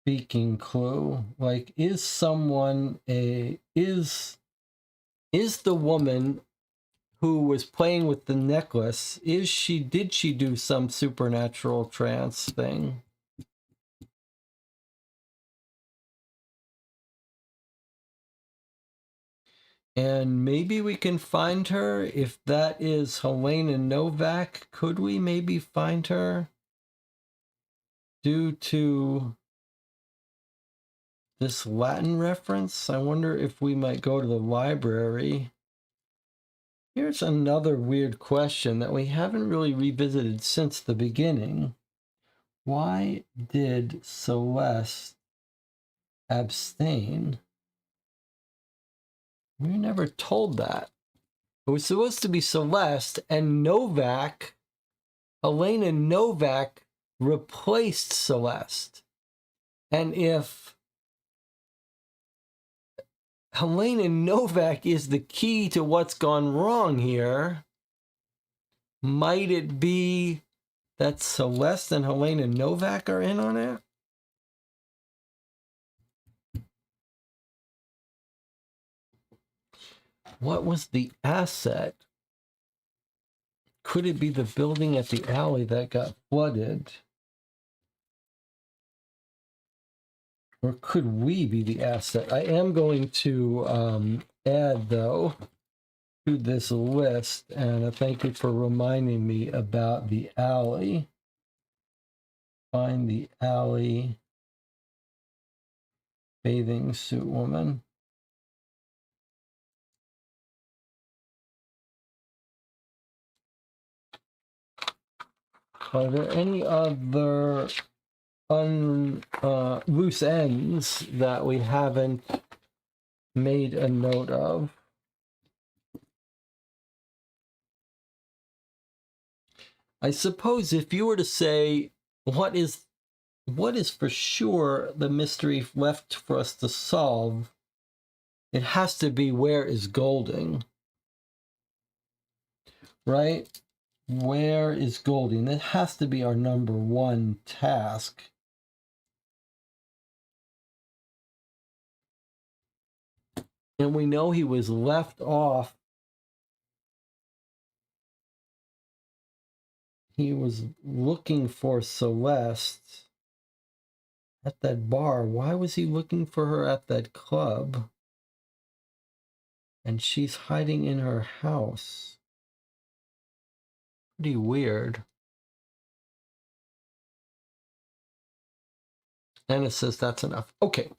speaking clue. Like, is someone is the woman who was playing with the necklace, did she do some supernatural trance thing? And maybe we can find her. If that is Helena Novak, could we maybe find her due to this Latin reference? I wonder if we might go to the library. Here's another weird question that we haven't really revisited since the beginning. Why did Celeste abstain? We were never told that. It was supposed to be Celeste, and Novak, Helena Novak, replaced Celeste. And if Helena Novak is the key to what's gone wrong here, might it be that Celeste and Helena Novak are in on it? What was the asset? Could it be the building at the alley that got flooded? Or could we be the asset? I am going to add, though, to this list, and thank you for reminding me about the alley. Find the alley bathing suit woman. Are there any other loose ends that we haven't made a note of? I suppose if you were to say what is for sure the mystery left for us to solve, it has to be, where is Golding? Right? Where is Golding? That has to be our number one task. And we know he was left off. He was looking for Celeste at that bar. Why was he looking for her at that club? And she's hiding in her house. Pretty weird. Anna says that's enough. Okay.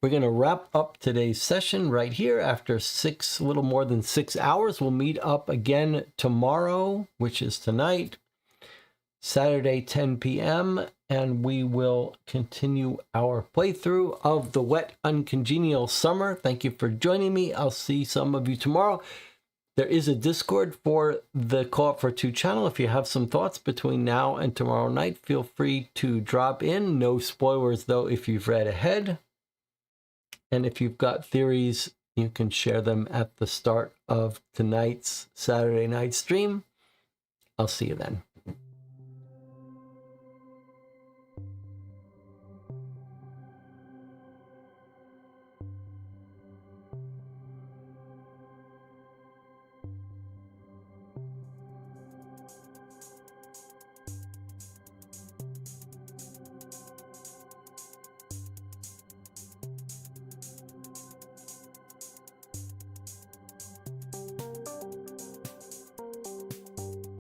We're going to wrap up today's session right here after a little more than 6 hours. We'll meet up again tomorrow, which is tonight, Saturday, 10 p.m., and we will continue our playthrough of the Wet Uncongenial Summer. Thank you for joining me. I'll see some of you tomorrow. There is a Discord for the Call Up for Two channel. If you have some thoughts between now and tomorrow night, feel free to drop in. No spoilers, though, if you've read ahead. And if you've got theories, you can share them at the start of tonight's Saturday night stream. I'll see you then.